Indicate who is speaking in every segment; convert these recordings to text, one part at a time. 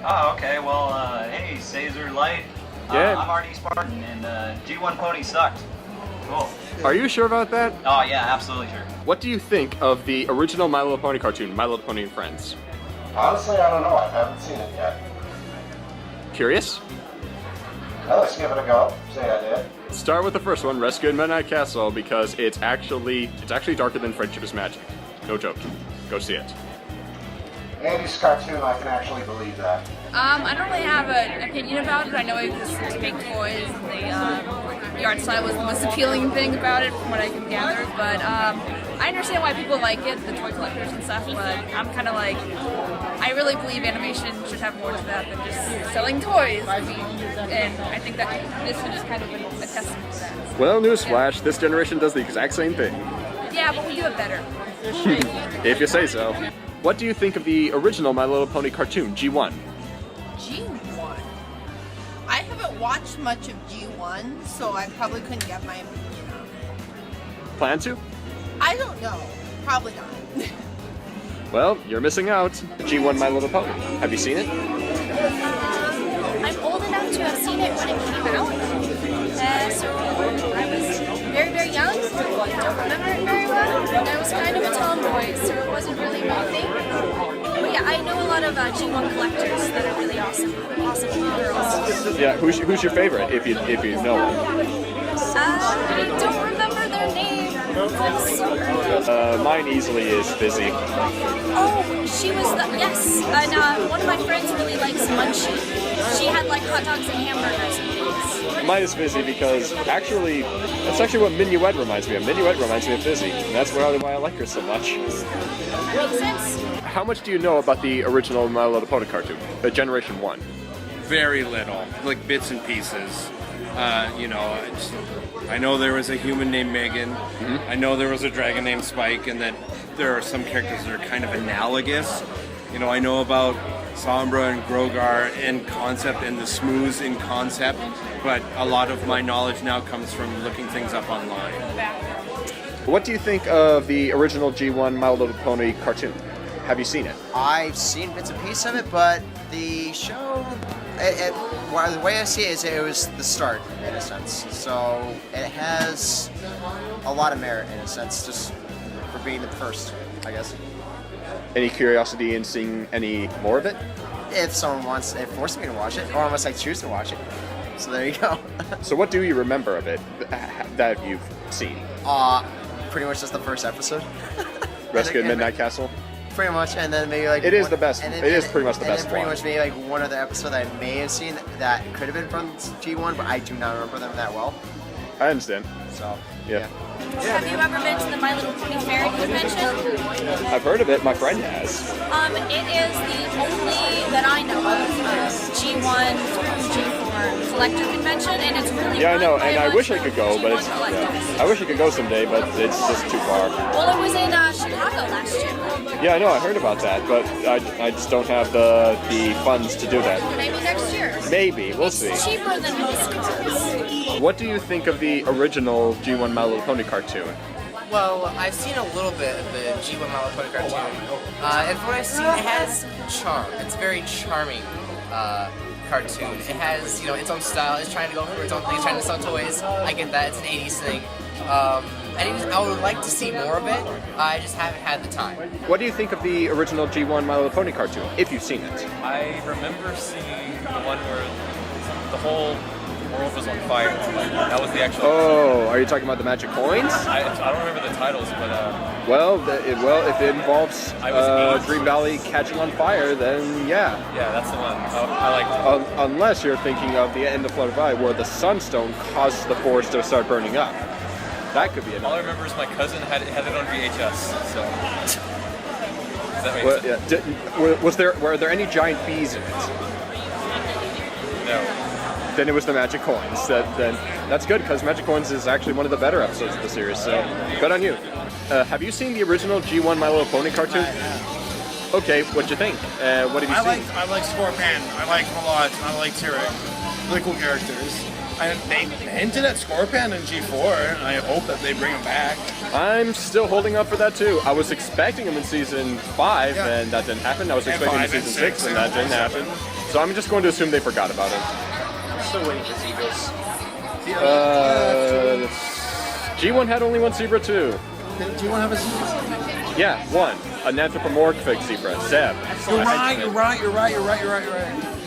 Speaker 1: Oh, okay. Well, hey, Caesar Light.
Speaker 2: Yeah.
Speaker 1: I'm Artie Spartan, and G1 Pony sucked. Cool.
Speaker 2: Are you sure about that?
Speaker 1: Oh, yeah, absolutely sure.
Speaker 2: What do you think of the original My Little Pony cartoon, My Little Pony and Friends?
Speaker 3: Honestly, I don't know. I haven't seen it yet.
Speaker 2: Curious?
Speaker 3: Well, let's give it a go. Say I did.
Speaker 2: Start with the first one, Rescue in Midnight Castle, because it's actually darker than Friendship is Magic. No joke. Go see it.
Speaker 3: Andy's cartoon, I can actually believe that.
Speaker 4: I don't really have an opinion about it. I know it exists to make toys, and the art style was the most appealing thing about it from what I can gather, but I understand why people like it, the toy collectors and stuff, but I'm kind of like, I really believe animation should have more to that than just selling toys. And I think that this is kind of a testament to that.
Speaker 2: Well, newsflash, this generation does the exact same thing.
Speaker 4: Yeah, but we do it better.
Speaker 2: If you say so. What do you think of the original My Little Pony cartoon, G1?
Speaker 5: G1? I haven't watched much of G1, so I probably couldn't get my opinion on it.
Speaker 2: Plan to?
Speaker 5: I don't know. Probably not.
Speaker 2: Well, you're missing out. G1 My Little Pony. Have you seen it?
Speaker 6: I'm old enough to have seen it when it came out. So I was very, very young. I don't remember it very well. And I was kind of a tomboy, so it wasn't really my thing. But yeah, I know a lot of G1 collectors that are really awesome. Awesome girls.
Speaker 2: Yeah, who's your favorite, if you know one?
Speaker 6: I don't remember their name.
Speaker 2: Mine easily is Fizzy.
Speaker 6: Oh, she was the, yes. And one of my friends really likes Munchie. She had like hot dogs and hamburgers and things.
Speaker 2: Mine is Fizzy because that's actually what Minuet reminds me of. Minuet reminds me of Fizzy, and that's why I like her so much.
Speaker 6: That makes sense.
Speaker 2: How much do you know about the original My Little Pony cartoon, the Generation 1?
Speaker 7: Very little, like bits and pieces. I know there was a human named Megan. Mm-hmm. I know there was a dragon named Spike, and that there are some characters that are kind of analogous. I know about Sombra and Grogar in concept and the Smooths in concept, but a lot of my knowledge now comes from looking things up online.
Speaker 2: What do you think of the original G1 My Little Pony cartoon? Have you seen it?
Speaker 8: I've seen bits and pieces of it, but the show, the way I see it is it was the start, in a sense. So it has a lot of merit, in a sense, just for being the first, I guess.
Speaker 2: Any curiosity in seeing any more of it?
Speaker 8: If someone wants, it forces me to watch it, or unless I choose to watch it. So there you go.
Speaker 2: So what do you remember of it that you've seen?
Speaker 8: Pretty much just the first episode.
Speaker 2: Rescue in Midnight Castle?
Speaker 8: Pretty much, and then maybe like...
Speaker 2: It is the best. It is pretty much the best one.
Speaker 8: And then pretty much maybe like one other episode that I may have seen that could have been from G1, but I do not remember them that well.
Speaker 2: I understand.
Speaker 8: So,
Speaker 2: yeah.
Speaker 6: Have you ever been to the My Little Pony Fair convention?
Speaker 2: I've heard of it. My friend has.
Speaker 6: It is the only that I know of G1 through G4 collector convention, and it's really
Speaker 2: I know,
Speaker 6: fun
Speaker 2: and I wish I could go, but
Speaker 6: it's.
Speaker 2: I wish I could go someday, but it's just too far.
Speaker 6: Well, it was in Chicago last year.
Speaker 2: Yeah, I know. I heard about that, but I just don't have the funds to do that.
Speaker 6: Maybe next year.
Speaker 2: Maybe we'll see.
Speaker 6: It's cheaper than most cars.
Speaker 2: What do you think of the original G1 My Little Pony cartoon?
Speaker 9: Well, I've seen a little bit of the G1 My Little Pony cartoon, and from what I've seen, it has charm. It's a very charming cartoon. It has, its own style. It's trying to go for its own thing. It's trying to sell toys. I get that. It's an 80s thing. I would like to see more of it. I just haven't had the time.
Speaker 2: What do you think of the original G1 My Little Pony cartoon, if you've seen it?
Speaker 10: I remember seeing the one where the whole Wolf was on fire. That was the actual.
Speaker 2: Oh, are you talking about the magic coins?
Speaker 10: I don't remember the titles, but
Speaker 2: Well, if it involves
Speaker 10: I was 8.
Speaker 2: Dream Valley catching on fire, then yeah.
Speaker 10: yeah, that's the one. I liked it.
Speaker 2: Unless you're thinking of the end of Flood of Eye, where the Sunstone causes the forest to start burning up. That could be
Speaker 10: All I
Speaker 2: another.
Speaker 10: remember is my cousin had it on VHS. So. Does that make
Speaker 2: Well,
Speaker 10: sense?
Speaker 2: yeah. Were there any giant bees in it?
Speaker 10: No.
Speaker 2: Then it was the magic coins. That's good because magic coins is actually one of the better episodes of the series. So good on you. Have you seen the original G1 My Little Pony cartoon? Okay, what'd you think? What have you seen?
Speaker 11: I like Scorpion. I like him a lot. I like Tyrek. Really cool characters. They hinted at Scorpion in G4, and I hope that they bring him back.
Speaker 2: I'm still holding up for that too. I was expecting him in season 5,
Speaker 11: Yeah.
Speaker 2: and that didn't happen. I was expecting him in
Speaker 11: 5 and
Speaker 2: season 6,
Speaker 11: 6,
Speaker 2: and that didn't happen. So I'm just going to assume they forgot about it.
Speaker 1: I'm still waiting for Zebras.
Speaker 2: G1 had only one zebra too.
Speaker 11: Do you want to have a zebra?
Speaker 2: Yeah, one. An anthropomorphic zebra, Zeb.
Speaker 11: You're right.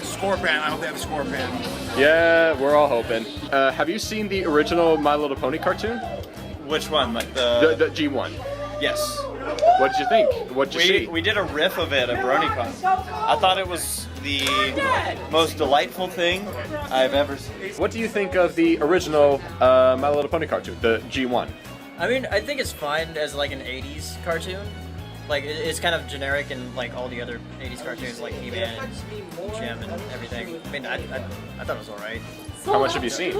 Speaker 11: Scorpion. I hope they have a Scorpion.
Speaker 2: Yeah, we're all hoping. Have you seen the original My Little Pony cartoon?
Speaker 1: Which one? Like
Speaker 2: The G1.
Speaker 1: Yes.
Speaker 2: What did you think? What'd you see?
Speaker 1: We did a riff of it at BronyCon. I thought it was the most delightful thing I've ever seen.
Speaker 2: What do you think of the original My Little Pony cartoon, the G1?
Speaker 12: I mean, I think it's fine as like an 80s cartoon. Like, it's kind of generic in like all the other 80s cartoons like He-Man and Gem and everything. I mean, I thought it was alright.
Speaker 2: How much have you seen?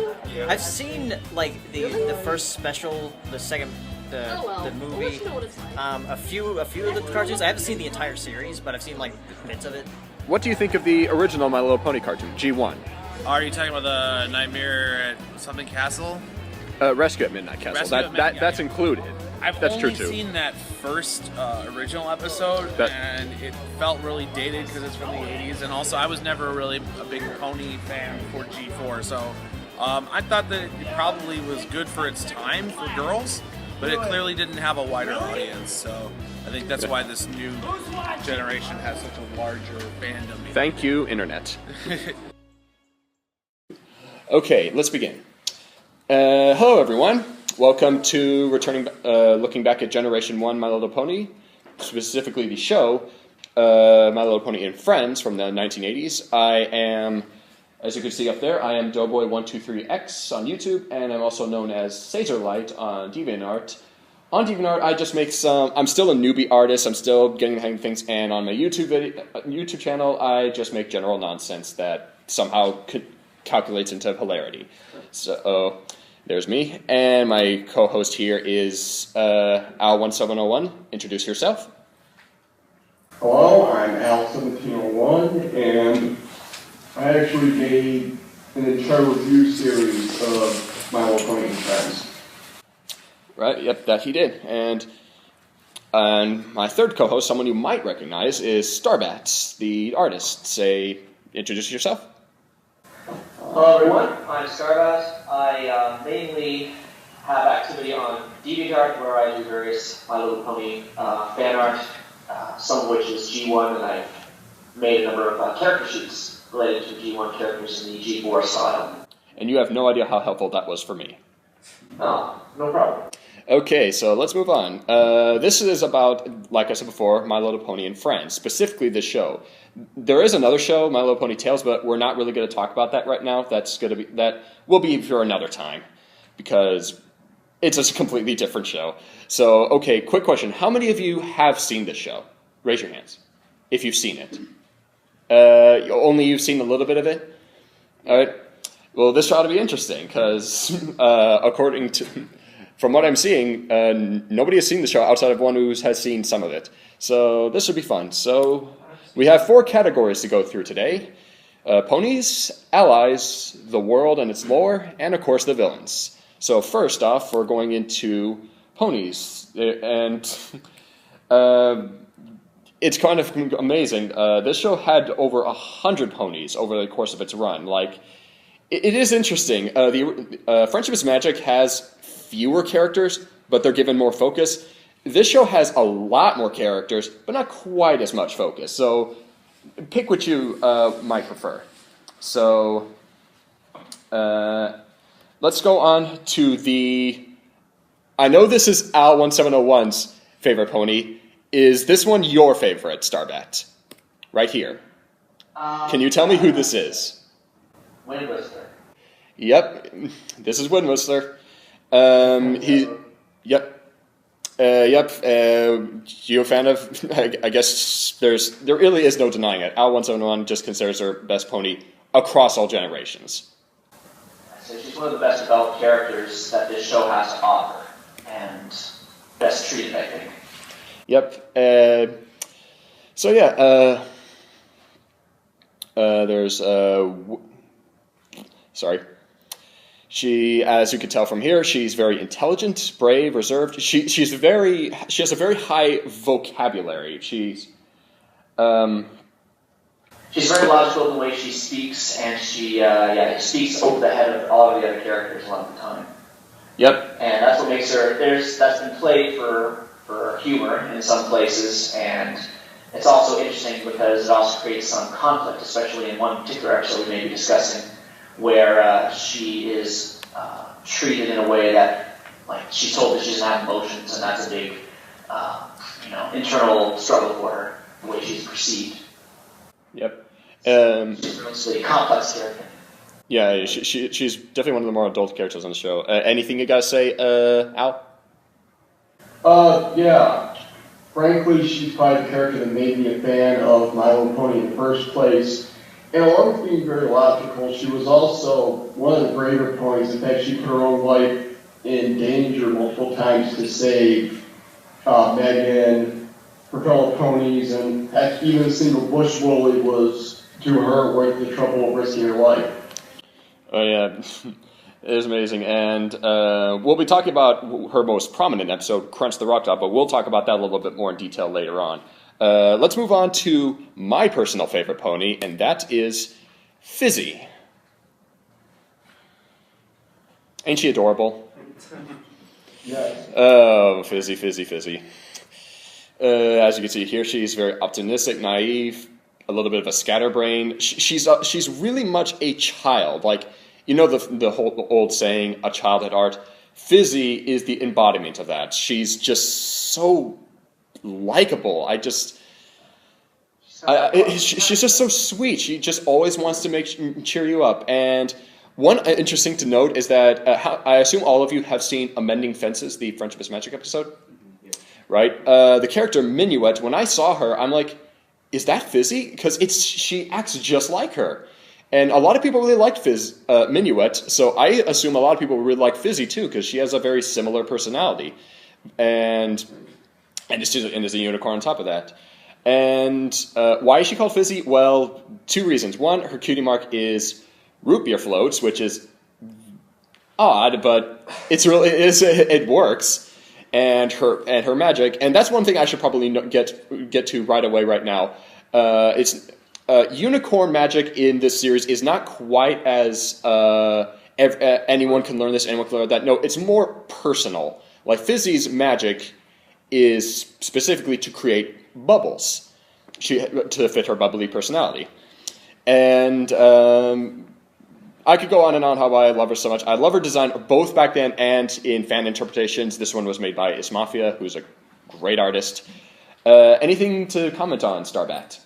Speaker 12: I've seen like the first special, the second the movie, a few of the cartoons. I haven't seen the entire series, but I've seen like bits of it.
Speaker 2: What do you think of the original My Little Pony cartoon, G1?
Speaker 11: Are you talking about the Nightmare at something castle?
Speaker 2: Rescue at Midnight Castle. That's included. That's
Speaker 11: only
Speaker 2: true too.
Speaker 11: seen that first original episode, and it felt really dated because it's from the 80s, and also I was never really a big pony fan for G4, so I thought that it probably was good for its time for girls, but it clearly didn't have a wider audience, so I think that's why this new generation has such a larger fandom.
Speaker 2: Thank you, Internet. Okay, let's begin. Hello, everyone. Welcome to looking back at Generation 1 My Little Pony, specifically the show My Little Pony and Friends from the 1980s. I am, as you can see up there, I am Doughboy123X on YouTube, and I'm also known as Sazerlight on DeviantArt. On DeviantArt, I just make I'm still a newbie artist, I'm still getting the hang of things, and on my YouTube channel, I just make general nonsense that somehow calculates into hilarity. So, there's me, and my co-host here is Al1701. Introduce yourself.
Speaker 13: Hello, I'm Al1701, and I actually made an entire review series of My Little Pony and Friends.
Speaker 2: Right, yep, that he did. And my third co-host, someone you might recognize, is Starbat, the artist. Introduce yourself.
Speaker 14: Hello everyone, I'm Starbat. I mainly have activity on DeviantArt where I do various My Little Pony fan art, some of which is G1, and I've made a number of character sheets related to G1 characters in the G4 style.
Speaker 2: And you have no idea how helpful that was for me.
Speaker 14: Oh, no problem.
Speaker 2: Okay, so let's move on. This is about, like I said before, My Little Pony and Friends, specifically this show. There is another show, My Little Pony Tales, but we're not really going to talk about that right now. That will be for another time, because it's a completely different show. So, okay, quick question. How many of you have seen this show? Raise your hands if you've seen it. Only you've seen a little bit of it? All right. Well, this ought to be interesting, because according to... From what I'm seeing, nobody has seen the show outside of one who has seen some of it. So this should be fun. So we have 4 categories to go through today. Ponies, allies, the world and its lore, and of course the villains. So first off, we're going into ponies. And it's kind of amazing. This show had over 100 ponies over the course of its run. Like, it is interesting. Friendship is Magic has fewer characters, but they're given more focus. This show has a lot more characters, but not quite as much focus. So pick what you might prefer. So Let's go on to the... I know this is Al1701's favorite pony. Is this one your favorite, Starbat? Right here. Can you tell me who this is?
Speaker 14: Wind Whistler.
Speaker 2: Yep, this is Wind Whistler. Yep. You a fan of? I guess there really is no denying it. Al1701 just considers her best pony across all generations.
Speaker 14: So she's one of the best developed characters that this show has to offer, and best treated, I think.
Speaker 2: Yep. There's sorry. She, as you can tell from here, she's very intelligent, brave, reserved. She has a very high vocabulary. She's
Speaker 14: very logical in the way she speaks, and she speaks over the head of all of the other characters a lot of the time.
Speaker 2: Yep.
Speaker 14: And that's what makes her. That's been played for humor in some places, and it's also interesting because it also creates some conflict, especially in one particular episode we may be discussing, where she is treated in a way that, like, she's told that she doesn't have emotions, and that's a big, internal struggle for her, the way she's perceived.
Speaker 2: Yep.
Speaker 14: She's a complex character.
Speaker 2: Yeah, she's definitely one of the more adult characters on the show. Anything you guys say, Al?
Speaker 13: Yeah. Frankly, she's probably the character that made me a fan of My Little Pony in the first place. And along with being very logical, she was also one of the braver ponies. In fact, she put her own life in danger multiple times to save Megan, her fellow ponies, and heck, even a single bush woolly was to her worth the trouble of risking her life.
Speaker 2: Oh yeah, it is amazing. And we'll be talking about her most prominent episode, Crunch the Rock Top, but we'll talk about that a little bit more in detail later on. Let's move on to my personal favorite pony, and that is Fizzy. Ain't she adorable?
Speaker 13: Yes.
Speaker 2: Oh, Fizzy. As you can see here, she's very optimistic, naive, a little bit of a scatterbrain. She's really much a child. Like, you know the whole old saying, a child at heart? Fizzy is the embodiment of that. She's just so likable. She's just so sweet. She just always wants to cheer you up. And one interesting to note is that I assume all of you have seen Amending Fences, the Friendship is Magic episode, right? The character Minuet. When I saw her, I'm like, is that Fizzy? Because she acts just like her. And a lot of people really liked Minuet, so I assume a lot of people really like Fizzy too, because she has a very similar personality. And is a unicorn on top of that. And why is she called Fizzy? Well, two reasons. One, her cutie mark is root beer floats, which is odd, but it works. And her magic, and that's one thing I should probably get to right away right now. It's unicorn magic in this series is not quite as anyone can learn this, anyone can learn that. No, it's more personal. Like Fizzy's magic is specifically to create bubbles, to fit her bubbly personality. And I could go on and on how I love her so much. I love her design both back then and in fan interpretations. This one was made by Ismafia, who's a great artist. Anything to comment on, Starbat?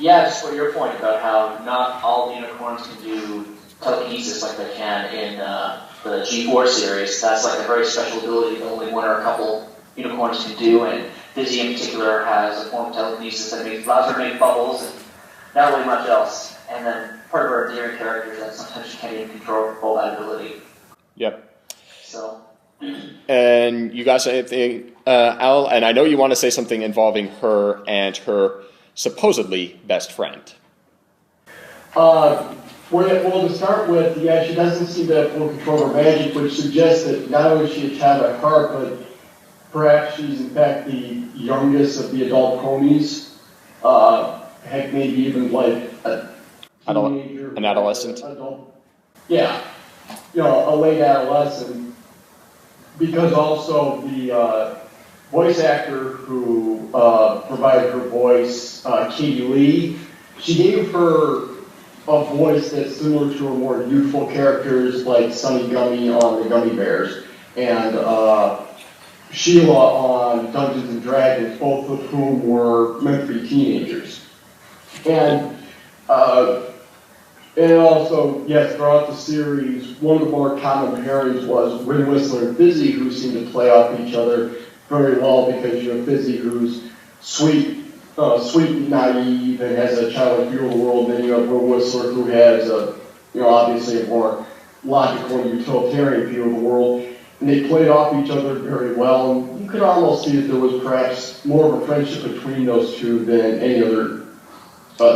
Speaker 14: Just for your point about how not all unicorns can do telekinesis like they can in the G4 series. That's like a very special ability that only one or a couple unicorns can do, and Fizzy in particular has a form of telekinesis that allows her to make bubbles and not really much else. And then part of her endearing character is that sometimes she can't even control that ability.
Speaker 2: Yep.
Speaker 14: So.
Speaker 2: And you guys say anything, Al? And I know you want to say something involving her and her supposedly best friend.
Speaker 13: Well, to start with, she doesn't seem to have full control of her magic, which suggests that not only is she a child at heart, but perhaps she's in fact the youngest of the adult ponies. Heck, maybe even like a teenager.
Speaker 2: An adolescent?
Speaker 13: Adult. Yeah. A late adolescent. Because also the voice actor who provided her voice, Katie Lee, she gave her a voice that's similar to her more youthful characters like Sunny Gummy on the Gummy Bears and Sheila on Dungeons and Dragons, both of whom were meant to be teenagers. And also, yes, throughout the series, one of the more common pairings was Win Whistler and Fizzy, who seem to play off each other very well because you have Fizzy, who's sweet and naive and has a childlike view of the world, and then you have Win Whistler, who has obviously a more logical and utilitarian view of the world. And they played off each other very well, and you could almost see that there was perhaps more of a friendship between those two than any other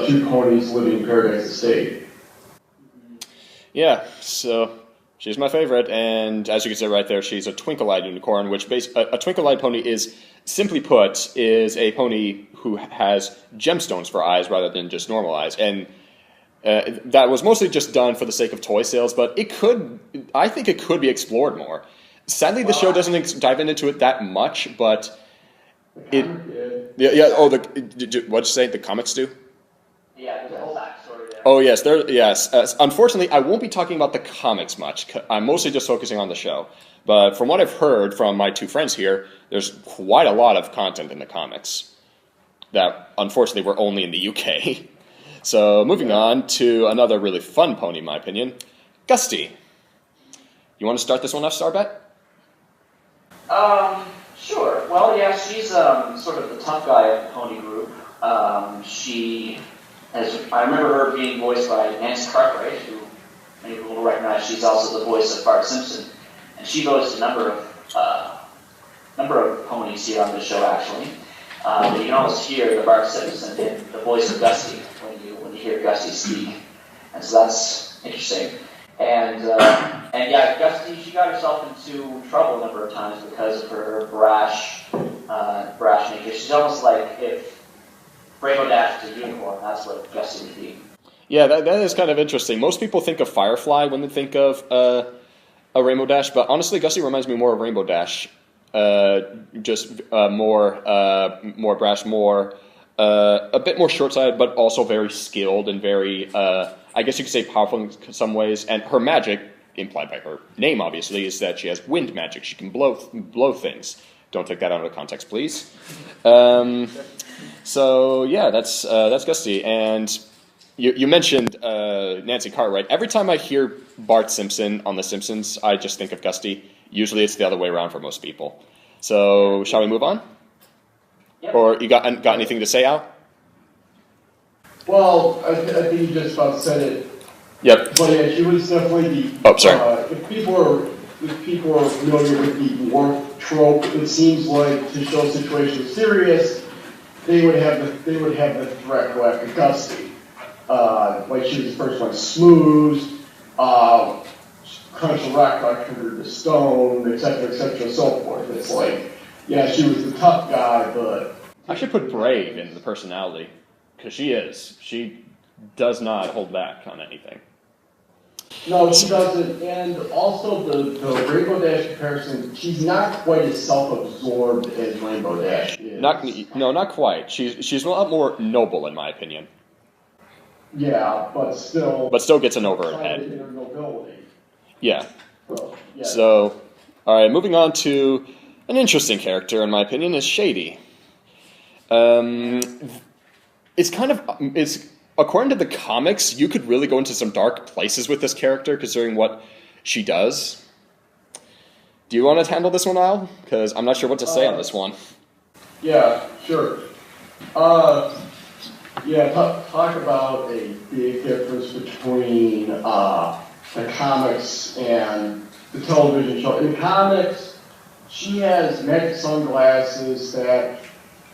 Speaker 13: two ponies living in Paradise Estate.
Speaker 2: Yeah, so she's my favorite, and as you can see right there, she's a twinkle-eyed unicorn, which a twinkle-eyed pony is, simply put, is a pony who has gemstones for eyes rather than just normal eyes, and that was mostly just done for the sake of toy sales, but I think it could be explored more. Sadly, the show doesn't dive into it that much, but what'd you say, the comics do?
Speaker 14: Yeah, there's a whole backstory there.
Speaker 2: Oh, yes. Unfortunately, I won't be talking about the comics much. I'm mostly just focusing on the show. But from what I've heard from my two friends here, there's quite a lot of content in the comics that, unfortunately, were only in the UK. So, moving on to another really fun pony, in my opinion, Gusty. You want to start this one off, Starbat?
Speaker 14: Sure. Well, yeah, she's sort of the tough guy of the pony group. I remember her being voiced by Nancy Cartwright, who many people will recognize. She's also the voice of Bart Simpson, and she voiced a number of ponies here on the show, actually. But you can almost hear the Bart Simpson in the voice of Gusty when you hear Gusty speak, and so that's interesting. And yeah, Gusty, she got herself into trouble a number of times because of her brash nature. She's almost like if Rainbow Dash is a unicorn, that's what Gusty would be.
Speaker 2: Yeah, that is kind of interesting. Most people think of Firefly when they think of a Rainbow Dash, but honestly, Gusty reminds me more of Rainbow Dash. More brash, a bit more short-sighted, but also very skilled and very, I guess you could say powerful in some ways. And her magic, implied by her name, obviously, is that she has wind magic. She can blow things. Don't take that out of context, please. So yeah, that's Gusty. And you mentioned Nancy Cartwright. Every time I hear Bart Simpson on The Simpsons, I just think of Gusty. Usually it's the other way around for most people. So shall we move on?
Speaker 14: Yep.
Speaker 2: Or you got anything to say, Al?
Speaker 13: Well, I think you just about said it.
Speaker 2: Yep.
Speaker 13: But yeah, she was definitely the.
Speaker 2: Oh, sorry.
Speaker 13: If people are familiar with the dwarf trope, it seems like to show situations serious, they would have the threat go after Gusty. Like she was the first one smoothed, crunch a rock under the stone, etc., so forth. It's like, yeah, she was the tough guy, but
Speaker 2: I should put brave in the personality, because she is. She does not hold back on anything.
Speaker 13: No, she doesn't. And also the Rainbow Dash comparison, she's not quite as self-absorbed as Rainbow Dash is.
Speaker 2: Not quite. She's a lot more noble, in my opinion.
Speaker 13: Yeah, but still
Speaker 2: gets in over her head.
Speaker 13: Her nobility.
Speaker 2: Yeah.
Speaker 13: Well, yeah.
Speaker 2: So, all right, moving on to an interesting character, in my opinion, is Shady. It's according to the comics, you could really go into some dark places with this character, considering what she does. Do you want to handle this one, Al? Because I'm not sure what to say on this one.
Speaker 13: Yeah, sure. Talk about a big difference between the comics and the television show. In comics, she has magic sunglasses that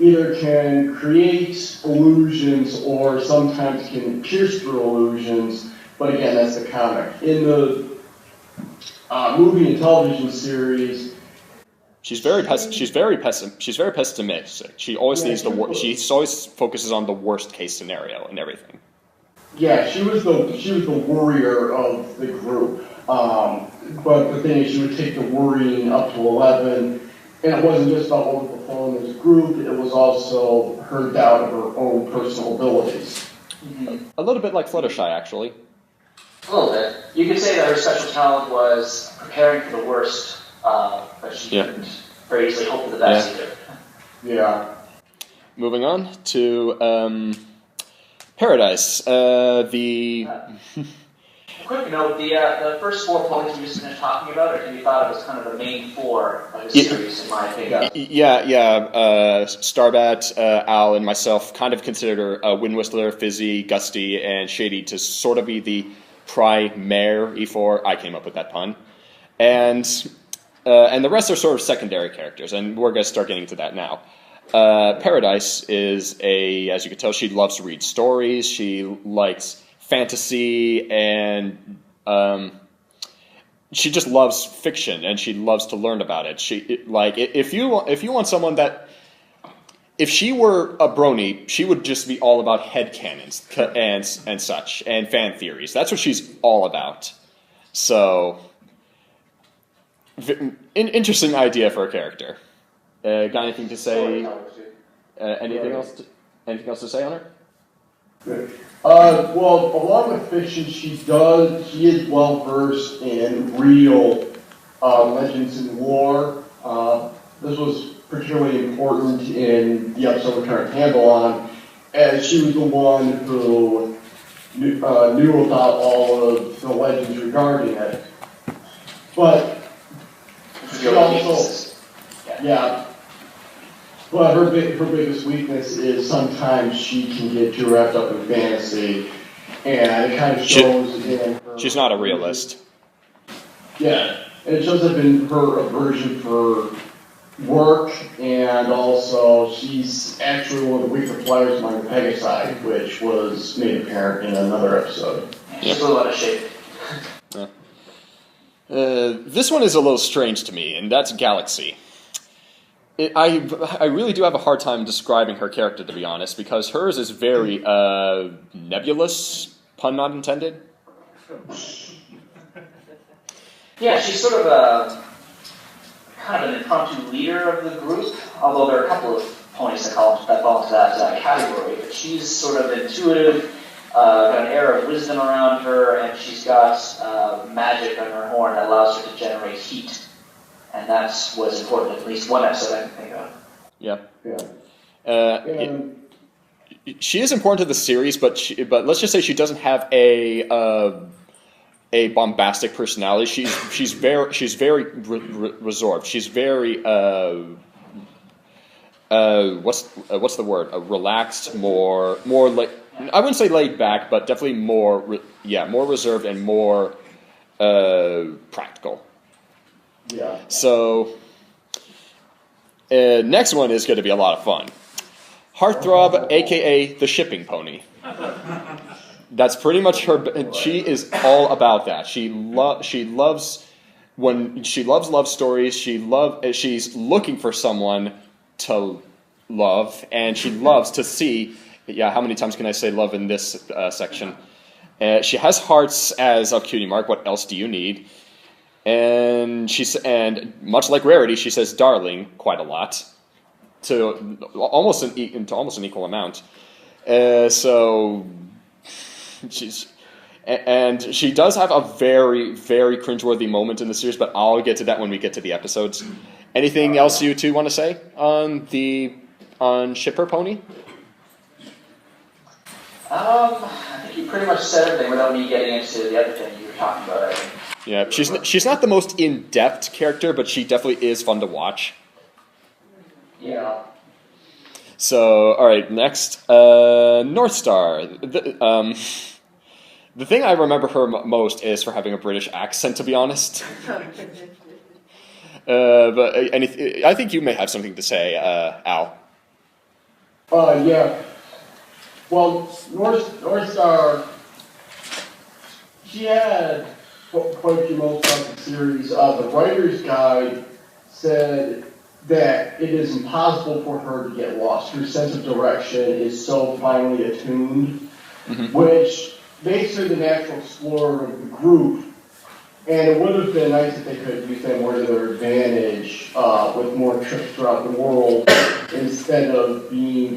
Speaker 13: either can create illusions or sometimes can pierce through illusions, but again, that's the comic. In the movie and television series,
Speaker 2: she's very pessimistic. She always she always focuses on the worst case scenario and everything.
Speaker 13: Yeah, she was the worrier of the group. But the thing is, she would take the worrying up to 11. And it wasn't just about what was befalling this group, it was also her doubt of her own personal abilities.
Speaker 2: A little bit like Fluttershy, actually.
Speaker 14: A little bit. You could say that her special talent was preparing for the worst, but she couldn't very easily hope for the best either.
Speaker 13: Yeah.
Speaker 2: Moving on to Paradise.
Speaker 14: Quick note, the first 4 ponies we just finished talking about, or you thought it was kind of the main 4 of the series, in my opinion?
Speaker 2: Starbat, Al, and myself kind of consider Wind Whistler, Fizzy, Gusty, and Shady to sort of be the primary E4. I came up with that pun. And the rest are sort of secondary characters, and we're going to start getting to that now. Paradise is as you can tell, she loves to read stories, she likes fantasy, and she just loves fiction, and she loves to learn about it. If you want someone that, if she were a brony, she would just be all about headcanons and such, and fan theories. That's what she's all about. So, interesting idea for a character. Got anything to say? Anything else to say on her?
Speaker 13: Well, along with fiction, she is well versed in real legends and lore. This was particularly important in the episode we're trying to handle on, as she was the one who knew about all of the legends regarding it. But she also, but her biggest weakness is sometimes she can get too wrapped up in fantasy, and it kind of shows in her.
Speaker 2: She's not a realist.
Speaker 13: Yeah, and it shows up in her aversion for work, and also she's actually one of the weaker players among the Pegasi, which was made apparent in another episode.
Speaker 14: She's a little out of shape.
Speaker 2: This one is a little strange to me, and that's Galaxy. I really do have a hard time describing her character, to be honest, because hers is very nebulous, pun not intended.
Speaker 14: Yeah, she's sort of a kind of an impromptu leader of the group, although there are a couple of ponies that fall into that category. But she's sort of intuitive, got an air of wisdom around her, and she's got magic on her horn that allows her to generate heat. And that's what's important, at least one episode I can think of.
Speaker 2: Yeah. She is important to the series, but let's just say she doesn't have a bombastic personality. She's very reserved. She's very what's the word? Relaxed, more like, I wouldn't say laid back, but definitely more reserved and more practical.
Speaker 13: Yeah.
Speaker 2: So, next one is going to be a lot of fun. Heartthrob, a.k.a. the shipping pony. That's pretty much her. She is all about that. She loves love stories. She's looking for someone to love, and she loves to see. Yeah, how many times can I say love in this section? She has hearts as a cutie mark. What else do you need? And much like Rarity, she says "darling" quite a lot, to almost an equal amount. So she does have a very, very cringeworthy moment in the series, but I'll get to that when we get to the episodes. Anything else you two want to say on Shipper Pony?
Speaker 14: I think you pretty much said everything without me getting into the other thing you were talking about, I think.
Speaker 2: Yeah, she's not the most in-depth character, but she definitely is fun to watch.
Speaker 14: Yeah.
Speaker 2: So, all right, next, North Star. The thing I remember her most is for having a British accent, to be honest. But I think you may have something to say, Al.
Speaker 13: Yeah. Well, North Star, she had quite a few moments throughout the series. The writer's guide said that it is impossible for her to get lost. Her sense of direction is so finely attuned, which makes her the natural explorer of the group. And it would have been nice if they could use that more to their advantage with more trips throughout the world instead of being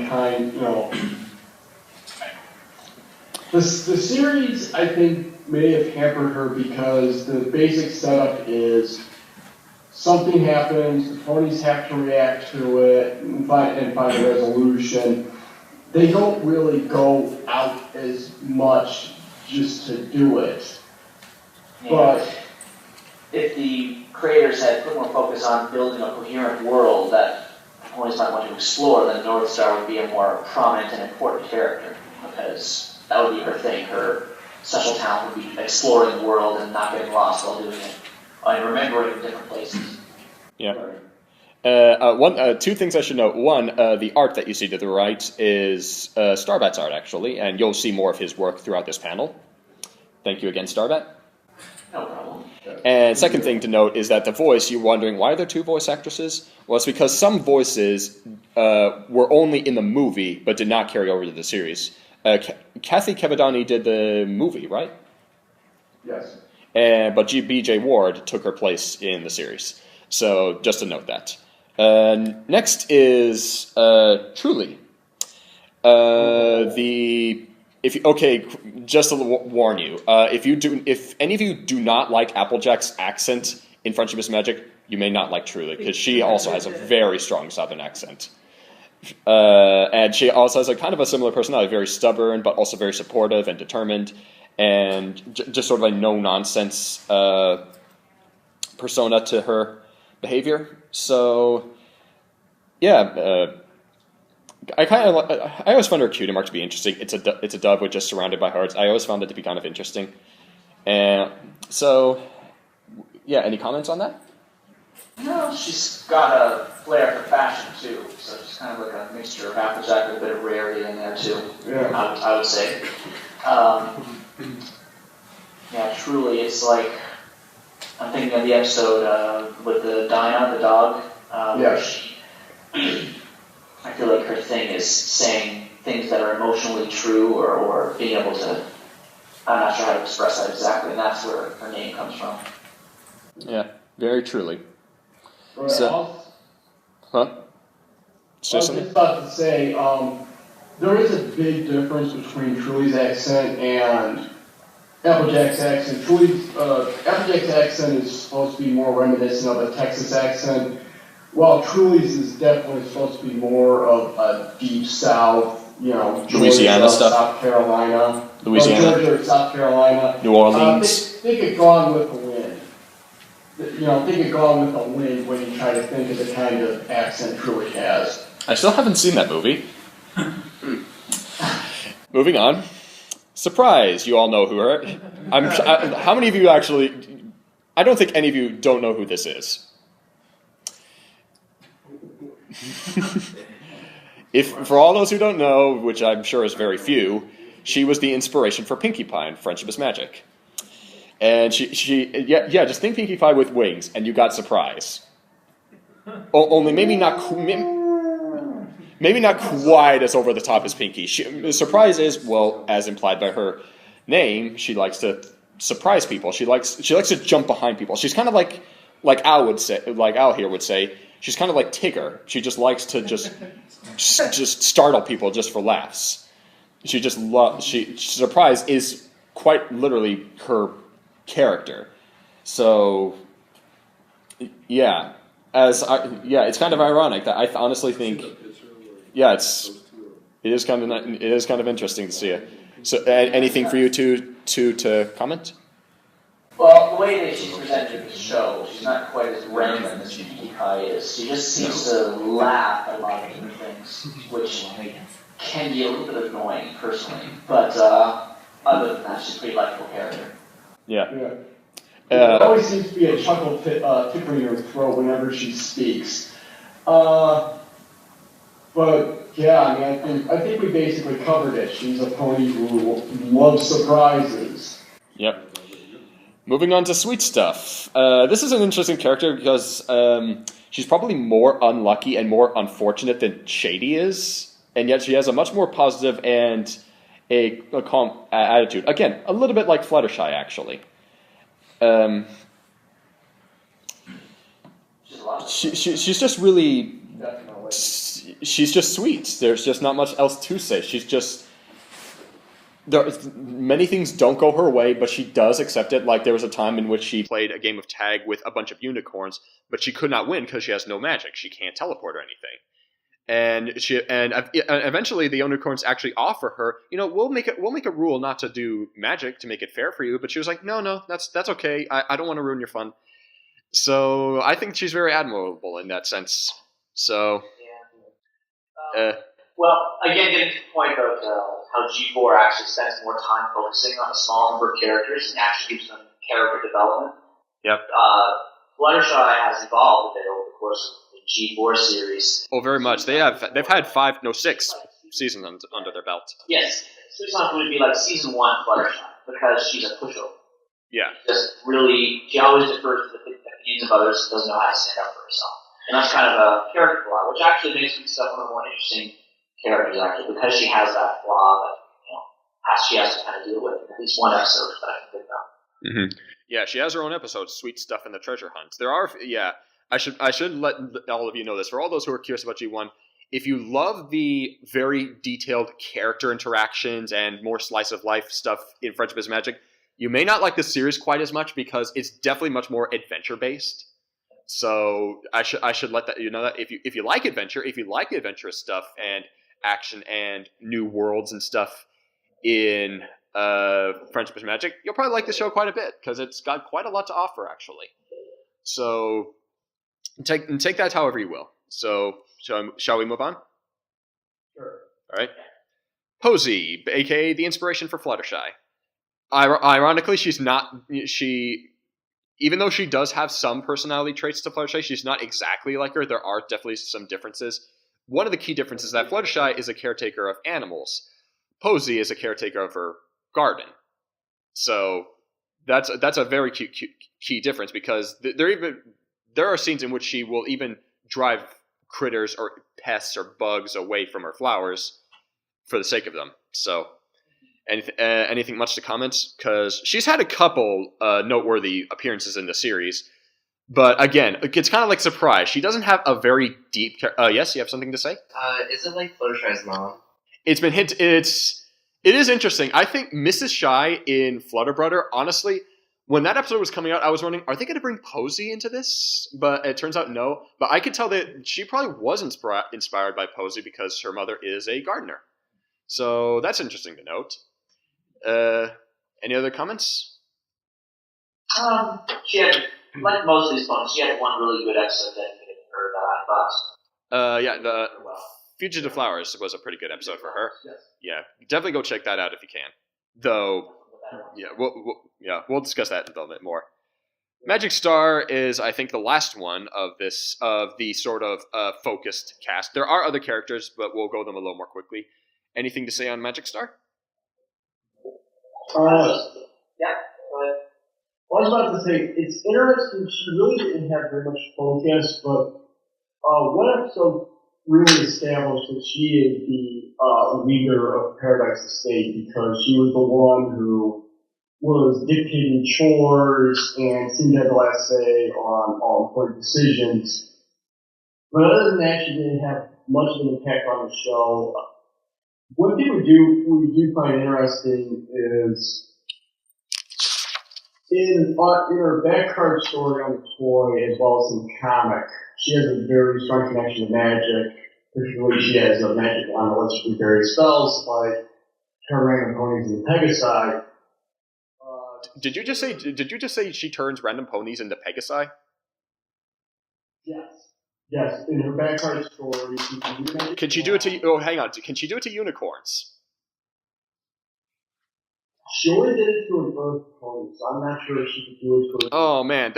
Speaker 13: The series, I think, may have hampered her because the basic setup is something happens, the ponies have to react to it and find a resolution. They don't really go out as much just to do it. But
Speaker 14: if the creators had put more focus on building a coherent world that ponies might want to explore, then North Star would be a more prominent and important character, because that would be her thing. Her special talent would be exploring the world and not getting lost while doing it, and remembering different places.
Speaker 2: Yeah. Two things I should note. One, the art that you see to the right is Starbat's art, actually, and you'll see more of his work throughout this panel. Thank you again, Starbat.
Speaker 14: No problem.
Speaker 2: And second thing to note is that the voice, you're wondering why are there two voice actresses? Well, it's because some voices were only in the movie but did not carry over to the series. Kathy Kevadani did the movie, right?
Speaker 13: Yes.
Speaker 2: But B.J. Ward took her place in the series. So just to note that. Next is Truly. Just to warn you, if any of you do not like Applejack's accent in Friendship is Magic, you may not like Truly, because she also has a very strong Southern accent. And she also has a kind of a similar personality, very stubborn, but also very supportive and determined, and just sort of a no-nonsense persona to her behavior. So, yeah, I always found her cutie mark to be interesting. It's a dove with just surrounded by hearts. I always found it to be kind of interesting. And so, yeah, any comments on that?
Speaker 14: No, she's got a flair for fashion too, so she's kind of like a mixture of Applejack with a bit of rarity in there too.
Speaker 13: Yeah.
Speaker 14: I would say. Yeah, Truly, it's like I'm thinking of the episode with the Dinah, the dog. Where she, I feel like her thing is saying things that are emotionally true, or being able to. I'm not sure how to express that exactly, and that's where her name comes from.
Speaker 2: Yeah, very truly.
Speaker 13: Right.
Speaker 2: So, huh?
Speaker 13: I was just about to say, there is a big difference between Truly's accent and Applejack's accent. Applejack's accent is supposed to be more reminiscent of a Texas accent, while Truly's is definitely supposed to be more of a deep South,
Speaker 2: Louisiana
Speaker 13: Georgia,
Speaker 2: stuff.
Speaker 13: South Carolina.
Speaker 2: Louisiana.
Speaker 13: Georgia, South Carolina.
Speaker 2: New Orleans.
Speaker 13: They get gone with the wind. They get gone with the wind when you try to think of the kind of accent Truly has.
Speaker 2: I still haven't seen that movie. Moving on. Surprise! You all know who her. How many of you actually? I don't think any of you don't know who this is. For all those who don't know, which I'm sure is very few, she was the inspiration for Pinkie Pie in Friendship is Magic. And just think Pinkie Pie with wings, and you got surprise. Only maybe not quite as over the top as Pinkie. The surprise is, well, as implied by her name, she likes to surprise people. She likes to jump behind people. She's kind of like Al here would say. She's kind of like Tigger. She just likes to just startle people just for laughs. Surprise is quite literally her character. So, yeah. It's kind of ironic that I honestly think, it is kind of interesting to see it. So, anything for you to comment?
Speaker 14: Well, the way that she's presented in the show, she's not quite as random as Pinkie Pie is. She just seems to laugh at a lot of different things, which can be a little bit annoying, personally. But other than that, she's a pretty likable character.
Speaker 2: Yeah.
Speaker 13: There always seems to be a chuckle tickling her throat whenever she speaks. But yeah, I think we basically covered it. She's a pony who loves surprises.
Speaker 2: Yep. Moving on to Sweet Stuff. This is an interesting character because she's probably more unlucky and more unfortunate than Shady is, and yet she has a much more positive and a calm attitude. Again, a little bit like Fluttershy, actually. She's just really... She's just sweet. There's just not much else to say. She's just... many things don't go her way, but she does accept it. Like there was a time in which she played a game of tag with a bunch of unicorns, but she could not win because she has no magic. She can't teleport or anything. And eventually the unicorns actually offer her, we'll make a rule not to do magic to make it fair for you. But she was like, no, that's okay. I don't want to ruin your fun. So I think she's very admirable in that sense. So,
Speaker 14: well, again, getting to the point of how G4 actually spends more time focusing on a small number of characters and actually gives them character development.
Speaker 2: Yep.
Speaker 14: Fluttershy has evolved a bit over the course of the G4 series.
Speaker 2: Oh, very much. They've had 6 seasons under their belt.
Speaker 14: Yes. So it's not going to be like season 1 Fluttershy because she's a pushover.
Speaker 2: Yeah.
Speaker 14: She always defers to the opinions of others and doesn't know how to stand up for herself. And that's kind of a character flaw, which actually makes me one of the more interesting characters, actually, because she has that flaw that, she has to kind of deal with in at least one episode that I can think of.
Speaker 2: Mm-hmm. Yeah, she has her own episode, Sweet Stuff in the Treasure Hunt. There are, I should let all of you know this. For all those who are curious about G1, if you love the very detailed character interactions and more slice of life stuff in Friendship is Magic, you may not like the series quite as much because it's definitely much more adventure based. So I should let you know that if you like adventure, if you like the adventurous stuff and action and new worlds and stuff in Friendship is Magic, you'll probably like the show quite a bit because it's got quite a lot to offer actually. So take that however you will. So shall we move on?
Speaker 13: Sure.
Speaker 2: All right. Posey, aka the inspiration for Fluttershy. Ironically, even though she does have some personality traits to Fluttershy, she's not exactly like her. There are definitely some differences. One of the key differences is that Fluttershy is a caretaker of animals. Posey is a caretaker of her garden. So that's a very key difference because there are scenes in which she will even drive critters or pests or bugs away from her flowers for the sake of them. So anything much to comment? Because she's had a couple noteworthy appearances in the series. But again, it's kind of like Surprise. She doesn't have a very deep... yes, you have something to say?
Speaker 9: Is it like Fluttershy's mom?
Speaker 2: It's been hinted... It is interesting. I think Mrs. Shy in Flutterbrudder, honestly, when that episode was coming out, I was wondering, are they going to bring Posey into this? But it turns out no. But I could tell that she probably was inspired by Posey because her mother is a gardener. So that's interesting to note. Any other comments?
Speaker 14: She had, like most of these poems, she had one really good episode dedicated to her that I thought.
Speaker 2: The Fugitive Flowers was a pretty good episode for her. Yeah, definitely go check that out if you can. Though, we'll discuss that a little bit more. Magic Star is, I think, the last one of the sort of focused cast. There are other characters, but we'll go them a little more quickly. Anything to say on Magic Star?
Speaker 14: Yeah.
Speaker 13: I was about to say, it's interesting, she really didn't have very much focus, but one episode really established that she is the leader of Paradise Estate because she was the one who was dictating chores and seemed to have the last say on all important decisions. But other than that, she didn't have much of an impact on the show. One thing we do find interesting is in her backcard story on the toy as well as in the comic, she has a very strong connection to magic. Particularly, she has a magic wand that lets her do various spells like turn random ponies into Pegasi.
Speaker 2: Did you just say she turns random ponies into Pegasi?
Speaker 13: Yes. Yes, in her backcard story, she can do magic.
Speaker 2: Can she do it to? Oh, hang on. Can she do it to unicorns?
Speaker 13: She only did it to an Earth pony, so I'm not sure if she could do it to.
Speaker 2: Oh man,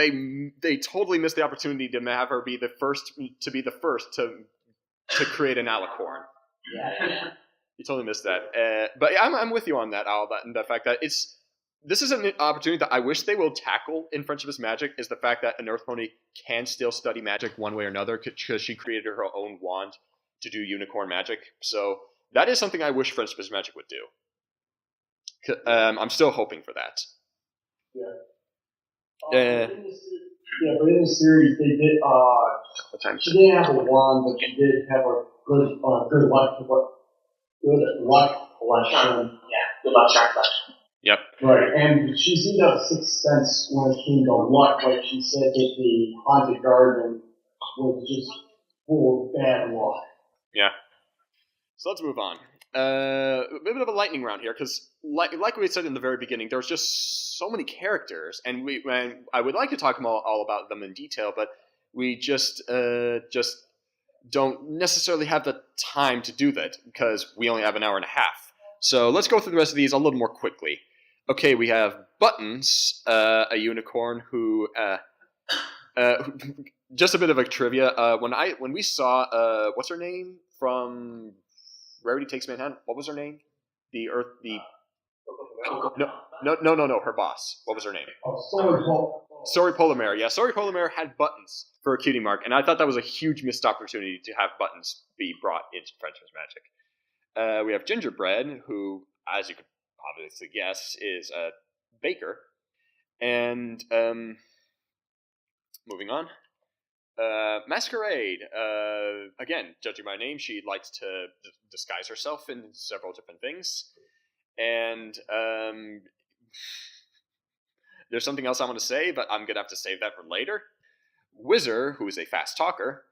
Speaker 2: they totally missed the opportunity to have her be the first to create an alicorn.
Speaker 14: Yeah.
Speaker 2: You totally missed that. But I'm with you on that, Al. The fact that this is an opportunity that I wish they will tackle in Friendship is Magic is the fact that an Earth pony can still study magic one way or another because she created her own wand to do unicorn magic. So that is something I wish Friendship is Magic would do. I'm still hoping for that.
Speaker 13: Yeah. But in the series, they did. She didn't have a wand, but she did have a good luck collection.
Speaker 14: Yeah. good luck trying to.
Speaker 2: Yep.
Speaker 13: Right, and she seemed to have a sixth sense when it came to luck. Like she said that the haunted garden was just full of bad luck.
Speaker 2: Yeah. So let's move on. A bit of a lightning round here, because like we said in the very beginning, there's just so many characters, and I would like to talk all about them in detail, but we just don't necessarily have the time to do that, because we only have an hour and a half. So let's go through the rest of these a little more quickly. Okay, we have Buttons, a unicorn who, just a bit of a trivia. When we saw, what's her name from Rarity Takes Manhattan? What was her name? No, her boss. What was her name? Sorry Polar Mare. Yeah, Sorry Polar Mare had Buttons for a cutie mark, and I thought that was a huge missed opportunity to have Buttons be brought into Friendship's Magic. We have Gingerbread, who, as you could obviously guess, is a baker. And moving on. Masquerade. Again, judging by name, she likes to disguise herself in several different things. And there's something else I want to say, but I'm going to have to save that for later. Whizzer, who is a fast talker.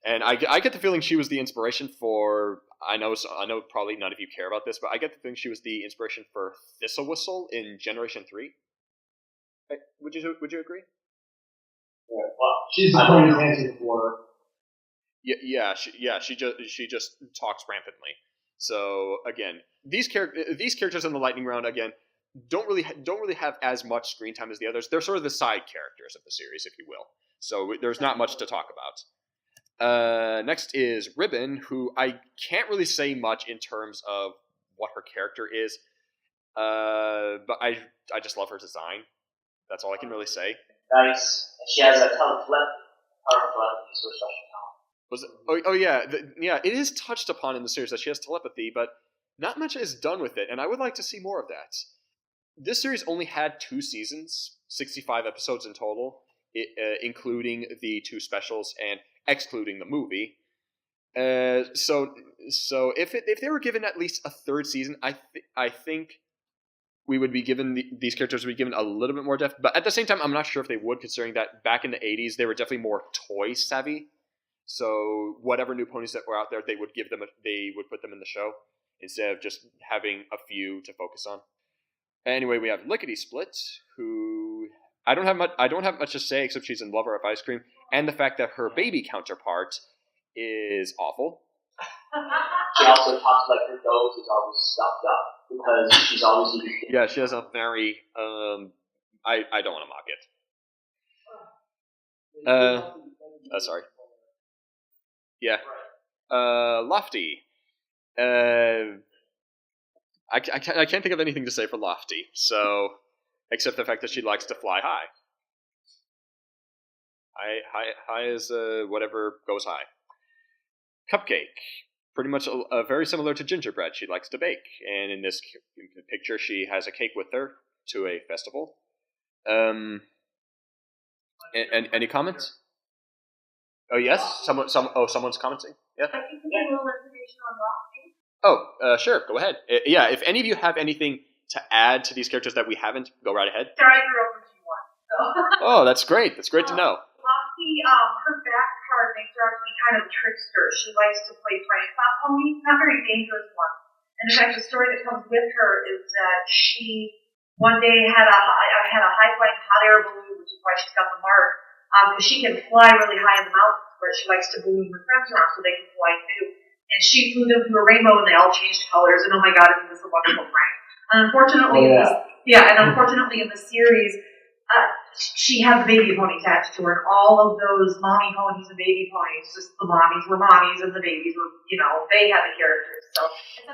Speaker 2: And I get the feeling she was the inspiration for... I know probably none of you care about this, but I get the feeling she was the inspiration for Thistle Whistle in Generation 3. Would you agree?
Speaker 13: Yeah, well, she's the pony's answer for her.
Speaker 2: She just talks rampantly. So again, these characters in the lightning round again don't really have as much screen time as the others. They're sort of the side characters of the series, if you will. So there's not much to talk about. Next is Ribbon, who I can't really say much in terms of what her character is, but I just love her design. That's all I can really say.
Speaker 14: Nice. And she has a ton of telepathy, so special talent.
Speaker 2: Was it? Yeah, it is touched upon in the series that she has telepathy, but not much is done with it, and I would like to see more of that. This series only had 2 seasons, 65 episodes in total, including the 2 specials and excluding the movie. So if they were given at least a 3rd season, I think we would be given these characters would be given a little bit more depth. But at the same time, I'm not sure if they would, considering that back in the 80s they were definitely more toy savvy. So whatever new ponies that were out there, they would put them in the show instead of just having a few to focus on. Anyway, we have Lickety Split, who I don't have much to say except she's in Lover of Ice Cream, and the fact that her baby counterpart is awful.
Speaker 14: She also talks like her nose is always stuffed up because she's always eating.
Speaker 2: Yeah, she has a very I don't want to mock it. Sorry. Yeah. Lofty. I can't think of anything to say for Lofty, so except the fact that she likes to fly high. High is whatever goes high. Cupcake, pretty much very similar to Gingerbread. She likes to bake, and in this picture, she has a cake with her to a festival. Any comments? Oh yes, someone's commenting. Yeah.
Speaker 6: I think we get a little information on Lofty.
Speaker 2: Oh, sure. Go ahead. Yeah, if any of you have anything to add to these characters that we haven't, go right ahead.
Speaker 6: Sorry, I grew up with G1. So.
Speaker 2: Oh, that's great. That's great to know.
Speaker 6: Lofty, her back card makes her actually kind of trickster. She likes to play pranks on ponies, not very dangerous ones. And in fact, the story that comes with her is that she one day had a high-flying hot air balloon, which is why she's got the mark. Because she can fly really high in the mountains, where she likes to balloon her friends around so they can fly too. And she flew them through a rainbow, and they all changed colors. And oh my God, isn't this a wonderful prank? And unfortunately, unfortunately in the series, she had the baby pony attached to her, and all of those mommy ponies and baby ponies, just the mommies were mommies, and the babies were, they had the characters. So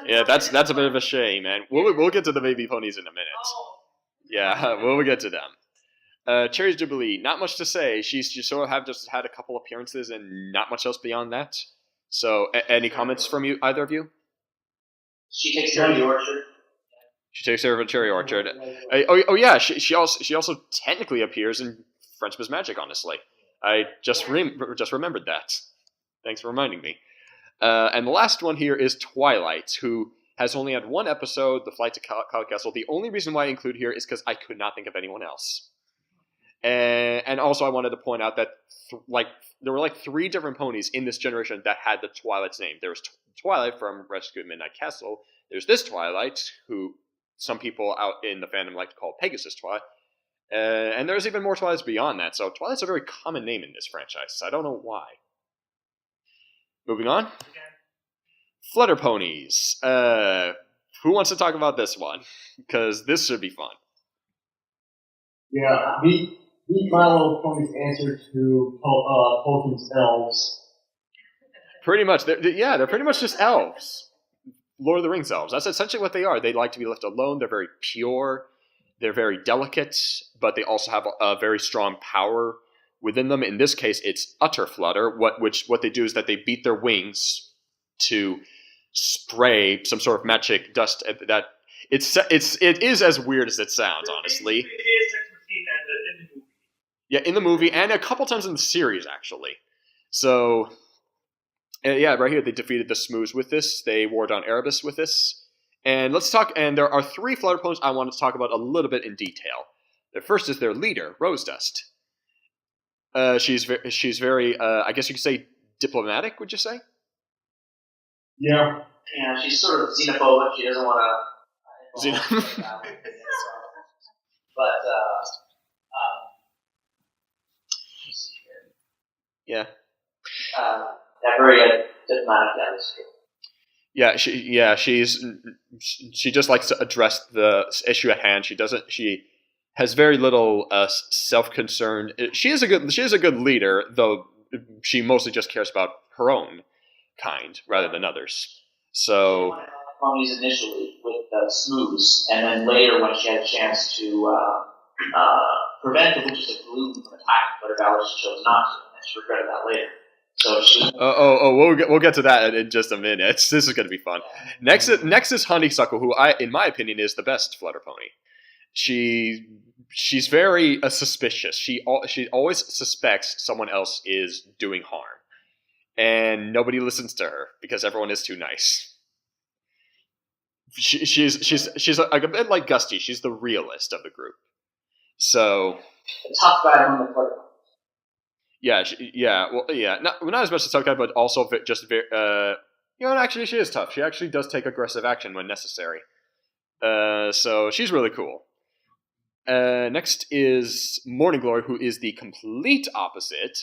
Speaker 2: yeah, that's a bit of a shame, man. We'll get to the baby ponies in a minute. Yeah, we'll get to them. Cherry's Jubilee, not much to say. She's sort of just had a couple appearances and not much else beyond that. So, any comments from either of you?
Speaker 14: She takes care of the orchard.
Speaker 2: She takes care of a cherry orchard. Yeah, she also technically appears in Friendship's Magic. Honestly, I just remembered that. Thanks for reminding me. And the last one here is Twilight, who has only had one episode, The Flight to Cloud Castle. The only reason why I include here is because I could not think of anyone else. And also I wanted to point out that there were 3 different ponies in this generation that had the Twilight's name. There was Twilight from Rescue at Midnight Castle. There's this Twilight, who some people out in the fandom like to call Pegasus Twilight. And there's even more Twilights beyond that. So Twilight's a very common name in this franchise. I don't know why. Moving on. Flutter Ponies. Who wants to talk about this one? Because this should be fun.
Speaker 13: Yeah, meet My Little Pony's answer to Tolkien's elves.
Speaker 2: Pretty much. They're pretty much just elves. Lord of the Rings elves. That's essentially what they are. They like to be left alone. They're very pure. They're very delicate, but they also have a very strong power within them. In this case, it's utter flutter. What they do is that they beat their wings to spray some sort of magic dust. That it is as weird as it sounds, honestly. Yeah, in the movie and a couple times in the series, actually. So, yeah, right here they defeated the Smooths with this. They wore down Erebus with this. And let's talk. And there are 3 flutter ponies I wanted to talk about a little bit in detail. The first is their leader, Rose Dust. She's very, I guess you could say, diplomatic. Would you say?
Speaker 13: Yeah.
Speaker 14: Yeah, she's sort of xenophobic. She doesn't want to. But
Speaker 2: yeah.
Speaker 14: Very diplomatic atmosphere.
Speaker 2: Yeah, she just likes to address the issue at hand. She has very little self-concern. She is a good leader, though she mostly just cares about her own kind rather than others. So
Speaker 14: Ponies initially with the Smooths, and then later when she had a chance to prevent the Witches of Gloom from attacking Flutter Valley, she chose not to, and she regretted that later. So she
Speaker 2: we'll get to that in just a minute. This is going to be fun. Next is Honeysuckle, who in my opinion is the best flutter pony. She's very suspicious. She always suspects someone else is doing harm, and nobody listens to her because everyone is too nice. She's a bit like Gusty. She's the realist of the group. So
Speaker 14: the tough guy among the flutter.
Speaker 2: Not as much as tough guy, but also just very. Actually, she is tough. She actually does take aggressive action when necessary. So she's really cool. Next is Morning Glory, who is the complete opposite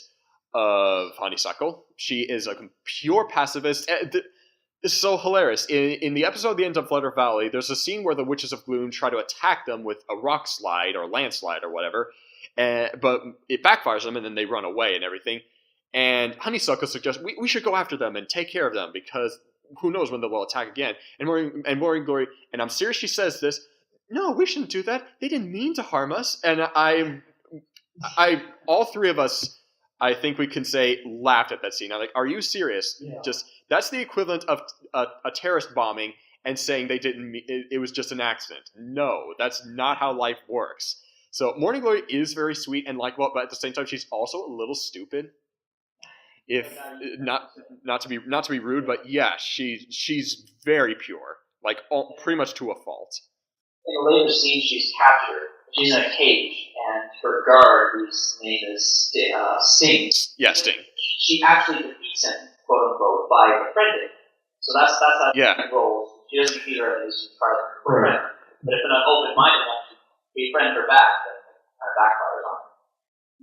Speaker 2: of Honeysuckle. She is a pure pacifist. This is so hilarious. In the episode The End of Flutter Valley, there's a scene where the Witches of Gloom try to attack them with a rock slide or landslide or whatever. But it backfires them, and then they run away and everything. And Honeysuckle suggests we should go after them and take care of them because who knows when they will attack again. And Morning Glory, and I'm serious, she says this. No, we shouldn't do that. They didn't mean to harm us. And all 3 of us, I think we can say, laughed at that scene. I'm like, are you serious? Yeah. That's the equivalent of a terrorist bombing and saying they didn't. It was just an accident. No, that's not how life works. So Morning Glory is very sweet and likable, but at the same time, she's also a little stupid. If not to be rude, but yeah, she's very pure, pretty much to a fault.
Speaker 14: In a later scene, she's captured. She's in a cage, and her guard, whose name is Sting.
Speaker 2: Yeah, Sting.
Speaker 14: She actually defeats him, quote unquote, by befriending. So that's how she rolls. She doesn't defeat her as she tries to befriend her. But if in an open-minded one, she befriends her back, then it backfires on her.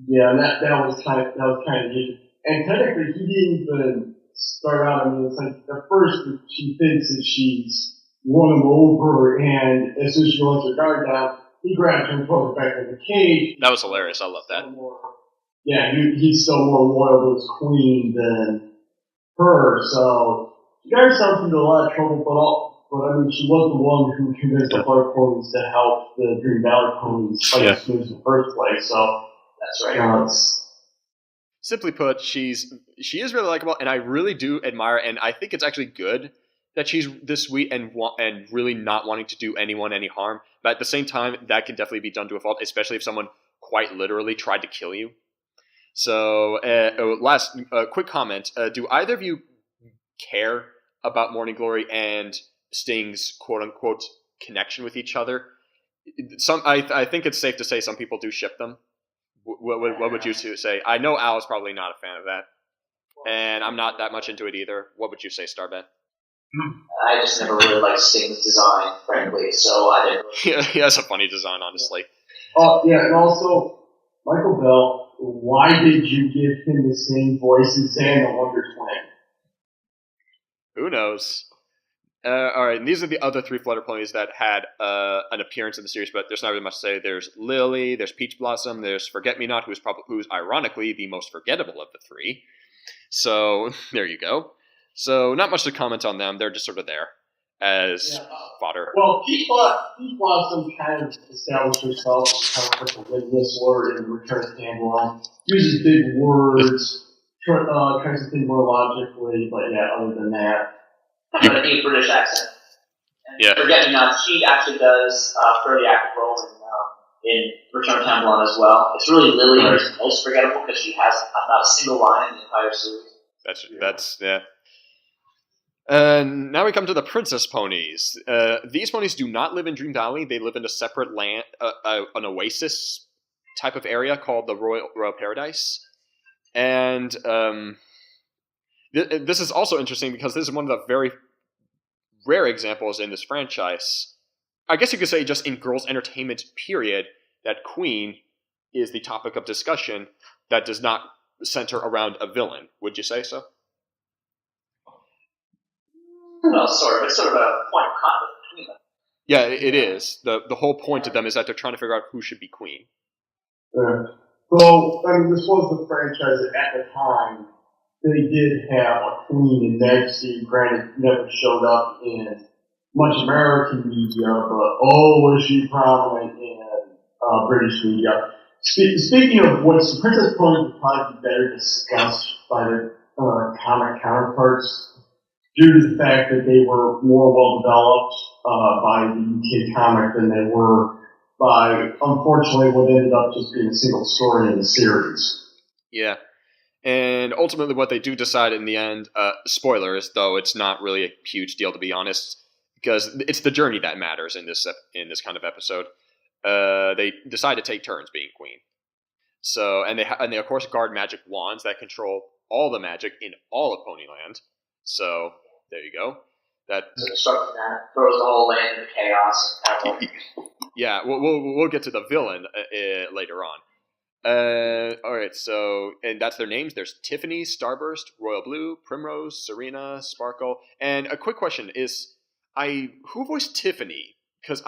Speaker 13: Yeah, and that was kind of good. And technically, he didn't even start out. I mean, it's like at first she thinks that she's won him over, and as soon as she lets her guard down, he grabs her and pulls her back in the cage.
Speaker 2: That was hilarious. I love that.
Speaker 13: He's still more loyal to his queen than her, so she got herself into a lot of trouble, but I mean, she was the one who convinced the Flutter Ponies to help the Dream Valley Ponies fight the Smooths in the first place, so
Speaker 14: that's right.
Speaker 2: Simply put, she is really likable, and I really do admire, and I think it's actually good that she's this sweet and really not wanting to do anyone any harm. But at the same time, that can definitely be done to a fault, especially if someone quite literally tried to kill you. So, quick comment. Do either of you care about Morning Glory and Sting's quote unquote connection with each other. I think it's safe to say some people do ship them. What would you say? I know Al's probably not a fan of that, and I'm not that much into it either. What would you say, Starbat?
Speaker 14: I just never really liked Sting's design, frankly, so I didn't.
Speaker 2: Yeah, he has a funny design, honestly.
Speaker 13: Oh, yeah, and also, Michael Bell, why did you give him the same voice as Zan the Wonder Twin?
Speaker 2: Who knows? All right, and these are the other 3 Flutter Ponies that had an appearance in the series, but there's not really much to say. There's Lily, there's Peach Blossom, there's Forget Me Not, who's ironically the most forgettable of the 3. So there you go. So not much to comment on them. They're just sort of there as fodder.
Speaker 13: Well, Peach Blossom kind of established herself as kind of like a win whistler in Return of Tamblon. Uses big words, tries to think more logically, but yeah, other than that.
Speaker 14: But a British accent. And
Speaker 2: yeah.
Speaker 14: Forget Me Not, she actually does a fairly active role in Return of Tamblon as well. It's really Lily who's most forgettable because she has not a single line in the entire series.
Speaker 2: That's yeah. Now we come to the princess ponies. These ponies do not live in Dream Valley. They live in a separate land, an oasis type of area called the Royal Paradise. And this is also interesting because this is one of the very rare examples in this franchise. I guess you could say just in girls' entertainment period that Queen is the topic of discussion that does not center around a villain. Would you say so?
Speaker 14: Well, sort of. It's sort of a point of conflict between them.
Speaker 2: Yeah, it is. The whole point of them is that they're trying to figure out who should be queen.
Speaker 13: So, I mean, this was the franchise that at the time, they did have a queen in Majesty. Granted, never showed up in much American media, but was she prominent in British media. Speaking of which, the Princess Pony would probably be better discussed by their comic counterparts, due to the fact that they were more well developed by the UK comic than they were by, unfortunately, what ended up just being a single story in the series.
Speaker 2: Yeah. And ultimately what they do decide in the end, spoilers, though it's not really a huge deal to be honest, because it's the journey that matters in this kind of episode. They decide to take turns being queen. So, and they of course guard magic wands that control all the magic in all of Ponyland. So, there you go. That
Speaker 14: constructing that throws the whole land into chaos and kind of.
Speaker 2: Yeah, we'll get to the villain later on. All right, so and that's their names. There's Tiffany, Starburst, Royal Blue, Primrose, Serena, Sparkle. And a quick question is, who voiced Tiffany? Because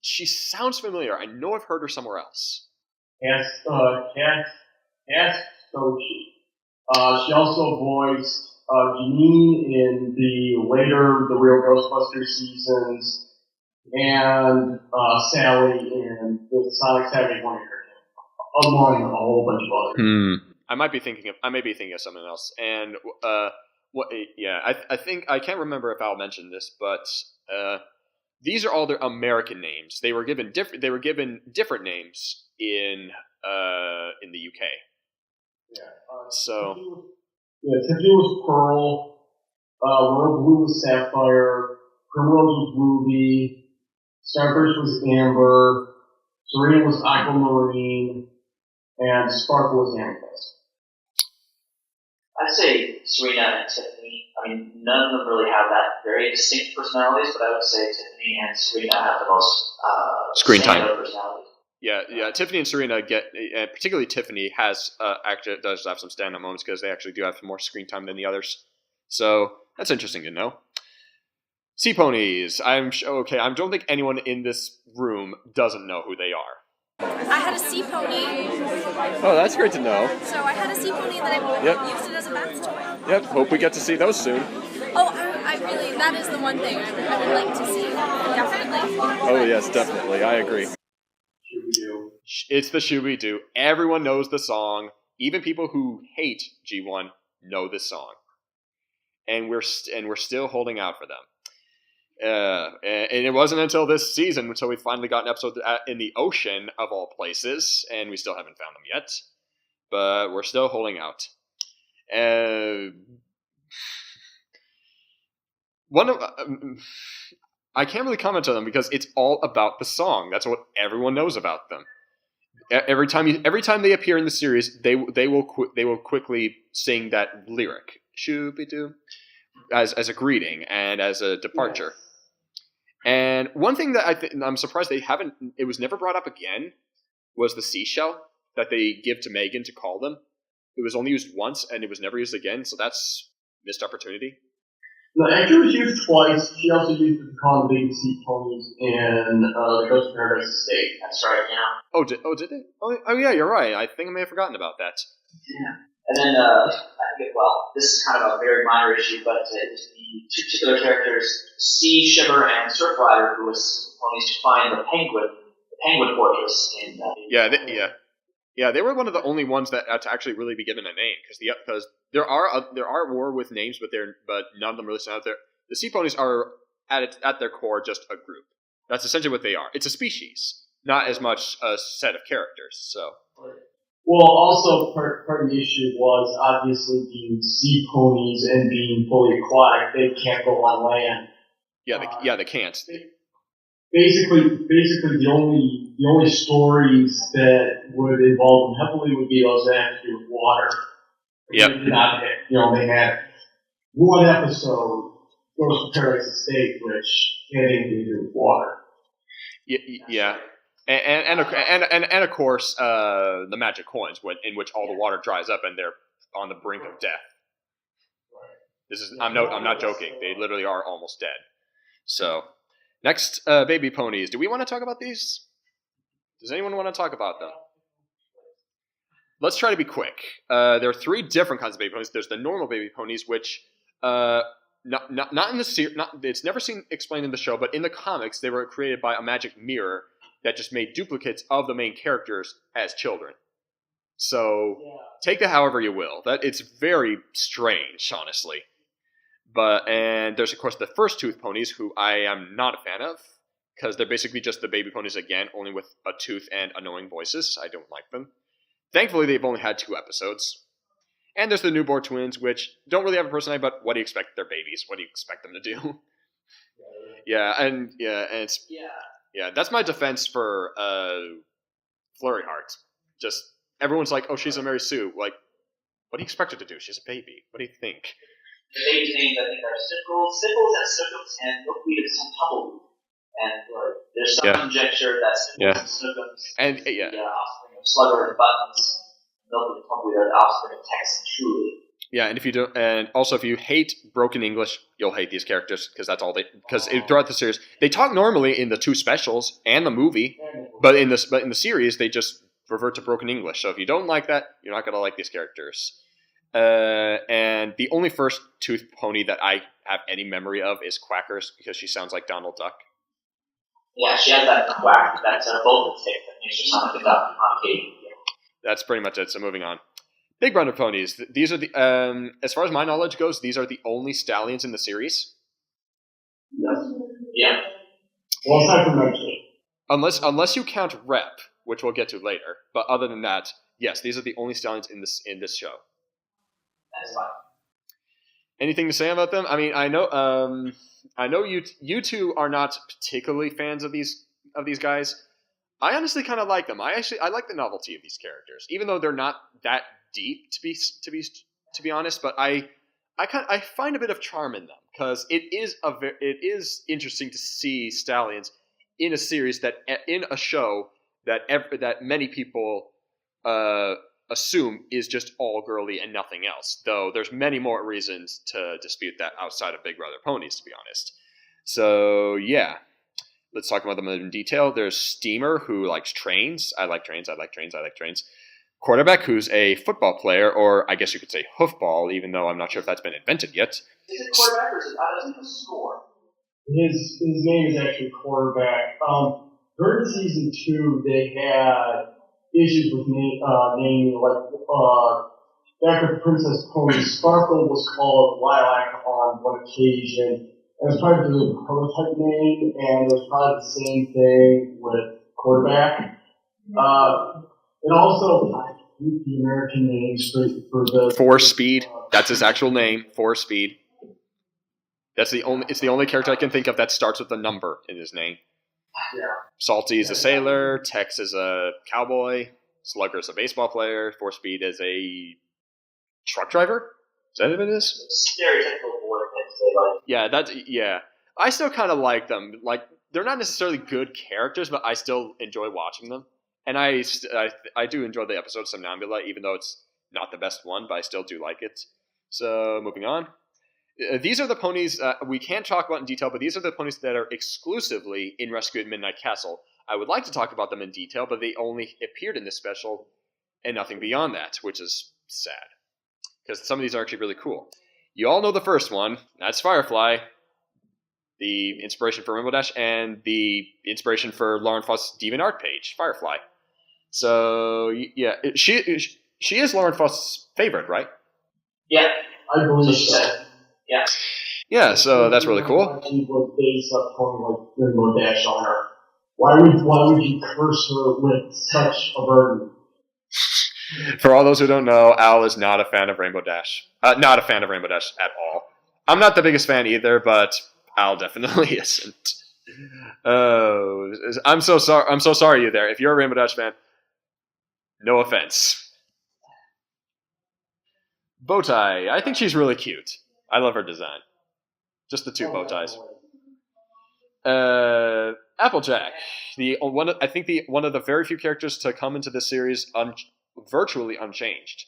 Speaker 2: she sounds familiar. I know I've heard her somewhere else.
Speaker 13: Cass Sochi. She also voiced Janine in the Real Ghostbusters seasons, and Sally in the Sonic Saturday Morning cartoon, among a whole bunch of others.
Speaker 2: I may be thinking of something else. And I think I can't remember if Al mentioned this, but these are all their American names. They were given different names in the UK.
Speaker 13: Tiffany was Pearl, Royal Blue was Sapphire, Primrose was Ruby, Starburst was Amber, Serena was Aquamarine, and Sparkle was Amethyst.
Speaker 14: I'd say Serena and Tiffany. I mean, none of them really have that very distinct personalities, but I would say Tiffany and Serena have the most
Speaker 2: screen time
Speaker 14: personalities.
Speaker 2: Yeah. Tiffany and Serena particularly Tiffany does have some stand-up moments because they actually do have more screen time than the others. So that's interesting to know. Sea ponies. I don't think anyone in this room doesn't know who they are.
Speaker 6: I had a sea pony.
Speaker 2: Oh, that's great to know.
Speaker 6: So I had a sea pony that I used it as a bath toy.
Speaker 2: Yep. Hope we get to see those soon.
Speaker 6: Oh, I really, that is the one thing I would like to see. Definitely.
Speaker 2: Oh yes, definitely. I agree. It's the Shooby-Doo. Everyone knows the song. Even people who hate G1 know this song, and we're still holding out for them. And it wasn't until this season until we finally got an episode in the ocean of all places, and we still haven't found them yet. But we're still holding out. one of I can't really comment on them because it's all about the song. That's what everyone knows about them. Every time they appear in the series, they will quickly sing that lyric "Shooby-doo" as a greeting and as a departure. Yes. And one thing that I'm surprised they haven't. It was never brought up again. Was the seashell that they give to Megan to call them? It was only used once and it was never used again. So that's missed opportunity.
Speaker 13: The actor was used twice. She also used it to call the baby sea ponies in the Ghost of Paradise Estate.
Speaker 14: That's right, yeah.
Speaker 2: Oh, did they? Oh, yeah, you're right. I think I may have forgotten about that.
Speaker 14: Yeah. And then, I think, this is kind of a very minor issue, but it's the two particular characters, Sea Shimmer and Surf Rider, who was ponies to find the Penguin Fortress in...
Speaker 2: Yeah, they were one of the only ones that to actually really be given a name because there are more with names, but none of them really stand out there. The sea ponies are at their core just a group. That's essentially what they are. It's a species, not as much a set of characters. So.
Speaker 13: Well, also part of the issue was obviously being sea ponies and being fully aquatic. They can't go on land.
Speaker 2: Yeah, they can't.
Speaker 13: Basically, the only stories that would involve them heavily would be those that have to do with water.
Speaker 2: Yep.
Speaker 13: They had one episode, Ghost of Paradise Estate, which had anything to do with water.
Speaker 2: Yeah. And of course, the magic coins, in which all the water dries up and they're on the brink of death. I'm not joking. They literally are almost dead. So. Next, baby ponies. Do we want to talk about these? Does anyone want to talk about them? Let's try to be quick. There are 3 different kinds of baby ponies. There's the normal baby ponies, which not in the series. It's never explained in the show, but in the comics, they were created by a magic mirror that just made duplicates of the main characters as children. So take that however you will. It's very strange, honestly. And there's, of course, the first tooth ponies, who I am not a fan of, because they're basically just the baby ponies again, only with a tooth and annoying voices. I don't like them. Thankfully, they've only had 2 episodes. And there's the newborn twins, which don't really have a personality, but what do you expect? They're babies. What do you expect them to do? That's my defense for Flurry Heart. Just, everyone's like, oh, she's a Mary Sue. Like, what do you expect her to do? She's a baby. What do you think?
Speaker 14: The baby names, I think, are Sickles and Snookums, and Milkweed is some Tumbleweed. And there's some conjecture that Sickles and Snookums
Speaker 2: and
Speaker 14: the offspring of Slugger and Buttons. Milkweed and Tumbleweed are the offspring of Tex and Truly.
Speaker 2: Yeah, and if you hate broken English, you'll hate these characters because throughout the series they talk normally in the 2 specials and the movie, but in the series they just revert to broken English. So if you don't like that, you're not gonna like these characters. And the only first tooth pony that I have any memory of is Quackers, because she sounds like Donald Duck.
Speaker 14: Yeah, she has that quack, that's a vocal tick that makes her sound like a duck on occasion.
Speaker 2: That's pretty much it, so moving on. Big Brother ponies. These are as far as my knowledge goes, these are the only stallions in the series.
Speaker 13: Yes.
Speaker 14: Yeah.
Speaker 13: Well, aside from mentioning.
Speaker 2: Unless you count Rep, which we'll get to later. But other than that, yes, these are the only stallions in this show.
Speaker 14: That's fine.
Speaker 2: Anything to say about them? I mean, I know you 2 are not particularly fans of these guys. I honestly kind of like them. I like the novelty of these characters, even though they're not that deep to be honest. But I find a bit of charm in them because it is interesting to see stallions in a series in a show that many people assume is just all girly and nothing else, though there's many more reasons to dispute that outside of Big Brother ponies, to be honest. So yeah, let's talk about them in detail. There's Steamer, who likes trains. I like trains. Quarterback, who's a football player, or I guess you could say hoofball, even though I'm not sure if that's been invented yet.
Speaker 14: Is it quarterback or is it score?
Speaker 13: His name is actually Quarterback. During season 2, they had issues with naming, back with Princess Pony, Sparkle was called Lilac on one occasion. It was probably the prototype name, and it was probably the same thing with Quarterback. And also, I hate the American names for the...
Speaker 2: Force Speed. That's his actual name, Force Speed. It's the only character I can think of that starts with a number in his name.
Speaker 13: Yeah.
Speaker 2: Salty is a sailor, Tex is a cowboy, Slugger is a baseball player, Force Speed is a truck driver. Is that what it is?
Speaker 14: Stereotypical boy things.
Speaker 2: Yeah. I still kind of like them. Like, they're not necessarily good characters, but I still enjoy watching them. And I do enjoy the episode Somnambula, even though it's not the best one, but I still do like it. So, moving on. These are the ponies we can't talk about in detail, but these are the ponies that are exclusively in Rescue at Midnight Castle. I would like to talk about them in detail, but they only appeared in this special and nothing beyond that, which is sad. Because some of these are actually really cool. You all know the first one. That's Firefly, the inspiration for Rainbow Dash, and the inspiration for Lauren Faust's DeviantArt page, Firefly. So, yeah, she is Lauren Faust's favorite, right?
Speaker 14: Yeah.
Speaker 13: I believe so.
Speaker 14: Yeah.
Speaker 2: Yeah, so that's really cool.
Speaker 13: She was based upon like Rainbow Dash on her. Why would you curse her with such a burden?
Speaker 2: For all those who don't know, Al is not a fan of Rainbow Dash. Not a fan of Rainbow Dash at all. I'm not the biggest fan either, but Al definitely isn't. Oh, I'm so sorry you there. If you're a Rainbow Dash fan, no offense. Bowtie, I think she's really cute. I love her design. Just the two bow ties. Applejack, one of the very few characters to come into this series virtually unchanged.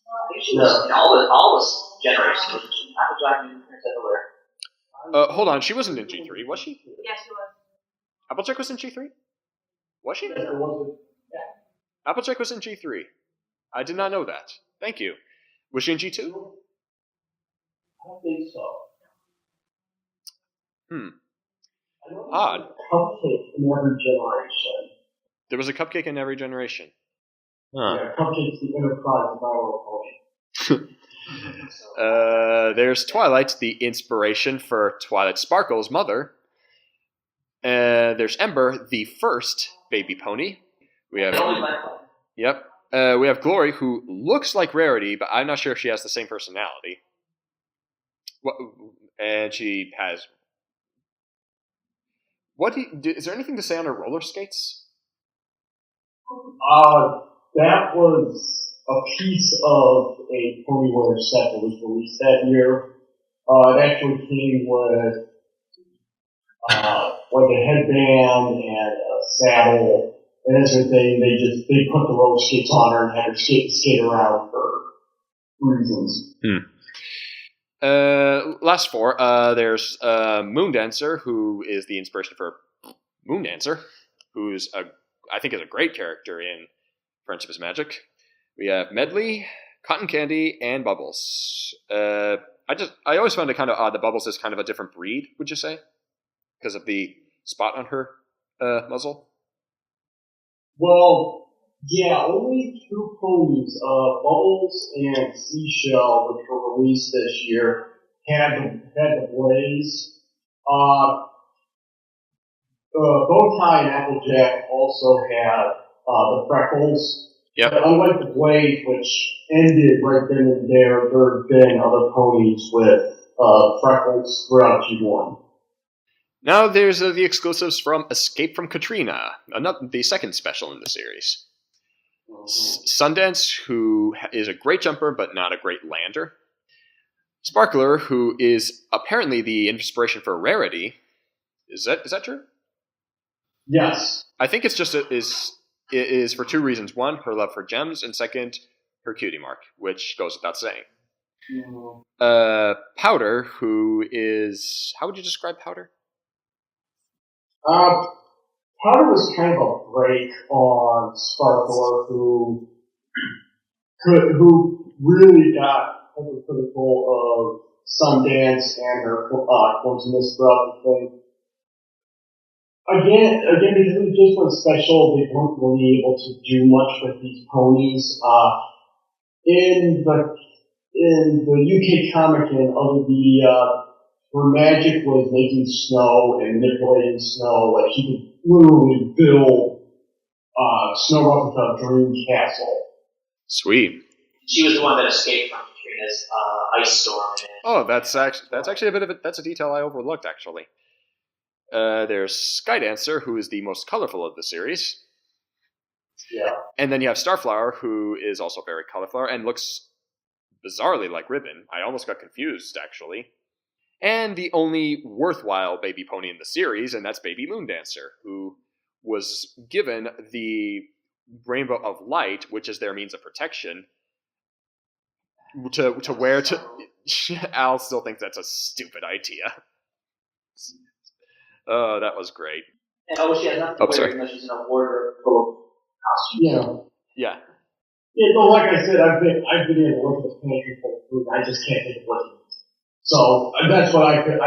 Speaker 14: I think she was in all this generation. Applejack and Prince Everywhere.
Speaker 2: Hold on, she wasn't in G3, was she?
Speaker 4: Yes, she was.
Speaker 2: Applejack was in G3? Was she?
Speaker 13: Yeah.
Speaker 2: Applejack was in G3. I did not know that. Thank you. Was she in G2?
Speaker 13: I don't think so.
Speaker 2: Odd.
Speaker 13: Cupcake in every generation.
Speaker 2: There was a cupcake in every generation.
Speaker 13: Yeah, Cupcake's the enterprise of My Little Pony.
Speaker 2: There's Twilight, the inspiration for Twilight Sparkle's mother. There's Ember, the first baby pony. We have we have Glory, who looks like Rarity, but I'm not sure if she has the same personality. And she has. Is there anything to say on her roller skates?
Speaker 13: That was a piece of a Ponywear set that was released that year. It actually came with like a headband and a saddle and everything. They put the roller skates on her and had her skate around for reasons.
Speaker 2: Last four. There's Moon Dancer, who is the inspiration for Moon Dancer, who's I think is a great character in Friendship is Magic. We have Medley, Cotton Candy, and Bubbles. I always found it kind of odd that Bubbles is kind of a different breed, would you say? Because of the spot on her muzzle?
Speaker 13: Well, yeah, only two ponies, Bubbles and Seashell, which were released this year, had the blaze. Bowtie and Applejack also had the freckles.
Speaker 2: Yep.
Speaker 13: But unlike the blaze, which ended right then and there have been other ponies with freckles throughout G1.
Speaker 2: Now there's the exclusives from Escape from Katrina, the second special in the series. Sundance, who is a great jumper but not a great lander. Sparkler, who is apparently the inspiration for Rarity. Is that true?
Speaker 13: Yes.
Speaker 2: I think it's just it is for two reasons. One, her love for gems, and second, her cutie mark, which goes without saying. Powder, who is... How would you describe Powder?
Speaker 13: Powder was kind of a break on Sparkler, who really got hypercritical of Sundance and her clumsiness throughout the thing. Again, because it was just one special, they weren't really able to do much with these ponies. In the UK comic and other media, where Magic was making snow and manipulating snow, like she could literally build Snow Replica Dream Castle.
Speaker 2: Sweet.
Speaker 14: She was the one that escaped from Katrina. as Ice Storm.
Speaker 2: Oh, that's actually a bit of that's a detail I overlooked actually. There's Skydancer, who is the most colorful of the series.
Speaker 14: Yeah.
Speaker 2: And then you have Starflower, who is also very colorful and looks bizarrely like Ribbon. I almost got confused, actually. And the only worthwhile baby pony in the series, and that's Baby Moondancer, who was given the Rainbow of Light, which is their means of protection, to wear to... Al still thinks that's a stupid idea. Oh, that was great.
Speaker 14: And she has nothing to wear, even though she's in a wardrobe full of costumes.
Speaker 13: Yeah.
Speaker 2: Yeah.
Speaker 13: Yeah, but like I said, I've been able to look at the pantry full of food. I just can't think of what to eat. So that's what I could.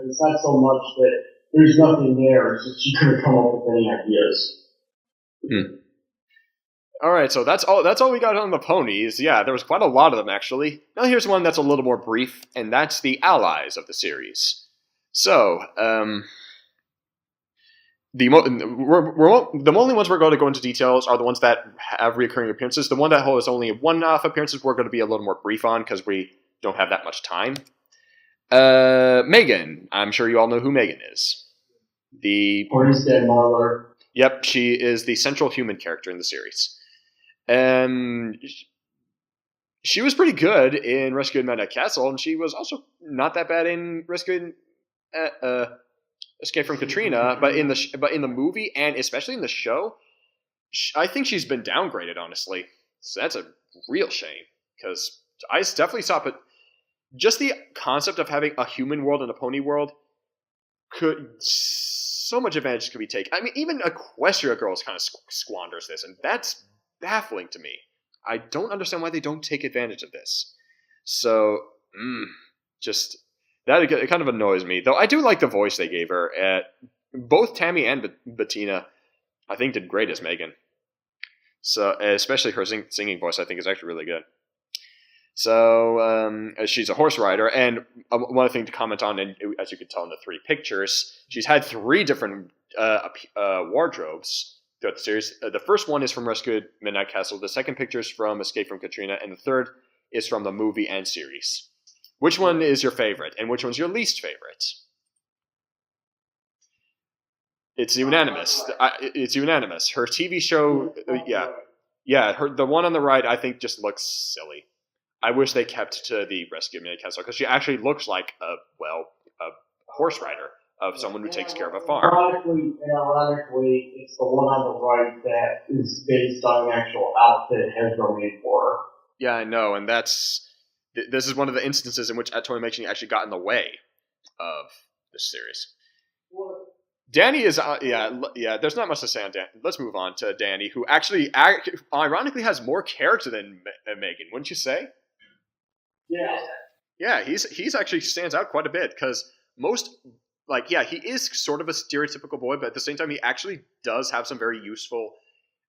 Speaker 13: It's not so much that there's nothing there; it's just she couldn't come up with any ideas.
Speaker 2: All right, so that's all we got on the ponies. Yeah, there was quite a lot of them actually. Now here's one that's a little more brief, and that's the allies of the series. So, the only ones we're going to go into details are the ones that have recurring appearances. The one that has only one-off appearances we're going to be a little more brief on because we don't have that much time. Megan. I'm sure you all know who Megan is.
Speaker 13: Corey's dead mother.
Speaker 2: Yep, she is the central human character in the series. She was pretty good in Rescue at Midnight Castle, and she was also not that bad in Rescue Escape from Katrina, but in the movie and especially in the show, I think she's been downgraded. Honestly, so that's a real shame because I definitely saw it. Just the concept of having a human world and a pony world so much advantage could be taken. I mean, even Equestria Girls kind of squanders this, and that's baffling to me. I don't understand why they don't take advantage of this. So, just. That kind of annoys me, though I do like the voice they gave her. Both Tammy and Bettina, I think, did great as Megan. So, especially her singing voice, I think, is actually really good. So, she's a horse rider, and one thing to comment on, and as you can tell in the 3 pictures, she's had 3 different wardrobes throughout the series. The first one is from Rescue at Midnight Castle, the second picture is from Escape from Katrina, and the third is from the movie and series. Which one is your favorite, and which one's your least favorite? It's unanimous. It's unanimous. Her TV show, the one on the right, I think, just looks silly. I wish they kept to the Rescue at Midnight Castle, because she actually looks like a horse rider of someone who takes care of a farm.
Speaker 13: Ironically, it's the one on the right that is based on an actual outfit Hasbro made for her.
Speaker 2: Yeah, I know, and this is one of the instances in which Toy Making actually got in the way of this series. Danny is, there's not much to say on Danny. Let's move on to Danny, who actually, ironically, has more character than Megan, wouldn't you say?
Speaker 13: Yeah.
Speaker 2: Yeah, he's actually stands out quite a bit, because he is sort of a stereotypical boy, but at the same time, he actually does have some very useful,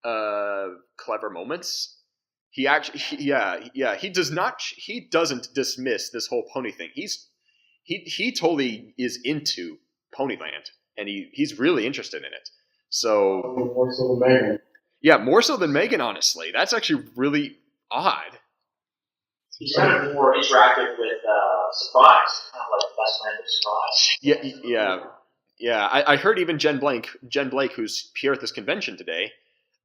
Speaker 2: clever moments. He actually, he doesn't dismiss this whole pony thing. He totally is into Ponyland, and he's really interested in it. So
Speaker 13: more so than Megan.
Speaker 2: Yeah, more so than Megan. Honestly, that's actually really odd.
Speaker 14: He's kind of more interactive with Surprise, kind of like the best friend of Surprise.
Speaker 2: Yeah. I heard even Jen Blake, who's here at this convention today,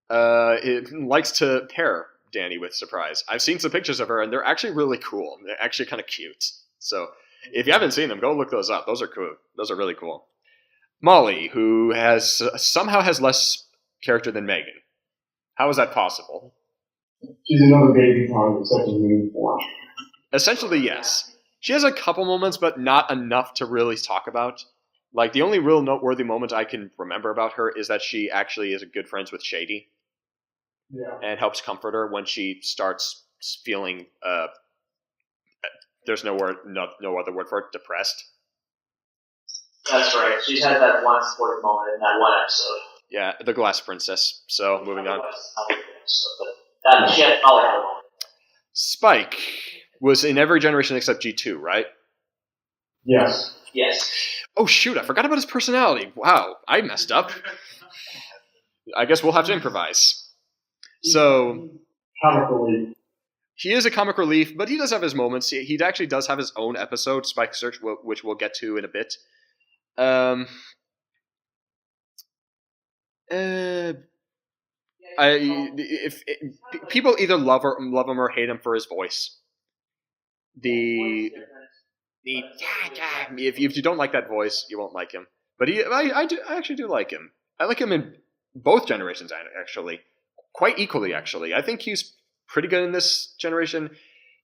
Speaker 2: likes to pair Danny with Surprise. I've seen some pictures of her, and they're actually really cool. They're actually kind of cute. So if you haven't seen them, go look those up. Those are cool. Those are really cool. Molly, who somehow has less character than Megan. How is that possible?
Speaker 13: She's another baby pony with such a uniform.
Speaker 2: Essentially, yes. She has a couple moments, but not enough to really talk about. Like, the only real noteworthy moment I can remember about her is that she actually is good friends with Shady.
Speaker 13: Yeah.
Speaker 2: And helps comfort her when she starts feeling, there's no other word for it, depressed.
Speaker 14: That's right. She's had that one supportive moment in that one episode.
Speaker 2: Yeah, the Glass Princess. So, moving on.
Speaker 14: She had probably had a moment.
Speaker 2: Spike was in every generation except G2, right?
Speaker 13: Yes.
Speaker 14: Yes.
Speaker 2: Oh, shoot, I forgot about his personality. Wow, I messed up. I guess we'll have to improvise. So, he is a comic relief, but he does have his moments. He actually does have his own episode, Spike Search, which we'll get to in a bit. People either love him or hate him for his voice. If you don't like that voice, you won't like him. But I actually do like him. I like him in both generations, actually, quite equally. Actually, I think he's pretty good in this generation.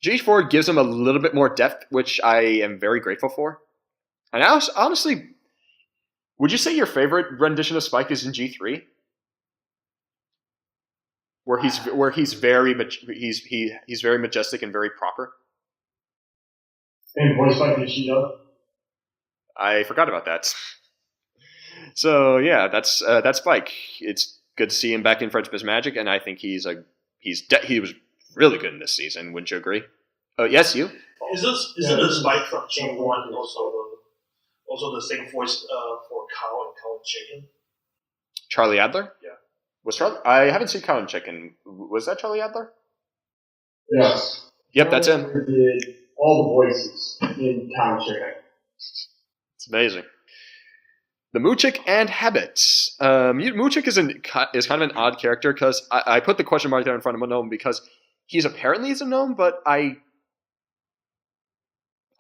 Speaker 2: G4 gives him a little bit more depth, which I am very grateful for. And honestly, would you say your favorite rendition of Spike is in G3? Where he's very majestic and very proper.
Speaker 13: And voiced by Vegeta.
Speaker 2: I forgot about that. So yeah, that's Spike. It's good to see him back in Friendship is Magic, and I think he was really good in this season. Wouldn't you agree? Oh yes, you.
Speaker 15: Isn't the Spike from G1 also the same voice for Cow and Cow and Chicken?
Speaker 2: Charlie Adler?
Speaker 15: Yeah.
Speaker 2: Was Charlie? I haven't seen Cow and Chicken. Was that Charlie Adler?
Speaker 13: Yes.
Speaker 2: Yep, that's him.
Speaker 13: Did all the voices in Cow and Chicken.
Speaker 2: It's amazing. The Moochick and Habits. Moochick is kind of an odd character because I put the question mark there in front of a gnome because he's apparently a gnome, but I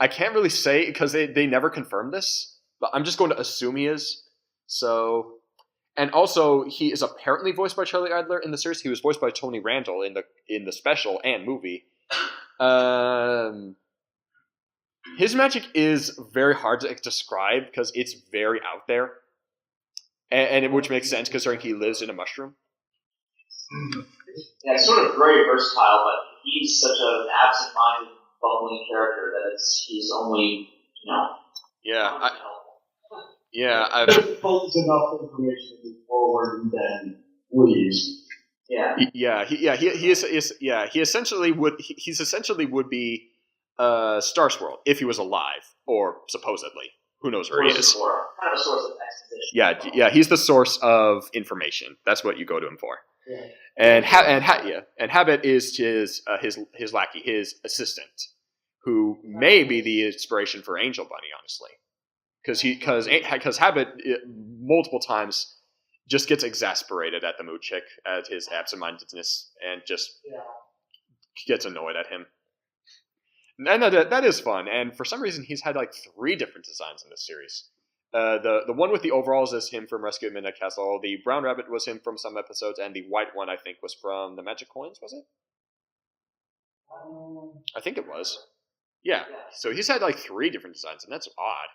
Speaker 2: can't really say because they never confirmed this. But I'm just going to assume he is. So, and also he is apparently voiced by Charlie Adler in the series. He was voiced by Tony Randall in the special and movie. His magic is very hard to describe because it's very out there, which makes sense considering he lives in a mushroom.
Speaker 14: Yeah, it's sort of very versatile, but he's such an absent-minded, bumbling character that he's only,
Speaker 2: Yeah,
Speaker 13: pulls enough information forward and then leaves.
Speaker 14: He
Speaker 2: essentially would be Star Swirl if he was alive, or supposedly. Who knows where he is?
Speaker 14: Kind of a source of exposition.
Speaker 2: Yeah, he's the source of information. That's what you go to him for. Yeah. And Habit is his lackey, his assistant, who may be the inspiration for Angel Bunny, honestly, because Habit multiple times just gets exasperated at the Moochick, at his absent-mindedness, and just gets annoyed at him. And that is fun, and for some reason he's had like 3 different designs in this series. The one with the overalls is him from Rescue at Midnight Castle. The brown rabbit was him from some episodes, and the white one I think was from the Magic Coins. Was it? I think it was. Yeah. So he's had like 3 different designs, and that's odd.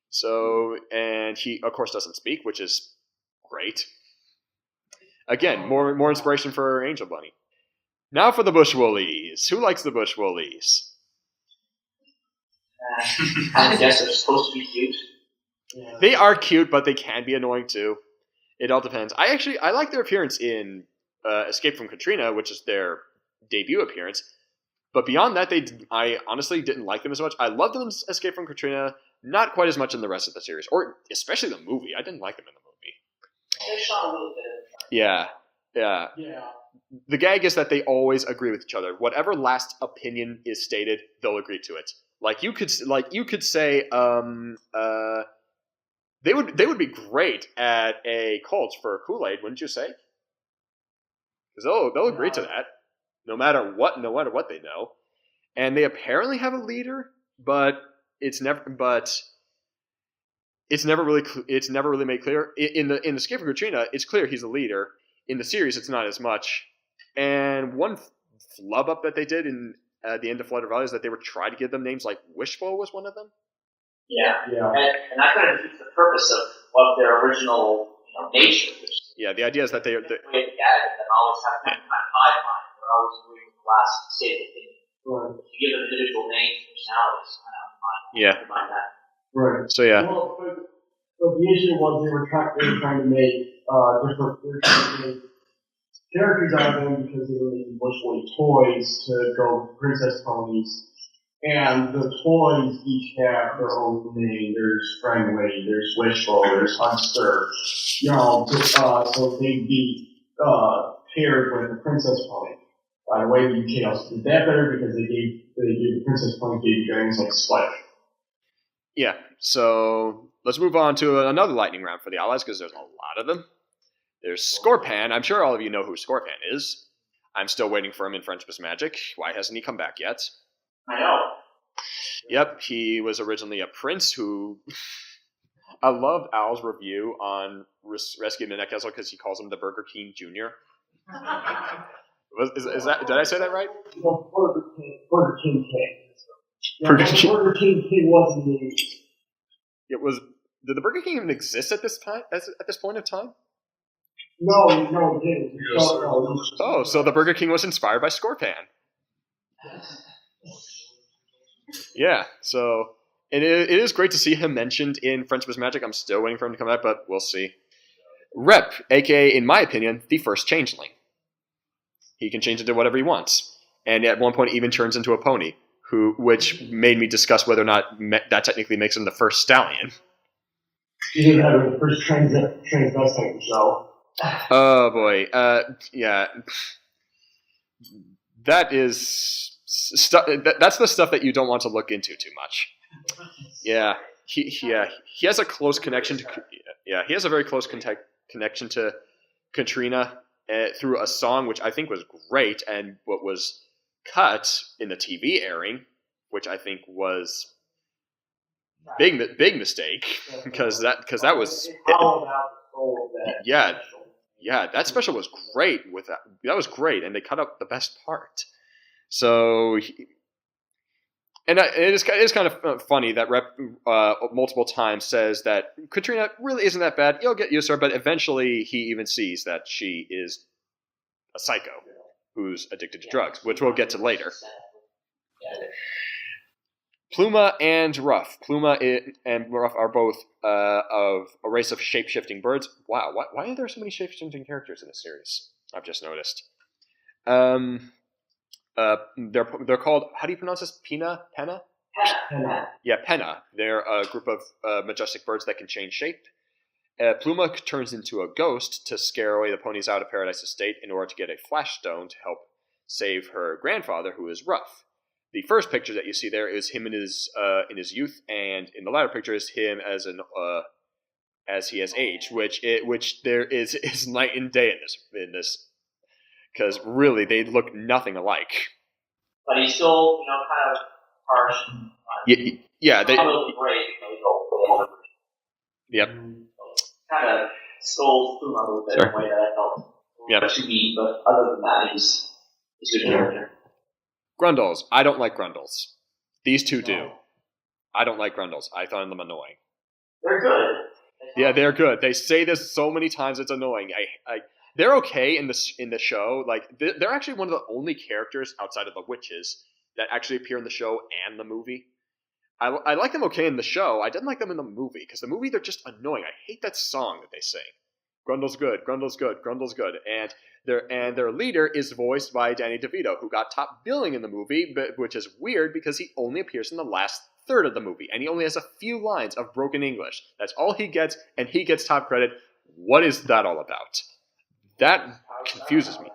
Speaker 2: So, and he of course doesn't speak, which is great. Again, more inspiration for Angel Bunny. Now for the Bush Woolies. Who likes the Bush Woolies?
Speaker 14: I guess they're supposed to be cute.
Speaker 2: Yeah. They are cute, but they can be annoying too. It all depends. I like their appearance in Escape from Katrina, which is their debut appearance. But beyond that, I honestly didn't like them as much. I loved them in Escape from Katrina, not quite as much in the rest of the series, or especially the movie. I didn't like them in the movie.
Speaker 14: They shot a little bit.
Speaker 2: Yeah. The gag is that they always agree with each other. Whatever last opinion is stated, they'll agree to it. Like you could say, they would be great at a cult for Kool-Aid, wouldn't you say? Because they'll agree to that, no matter what they know. And they apparently have a leader, but it's never really made clear. In the Escape from Katrina, it's clear he's a leader. In the series, it's not as much. And one flub up that they did in the end of Flood of Valley is that they were trying to give them names like Wishful was one of them.
Speaker 14: Yeah. And that kind of defeats the purpose of their original nature.
Speaker 2: The idea is that they
Speaker 14: gag and then always have kind of high mind. They're always agreeing with the last stated opinion. Right. If you give them individual names, personalities, mind that.
Speaker 13: Right.
Speaker 2: So yeah.
Speaker 13: Well, but the issue was they were trying to make different characters out of them because they were making Bush Woolly toys to go princess ponies. And the toys each have their own name. There's Friendly, there's Wishful, there's Huckster. So they'd be paired with the princess pony. by the way the Chaos did that better because they gave Princess Pony gave dragons like Spike.
Speaker 2: Yeah, so let's move on to another lightning round for the allies because there's a lot of them. There's Scorpan. I'm sure all of you know who Scorpan is. I'm still waiting for him in Friendship is Magic. Why hasn't he come back yet?
Speaker 14: I know.
Speaker 2: Yep, he was originally a prince who... I loved Al's review on Rescue Midnight Castle because he calls him the Burger King Jr. Is that? Did I say that right?
Speaker 13: No, Burger King King.
Speaker 2: Burger King.
Speaker 13: Burger King wasn't the...
Speaker 2: It was. Did the Burger King even exist at this time? At this point of time?
Speaker 13: No, it didn't.
Speaker 2: Oh, so the Burger King was inspired by Scorpan. Yeah, so it is great to see him mentioned in Friendship is Magic. I'm still waiting for him to come back, but we'll see. Rep, aka, in my opinion, the first changeling. He can change into whatever he wants, and at one point even turns into a pony, which made me discuss whether or not that technically makes him the first stallion.
Speaker 13: You didn't have the first transvestite show.
Speaker 2: Oh boy, yeah. That is that's the stuff that you don't want to look into too much. Yeah, he has a close connection to. Yeah, he has a very close connection to Katrina through a song which I think was great, and what was cut in the TV airing, which I think was big mistake because that was. Yeah, that special was great. That was great, and they cut out the best part. So, it is kind of funny that Rep multiple times says that Katrina really isn't that bad. You'll get used to her, but eventually he even sees that she is a psycho who's addicted to drugs, which we'll get to later. Pluma and Ruff. Pluma and Ruff are both of a race of shape-shifting birds. Wow, why are there so many shape-shifting characters in this series? I've just noticed. They're called, how do you pronounce this? Penna?
Speaker 13: Penna.
Speaker 2: Yeah, Penna. They're a group of majestic birds that can change shape. Pluma turns into a ghost to scare away the ponies out of Paradise Estate in order to get a flash stone to help save her grandfather, who is Ruff. The first picture that you see there is him in his youth, and in the latter picture is him as he has aged, which there is night and day in this, because really they look nothing alike.
Speaker 14: But he's still, kind of harsh.
Speaker 2: Yeah, they.
Speaker 14: Great,
Speaker 2: Yep.
Speaker 14: Kind of stole Pluma a little bit in a way that I felt too mean, but other than that, he's a good character.
Speaker 2: Grundles. I don't like Grundles. These two do. I don't like Grundles. I find them annoying.
Speaker 14: They're good.
Speaker 2: Yeah, they're good. They say this so many times it's annoying. They're okay in the show. Like they're actually one of the only characters outside of the witches that actually appear in the show and the movie. I like them okay in the show. I didn't like them in the movie because the movie they're just annoying. I hate that song that they sing. Grundle's good. Grundle's good. Grundle's good. And their leader is voiced by Danny DeVito, who got top billing in the movie, which is weird because he only appears in the last third of the movie, and he only has a few lines of broken English. That's all he gets, and he gets top credit. What is that all about? That confuses me.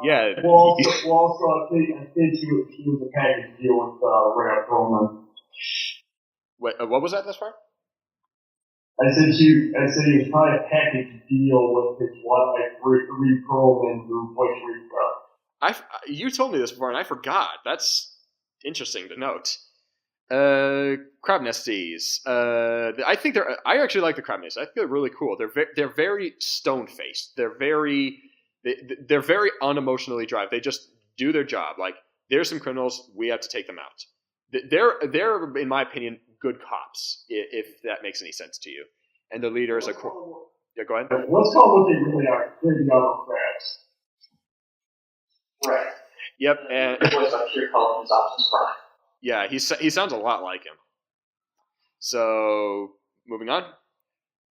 Speaker 2: Yeah.
Speaker 13: Well, also I think he was a package deal with Rhea Perlman.
Speaker 2: Wait, what was that this part?
Speaker 13: I said he was probably a package deal with his wife, like Rhea Perlman, who voiced Rika.
Speaker 2: You told me this before, and I forgot. That's interesting to note. Crab nesties. I actually like the crab nesties. I think they're really cool. They're very stone faced. They're very unemotionally driven. They just do their job. Like there's some criminals, we have to take them out. They're in my opinion good cops, if that makes any sense to you. And the leader is a yeah. Go ahead.
Speaker 13: Let's call what they really are. They're the yellow crabs.
Speaker 14: Right.
Speaker 2: Yep. And
Speaker 14: voiced by Pure Cullen's Optimus Prime.
Speaker 2: Yeah, he sounds a lot like him. So, moving on.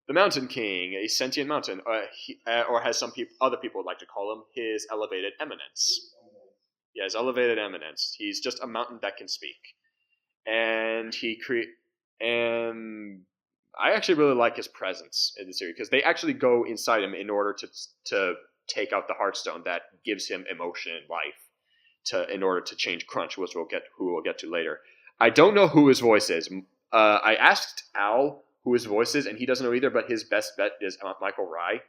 Speaker 2: The Mountain King, a sentient mountain, or as some other people would like to call him, his elevated eminence. Yeah, his elevated eminence. He's just a mountain that can speak. And I actually really like his presence in the series, because they actually go inside him in order to take out the Heartstone that gives him emotion and life. in order to change Crunch, which we'll get to later. I don't know who his voice is. I asked Al who his voice is, and he doesn't know either. But his best bet is Michael Rye,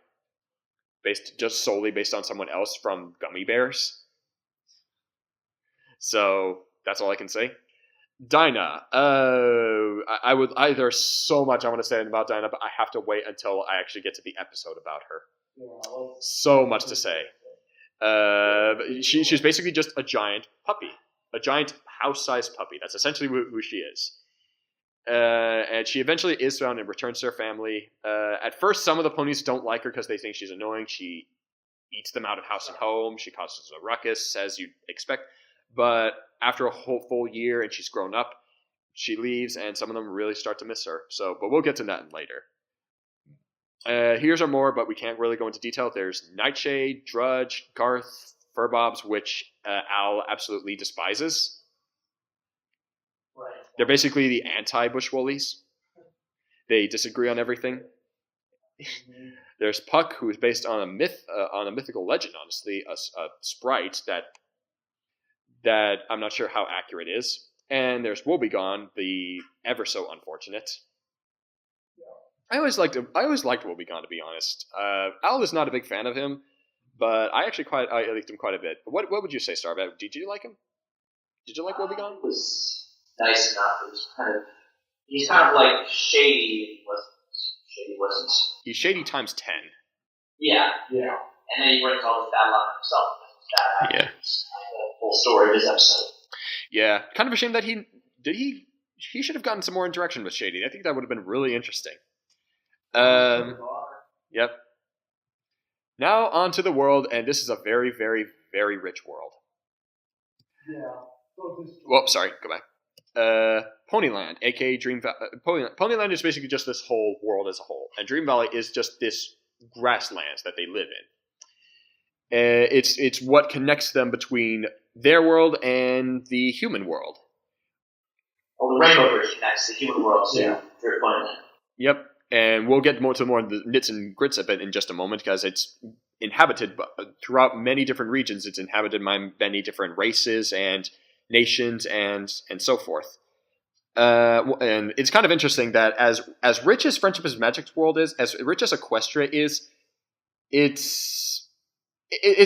Speaker 2: just solely based on someone else from Gummy Bears. So that's all I can say. Dinah, there's so much I want to say about Dinah, but I have to wait until I actually get to the episode about her. So much to say. She's basically just a giant puppy, a giant house-sized puppy. That's essentially who she is. And she eventually is found and returns to her family. At first, some of the ponies don't like her because they think she's annoying. She eats them out of house and home. She causes a ruckus, as you'd expect. But after a whole full year and she's grown up, she leaves, and some of them really start to miss her. But we'll get to that later. Here's our more, but we can't really go into detail. There's Nightshade, Drudge, Garth, Furbobs, which Al absolutely despises.
Speaker 15: Right.
Speaker 2: They're basically the anti-Bushwoolies. They disagree on everything. There's Puck, who is based on a mythical legend, honestly, a sprite that I'm not sure how accurate it is. And there's Woebegone, the ever so unfortunate. I always liked Woebegone, to be honest. Al is not a big fan of him, but I liked him quite a bit. What would you say, Starbat? Did you like him? Did you like Woebegone?
Speaker 14: It was nice enough. It was he's kind of like shady. Wasn't.
Speaker 2: He's shady times 10.
Speaker 14: Yeah. And then he brings all this bad luck on himself. Yeah. The whole story of his episode.
Speaker 2: Yeah. Kind of a shame that he should have gotten some more interaction with Shady. I think that would have been really interesting. Yep. Now on to the world, and this is a very, very, very rich world.
Speaker 13: Yeah.
Speaker 2: Sorry, go back. Ponyland, aka Dream Valley. Ponyland is basically just this whole world as a whole, and Dream Valley is just this grasslands that they live in. It's what connects them between their world and the human world.
Speaker 14: Well, the Rainbow Bridge connects the human world to Ponyland.
Speaker 2: Yep, and we'll get more of the nits and grits of it in just a moment, because it's inhabited throughout many different regions. It's inhabited by many different races and nations and so forth. And it's kind of interesting that as rich as Friendship is Magic's world is, as rich as Equestria is, it's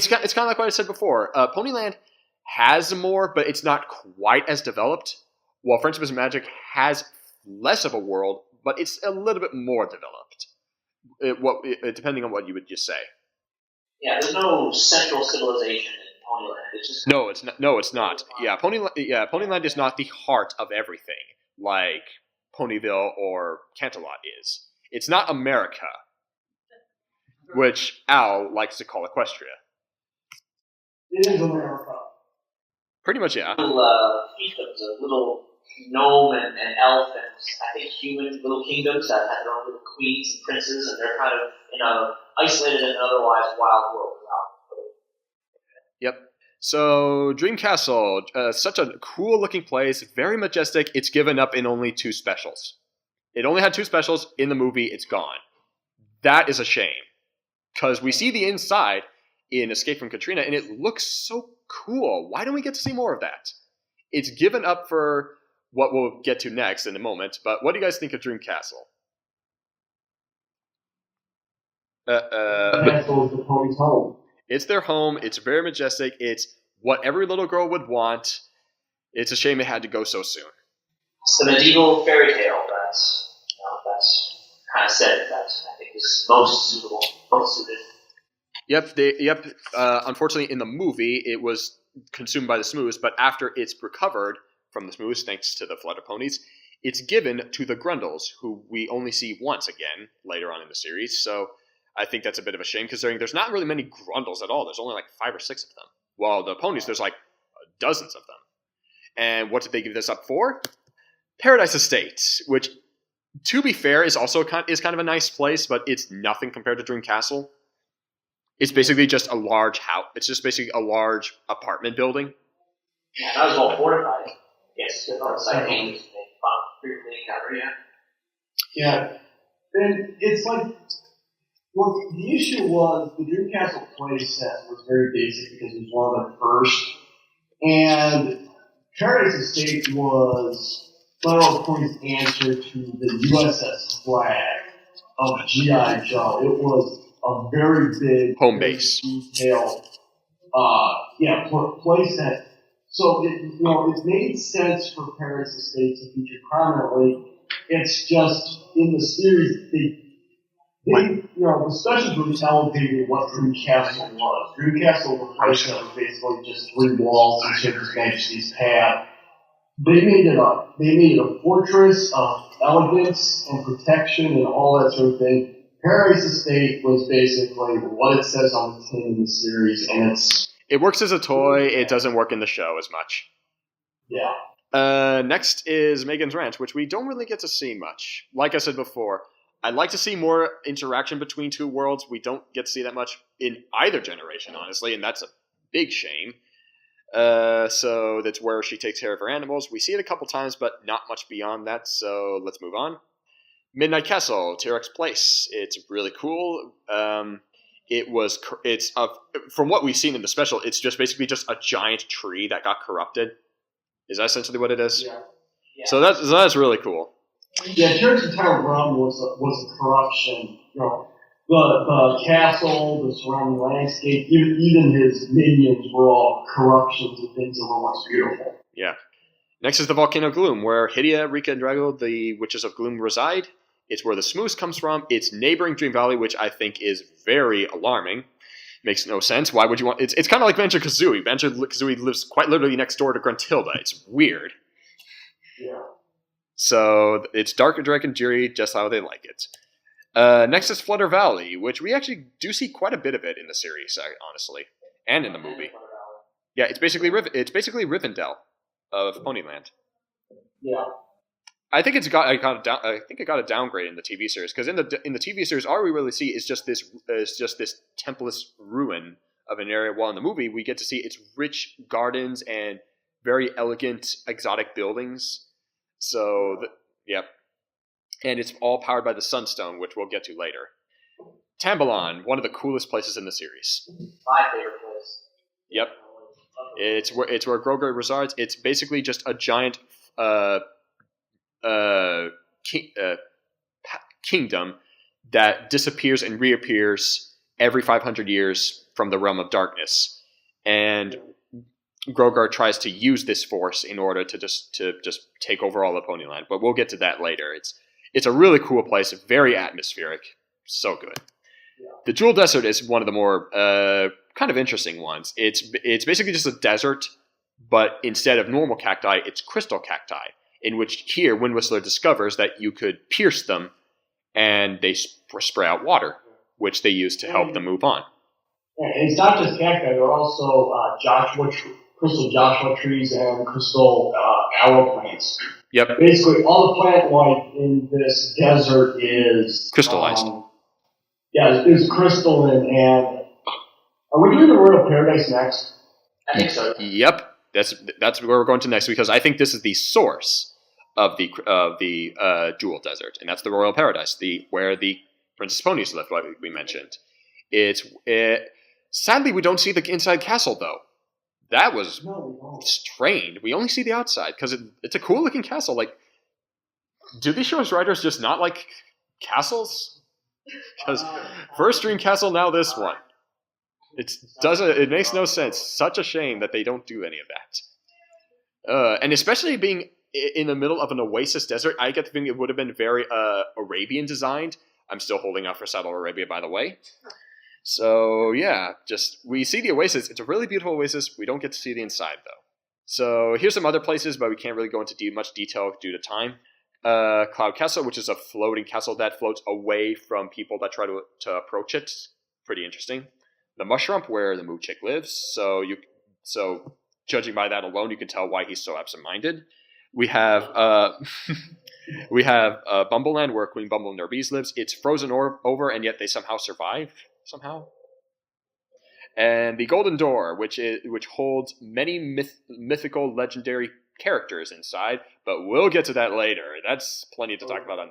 Speaker 2: kind of like what I said before. Ponyland has more, but it's not quite as developed. While Friendship is Magic has less of a world, but it's a little bit more developed. Depending on what you would just say.
Speaker 14: Yeah, there's no central civilization in Ponyland. It's just
Speaker 2: No, it's not. Yeah, Ponyland is not the heart of everything like Ponyville or Canterlot is. It's not America, which Al likes to call Equestria.
Speaker 13: It is America.
Speaker 2: Pretty much, yeah.
Speaker 14: Little fiefdoms of little gnome and elf and I think human little kingdoms that have their own little queens and princes, and they're kind of in a isolated and otherwise wild world.
Speaker 2: Yep. So, Dream Castle, such a cool looking place, very majestic. It's given up in only 2 specials. It only had 2 specials. In the movie, it's gone. That is a shame. Because we see the inside in Escape from Katrina, and it looks so cool. Why don't we get to see more of that? It's given up for what we'll get to next in a moment, but what do you guys think of Dream Castle?
Speaker 13: Castle is the pony's home.
Speaker 2: It's their home. It's very majestic. It's what every little girl would want. It's a shame it had to go so soon.
Speaker 14: It's the medieval fairy tale that's kind of said that I think is most suitable, most suited.
Speaker 2: Yep. Unfortunately, in the movie, it was consumed by the Smoos, but after it's recovered from the Smoos, thanks to the Flood of Ponies, it's given to the Grundles, who we only see once again later on in the series. So I think that's a bit of a shame, considering there's not really many Grundles at all. There's only like 5 or 6 of them. While the ponies, there's like dozens of them. And what did they give this up for? Paradise Estates, which, to be fair, is also kind of a nice place, but it's nothing compared to Dream Castle. It's basically just a large house. It's just basically a large apartment building.
Speaker 14: Yeah, that was all fortified. Yes, it's like games frequently encounter.
Speaker 13: Yeah, and it's like, well, the issue was the Dream Castle play set was very basic because it was one of the first And Paradise Estate was My Little Pony's answer to the USS Flag of G.I. Joe. It was a very big
Speaker 2: home base,
Speaker 13: detailed, place that. So it made sense for Paradise Estate to feature prominently. It's just in the series the specials really elevated what Dream Castle was. Dream Castle was a place that was basically just 3 walls and His Majesty's pad. They made it a fortress of elegance and protection and all that sort of thing. Paradise Estate was basically what it says on the tin in the series, and
Speaker 2: it works as a toy. It doesn't work in the show as much.
Speaker 13: Yeah.
Speaker 2: Next is Megan's Ranch, which we don't really get to see much. Like I said before, I'd like to see more interaction between two worlds. We don't get to see that much in either generation, honestly, and that's a big shame. So that's where she takes care of her animals. We see it a couple times, but not much beyond that, so let's move on. Midnight Castle, T-Rex Place. It's really cool. From what we've seen in the special, it's just basically just a giant tree that got corrupted. Is that essentially what it is?
Speaker 13: Yeah.
Speaker 2: So that's really cool.
Speaker 13: Yeah, T-Rex's entire realm was a corruption. The castle, the surrounding landscape, even his minions were all corruptions of things that were once beautiful.
Speaker 2: Yeah. Next is the Volcano Gloom, where Hydia, Rika, and Drago, the Witches of Gloom, reside. It's where the Smooth comes from. It's neighboring Dream Valley, which I think is very alarming. Makes no sense. Why would you want... It's kind of like Banjo-Kazooie. Banjo-Kazooie lives quite literally next door to Gruntilda. It's weird.
Speaker 13: Yeah.
Speaker 2: So it's dark and Drake and Jury, just how they like it. Next is Flutter Valley, which we actually do see quite a bit of it in the series, honestly, and in the movie. Yeah, it's basically Rivendell of Ponyland.
Speaker 13: Yeah.
Speaker 2: I think it got a downgrade in the TV series, because in the TV series, all we really see is just this templeless ruin of an area. While in the movie, we get to see its rich gardens and very elegant, exotic buildings. So, and it's all powered by the Sunstone, which we'll get to later. Tambalon, one of the coolest places in the series.
Speaker 14: My favorite place.
Speaker 2: Yep, it's where Grogu resides. It's basically just a giant kingdom that disappears and reappears every 500 years from the realm of darkness, and Grogar tries to use this force in order to just take over all of Ponyland, but we'll get to that later. It's a really cool place, very atmospheric, so good.
Speaker 13: Yeah.
Speaker 2: The Jewel Desert is one of the more kind of interesting ones. It's basically just a desert, but instead of normal cacti, it's crystal cacti, in which here Wind Whistler discovers that you could pierce them, and they spray out water, which they use to help them move on.
Speaker 13: And it's not just cacti; there are also crystal Joshua trees and crystal aloe plants.
Speaker 2: Yep.
Speaker 13: Basically, all the plant life in this desert is
Speaker 2: crystallized.
Speaker 13: Is crystalline. And are we doing the Royal Paradise next?
Speaker 14: I think so.
Speaker 2: Yep. That's where we're going to next, because I think this is the source of the Jewel Desert, and that's the Royal Paradise, where the Princess Ponies lived, like we mentioned. Sadly, we don't see the inside castle, though. That was strained. We only see the outside, because it's a cool-looking castle. Like, do these show's writers just not like castles? Because first Dream Castle, now this one. It makes no sense. Such a shame that they don't do any of that. And especially being in the middle of an oasis desert, I get the feeling it would have been very Arabian designed. I'm still holding out for Saddle Arabia, by the way. So yeah, we see the oasis. It's a really beautiful oasis. We don't get to see the inside though. So here's some other places, but we can't really go into much detail due to time. Cloud Castle, which is a floating castle that floats away from people that try to approach it. Pretty interesting. The Mushrump, where the Moo Chick lives. So judging by that alone, you can tell why he's so absent-minded. We have Bumbleland, where Queen Bumble and her bees lives. It's frozen over, and yet they somehow survive. Somehow. And the Golden Door, which holds many mythical, legendary characters inside, but we'll get to that later. That's plenty to talk about on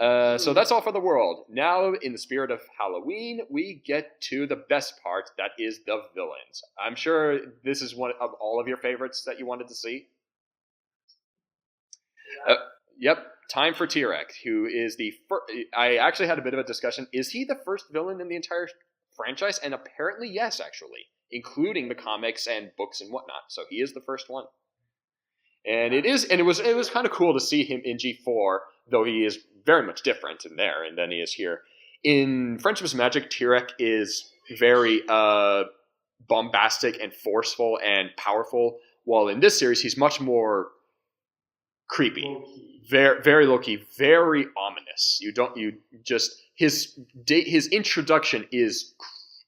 Speaker 2: So that's all for the world. Now, in the spirit of Halloween, we get to the best part, that is the villains. I'm sure this is one of all of your favorites that you wanted to see. Yep, time for T-Rex, who is the first. I actually had a bit of a discussion. Is he the first villain in the entire franchise? And apparently, yes, actually, including the comics and books and whatnot. So he is the first one. And it was kind of cool to see him in G4, though he is very much different in there and than he is here. In Friendship is Magic, T-Rex is very bombastic and forceful and powerful, while in this series he's much more creepy, very very low key, very ominous. His introduction is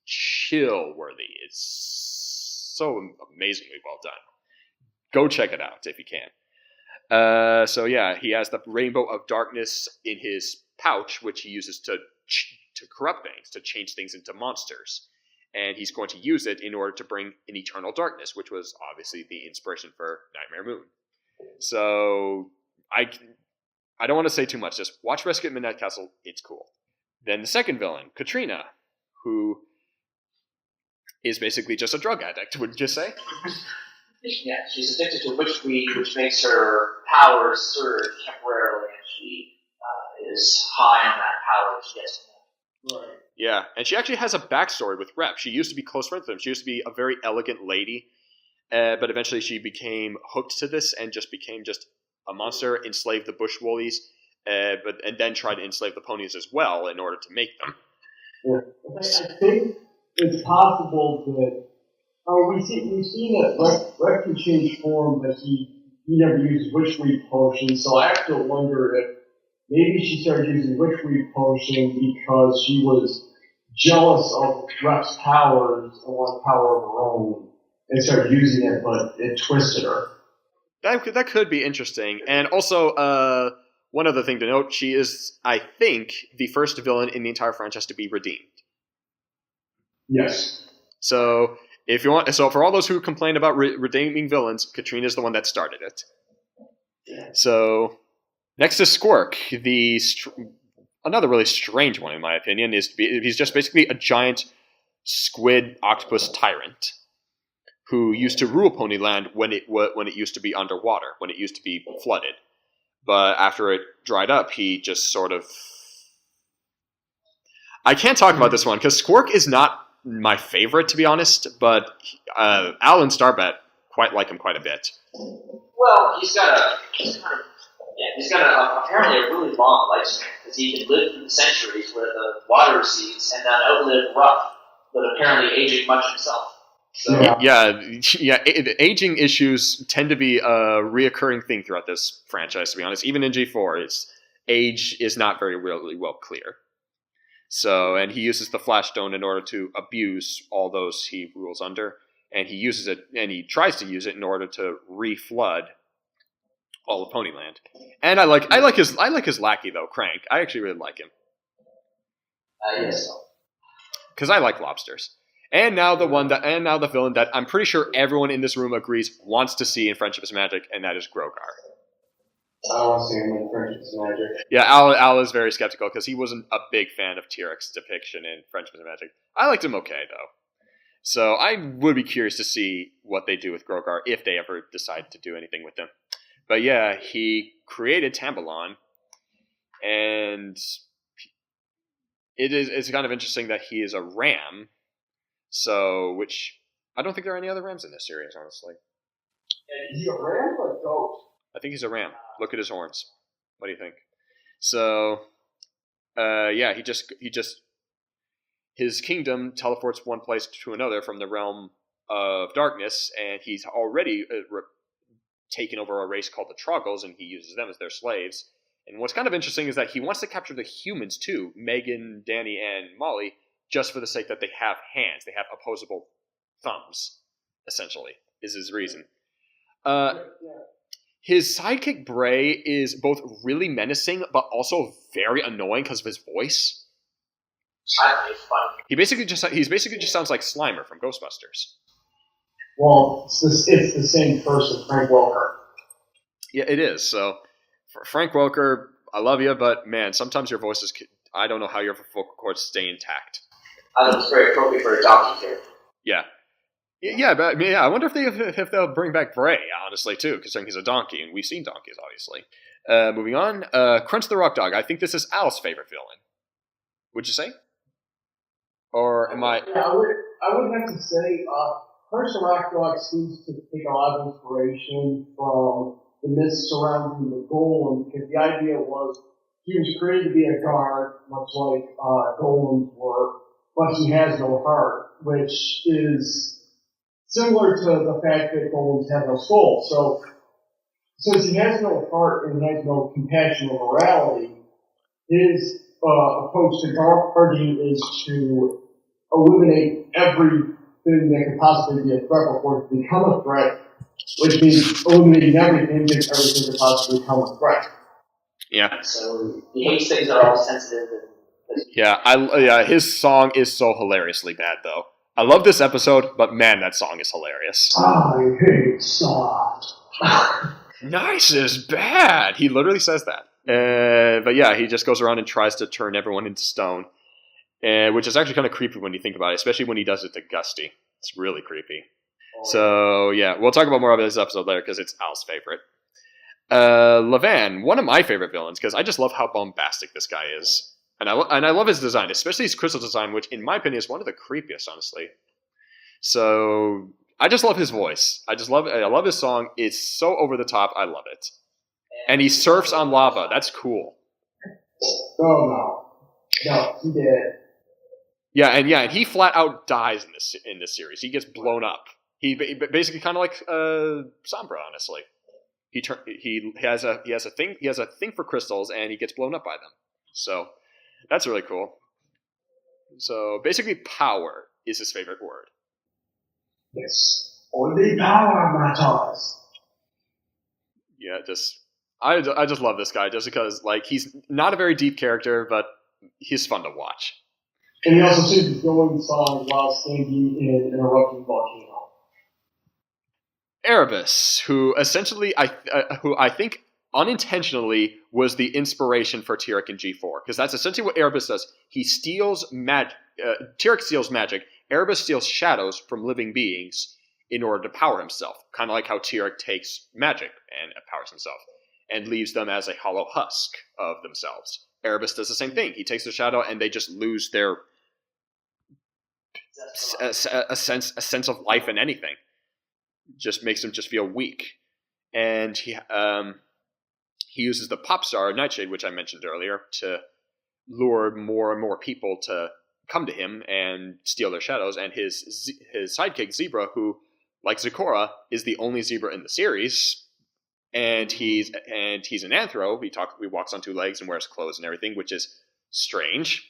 Speaker 2: chill worthy. It's so amazingly well done. Go check it out if you can. So yeah, he has the Rainbow of Darkness in his pouch, which he uses to corrupt things, to change things into monsters. And he's going to use it in order to bring an eternal darkness, which was obviously the inspiration for Nightmare Moon. So I don't want to say too much. Just watch Rescue at Midnight Castle. It's cool. Then the second villain, Katrina, who is basically just a drug addict, wouldn't you say?
Speaker 14: Yeah, she's addicted to witchweed, which makes her powers surge temporarily, and she is high on that power that she gets from them.
Speaker 2: Right. Yeah, and she actually has a backstory with Rep. She used to be close friends with him. She used to be a very elegant lady, but eventually she became hooked to this and just became just a monster, enslaved the bush woolies, and then tried to enslave the ponies as well in order to make them.
Speaker 13: Yeah. I think it's possible that we've seen that Rep can change form, but he never uses witchweed potion. So I have to wonder if maybe she started using witchweed potion because she was jealous of Rep's powers and wanted power of her own, and started using it, but it twisted her.
Speaker 2: That could be interesting. And also, one other thing to note, she is, I think, the first villain in the entire franchise to be redeemed.
Speaker 13: Yes.
Speaker 2: So if you want, for all those who complain about redeeming villains, Katrina is the one that started it. So next is Squirk, another really strange one in my opinion. He's just basically a giant squid octopus tyrant who used to rule Ponyland when it used to be underwater, when it used to be flooded. But after it dried up, he just sort of... I can't talk about this one, because Squirk is not my favorite, to be honest, but Al and Starbat quite like him quite a bit.
Speaker 14: Well, he's got apparently a really long lifespan, because he can live through the centuries where the water recedes and then outlive Ruff, but apparently aging much himself. So.
Speaker 2: Yeah, aging issues tend to be a reoccurring thing throughout this franchise, to be honest. Even in G4, age is not very really well clear. So, and he uses the Flash Stone in order to abuse all those he rules under, and he uses it, and he tries to use it in order to re-flood all of Ponyland. And I like his lackey though, Crank. I actually really like him.
Speaker 14: Yes.
Speaker 2: Because I like lobsters. And now the villain that I'm pretty sure everyone in this room agrees wants to see in Friendship is Magic, and that is Grogar.
Speaker 13: I want to see him in Friendship is Magic.
Speaker 2: Yeah, Al is very skeptical because he wasn't a big fan of T-Rex's depiction in Friendship is Magic. I liked him okay, though. So I would be curious to see what they do with Grogar if they ever decide to do anything with him. But yeah, he created Tambalon, and it's kind of interesting that he is a ram. So, which I don't think there are any other rams in this series, honestly.
Speaker 13: Is he a ram or a goat?
Speaker 2: I think he's a ram. Look at his horns. What do you think? So, yeah, he just his kingdom teleports one place to another from the realm of darkness, and he's already taken over a race called the Troggles, and he uses them as their slaves. And what's kind of interesting is that he wants to capture the humans too, Megan, Danny, and Molly, just for the sake that they have hands. They have opposable thumbs, essentially, is his reason. His sidekick Bray is both really menacing, but also very annoying because of his voice. He basically just sounds like Slimer from Ghostbusters.
Speaker 13: Well, it's the same person, Frank Welker.
Speaker 2: Yeah, it is. So, Frank Welker, I love you, but man, sometimes your voice is. I don't know how your vocal cords stay intact.
Speaker 14: I thought it was very appropriate for a donkey character.
Speaker 2: Yeah. Yeah, but I mean, yeah, I wonder if they'll bring back Bray, honestly, too, considering he's a donkey, and we've seen donkeys, obviously. Moving on, Crunch the Rock Dog. I think this is Al's favorite villain. Would you say? Or am I?
Speaker 13: Yeah, I would have to say, Crunch the Rock Dog seems to take a lot of inspiration from the myths surrounding the golem, because the idea was he was created to be a guard, much like golems were, but he has no heart, which is similar to the fact that golems have no soul. So, since he has no heart and has no compassion or morality, his approach to guarding is to eliminate everything that could possibly be a threat before it can become a threat, which means eliminating everything that everything could possibly become a threat.
Speaker 2: Yeah.
Speaker 14: So he hates things that are all sensitive.
Speaker 2: Yeah, his song is so hilariously bad, though. I love this episode, but man, that song is hilarious.
Speaker 13: I hate soft.
Speaker 2: Nice is bad. He literally says that. But yeah, he just goes around and tries to turn everyone into stone, which is actually kind of creepy when you think about it, especially when he does it to Gusty. It's really creepy. So yeah, we'll talk about more of this episode later because it's Al's favorite. Levan, one of my favorite villains, because I just love how bombastic this guy is. And I love his design, especially his crystal design, which in my opinion is one of the creepiest, honestly. So I just love his voice. I love his song. It's so over the top. I love it. And he surfs on lava. That's cool.
Speaker 13: Oh no, he did.
Speaker 2: Yeah, and he flat out dies in this series. He gets blown up. He basically kind of like Sombra, honestly. He has a thing for crystals, and he gets blown up by them. So that's really cool. So basically, power is his favorite word.
Speaker 13: Yes, only power matters.
Speaker 2: Yeah, I just love this guy just because like he's not a very deep character, but he's fun to watch.
Speaker 13: And he also sings going songs while standing in an erupting volcano.
Speaker 2: Erebus, who essentially who I think unintentionally was the inspiration for Tyrek in G4, because that's essentially what Erebus does. He steals magic. Tyrek steals magic. Erebus steals shadows from living beings in order to power himself, kind of like how Tyrek takes magic and powers himself, and leaves them as a hollow husk of themselves. Erebus does the same thing. He takes the shadow, and they just lose their a sense of life in anything. Just makes them just feel weak. And he uses the pop star Nightshade, which I mentioned earlier, to lure more and more people to come to him and steal their shadows. And his sidekick Zebra, who, like Zecora, is the only zebra in the series, and he's an anthro. He walks on two legs and wears clothes and everything, which is strange.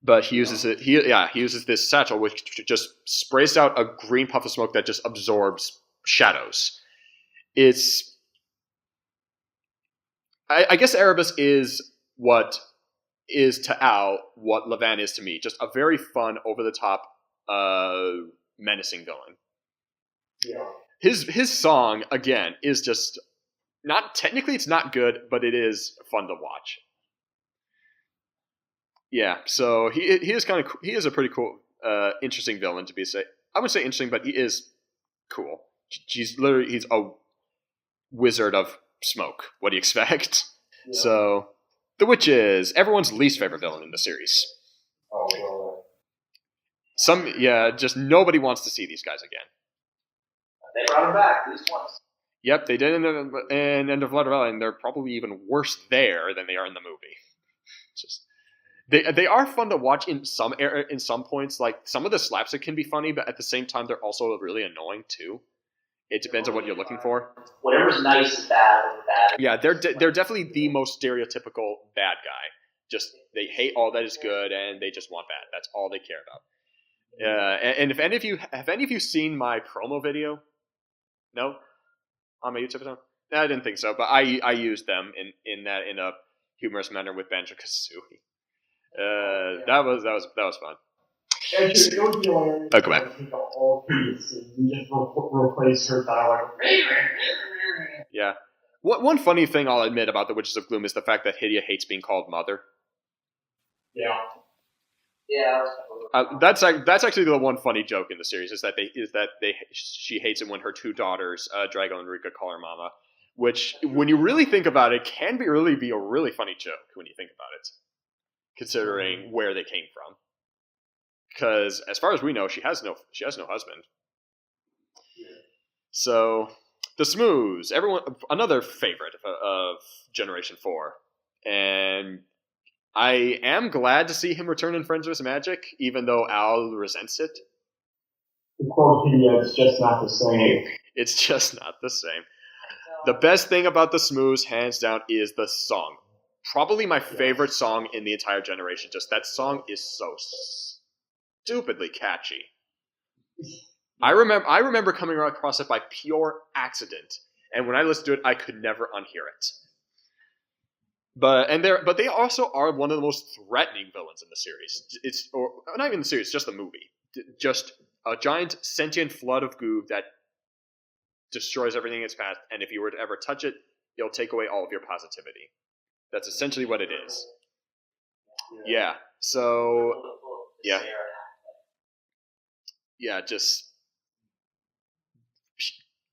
Speaker 2: But he uses it. He uses this satchel, which just sprays out a green puff of smoke that just absorbs shadows. I guess Erebus is what is to Al what Levan is to me. Just a very fun, over the top, menacing villain.
Speaker 13: Yeah.
Speaker 2: His song again is just not technically it's not good, but it is fun to watch. Yeah, so he is a pretty cool, interesting villain to be say. I wouldn't say interesting, but he is cool. He's a wizard of smoke. What do you expect? Yeah. So, the Witches, everyone's least favorite villain in the series.
Speaker 13: Oh,
Speaker 2: just nobody wants to see these guys again.
Speaker 14: They brought him back at least once.
Speaker 2: Yep, they did in End of Blood Rebellion, and they're probably even worse there than they are in the movie. Just they are fun to watch in some points. Like some of the slapstick can be funny, but at the same time, they're also really annoying too. It depends on what you're looking for.
Speaker 14: Whatever's nice is bad.
Speaker 2: Yeah, they're definitely the most stereotypical bad guy. Just they hate all that is good and they just want bad. That's all they care about. And if any of you seen my promo video? No, on my YouTube channel. No, I didn't think so, but I used them in a humorous manner with Banjo-Kazooie. That was fun.
Speaker 13: Actually, it would be hilarious.
Speaker 2: Oh, come back.
Speaker 13: You just replace her dialogue.
Speaker 2: Yeah. One funny thing I'll admit about the Witches of Gloom is the fact that Hydia hates being called mother.
Speaker 15: Yeah.
Speaker 14: Yeah.
Speaker 2: That's actually the one funny joke in the series is that she hates it when her two daughters, Drago and Rika, call her mama. Which, when you really think about it, can be a really funny joke when you think about it, considering where they came from. Because as far as we know, she has no husband. So the Smooths, another favorite of Generation 4, and I am glad to see him return in Friends vs. Magic, even though Al resents it.
Speaker 13: The quote here, it's just not the same.
Speaker 2: It's just not the same. The best thing about the Smooths, hands down, is the song. Probably my favorite song in the entire generation. Just that song is so stupidly catchy. I remember coming across it by pure accident, and when I listened to it, I could never unhear it. But they also are one of the most threatening villains in the series. Or not even the series, just the movie. Just a giant sentient flood of goo that destroys everything in its path, and if you were to ever touch it, it'll take away all of your positivity. That's essentially what it is. Yeah. So, yeah. Yeah, just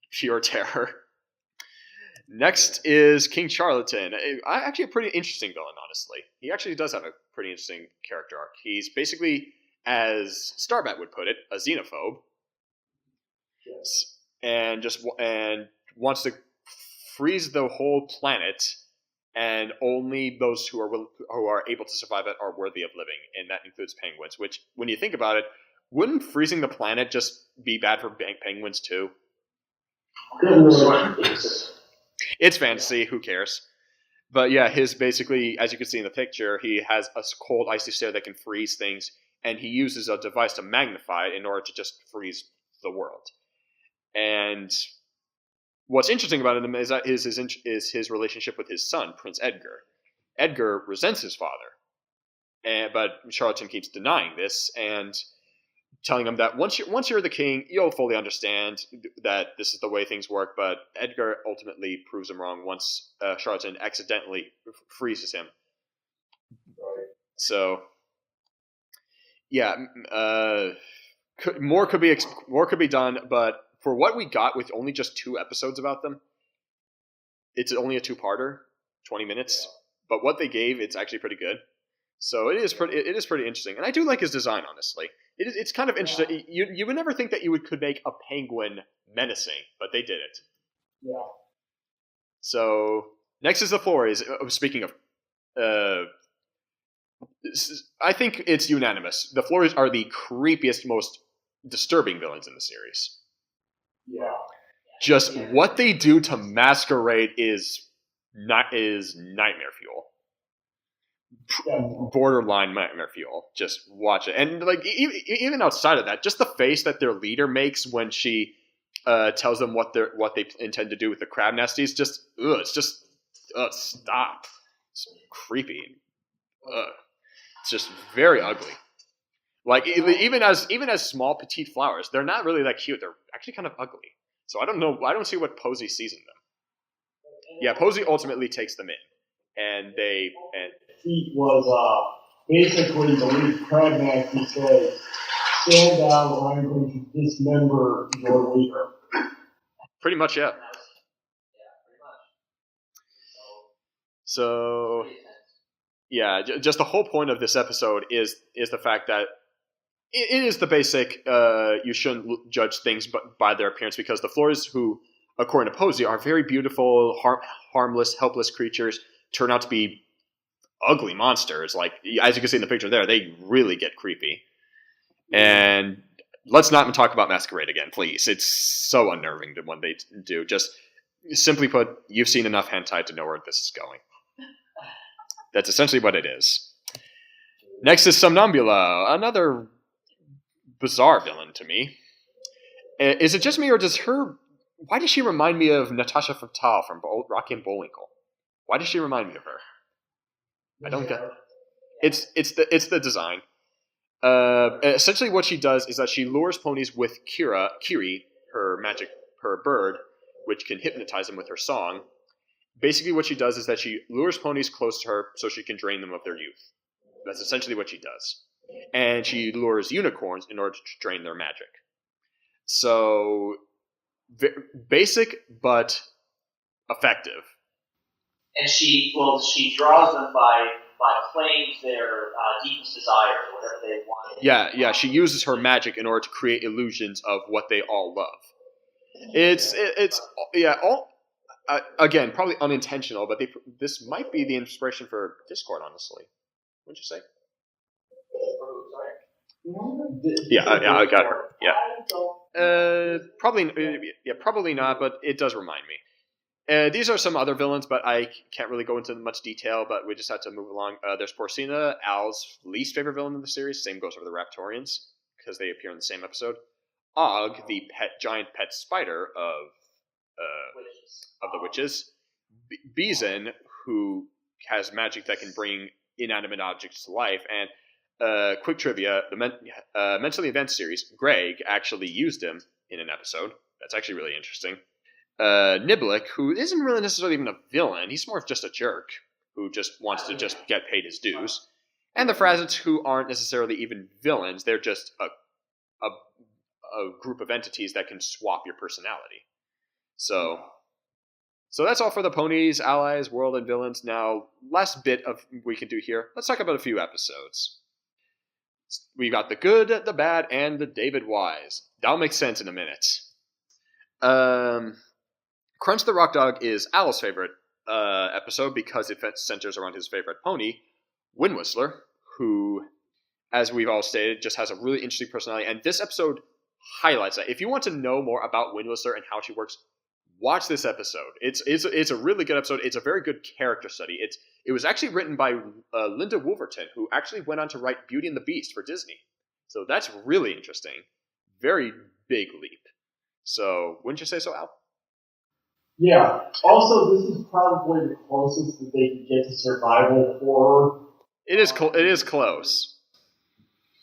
Speaker 2: pure terror. Next is King Charlatan. Actually a pretty interesting villain, honestly. He actually does have a pretty interesting character arc. He's basically, as Starbat would put it, a xenophobe. Yes. And wants to freeze the whole planet, and only those who are able to survive it are worthy of living, and that includes penguins. Which, when you think about it, wouldn't freezing the planet just be bad for penguins too? It's fantasy. Who cares? But yeah, his basically, as you can see in the picture, he has a cold, icy stare that can freeze things, and he uses a device to magnify it in order to just freeze the world. And what's interesting about him is his relationship with his son, Prince Edgar. Edgar resents his father, but Charlatan keeps denying this and telling him that once you're the king, you'll fully understand that this is the way things work. But Edgar ultimately proves him wrong once Charlatan accidentally freezes him. So, yeah, more could be done, but for what we got with only just 2 episodes about them, it's only a 2-parter, 20 minutes. But what they gave, it's actually pretty good. So it is pretty interesting, and I do like his design. Honestly, it's kind of interesting. You would never think that you could make a penguin menacing, but they did it.
Speaker 13: Yeah.
Speaker 2: So next is the Flores. Speaking of, I think it's unanimous. The Flores are the creepiest, most disturbing villains in the series.
Speaker 13: Yeah.
Speaker 2: Just what they do to Masquerade is nightmare fuel. Borderline nightmare fuel. Just watch it, and like even outside of that, just the face that their leader makes when she tells them what they intend to do with the crab nesties. Just stop. It's creepy. It's just very ugly. Like even as small petite flowers, they're not really that cute. They're actually kind of ugly. So I don't know. I don't see what Posey sees in them. Yeah, Posey ultimately takes them in, and
Speaker 13: he was basically the lead crab nasty says, "Stand down, or I'm going to dismember your leader."
Speaker 2: Pretty much, yeah. So, yeah, just the whole point of this episode is the fact that it is the basic, you shouldn't judge things by their appearance, because the Flores, who, according to Posey, are very beautiful, harmless, helpless creatures, turn out to be ugly monsters. Like, as you can see in the picture there, they really get creepy. And let's not even talk about Masquerade again, please. It's so unnerving when they do. Just simply put, you've seen enough hentai to know where this is going. That's essentially what it is. Next is Somnambula, another bizarre villain to me. Is it just me, or why does she remind me of Natasha Fatale from Rocky and Bullwinkle? Why does she remind me of her? I don't get it. It's the design. Essentially what she does is that she lures ponies with Kiri, her bird, which can hypnotize them with her song, basically what she does is that she lures ponies close to her so she can drain them of their youth. That's essentially what she does. And she lures unicorns in order to drain their magic. So, basic but effective.
Speaker 14: And she draws them by playing to their deepest desire, or whatever they want.
Speaker 2: Yeah, she uses her magic in order to create illusions of what they all love. It's again, probably unintentional, but this might be the inspiration for Discord, honestly. Wouldn't you say? Yeah, I got her. Yeah. Probably not, but it does remind me. These are some other villains, but I can't really go into much detail, but we just have to move along. There's Porcina, Al's least favorite villain in the series. Same goes for the Raptorians, because they appear in the same episode. Og, the giant pet spider of the witches. Beezin, who has magic that can bring inanimate objects to life. And quick trivia, the Mentally Advanced series, Greg actually used him in an episode. That's actually really interesting. Niblick, who isn't really necessarily even a villain. He's more of just a jerk who just wants to just get paid his dues. And the Frazzets, who aren't necessarily even villains. They're just a group of entities that can swap your personality. So that's all for the ponies, allies, world, and villains. Now, last bit of we can do here. Let's talk about a few episodes. We got the good, the bad, and the David Wise. That'll make sense in a minute. Crunch the Rock Dog is Al's favorite episode because it centers around his favorite pony, Wind Whistler, who, as we've all stated, just has a really interesting personality. And this episode highlights that. If you want to know more about Wind Whistler and how she works, watch this episode. It's a really good episode. It's a very good character study. It was actually written by Linda Wolverton, who actually went on to write Beauty and the Beast for Disney. So that's really interesting. Very big leap. So wouldn't you say so, Al?
Speaker 13: Yeah. Also, this is probably the closest that they can get to survival horror.
Speaker 2: It is close.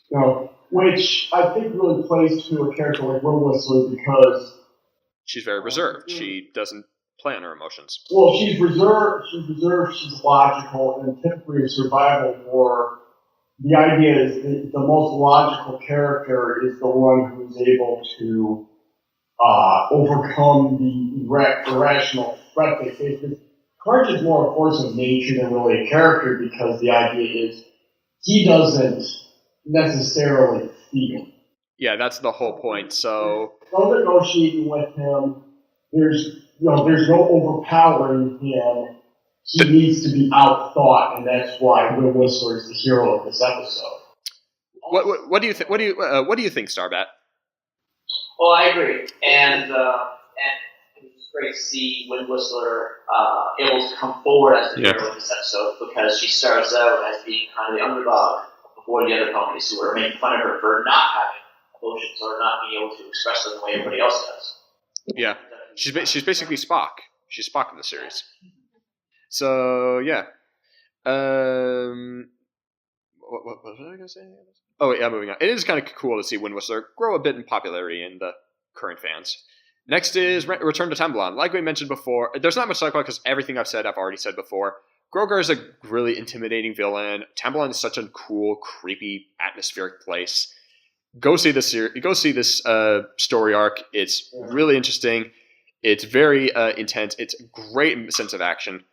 Speaker 13: You know, which I think really plays to a character like Wind Whistler because
Speaker 2: she's very reserved. She doesn't play on her emotions.
Speaker 13: Well, she's reserved, she's logical, and typically in survival horror, the idea is the most logical character is the one who's able to overcome the irrational threat they face. Crunch is more a force of nature than really a character because the idea is he doesn't necessarily feel.
Speaker 2: Yeah, that's the whole point. So
Speaker 13: no negotiating with him. There's no overpowering him. He needs to be outthought, and that's why Wind Whistler is the hero of this episode.
Speaker 2: What do you think? What do you think, Starbat?
Speaker 14: Well, I agree, and it's great to see Wind Whistler able to come forward as the hero of this episode because she starts out as being kind of the underdog before the other ponies who are making fun of her for not having emotions or not being able to express them the way everybody else does.
Speaker 2: Yeah, she's basically Spock. She's Spock in the series. So yeah, what was I gonna say? Oh yeah, moving on. It is kind of cool to see Wind Whistler grow a bit in popularity in the current fans. Next is Return to Tambalon. Like we mentioned before, there's not much to talk about because everything I've already said before. Grogar is a really intimidating villain. Tambalon is such a cool, creepy, atmospheric place. Go see this story arc. It's really interesting. It's very intense. It's a great sense of action.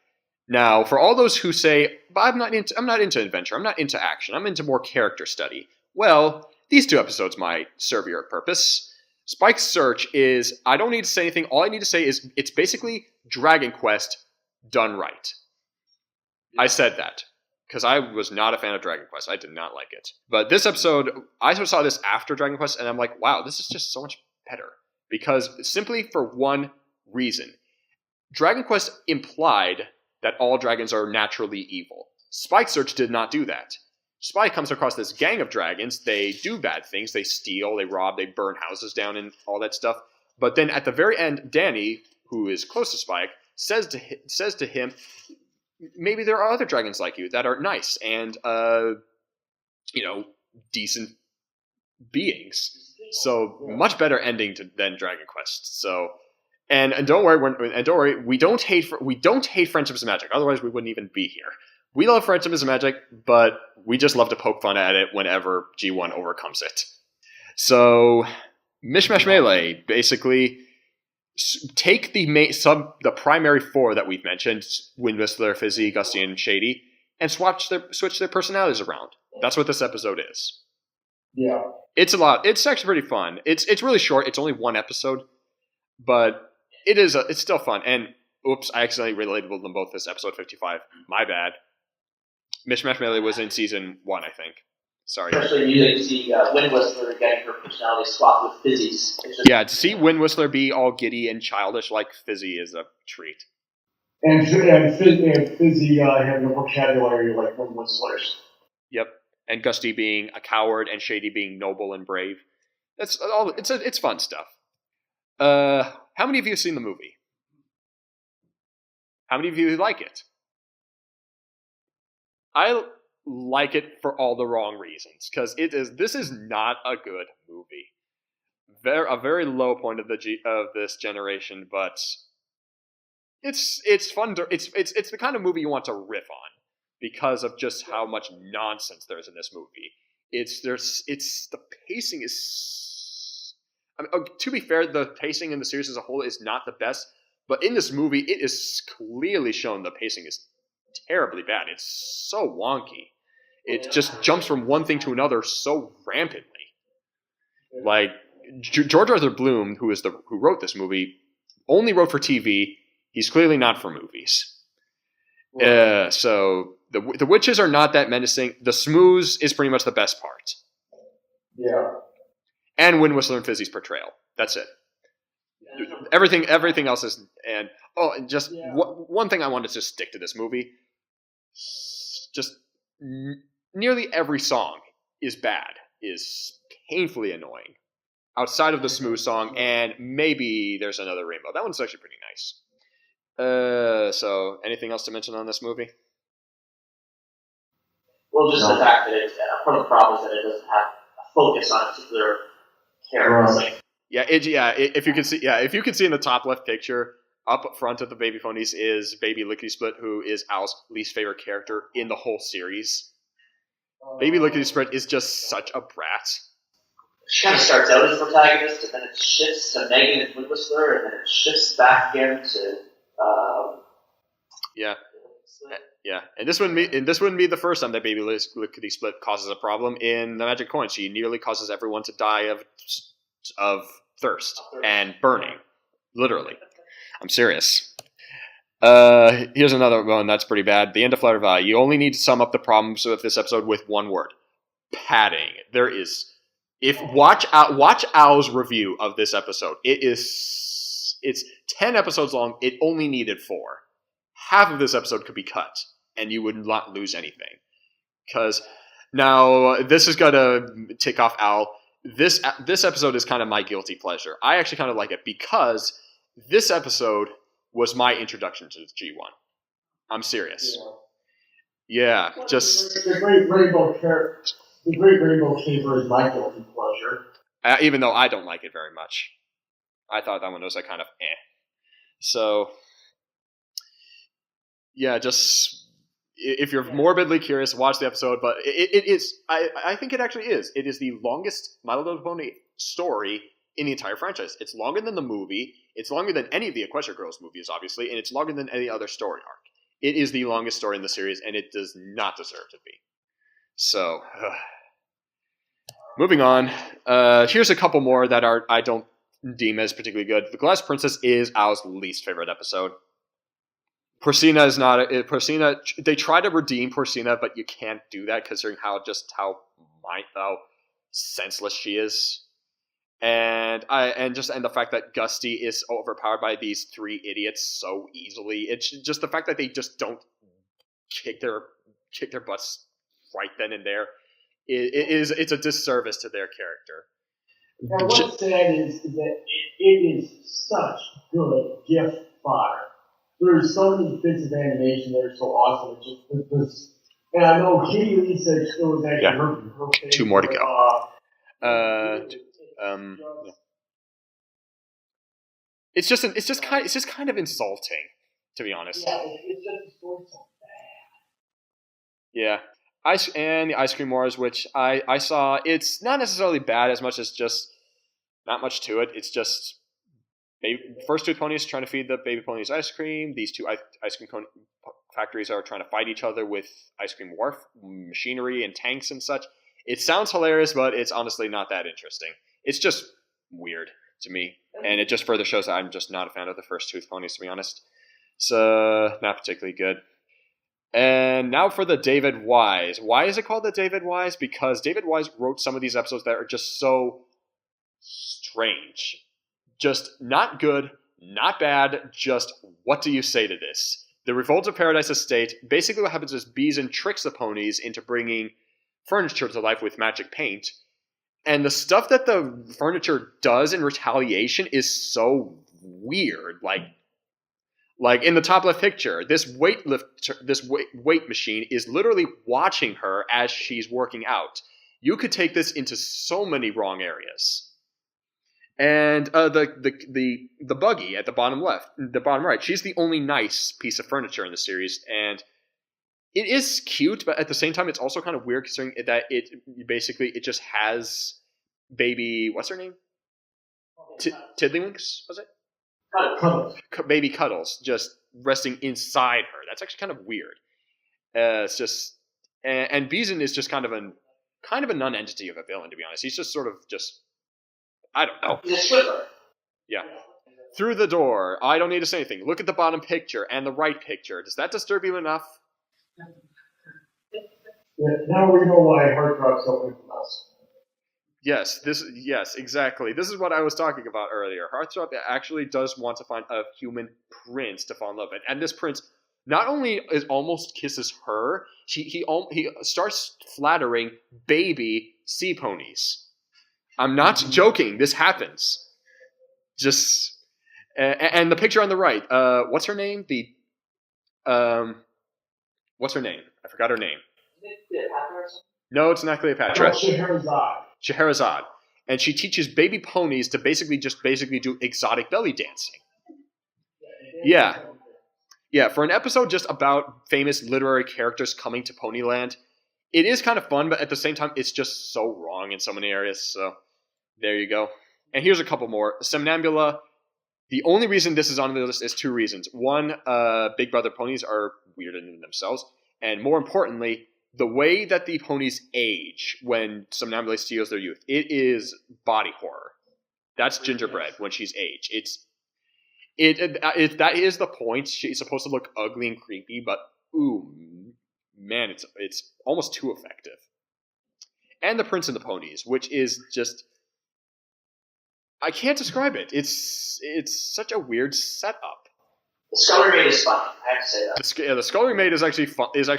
Speaker 2: Now, for all those who say, "But I'm not into adventure. I'm not into action. I'm into more character study." Well, these two episodes might serve your purpose. Spike's Search is, I don't need to say anything. All I need to say is it's basically Dragon Quest done right. I said that because I was not a fan of Dragon Quest. I did not like it. But this episode, I saw this after Dragon Quest, and I'm like, wow, this is just so much better. Because simply for one reason. Dragon Quest implied that all dragons are naturally evil. Spike Search did not do that. Spike comes across this gang of dragons. They do bad things. They steal, they rob, they burn houses down and all that stuff. But then at the very end, Danny, who is close to Spike, says to him, maybe there are other dragons like you that are nice and, decent beings. So much better ending than Dragon Quest. So And don't worry, we don't hate Friendship is Magic. Otherwise, we wouldn't even be here. We love Friendship is Magic, but we just love to poke fun at it whenever G1 overcomes it. So, Mishmash Melee, basically, take the primary four that we've mentioned, Wind Whistler, Fizzy, Gusty, and Shady, and switch their personalities around. That's what this episode is.
Speaker 13: Yeah.
Speaker 2: It's a lot. It's actually pretty fun. It's really short. It's only one episode, but it's still fun. And oops, I accidentally relabeled them both this episode 55. My bad. Mishmash Melee was in season 1, I think. Sorry.
Speaker 14: Especially you see Wind Whistler getting her personality swapped with Fizzy's.
Speaker 2: Yeah, to see Wind Whistler be all giddy and childish like Fizzy is a treat.
Speaker 13: And Fizzy having a vocabulary like Wind Whistler's.
Speaker 2: Yep. And Gusty being a coward and Shady being noble and brave. That's all. It's fun stuff. How many of you have seen the movie? How many of you like it? I like it for all the wrong reasons, because this is not a good movie. A very low point of this generation, but it's fun. It's the kind of movie you want to riff on because of just how much nonsense there is in this movie. The pacing is. I mean, to be fair, the pacing in the series as a whole is not the best, but in this movie, it is clearly shown the pacing is terribly bad. It's so wonky. It just jumps from one thing to another so rampantly. Like George Arthur Bloom, who wrote this movie, only wrote for TV. He's clearly not for movies. So the witches are not that menacing. The smooze is pretty much the best part.
Speaker 13: Yeah.
Speaker 2: And Wind Whistler and Fizzy's portrayal. That's it. Everything else is one thing I wanted to stick to this movie. Just nearly every song is painfully annoying. Outside of the smooth song, and maybe there's another Rainbow. That one's actually pretty nice. So anything else to mention on this movie?
Speaker 14: Well, just the fact that one of the problems is that it doesn't have a focus on a particular character.
Speaker 2: If you can see in the top left picture, up front of the baby ponies is Baby Lickety Split, who is Al's least favorite character in the whole series. Baby Lickety Split is just such a brat.
Speaker 14: She kind of starts out as a protagonist, and then it shifts to Megan and Wind Whistler, and then it shifts back again to.
Speaker 2: Yeah, and this wouldn't be the first time that Baby Lickety Split causes a problem in the Magic Coin. She nearly causes everyone to die of thirst and burning, literally. I'm serious. Here's another one that's pretty bad. The end of Flutter Valley. You only need to sum up the problems with this episode with one word: padding. Watch Al's review of this episode. It's 10 episodes long. It only needed 4. Half of this episode could be cut, and you would not lose anything. Because now this is gonna tick off Al. This episode is kind of my guilty pleasure. I actually kind of like it because this episode was my introduction to G1. I'm serious. Yeah, just
Speaker 13: the Great Rainbow Caper is my guilty pleasure.
Speaker 2: Even though I don't like it very much. I thought that one was kind of eh. So, yeah, just if you're morbidly curious, watch the episode. But it is, I think it actually is. It is the longest My Little Pony story in the entire franchise. It's longer than the movie. It's longer than any of the Equestria Girls movies, obviously, and it's longer than any other story arc. It is the longest story in the series, and it does not deserve to be. So, moving on. Here's a couple more that I don't deem as particularly good. The Glass Princess is Al's least favorite episode. Porcina is not. Porcina. They try to redeem Porcina, but you can't do that considering how senseless she is. And the fact that Gusty is overpowered by these 3 idiots so easily. It's just the fact that they just don't kick their butts right then and there. It's a disservice to their character.
Speaker 13: And what's sad is that it is such good gift fodder. There's so many bits of animation that are so awesome. And I know Katie Lee said it was actually her favorite.
Speaker 2: 2 more to go. It's just kind of insulting, to be honest.
Speaker 15: Yeah, it's just the story's so bad.
Speaker 2: Yeah. And the Ice Cream Wars, which I saw, it's not necessarily bad as much as just not much to it. It's just first two ponies trying to feed the baby ponies ice cream. These two ice cream factories are trying to fight each other with ice cream wharf machinery and tanks and such. It sounds hilarious, but it's honestly not that interesting. It's just weird to me, and it just further shows that I'm just not a fan of the first two ponies, to be honest. So, not particularly good. And now for the David Wise. Why is it called the David Wise? Because David Wise wrote some of these episodes that are just so strange. Just not good, not bad, just what do you say to this? The Revolt of Paradise Estate, basically what happens is Beezin tricks the ponies into bringing furniture to life with magic paint. And the stuff that the furniture does in retaliation is so weird. Like in the top left picture, this weight machine is literally watching her as she's working out. You could take this into so many wrong areas. And the buggy at the bottom left, the bottom right, she's the only nice piece of furniture in the series, and it is cute, but at the same time, it's also kind of weird considering that it just has baby, what's her name? Tiddlywinks, was it?
Speaker 15: Cuddles.
Speaker 2: Baby Cuddles, just resting inside her. That's actually kind of weird. It's just, and Beezin is just kind of a non-entity of a villain, to be honest. He's just sort of just, I don't know.
Speaker 14: He's a slipper.
Speaker 2: Yeah. Through the door. I don't need to say anything. Look at the bottom picture and the right picture. Does that disturb you enough?
Speaker 15: Yeah, now we know why Heartthrob so infamous.
Speaker 2: Yes, exactly. This is what I was talking about earlier. Heartthrob actually does want to find a human prince to fall in love with. And this prince not only almost kisses her, he starts flattering baby sea ponies. I'm not joking. This happens. Just and the picture on the right. What's her name? What's her name? I forgot her name. No, it's not Cleopatra. Scheherazade. And she teaches baby ponies to basically do exotic belly dancing. Yeah. Yeah, for an episode just about famous literary characters coming to Ponyland, it is kind of fun, but at the same time, it's just so wrong in so many areas. So, there you go. And here's a couple more. Somnambula. The only reason this is on the list is two reasons. One, Big Brother ponies are weird in themselves. And more importantly, the way that the ponies age when Somnambula steals their youth, it is body horror. That's Gingerbread when she's aged. That is the point. She's supposed to look ugly and creepy, but ooh, man, it's almost too effective. And the Prince and the Ponies, which is just, I can't describe it. It's such a weird setup.
Speaker 14: The Scullery Maid is funny. I have to say that.
Speaker 2: The Scullery Maid is actually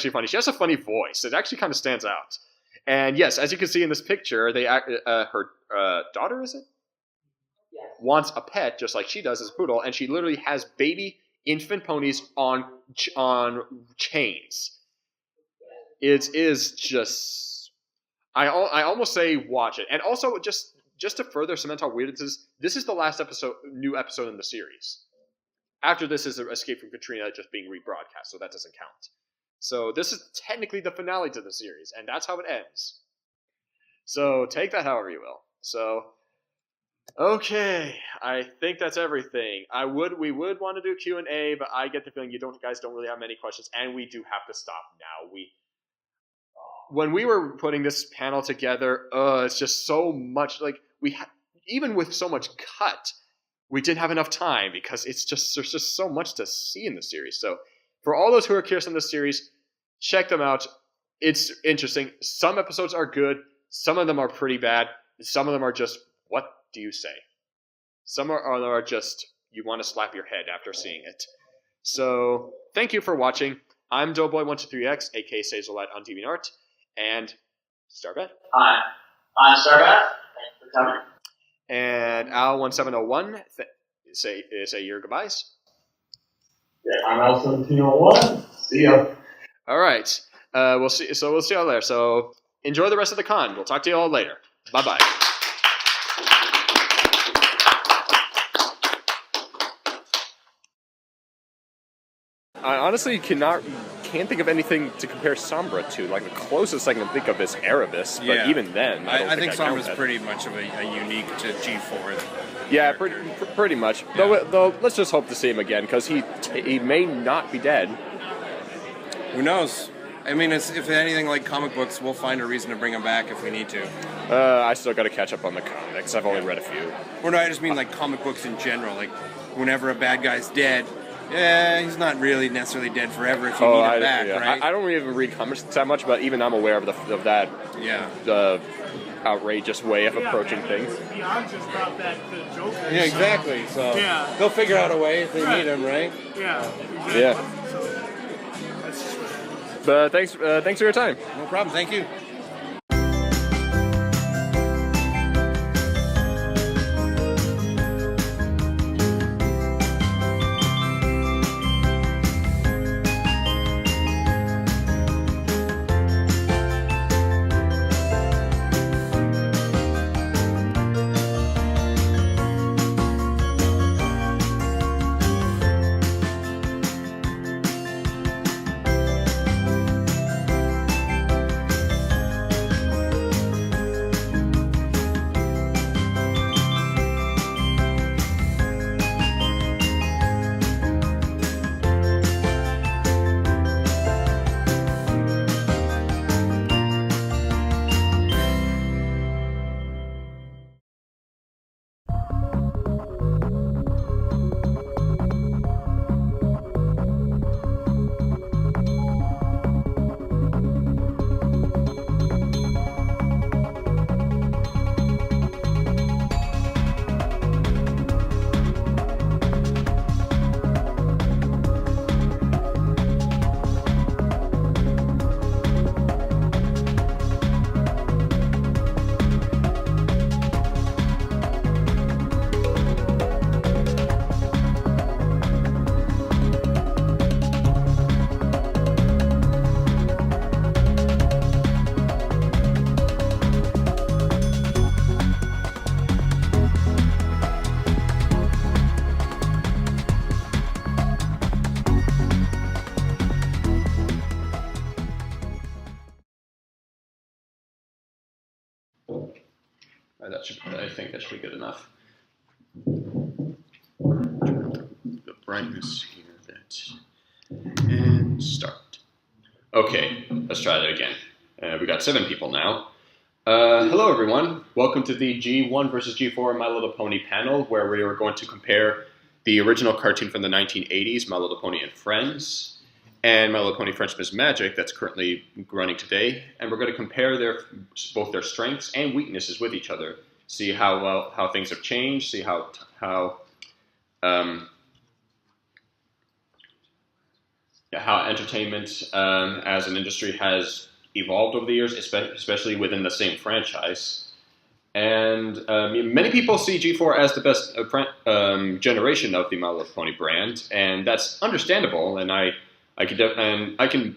Speaker 2: funny. She has a funny voice. It actually kind of stands out. And yes, as you can see in this picture, her daughter, is it?
Speaker 14: Yes.
Speaker 2: Wants a pet just like she does as a poodle, and she literally has baby infant ponies on chains. It is just, I almost say watch it. And also just to further cement how weird it is, this is the last new episode in the series. After this is Escape from Katrina just being rebroadcast, so that doesn't count. So this is technically the finale to the series, and that's how it ends. So take that however you will. So, okay, I think that's everything. We would want to do Q&A, but I get the feeling you guys don't really have many questions, and we do have to stop now. When we were putting this panel together, it's just so much, even with so much cut, we didn't have enough time because there's just so much to see in the series. So for all those who are curious in this series, check them out. It's interesting. Some episodes are good. Some of them are pretty bad. Some of them are just, what do you say? Some are just, you want to slap your head after seeing it. So thank you for watching. I'm Doughboy123X, aka Sazelite on DeviantArt, and Starbat.
Speaker 14: Hi, I'm Starbat. Thanks for coming.
Speaker 2: And Al1701, say your goodbyes.
Speaker 15: Yeah, I'm Al1701. See ya.
Speaker 2: All right. We'll see y'all there. So enjoy the rest of the con. We'll talk to you all later. Bye-bye. I honestly can't think of anything to compare Sombra to. Like, the closest I can think of is Erebus, but even then, I think
Speaker 7: Sombra's pretty much of a unique to G4.
Speaker 2: Yeah, pretty much. Yeah. Though, let's just hope to see him again, because he may not be dead.
Speaker 7: Who knows? I mean, if anything like comic books, we'll find a reason to bring him back if we need to.
Speaker 2: I still got to catch up on the comics. I've only read a few.
Speaker 7: Well, no, I just mean like comic books in general. Like, whenever a bad guy's dead, yeah, he's not really necessarily dead forever if you need him back, right?
Speaker 2: I don't even read comics that much, but even I'm aware of that.
Speaker 7: Yeah.
Speaker 2: Outrageous way of approaching things.
Speaker 15: Beyond just about that Joker.
Speaker 7: Yeah, exactly. So they'll figure out a way if they need him, right?
Speaker 15: Yeah. Exactly.
Speaker 2: Yeah.
Speaker 15: So that's just what it is.
Speaker 2: But thanks for your time.
Speaker 7: No problem. Thank you.
Speaker 2: I think that should be good enough. The brightness here, and start. Okay, let's try that again. We got 7 people now. Hello everyone, welcome to the G1 versus G4 My Little Pony panel, where we are going to compare the original cartoon from the 1980s, My Little Pony and Friends, and My Little Pony Friendship is Magic, that's currently running today, and we're going to compare both their strengths and weaknesses with each other. See how things have changed. See how entertainment as an industry has evolved over the years, especially within the same franchise. And many people see G4 as the best generation of the My Little Pony brand, and that's understandable. And I can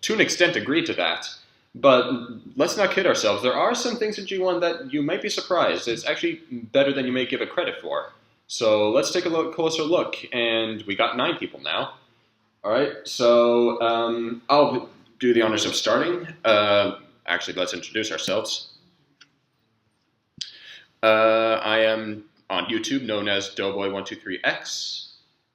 Speaker 2: to an extent agree to that. But let's not kid ourselves. There are some things in G1 that you might be surprised. It's actually better than you may give it credit for. So let's take a closer look. And we got 9 people now. All right, so I'll do the honors of starting. Actually, let's introduce ourselves. I am on YouTube known as Doughboy123X.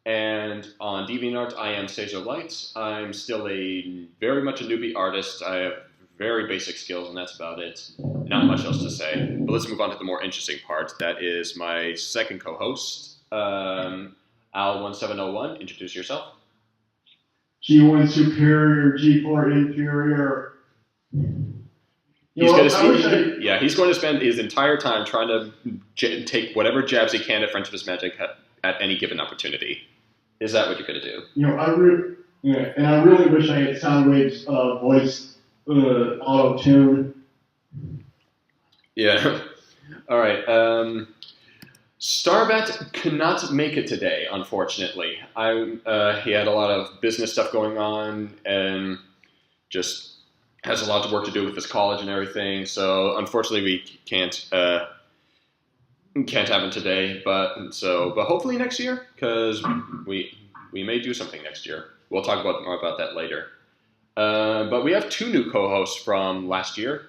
Speaker 2: And on DeviantArt, I am Caesar Light. I'm still very much a newbie artist. I have very basic skills, and that's about it. Not much else to say. But let's move on to the more interesting part. That is my second co-host, Al1701. Introduce yourself.
Speaker 13: G1 superior, G4 inferior.
Speaker 2: He's going to spend his entire time trying to take whatever jabs he can at Friendship is Magic at any given opportunity. Is that what you're going to do?
Speaker 13: And I really wish I had Soundwave's voice auto-tune.
Speaker 2: Yeah. All right. Starbat could not make it today, unfortunately. He had a lot of business stuff going on and just has a lot of work to do with his college and everything. So unfortunately, we can't have him today. But hopefully next year, because we may do something next year. we'll talk more about that later. But we have 2 new co-hosts from last year.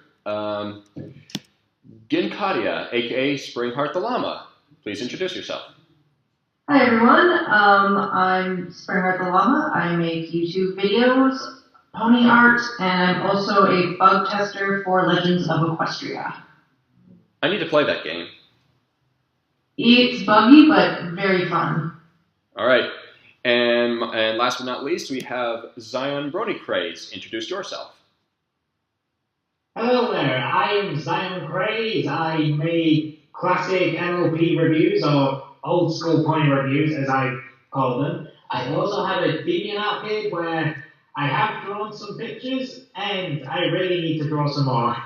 Speaker 2: Ginkadia, aka Spring Heart the Llama. Please introduce yourself.
Speaker 16: Hi everyone, I'm Spring Heart the Llama. I make YouTube videos, pony art, and I'm also a bug tester for Legends of Equestria.
Speaker 2: I need to play that game.
Speaker 16: It's buggy, but very fun.
Speaker 2: All right. And last but not least, we have Zion Brony Kraze. Introduce yourself.
Speaker 17: Hello there, I am Zion Kraze. I make classic MLP reviews, or old school pony reviews as I call them. I also have a DeviantArt where I have drawn some pictures and I really need to draw some more.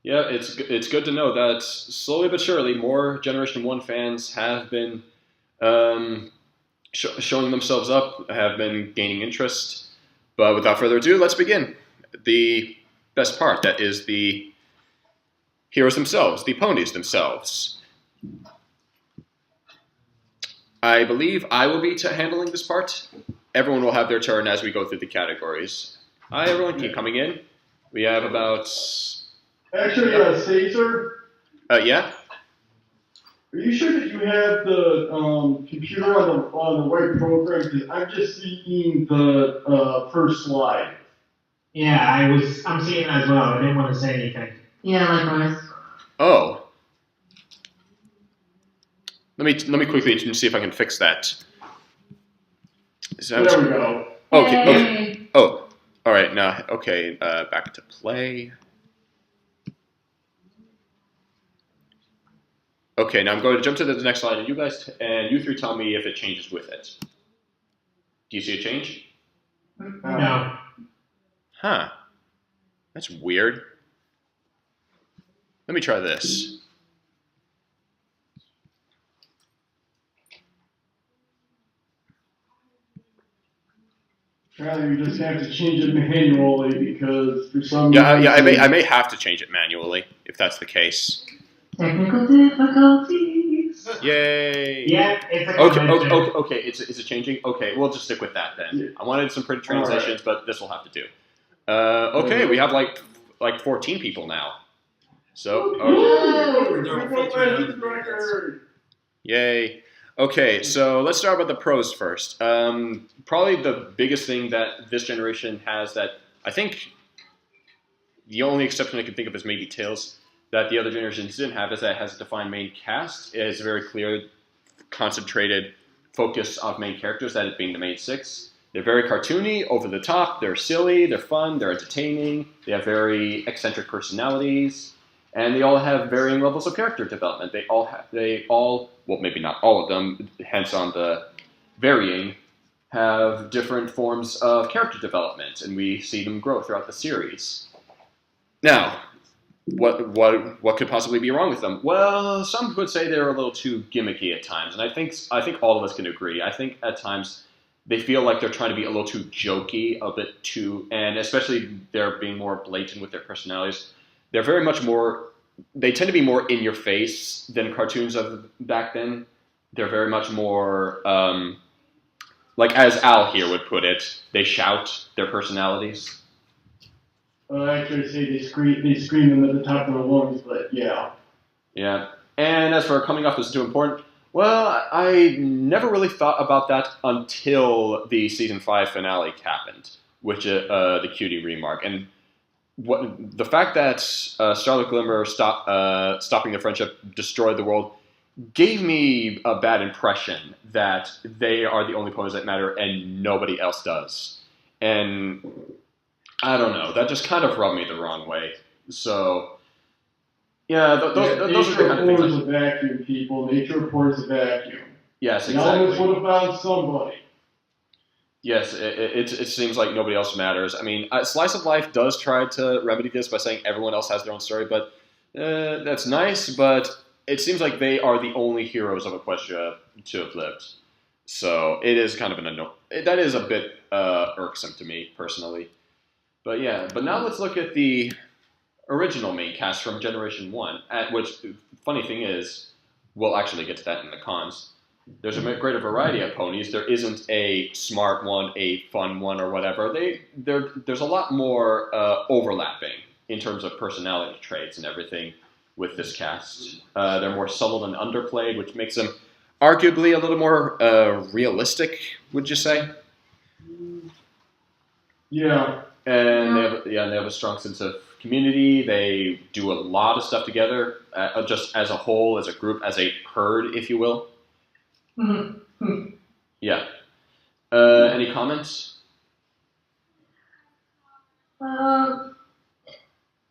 Speaker 2: Yeah, it's good to know that slowly but surely more Generation 1 fans have been showing themselves up, have been gaining interest. But without further ado, let's begin. The best part, that is the heroes themselves, the ponies themselves. I believe I will be handling this part. Everyone will have their turn as we go through the categories. Hi, everyone. Keep coming in. We have about...
Speaker 13: Actually, Caesar?
Speaker 2: Yeah?
Speaker 13: Are you sure that you have the computer on the right program? Because I'm just seeing the first slide.
Speaker 17: Yeah, I'm seeing it as well. I didn't want to say anything.
Speaker 16: Yeah, likewise.
Speaker 2: Oh. Let me quickly see if I can fix that.
Speaker 13: There we go.
Speaker 2: Okay. Oh, all right. Now, okay. Back to play. Okay. Now I'm going to jump to the next slide, and you 3 tell me if it changes with it. Do you see a change?
Speaker 17: No.
Speaker 2: Huh. That's weird. Let me try this.
Speaker 13: You just have to change it manually because for some
Speaker 2: reason...
Speaker 13: Yeah,
Speaker 2: I may have to change it manually if that's the case.
Speaker 16: Technical difficulties.
Speaker 2: Yay!
Speaker 17: Yeah, it's a
Speaker 2: okay. Is it changing? Okay, we'll just stick with that then. Yeah. I wanted some pretty transitions, but this will have to do. Okay, we have like 14 people now. So, yay! Okay, so let's start with the pros first. Probably the biggest thing that this generation has that I think the only exception I can think of is maybe Tails, that the other generations didn't have, is that it has a defined main cast. It has a very clear, concentrated focus of main characters, that it being the main 6. They're very cartoony, over the top, they're silly, they're fun, they're entertaining, they have very eccentric personalities, and they all have varying levels of character development. They all, well, maybe not all of them, hence on the varying, have different forms of character development, and we see them grow throughout the series. Now, what could possibly be wrong with them? Well, some would say they're a little too gimmicky at times, and I think all of us can agree. I think at times they feel like they're trying to be a little too jokey, a bit too, and especially they're being more blatant with their personalities. They're very much more, they tend to be more in your face than cartoons of back then. They're very much more, like as Al here would put it, they shout their personalities.
Speaker 13: I actually say they scream them at the top of their lungs, but yeah.
Speaker 2: Yeah. And as for coming off as too important, well, I never really thought about that until the season 5 finale happened, which the cutie remark. And the fact that Starlit Glimmer stopping the friendship destroyed the world gave me a bad impression that they are the only ponies that matter and nobody else does. And I don't know, that just kind of rubbed me the wrong way. So, yeah, those are the kind of things.
Speaker 13: Nature abhors a vacuum, people. Nature abhors a vacuum.
Speaker 2: Yes,
Speaker 13: exactly. The elements would have found somebody.
Speaker 2: Yes, it seems like nobody else matters. I mean, Slice of Life does try to remedy this by saying everyone else has their own story, but that's nice, but it seems like they are the only heroes of Equestria to have lived. So it is kind of that is a bit irksome to me, personally. But yeah, but now let's look at the original main cast from Generation 1, which, funny thing is, we'll actually get to that in the cons. there's a greater variety of ponies. There isn't a smart one, a fun one, or whatever. There's a lot more overlapping in terms of personality traits and everything with this cast. They're more subtle and underplayed, which makes them arguably a little more realistic, would you say?
Speaker 13: Yeah.
Speaker 2: And they have a strong sense of community. They do a lot of stuff together, just as a whole, as a group, as a herd, if you will.
Speaker 16: Mm-hmm.
Speaker 2: Yeah. Any comments?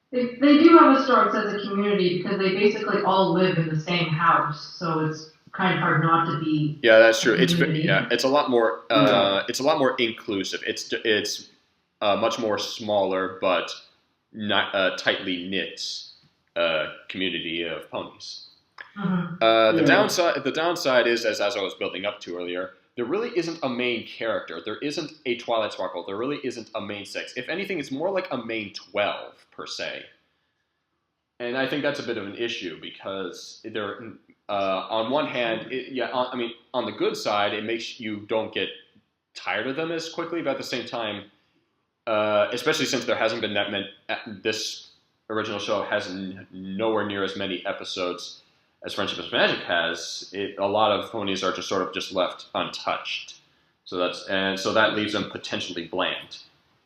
Speaker 16: They do have a strong sense of community because they basically all live in the same house, so it's kind of hard not to be.
Speaker 2: Yeah, that's true. It's a lot more. It's a lot more inclusive. It's much more smaller, but not tightly knit community of ponies. The downside is, as I was building up to earlier, there really isn't a main character. There isn't a Twilight Sparkle. There really isn't a main 6. If anything, it's more like a main 12 per se. And I think that's a bit of an issue because on one hand, on the good side, it makes you don't get tired of them as quickly, but at the same time, especially since there hasn't been that many, this original show has nowhere near as many episodes as Friendship is Magic has. A lot of ponies are just left untouched. So that leaves them potentially bland.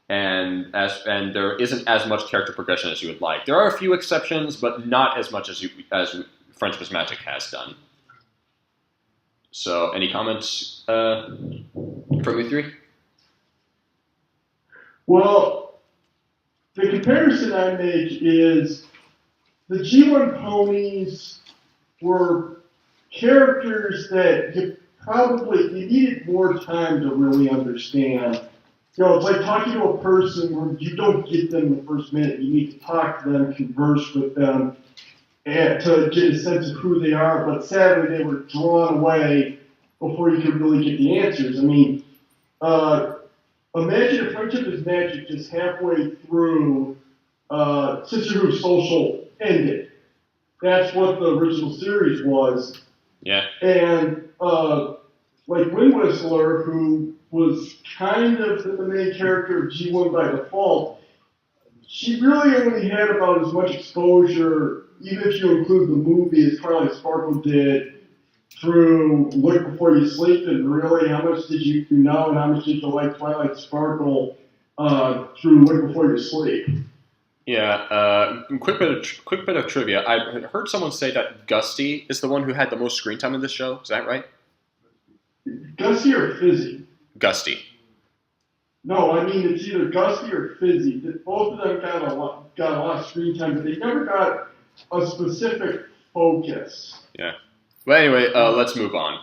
Speaker 2: And there isn't as much character progression as you would like. There are a few exceptions, but not as much as Friendship is Magic has done. So, any comments from you three?
Speaker 13: Well, the comparison I make is the G1 ponies were characters that you needed more time to really understand. It's like talking to a person where you don't get them the first minute. You need to talk to them, converse with them, and to get a sense of who they are. But sadly, they were drawn away before you could really get the answers. I mean, imagine if Friendship is Magic just halfway through Sisterhood Social ended. That's what the original series was.
Speaker 2: Yeah.
Speaker 13: And like Wind Whistler, who was kind of the main character of G1 by default, she really only had about as much exposure, even if you include the movie, as Twilight Sparkle did through Look Before You Sleep. And really, how much did you know and how much did you like Twilight Sparkle through Look Before You Sleep?
Speaker 2: Yeah, quick bit of trivia. I heard someone say that Gusty is the one who had the most screen time in this show. Is that right?
Speaker 13: Gusty or Fizzy?
Speaker 2: Gusty.
Speaker 13: No, I mean it's either Gusty or Fizzy. Both of them got a lot of screen time, but they never got a specific focus.
Speaker 2: Yeah. But anyway, let's move on.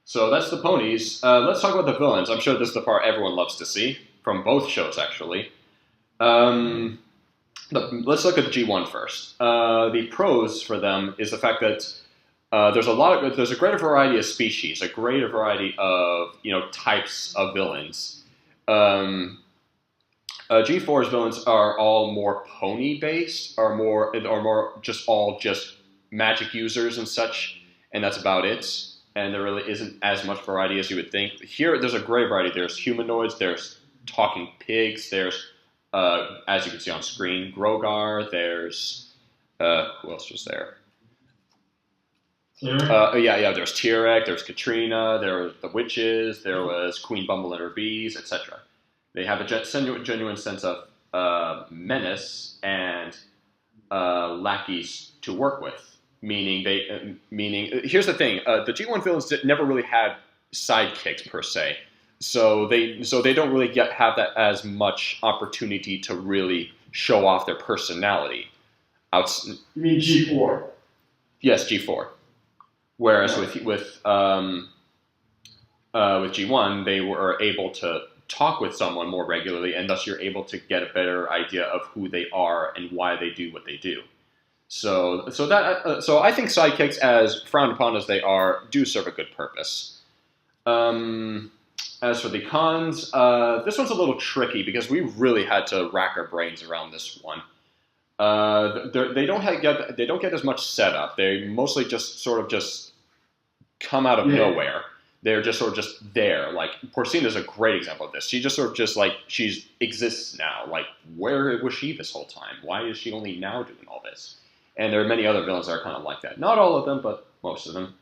Speaker 2: So that's the ponies. Let's talk about the villains. I'm sure this is the part everyone loves to see from both shows, actually. Let's look at the G1 first. The pros for them is the fact that there's a greater variety of species, a greater variety of types of villains. G4's villains are all more pony based, are more just magic users and such, and that's about it. And there really isn't as much variety as you would think. Here, there's a great variety. There's humanoids. There's talking pigs. There's as you can see on screen, Grogar. There's who else was there? There's Tyrek, there's Katrina, there were the witches, there was Queen Bumble and her bees, etc. They have a genuine sense of menace and lackeys to work with. Meaning, here's the thing: the G1 villains never really had sidekicks per se, so they don't really have that as much opportunity to really show off their personality.
Speaker 13: You mean G4?
Speaker 2: Yes, G4. Whereas with G1, they were able to talk with someone more regularly, and thus you're able to get a better idea of who they are and why they do what they do. So I think sidekicks, as frowned upon as they are, do serve a good purpose. As for the cons, this one's a little tricky because we really had to rack our brains around this one. They don't get as much setup. They mostly just come out of nowhere. They're just sort of just there. Like, Porcina's a great example of this. She just sort of just, like, she exists now. Like, where was she this whole time? Why is she only now doing all this? And there are many other villains that are kind of like that. Not all of them, but most of them.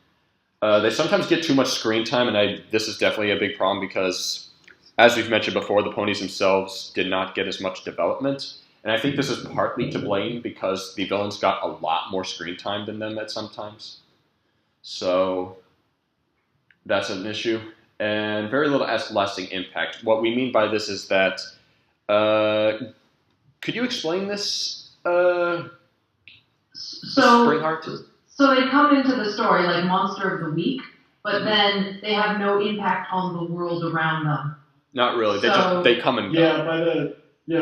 Speaker 2: They sometimes get too much screen time, and this is definitely a big problem because, as we've mentioned before, the ponies themselves did not get as much development. And I think this is partly to blame because the villains got a lot more screen time than them at sometimes. So that's an issue. And very little lasting impact. What we mean by this is that, could you explain this, Spring Heart?
Speaker 16: So they come into the story like Monster of the Week, but then they have no impact on the world around them.
Speaker 2: Not really. They come and go.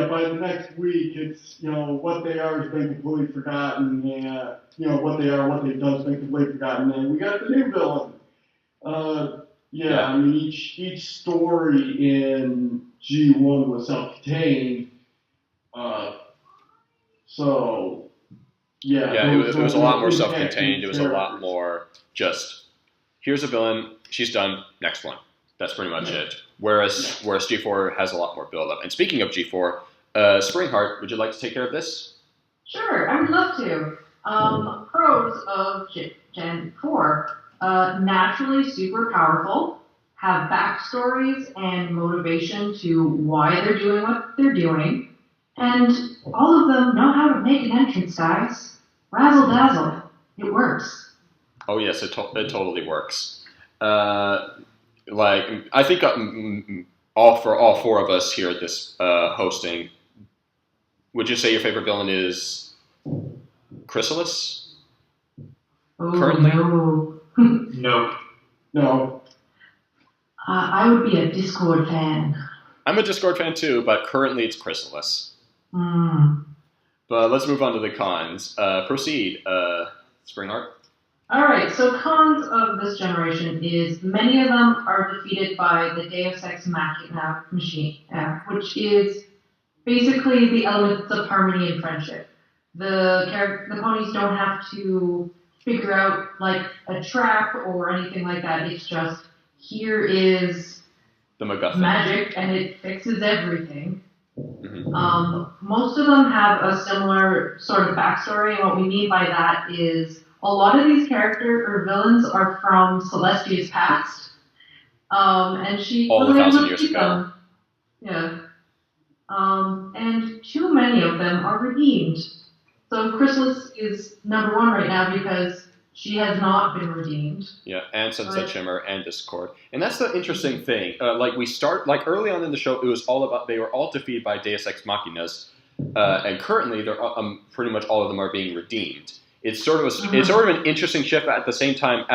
Speaker 13: By the next week, it's, what they are has been completely forgotten, and, what they are, what they've done has been completely forgotten, and we got the new villain. I mean, each story in G1 was self-contained,
Speaker 2: it was a lot more self-contained. It was a lot more just, here's a villain, she's done, next one. That's pretty much it. Whereas G4 has a lot more build-up. And speaking of G4, Spring Heart, would you like to take care of this?
Speaker 16: Sure, I would love to. Pros of Gen 4. Naturally super powerful, have backstories and motivation to why they're doing what they're doing, and all of them know how to make an entrance, guys. Razzle dazzle. It works.
Speaker 2: Oh yes, it totally works. I think all four of us here at this hosting, would you say your favorite villain is Chrysalis?
Speaker 16: Oh,
Speaker 2: currently?
Speaker 16: No.
Speaker 13: No.
Speaker 16: I would be a Discord fan.
Speaker 2: I'm a Discord fan too, but currently it's Chrysalis.
Speaker 16: Mm.
Speaker 2: But let's move on to the cons. Proceed, Spring Heart.
Speaker 16: Alright, so cons of this generation is many of them are defeated by the Deus Ex Machina machine, which is basically the elements of harmony and friendship. The ponies don't have to figure out like a trap or anything like that. It's just, here is
Speaker 2: the MacGuffin
Speaker 16: magic and it fixes everything.
Speaker 2: Mm-hmm.
Speaker 16: Most of them have a similar sort of backstory, and what we mean by that is a lot of these characters or villains are from Celestia's past, and she
Speaker 2: all 1,000 years ago.
Speaker 16: them. Yeah. And too many of them are redeemed. So Chrysalis is number one right now because she has not been redeemed.
Speaker 2: Yeah, and Sunset Shimmer and Discord. And that's the interesting thing. Early on in the show, it was all about, they were all defeated by Deus Ex Machinas, and currently they're pretty much all of them are being redeemed. It's sort of an interesting shift, but at the same time,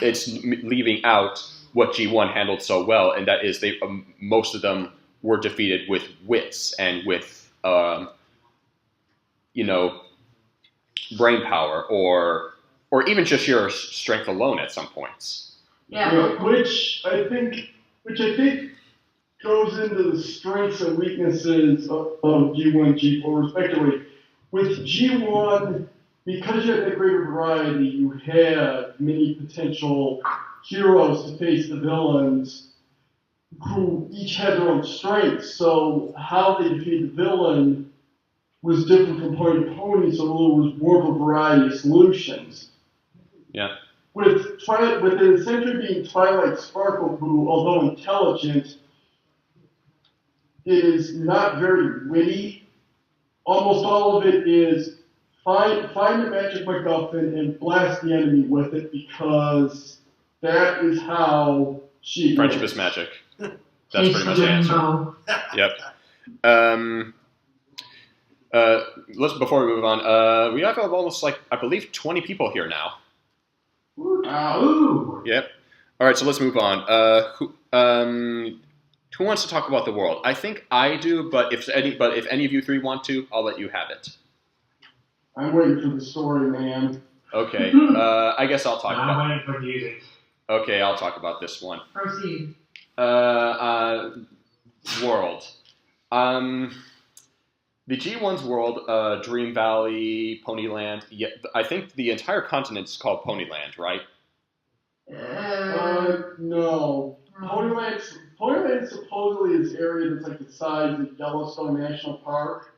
Speaker 2: it's leaving out what G1 handled so well, and that is most of them were defeated with wits and with brain power or even just your strength alone at some points.
Speaker 16: Yeah.
Speaker 13: Which I think goes into the strengths and weaknesses of G1, G4 respectively. With G1, because you have the greater variety, you have many potential heroes to face the villains who each had their own strengths. So how they defeat the villain was different from pony to pony, so there was more of a variety of solutions.
Speaker 2: Yeah.
Speaker 13: With the essentially being Twilight Sparkle, who, although intelligent, is not very witty. Almost all of it is find the magic MacGuffin and blast the enemy with it, because that is how she
Speaker 2: Friendship
Speaker 13: works.
Speaker 2: is magic. That's pretty much the answer. Yep. Before we move on, we have almost I believe 20 people here now.
Speaker 13: Ooh.
Speaker 2: Yep. All right, so let's move on. Who wants to talk about the world? I think I do, but if any of you three want to, I'll let you have it.
Speaker 13: I'm waiting for the story, man.
Speaker 2: Okay. I guess I'll talk about.
Speaker 17: I'm waiting for music.
Speaker 2: Okay, I'll talk about this one.
Speaker 16: Proceed.
Speaker 2: World. The G1's world, Dream Valley, Ponyland. Yeah, I think the entire continent is called Ponyland, right?
Speaker 13: No. Ponyland supposedly is an area that's like the size of Yellowstone National Park.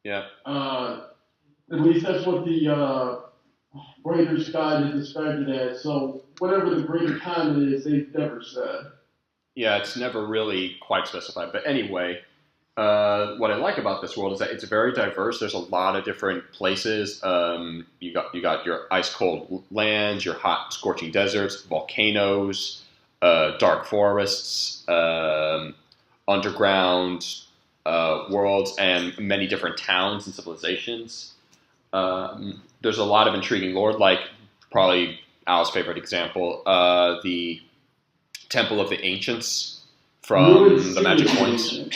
Speaker 2: Yeah.
Speaker 13: At least that's what the Writer's Guide has described it as. So whatever the greater common is, they've never said.
Speaker 2: Yeah, it's never really quite specified. But anyway, what I like about this world is that it's very diverse. There's a lot of different places. You got your ice cold lands, your hot scorching deserts, volcanoes, dark forests, underground worlds, and many different towns and civilizations. There's a lot of intriguing lore, like probably Al's favorite example, the Temple of the Ancients from the Magic Coins.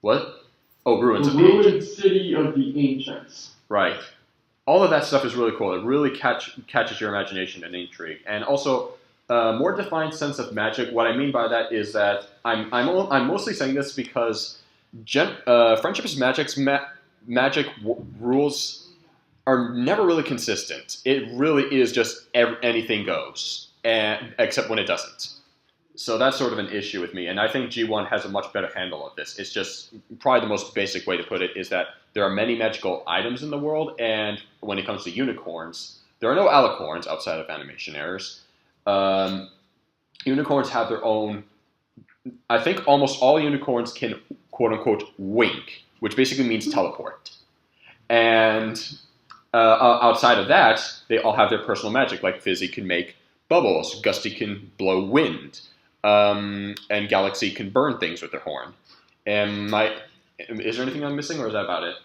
Speaker 2: What? Oh, Ruins of the Ancients.
Speaker 13: Ruined City of the Ancients.
Speaker 2: Right. All of that stuff is really cool. It really catches your imagination and intrigue. And also, more defined sense of magic. What I mean by that is that I'm mostly saying this because Friendship is Magic's magic rules are never really consistent. It really is just anything goes, except when it doesn't. So that's sort of an issue with me, and I think G1 has a much better handle of this. It's just probably the most basic way to put it is that there are many magical items in the world, and when it comes to unicorns, there are no alicorns outside of animation errors. Unicorns have their own. I think almost all unicorns can quote unquote wink, which basically means teleport, and outside of that, they all have their personal magic. Like Fizzy can make bubbles, Gusty can blow wind, and Galaxy can burn things with their horn. Is there anything I'm missing, or is that about it?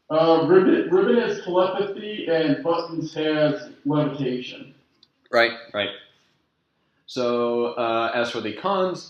Speaker 13: Ribbon has telepathy, and Buttons has levitation.
Speaker 2: Right. So as for the cons,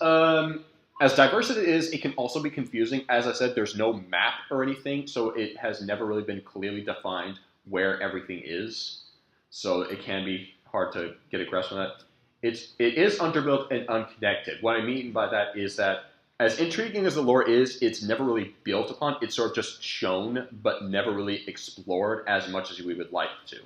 Speaker 2: as diverse as it is, it can also be confusing. As I said, there's no map or anything, so it has never really been clearly defined where everything is. So it can be hard to get a grasp on that. It is underbuilt and unconnected. What I mean by that is that as intriguing as the lore is, it's never really built upon. It's sort of just shown, but never really explored as much as we would like to.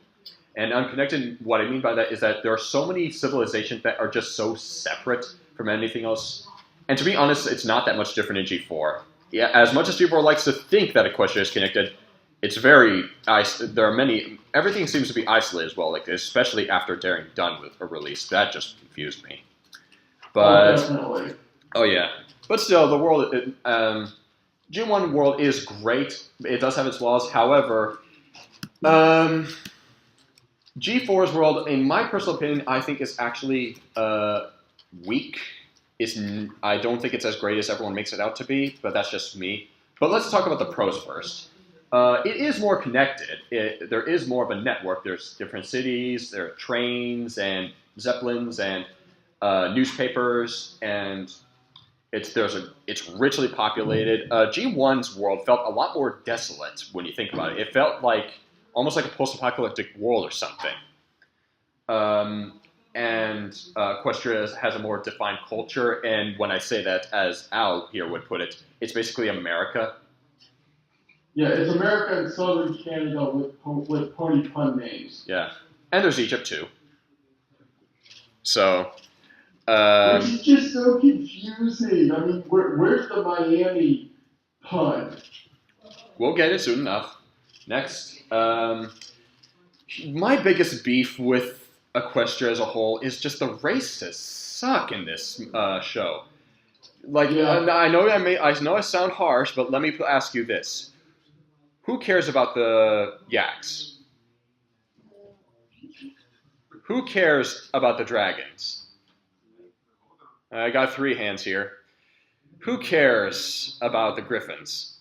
Speaker 2: And unconnected, what I mean by that is that there are so many civilizations that are just so separate from anything else. And to be honest, it's not that much different in G4. Yeah, as much as G4 likes to think that Equestria is connected, it's very there are many. Everything seems to be isolated as well. Like especially after Daring Done with a release, that just confused me. But
Speaker 13: definitely.
Speaker 2: Oh yeah, but still, the world G1 world is great. It does have its flaws. However, G4's world, in my personal opinion, I think is actually weak. I don't think it's as great as everyone makes it out to be, but that's just me. But let's talk about the pros first. It is more connected. There is more of a network. There's different cities, there are trains and zeppelins and newspapers, and it's richly populated. G1's world felt a lot more desolate when you think about it. It felt like almost like a post-apocalyptic world or something. And Equestria has a more defined culture, and when I say that, as Al here would put it, it's basically America.
Speaker 13: Yeah, it's America and Southern Canada with pony pun names.
Speaker 2: Yeah, and there's Egypt too. So,
Speaker 13: which is just so confusing. I mean, where's the Miami pun?
Speaker 2: We'll get it soon enough. Next, my biggest beef with Equestria as a whole is just the racists suck in this show. Like, I know I sound harsh, but let me ask you this: who cares about the yaks? Who cares about the dragons? I got 3 hands here. Who cares about the griffins?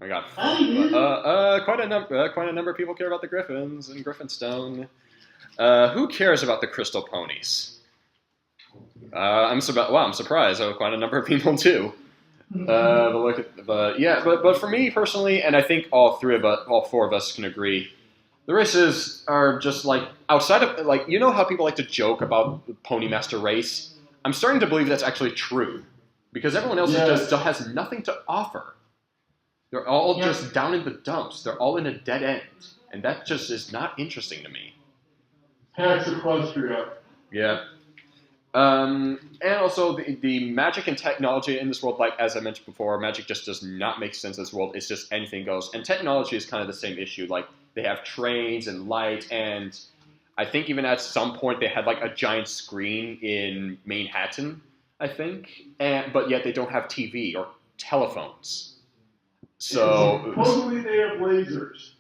Speaker 2: I got quite a number of people care about the griffins and Griffinstone. Who cares about the crystal ponies? I'm surprised. Quite a number of people do. But for me personally, and I think all 4 of us can agree, the races are just like outside of you know how people like to joke about the Pony Master race. I'm starting to believe that's actually true because everyone else just has nothing to offer. They're all just down in the dumps. They're all in a dead end, and that just is not interesting to me.
Speaker 13: Pax Equestria.
Speaker 2: Yeah. And also the magic and technology in this world, like as I mentioned before, magic just does not make sense in this world. It's just anything goes. And technology is kind of the same issue. Like they have trains and light, and I think even at some point they had like a giant screen in Manhattan, I think. But yet they don't have TV or telephones. So
Speaker 13: supposedly they have lasers.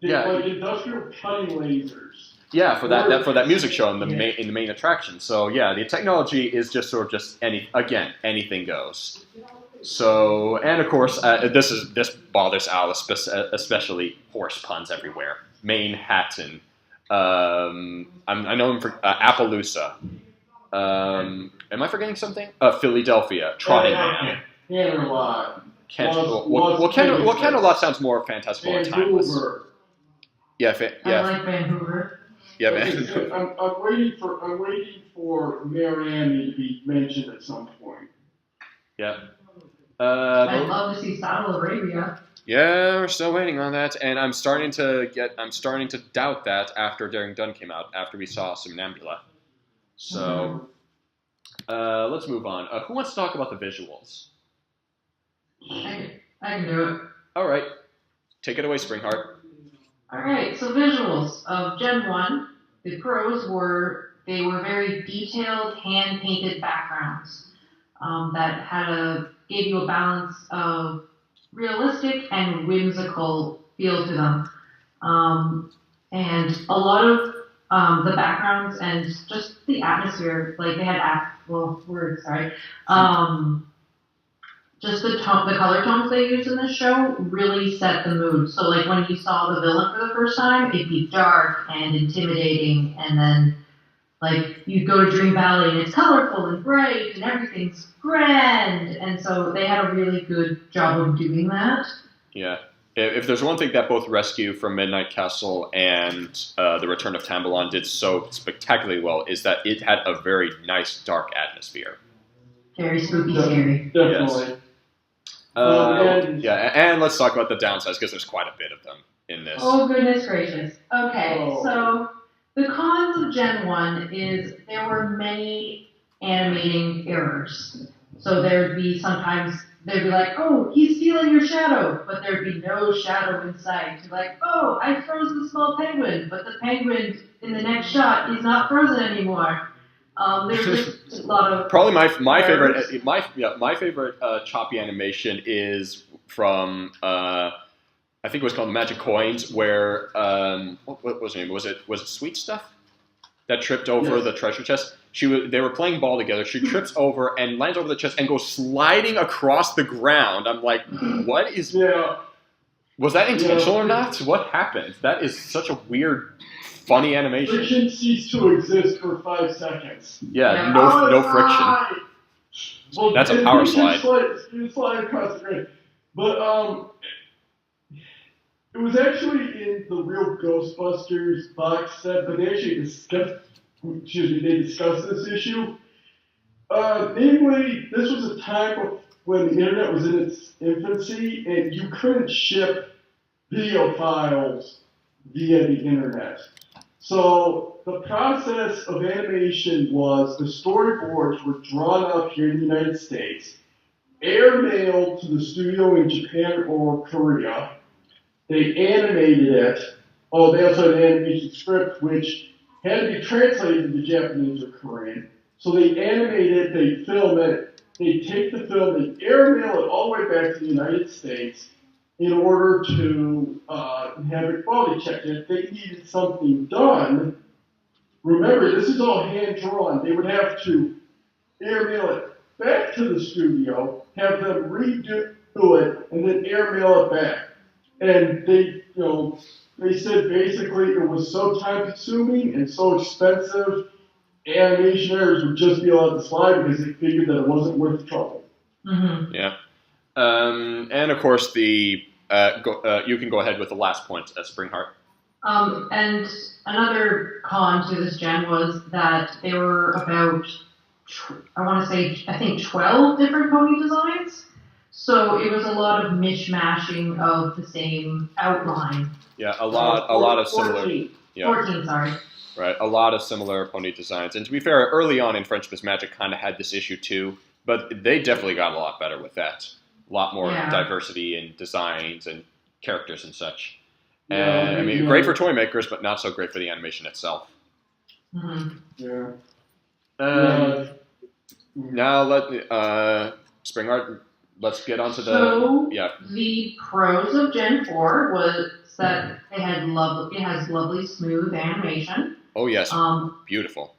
Speaker 2: Yeah.
Speaker 13: Like industrial cutting lasers.
Speaker 2: Yeah, for that music show in the main attraction. So yeah, the technology is just sort of just anything goes. So and of course this bothers Al, especially horse puns everywhere. Manhattan. I know him for Appaloosa. Am I forgetting something? Philadelphia. Trottingham.
Speaker 13: Canterlot.
Speaker 2: Well, Canterlot sounds more fantastical and timeless. Yeah,
Speaker 16: I like Vancouver.
Speaker 2: Yeah, man.
Speaker 13: I'm waiting for Miami to be mentioned at some point.
Speaker 2: Yeah.
Speaker 16: I'd love to see Saddle Arabia.
Speaker 2: Yeah, we're still waiting on that, and I'm starting to doubt that after Daring Done came out, after we saw Somnambula. So, let's move on. Who wants to talk about the visuals?
Speaker 16: I can do it.
Speaker 2: All right, take it away, Spring Heart.
Speaker 16: Alright, so visuals of Gen 1, the pros were very detailed, hand-painted backgrounds that gave you a balance of realistic and whimsical feel to them. And a lot of the backgrounds and just the atmosphere, like they had just the color tones they used in this show really set the mood. So like when you saw the villain for the first time, it'd be dark and intimidating, and then like you'd go to Dream Valley and it's colorful and bright and everything's grand. And so they had a really good job of doing that.
Speaker 2: Yeah. If there's one thing that both Rescue from Midnight Castle and The Return of Tambalon did so spectacularly well, is that it had a very nice dark atmosphere.
Speaker 16: Very spooky, scary.
Speaker 13: Definitely.
Speaker 2: Yes. And let's talk about the downsides, because there's quite a bit of them in this.
Speaker 16: Oh, goodness gracious. Okay, so the cons of Gen 1 is there were many animating errors. So there'd be like, oh, he's stealing your shadow, but there'd be no shadow in sight. You're like, oh, I froze the small penguin, but the penguin in the next shot is not frozen anymore. There's just a lot of
Speaker 2: probably my favorite choppy animation is from I think it was called Magic Coins, where what was her name? Was it Sweet Stuff that tripped over the treasure chest? They were playing ball together. She trips over and lands over the chest and goes sliding across the ground. I'm like, what is?
Speaker 13: Yeah.
Speaker 2: Was that intentional or not? What happened? That is such a weird, funny animation.
Speaker 13: Friction ceased to exist for 5 seconds.
Speaker 2: Yeah, no friction.
Speaker 13: Well,
Speaker 2: that's a power slide.
Speaker 13: You slide across the ground. But it was actually in the real Ghostbusters box set, but they actually discussed this issue. Namely, this was a time when the internet was in its infancy, and you couldn't ship video files via the internet. So the process of animation was the storyboards were drawn up here in the United States, airmailed to the studio in Japan or Korea. They animated it. Oh, they also had an animation script which had to be translated into Japanese or Korean. So they animate it, they film it, they take the film, they airmail it all the way back to the United States in order to have it quality checked. And if they needed something done, remember, this is all hand-drawn. They would have to airmail it back to the studio, have them redo it, and then airmail it back. And they said basically it was so time-consuming and so expensive, animation errors would just be allowed to slide because they figured that it wasn't worth the trouble.
Speaker 16: Mm-hmm.
Speaker 2: Yeah. And of course, you can go ahead with the last point, Spring Heart.
Speaker 16: And another con to this gen was that there were about, I think 12 different pony designs. So it was a lot of mishmashing of the same outline.
Speaker 2: Yeah, a lot of similar.
Speaker 16: 14, sorry.
Speaker 2: Right, a lot of similar pony designs. And to be fair, early on in Friendship is Magic kind of had this issue too, but they definitely got a lot better with that. A lot more diversity in designs and characters and such. And I mean, great for toy makers, but not so great for the animation itself.
Speaker 13: Yeah.
Speaker 2: Now Spring Heart, let's get on to
Speaker 16: the pros of Gen 4 was that it has lovely smooth animation.
Speaker 2: Oh yes, beautiful.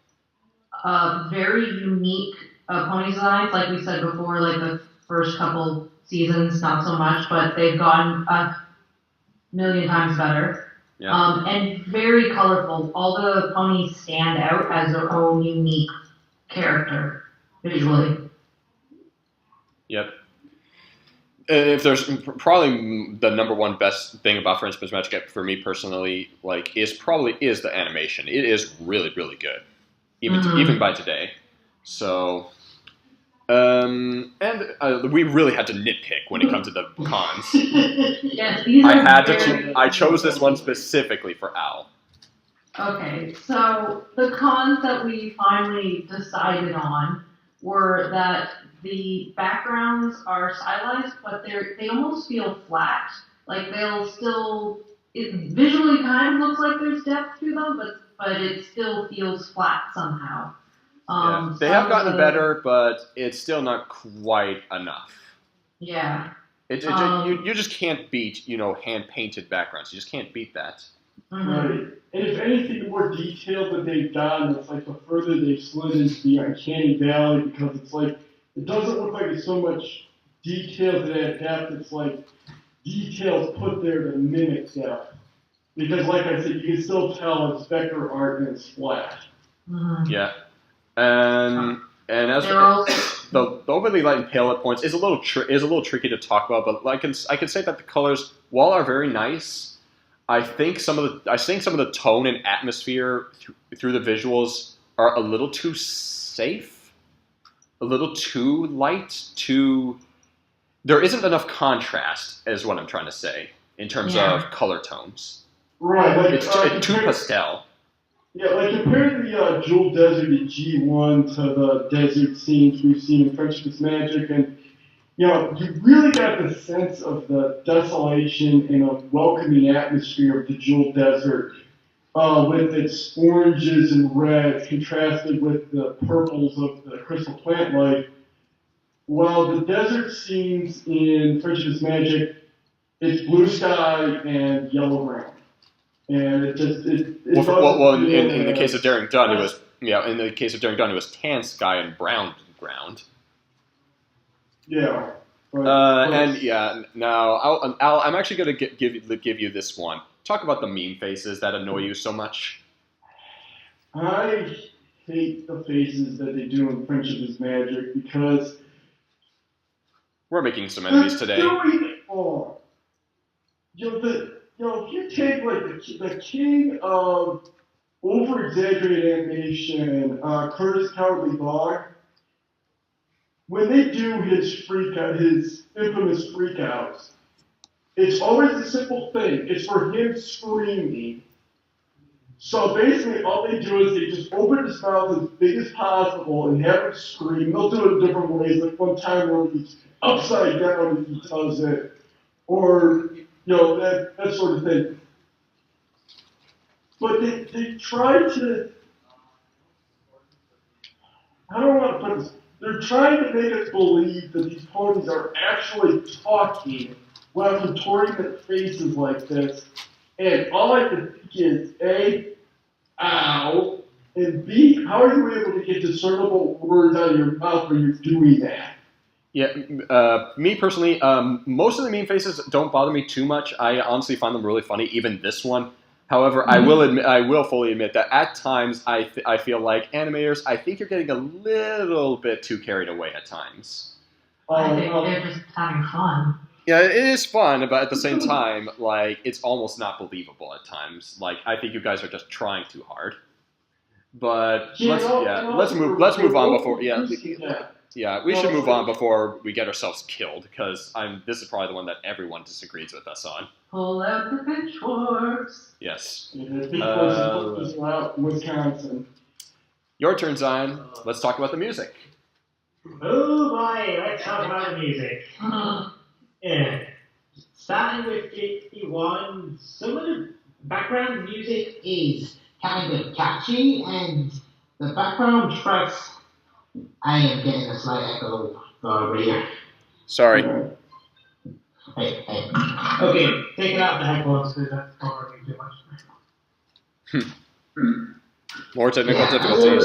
Speaker 16: Very unique pony designs, like we said before, like the first couple seasons, not so much, but they've gotten a million times better.
Speaker 2: Yeah.
Speaker 16: And very colorful. All the ponies stand out as their own unique character visually.
Speaker 2: Yep. If there's probably the number one best thing about Friendship is Magic for me personally, like, is the animation. It is really, really good, even by today. So, and we really had to nitpick when it comes to the cons.
Speaker 16: Yes, these are
Speaker 2: I chose this one specifically for Al.
Speaker 16: Okay, so the cons that we finally decided on were that the backgrounds are stylized, but they almost feel flat. Like it visually kind of looks like there's depth to them, but it still feels flat somehow.
Speaker 2: They have gotten better, but it's still not quite enough.
Speaker 16: Yeah.
Speaker 2: You just can't beat, hand-painted backgrounds. You just can't beat that.
Speaker 13: Right. And if anything, the more detailed that they've gotten, it's like the further they've slid into the uncanny valley, because it's like, it doesn't look like it's so much detail to that depth. It's like details put there to mimic depth. Because, like I said, you can still tell it's vector art and it's flat.
Speaker 2: Yeah. And as the overly light and pale at points is a little tricky to talk about, but I can say that the colors, while are very nice, I think some of the tone and atmosphere through the visuals are a little too safe, a little too light. There isn't enough contrast, is what I'm trying to say, in terms of color tones.
Speaker 13: Right, like
Speaker 2: it's too pastel.
Speaker 13: Yeah, like compared the Jewel Desert in G1 to the desert scenes we've seen in Friendship is Magic, and you really got the sense of the desolation and a welcoming atmosphere of the Jewel Desert, with its oranges and reds contrasted with the purples of the Crystal Plant Life. While the desert scenes in Friendship is Magic, it's blue sky and yellow ground. And in
Speaker 2: the case of Daring Done, it was tan sky and brown ground.
Speaker 13: Yeah.
Speaker 2: Now Al, I'm actually going to give you this one. Talk about the meme faces that annoy you so much.
Speaker 13: I hate the faces that they do in Friendship is Magic because
Speaker 2: we're making some enemies today.
Speaker 13: If you take like the king of over-exaggerated animation, Curtis Cowardly Dog, when they do his infamous freakouts, it's always a simple thing. It's for him screaming. So basically, all they do is they just open his mouth as big as possible and have him scream. They'll do it in different ways. Like one time where he's upside down and he does it, or that sort of thing. But they try to, I don't want to put this, they're trying to make us believe that these ponies are actually talking while contorting their faces like this. And all I can think is, A, ow, and B, how are you able to get discernible words out of your mouth when you're doing that?
Speaker 2: Yeah, me personally, most of the meme faces don't bother me too much. I honestly find them really funny, even this one. However, I will fully admit that at times I feel like animators, I think you're getting a little bit too carried away at times.
Speaker 16: I think they're just having fun.
Speaker 2: Yeah, it is fun, but at the same time, like, it's almost not believable at times. Like, I think you guys are just trying too hard. But let's move on before Yeah, we should move on before we get ourselves killed, because this is probably the one that everyone disagrees with us on.
Speaker 16: Pull out the pitchforks.
Speaker 2: Yes.
Speaker 13: Wisconsin.
Speaker 2: Your turn, Zion. Let's talk about the music.
Speaker 17: Oh boy, let's talk about the music. Yeah. Starting with 51, some of the background music is kind of catchy, and the background tracks. I am getting a slight echo over here.
Speaker 2: Sorry.
Speaker 17: Hey. Okay, take it out the headphones because that's covering too much.
Speaker 2: More technical difficulties.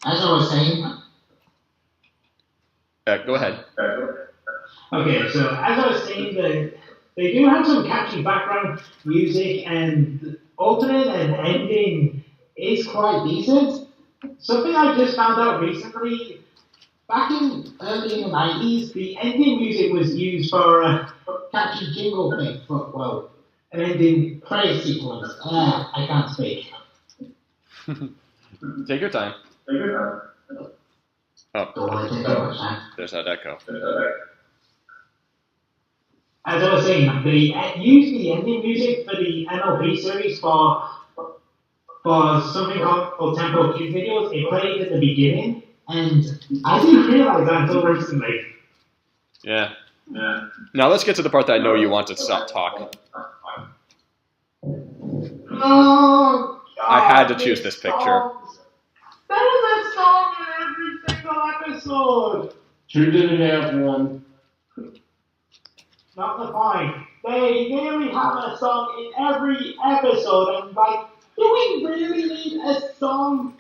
Speaker 17: As I was saying.
Speaker 2: Go ahead.
Speaker 17: Okay, so as I was saying, they do have some catchy background music, and the opening and ending is quite decent. Something I just found out recently, back early in the 90s, the ending music was used for a catchy jingle thing, an ending praise sequence. I can't speak.
Speaker 2: Take your time. Oh,
Speaker 17: Don't want to take that much time.
Speaker 2: there's that echo.
Speaker 17: As I was saying, they used the ending music for the MLP series for something called Tempo Kids videos. It played at the beginning, and I didn't realize that until recently.
Speaker 2: Yeah. Now let's get to the part that I know you want to stop talk.
Speaker 17: Oh,
Speaker 2: I had to choose this picture.
Speaker 17: There's a song in every single episode.
Speaker 13: Two didn't have one.
Speaker 17: Not the point. They nearly have a song in every episode, and do we really need a song?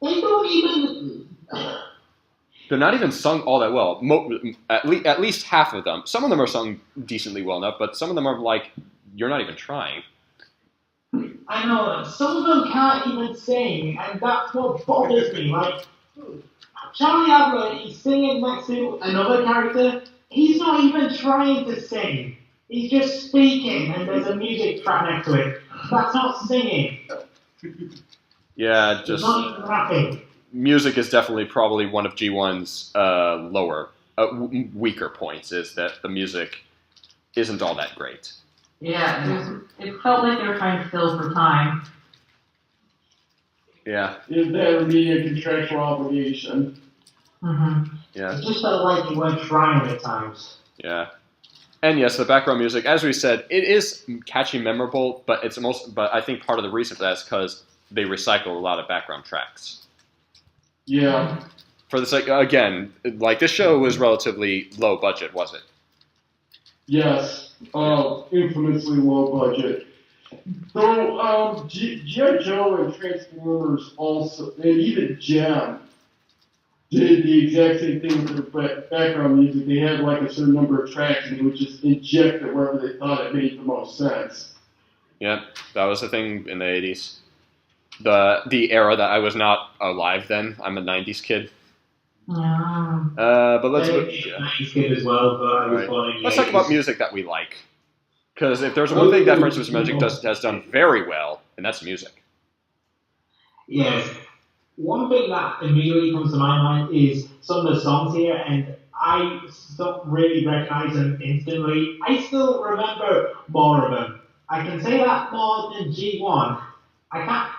Speaker 17: They don't even.
Speaker 2: They're not even sung all that well. At least half of them. Some of them are sung decently well enough, but some of them are like, you're not even trying.
Speaker 17: I know, some of them can't even sing, and that's what bothers me. Charlie Adler, he's singing next to another character. He's not even trying to sing. He's just speaking, and there's a music track next to it. That's not singing.
Speaker 2: Yeah,
Speaker 17: It's not even rapping.
Speaker 2: Music is definitely probably one of G1's weaker points, is that the music isn't all that great.
Speaker 16: Yeah, it felt like they were trying to fill for time.
Speaker 2: Yeah.
Speaker 13: That would be a contractual obligation.
Speaker 2: Yeah.
Speaker 17: It just felt like you weren't trying at times.
Speaker 2: Yeah. And yes, the background music, as we said, it is catchy, memorable, but but I think part of the reason for that is because they recycle a lot of background tracks.
Speaker 13: Yeah.
Speaker 2: For this, again, this show was relatively low budget, was it?
Speaker 13: Yes. Infamously low budget. Though G.I. Joe and Transformers also, and even Gem, did the exact same thing with their background music. They had a certain number of tracks, and they would just inject it wherever they thought it made the most sense.
Speaker 2: Yeah, that was the thing in the 80s. The era that I was not alive then. I'm a 90s kid. But let's
Speaker 17: kid as well, but I was born in the
Speaker 2: let's talk
Speaker 17: 80s.
Speaker 2: about music that we like. Because if there's one thing that Friends with Magic has done very well, and that's music.
Speaker 17: Yes. One thing that immediately comes to my mind is some of the songs here, and I don't really recognize them instantly. I still remember more of them. I can say that more than G1. I can't.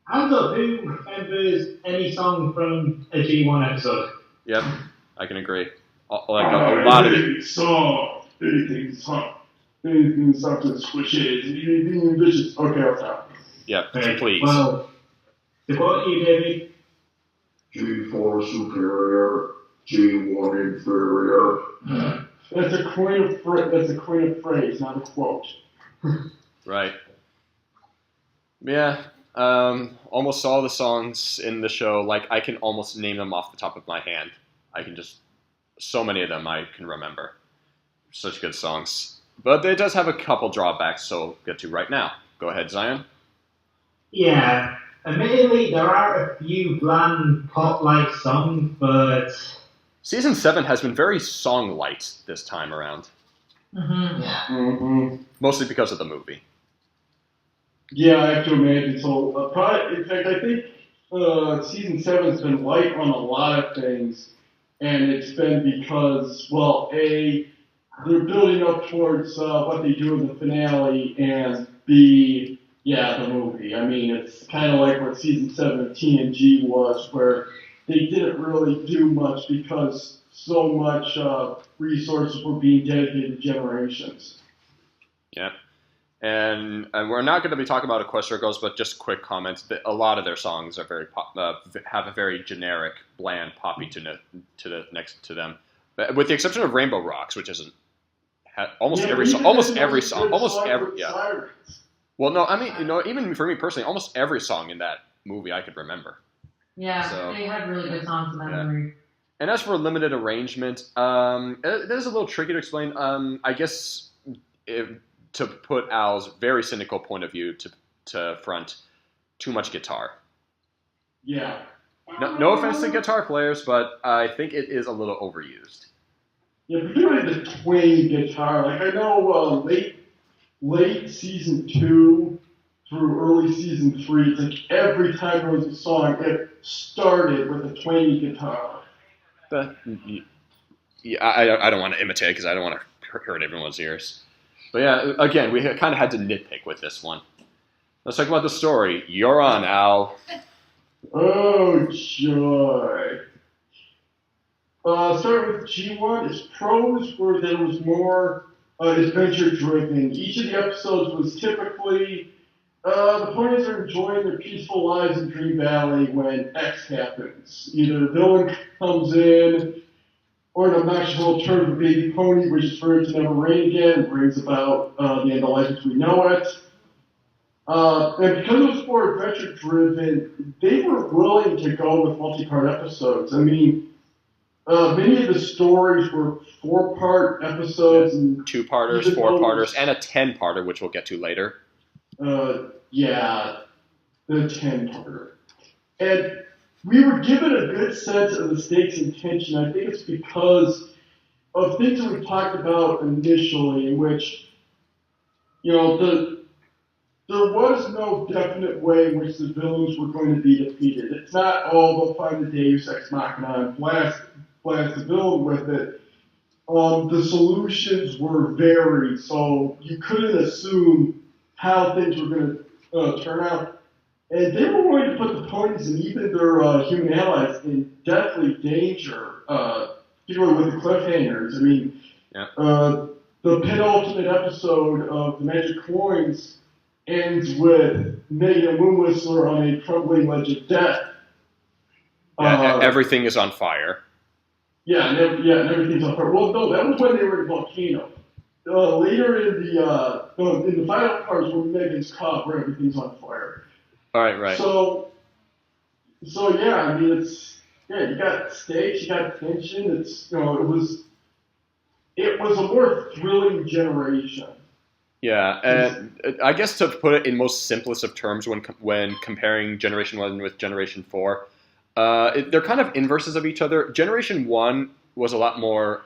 Speaker 17: Hands up, who remembers any song from a G1 episode?
Speaker 2: Yep, I can agree. A lot of it.
Speaker 13: Song, anything something squishes, anything ambitious. Okay, I'll stop.
Speaker 2: Yep, please.
Speaker 17: Well, to quote you, David.
Speaker 18: G4 superior, G1 inferior.
Speaker 13: That's a coin of phrase, not a quote.
Speaker 2: Right. Yeah. Almost all the songs in the show, I can almost name them off the top of my hand. So many of them I can remember. Such good songs. But it does have a couple drawbacks, so we'll get to right now. Go ahead, Zion.
Speaker 17: Yeah, admittedly, there are a few bland pop-like songs, but...
Speaker 2: Season 7 has been very song-light this time around.
Speaker 17: Yeah.
Speaker 2: Mostly because of the movie.
Speaker 13: Yeah, I have to imagine. So, in fact, I think season 7's been light on a lot of things, and it's been because, well, A, they're building up towards what they do in the finale, and B, yeah, the movie. I mean, it's kind of like what season 7 of TNG was, where they didn't really do much because so much resources were being dedicated to Generations.
Speaker 2: Yeah. And we're not going to be talking about Equestria Girls, but just quick comments. A lot of their songs are very have a very generic, bland, poppy to next to them, with the exception of Rainbow Rocks, which isn't almost every song. Yeah. Well, no, I mean, even for me personally, almost every song in that movie I could remember.
Speaker 16: Yeah,
Speaker 2: So,
Speaker 16: they had really good songs in that movie.
Speaker 2: And as for limited arrangement, it is a little tricky to explain. I guess to put Al's very cynical point of view to front, too much guitar.
Speaker 13: Yeah.
Speaker 2: No offense to guitar players, but I think it is a little overused.
Speaker 13: Yeah, particularly the twang guitar. Like, I know late season 2 through early season 3, it's like every time there was a song, it started with a twangy guitar.
Speaker 2: Yeah, I don't want to imitate because I don't want to hurt everyone's ears. But yeah, again, we kind of had to nitpick with this one. Let's talk about the story. You're on, Al.
Speaker 13: Oh, joy. Starting with G1, its pros were that it was more adventure-driven. Each of the episodes was typically the ponies are enjoying their peaceful lives in Dream Valley when X happens. Either a villain comes in, or an obnoxious little turd of a baby pony, which is for it to never rain again, and brings about the end of life as we know it. And because it was more adventure-driven, they were willing to go with multi-part episodes. I mean, many of the stories were 4-part episodes. And
Speaker 2: 2-parters, 4-parters, and a 10-parter, which we'll get to later.
Speaker 13: Yeah, the 10-parter. And we were given a good sense of the stakes and tension. I think it's because of things that we talked about initially, in which, there was no definite way in which the villains were going to be defeated. It's not, they'll find the Deus Ex Machina and blast the villain with it. The solutions were varied, so you couldn't assume how things were going to turn out. And they were willing to put the ponies and even their human allies in deathly danger, particularly with the cliffhangers. I mean, the penultimate episode of The Magic Coins ends with Megan and Moon Whistler on a crumbling ledge of death.
Speaker 2: Everything is on fire.
Speaker 13: And everything's on fire. Well, no, that was when they were in the volcano. Later in the final parts where Megan's caught, where everything's on fire.
Speaker 2: All right.
Speaker 13: So yeah, I mean, you got stakes, you got tension. It was a more thrilling generation.
Speaker 2: Yeah, and I guess to put it in most simplest of terms, when comparing Generation 1 with Generation 4, they're kind of inverses of each other. Generation 1 was a lot more,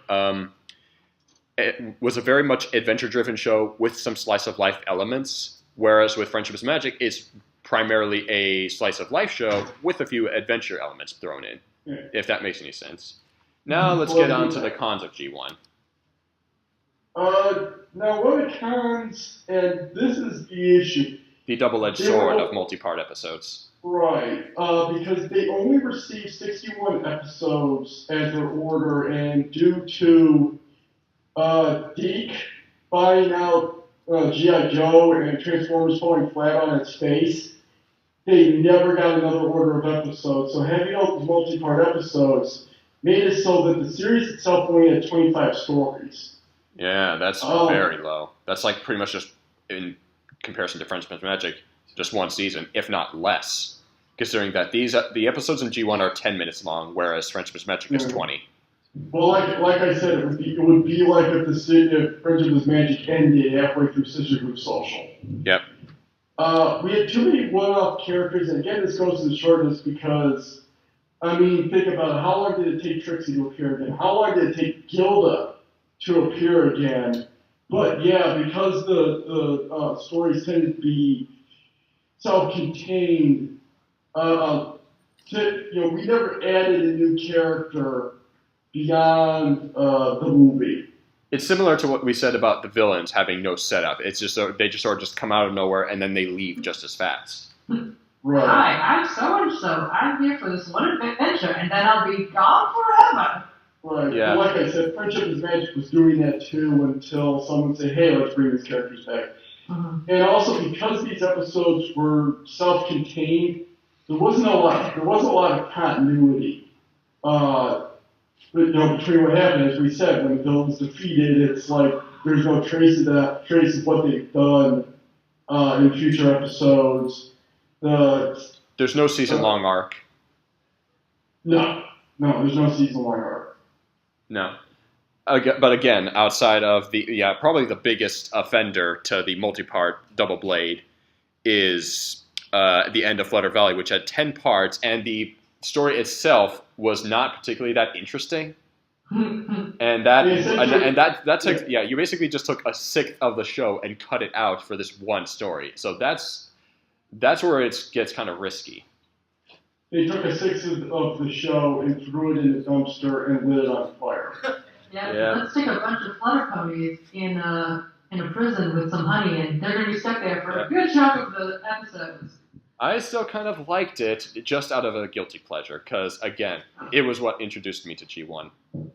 Speaker 2: it was a very much adventure-driven show with some slice-of-life elements, whereas with Friendship is Magic, it's primarily a slice-of-life show with a few adventure elements thrown in, if that makes any sense. Now let's get on to the cons of G1.
Speaker 13: Now, one of the cons, and this is the issue.
Speaker 2: The double-edged sword of multi-part episodes.
Speaker 13: Right, because they only received 61 episodes as their order, and due to Deke buying out G.I. Joe and Transformers falling flat on its face, they never got another order of episodes. So having all these multi-part episodes made it so that the series itself only had 25 stories.
Speaker 2: Yeah, that's very low. That's like pretty much just, in comparison to Friendship is Magic, just one season, if not less. Considering that the episodes in G1 are 10 minutes long, whereas Friendship is Magic is 20.
Speaker 13: Well, like I said, it would be like if Friendship is Magic ended halfway through Sisterhood Social.
Speaker 2: Yep.
Speaker 13: We had too many one-off characters, and again, this goes to the shortness because, I mean, think about it. How long did it take Trixie to appear again? How long did it take Gilda to appear again? But yeah, because the stories tended to be self-contained, we never added a new character beyond the movie.
Speaker 2: It's similar to what we said about the villains having no setup. It's just they just sort of just come out of nowhere and then they leave just as fast.
Speaker 13: Right.
Speaker 16: Hi, I'm so-and-so. I'm here for this one adventure, and then I'll be gone forever.
Speaker 13: Right.
Speaker 2: Yeah.
Speaker 13: Well, like I said, Friendship is Magic was doing that too until someone said, hey, let's bring these characters back. And also, because these episodes were self-contained, there wasn't a lot of continuity. Between what happened, as we said, when the villain was defeated, it's like there's no trace of what they've done in future episodes.
Speaker 2: There's no season-long arc.
Speaker 13: No, there's no season-long arc.
Speaker 2: No. But again, outside of probably the biggest offender to the multi-part Double Blade is the end of Flutter Valley, which had 10 parts, and the story itself was not particularly that interesting. And that took you basically just took a sixth of the show and cut it out for this one story. So that's where it gets kind of risky.
Speaker 13: They took a sixth of the show and threw it in a dumpster and lit it on fire.
Speaker 16: Yeah. Let's stick a bunch of flutter ponies in a prison with some honey, and they're going to be stuck there for a good chunk of the episodes.
Speaker 2: I still kind of liked it just out of a guilty pleasure, because, again, it was what introduced me to G1.
Speaker 13: All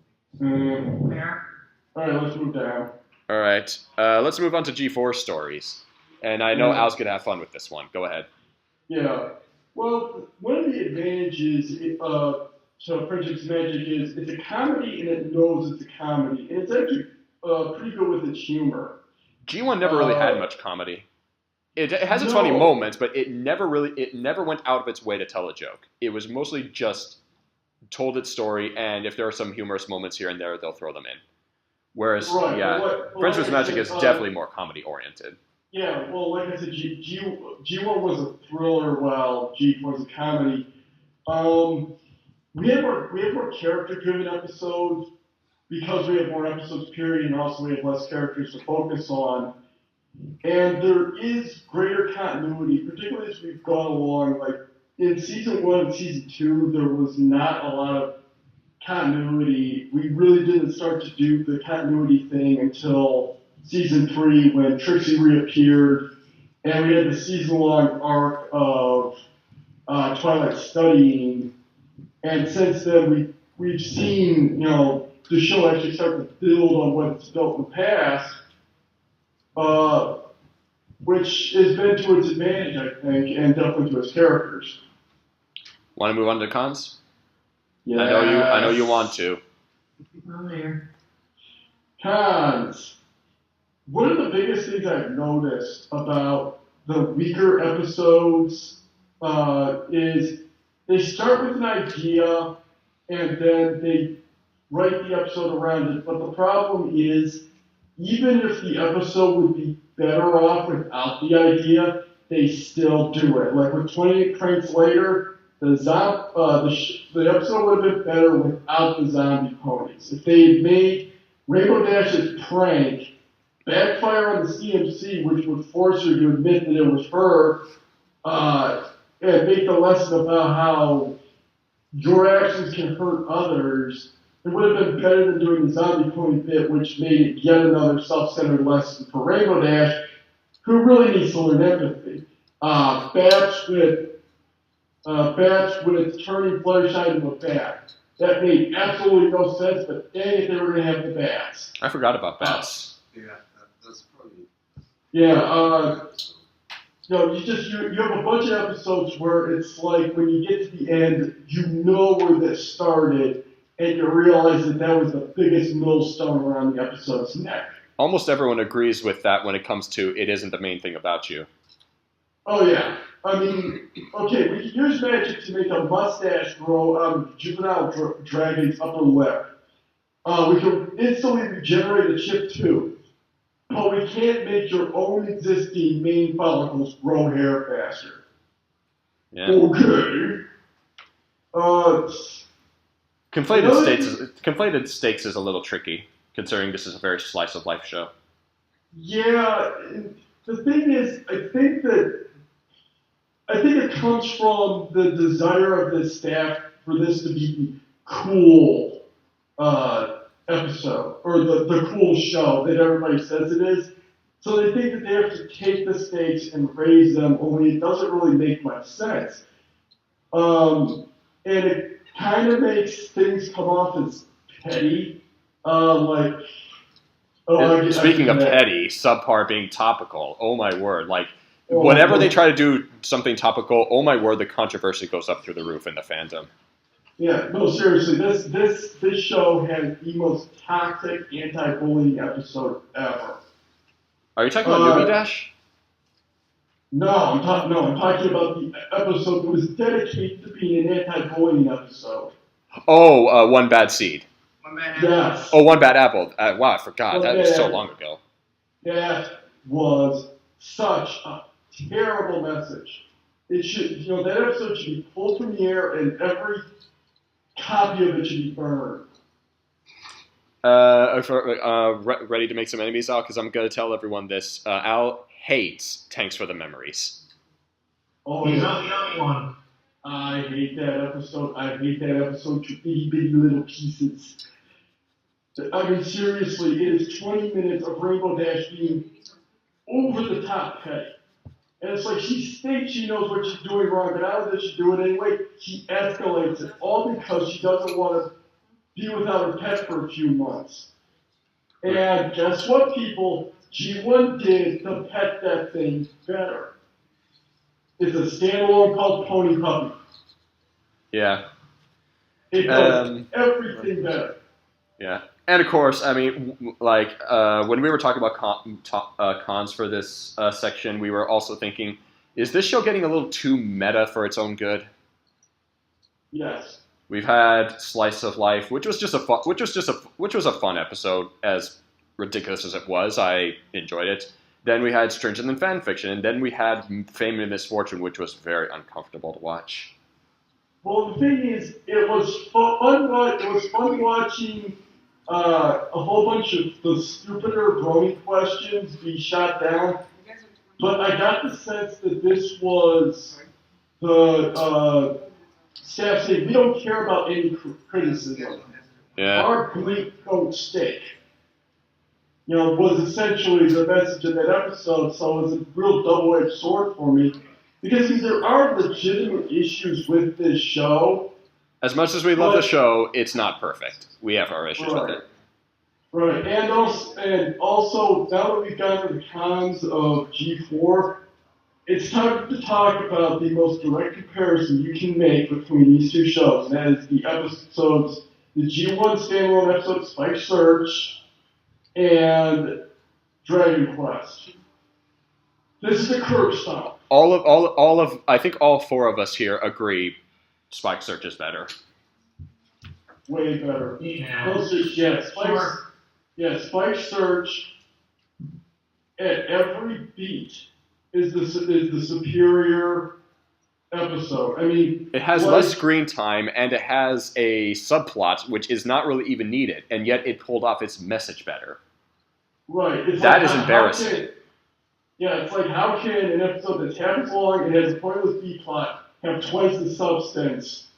Speaker 13: right, let's move down.
Speaker 2: All right, let's move on to G4 stories. And I know Al's going to have fun with this one. Go ahead.
Speaker 13: Yeah. Well, one of the advantages to Friendship's Magic is it's a comedy and it knows it's a comedy. And it's actually pretty good with its humor.
Speaker 2: G1 never really had much comedy. It has its funny moments, but it never went out of its way to tell a joke. It was mostly just told its story, and if there are some humorous moments here and there, they'll throw them in. Whereas, Friendship's Magic is definitely more comedy-oriented.
Speaker 13: Yeah, well, like I said, G1 was a thriller while G4 was a comedy. We have more character-driven episodes because we have more episodes, period, and also we have less characters to focus on. And there is greater continuity, particularly as we've gone along. Like, in Season 1 and Season 2, there was not a lot of continuity. We really didn't start to do the continuity thing until Season 3 when Trixie reappeared, and we had the season-long arc of Twilight studying. And since then, we've seen, the show actually start to build on what it's built in the past, which has been to its advantage, I think, and definitely to its characters.
Speaker 2: Want to move on to cons?
Speaker 13: Yeah.
Speaker 2: I know you want to.
Speaker 16: Oh, there.
Speaker 13: Cons. One of the biggest things I've noticed about the weaker episodes is they start with an idea and then they write the episode around it. But the problem is, even if the episode would be better off without the idea, they still do it. Like with 28 Pranks Later, the episode would have been better without the zombie ponies. If they had made Rainbow Dash's prank backfire on the CMC, which would force her to admit that it was her, and make the lesson about how your actions can hurt others, it would have been better than doing the zombie pony bit, which made it yet another self-centered lesson for Rainbow Dash, who really needs to learn empathy. Bats with turning Fluttershy into a bat. That made absolutely no sense, but dang it, they were going to have the bats.
Speaker 2: I forgot about bats.
Speaker 3: That's probably...
Speaker 13: Yeah, you have a bunch of episodes where it's like when you get to the end, you know where this started, and you realize that was the biggest millstone around the episode's neck.
Speaker 2: Almost everyone agrees with that when it comes to it isn't the main thing about you.
Speaker 13: Oh, yeah. I mean, okay, we can use magic to make a mustache grow out of juvenile dragon's upper lip. We can instantly regenerate a chipped tooth. But we can't make your own existing main follicles grow hair faster.
Speaker 2: Yeah.
Speaker 13: Okay.
Speaker 2: Conflated stakes is a little tricky, considering this is a very slice of life show.
Speaker 13: Yeah, the thing is, I think that I think it comes from the desire of the staff for this to be cool episode, or the cool show that everybody says it is. So they think that they have to take the stakes and raise them, only it doesn't really make much sense. And it kind of makes things come off as petty.
Speaker 2: Speaking of petty, subpar being topical, oh my word, like, whenever they try to do something topical, oh my word, the controversy goes up through the roof in the fandom.
Speaker 13: Yeah, no, seriously, this show has the most toxic anti-bullying episode ever.
Speaker 2: Are you talking about Newbie Dash?
Speaker 13: No, I'm talking about the episode that was dedicated to being an anti-bullying episode.
Speaker 2: Oh, One Bad Seed.
Speaker 13: Yes.
Speaker 2: Oh, One Bad Apple. Wow, I forgot. That was so long ago.
Speaker 13: That was such a terrible message. It should, that episode should be pulled from the air and every copy of it should be burned.
Speaker 2: Ready to make some enemies, Al? Because I'm going to tell everyone this. Al hates Tanks for the Memories.
Speaker 13: Oh,
Speaker 17: He's not the only one.
Speaker 13: I hate that episode. I hate that episode to itty bitty little pieces. I mean, seriously, it is 20 minutes of Rainbow Dash being over the top petty. And it's like she thinks she knows what she's doing wrong, but not only does she do it anyway, she escalates it, all because she doesn't want to be without her pet for a few months. And guess what, people? G1 did to pet that thing better. It's a standalone called Pony Puppy.
Speaker 2: Yeah.
Speaker 13: It does everything better.
Speaker 2: Yeah. And of course, I mean, like, when we were talking about cons for this section, we were also thinking, is this show getting a little too meta for its own good?
Speaker 13: Yes.
Speaker 2: We've had Slice of Life, which was a fun episode, as ridiculous as it was. I enjoyed it. Then we had Stranger Than Fan Fiction, and then we had Fame and Misfortune, which was very uncomfortable to watch.
Speaker 13: Well, the thing is, it was fun watching a whole bunch of the stupider Brony questions be shot down. But I got the sense that this was the staff saying, we don't care about any criticism.
Speaker 2: Yeah.
Speaker 13: Our bleep don't stick. Was essentially the message of that episode, so it was a real double-edged sword for me. Because there are legitimate issues with this show.
Speaker 2: As much as we love the show, it's not perfect. We have our issues with it.
Speaker 13: Right, and also, now that we've gone through the cons of G4, it's time to talk about the most direct comparison you can make between these two shows, and that is the G1 standalone episode, Spike Search, and Dragon Quest. This is a curb stop.
Speaker 2: I think all four of us here agree Spike Search is better.
Speaker 13: Way better.
Speaker 17: Yeah.
Speaker 13: Spike Search at every beat is the superior episode. I mean,
Speaker 2: it has less screen time and it has a subplot which is not really even needed, and yet it pulled off its message better.
Speaker 13: Right.
Speaker 2: That is embarrassing.
Speaker 13: It's like, how can an episode that's half as long and has a pointless B plot have twice the substance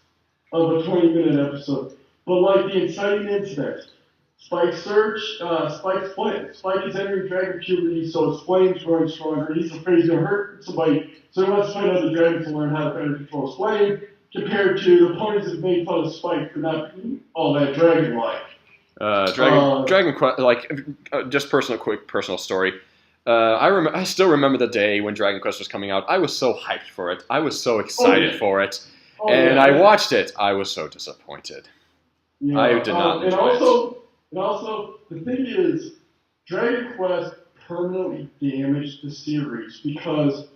Speaker 13: of a 20-minute episode? But like the inciting incident, Spike Search, Spike is entering dragon puberty, so his flame's growing stronger. He's afraid he's going to hurt somebody, so he wants to find other dragons to learn how to better control his flame, compared to the ponies that made fun of Spike for not being all that dragon-like.
Speaker 2: Dragon Quest, just quick personal story. I still remember the day when Dragon Quest was coming out. I was so hyped for it. I was so excited for it. I watched it. I was so disappointed.
Speaker 13: Yeah,
Speaker 2: I did not enjoy it.
Speaker 13: And also, the thing is, Dragon Quest permanently damaged the series because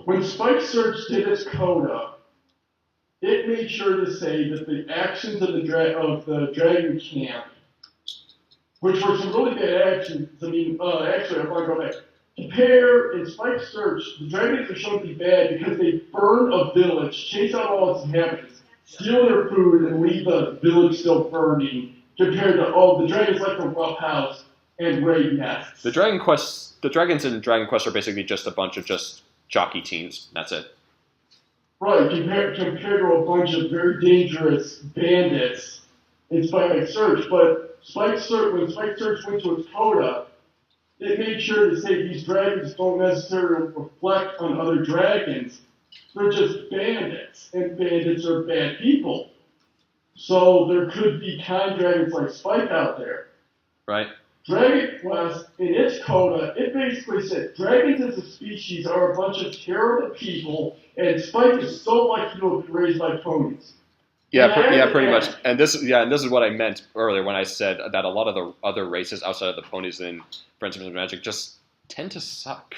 Speaker 13: when Spike Search did its coda, it made sure to say that the actions of the Dragon Camp, which were some really bad actions, actually, I want to go back. Compare in Spike Search, the dragons are shown to be bad because they burn a village, chase out all its inhabitants, steal their food, and leave the village still burning, compared to, the dragons like the rough house and raid nests.
Speaker 2: The dragons in Dragon Quest are basically just a bunch of just jockey teams. That's it.
Speaker 13: Right, compared to a bunch of very dangerous bandits in Spike Search. But when Spike Search went to its coda, it made sure to say these dragons don't necessarily reflect on other dragons. They're just bandits, and bandits are bad people. So there could be kind dragons like Spike out there.
Speaker 2: Right.
Speaker 13: Dragon Quest, in its coda, it basically said dragons as a species are a bunch of terrible people, and Spike is so lucky to have been raised by ponies.
Speaker 2: Yeah, pretty much. And this is what I meant earlier when I said that a lot of the other races outside of the ponies in Friendship and Magic just tend to suck.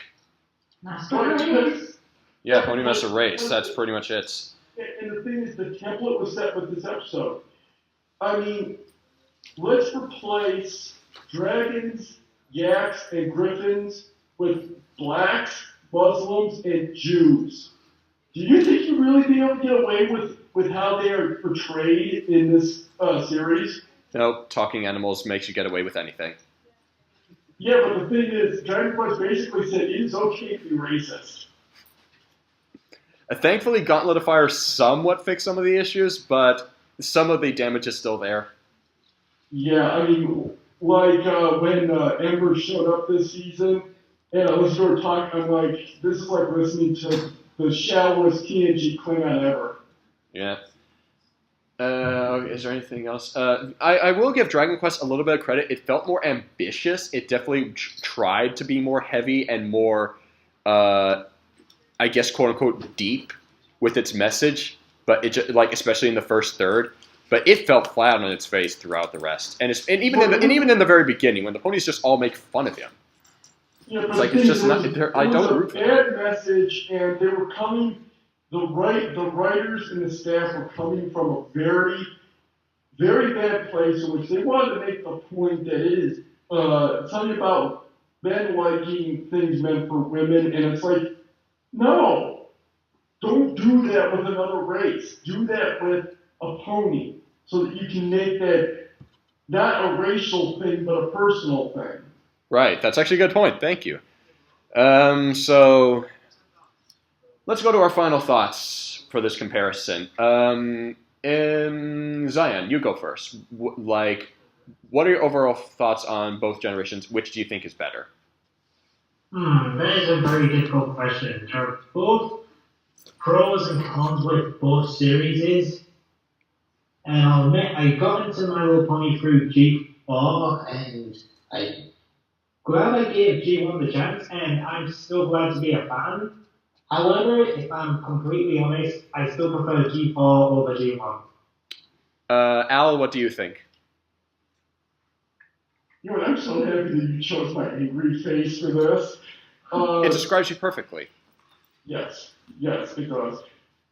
Speaker 2: Yeah, Pony Master Race. That's pretty much it.
Speaker 13: And the thing is, the template was set with this episode. I mean, let's replace dragons, yaks, and griffins with blacks, Muslims, and Jews. Do you think you'd really be able to get away with how they are portrayed in this series?
Speaker 2: No, talking animals makes you get away with anything.
Speaker 13: Yeah, but the thing is, Dragon Quest basically said it is okay to be racist.
Speaker 2: Thankfully, Gauntlet of Fire somewhat fixed some of the issues, but some of the damage is still there.
Speaker 13: Yeah, I mean, like when Ember showed up this season, and I listened to her talk, I'm like, this is like listening to the shallowest TNG Klingon ever.
Speaker 2: Yeah. Is there anything else? I will give Dragon Quest a little bit of credit. It felt more ambitious. It definitely tried to be more heavy and more, I guess, quote-unquote, deep with its message, but it just, like, especially in the first third. But it felt flat on its face throughout the rest, and even in the very beginning when the ponies just all make fun of him.
Speaker 13: Yeah,
Speaker 2: it's like it's just not. I don't root for them.
Speaker 13: Bad message, and they were coming. The writers and the staff were coming from a very, very bad place in which they wanted to make the point that it is something about men liking things meant for women, and it's like, no, don't do that with another race. Do that with a pony, so that you can make that not a racial thing, but a personal thing.
Speaker 2: Right, that's actually a good point. Thank you. So let's go to our final thoughts for this comparison. Zion, you go first. What are your overall thoughts on both generations? Which do you think is better?
Speaker 17: That is a very difficult question. There are both pros and cons with both series. And I'll admit, I got into My Little Pony through G4, and I'm glad I gave G1 the chance, and I'm still glad to be a fan. However, if I'm completely honest, I still prefer G4 over G1.
Speaker 2: Al, what do you think?
Speaker 13: You know, I'm so happy that you chose my angry face for this.
Speaker 2: It describes you perfectly.
Speaker 13: Yes, it does.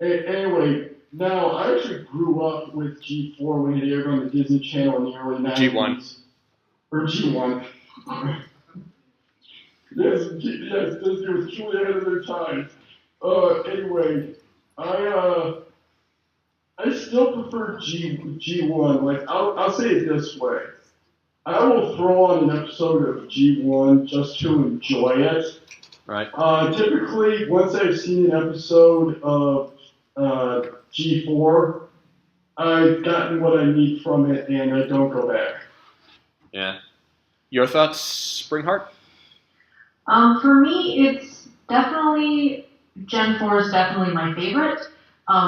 Speaker 13: Anyway, now, I actually grew up with G4 when it aired on the Disney Channel in the early 90s.
Speaker 2: G1.
Speaker 13: Or G1. yes, Disney was truly ahead of their times. Anyway, I still prefer G1. Like, I'll say it this way. I will throw on an episode of G1 just to enjoy it.
Speaker 2: Right.
Speaker 13: Typically, once I've seen an episode of G4, I've gotten what I need from it, and I don't go back.
Speaker 2: Yeah. Your thoughts, Spring Heart?
Speaker 16: For me, it's definitely, Gen 4 is definitely my favorite.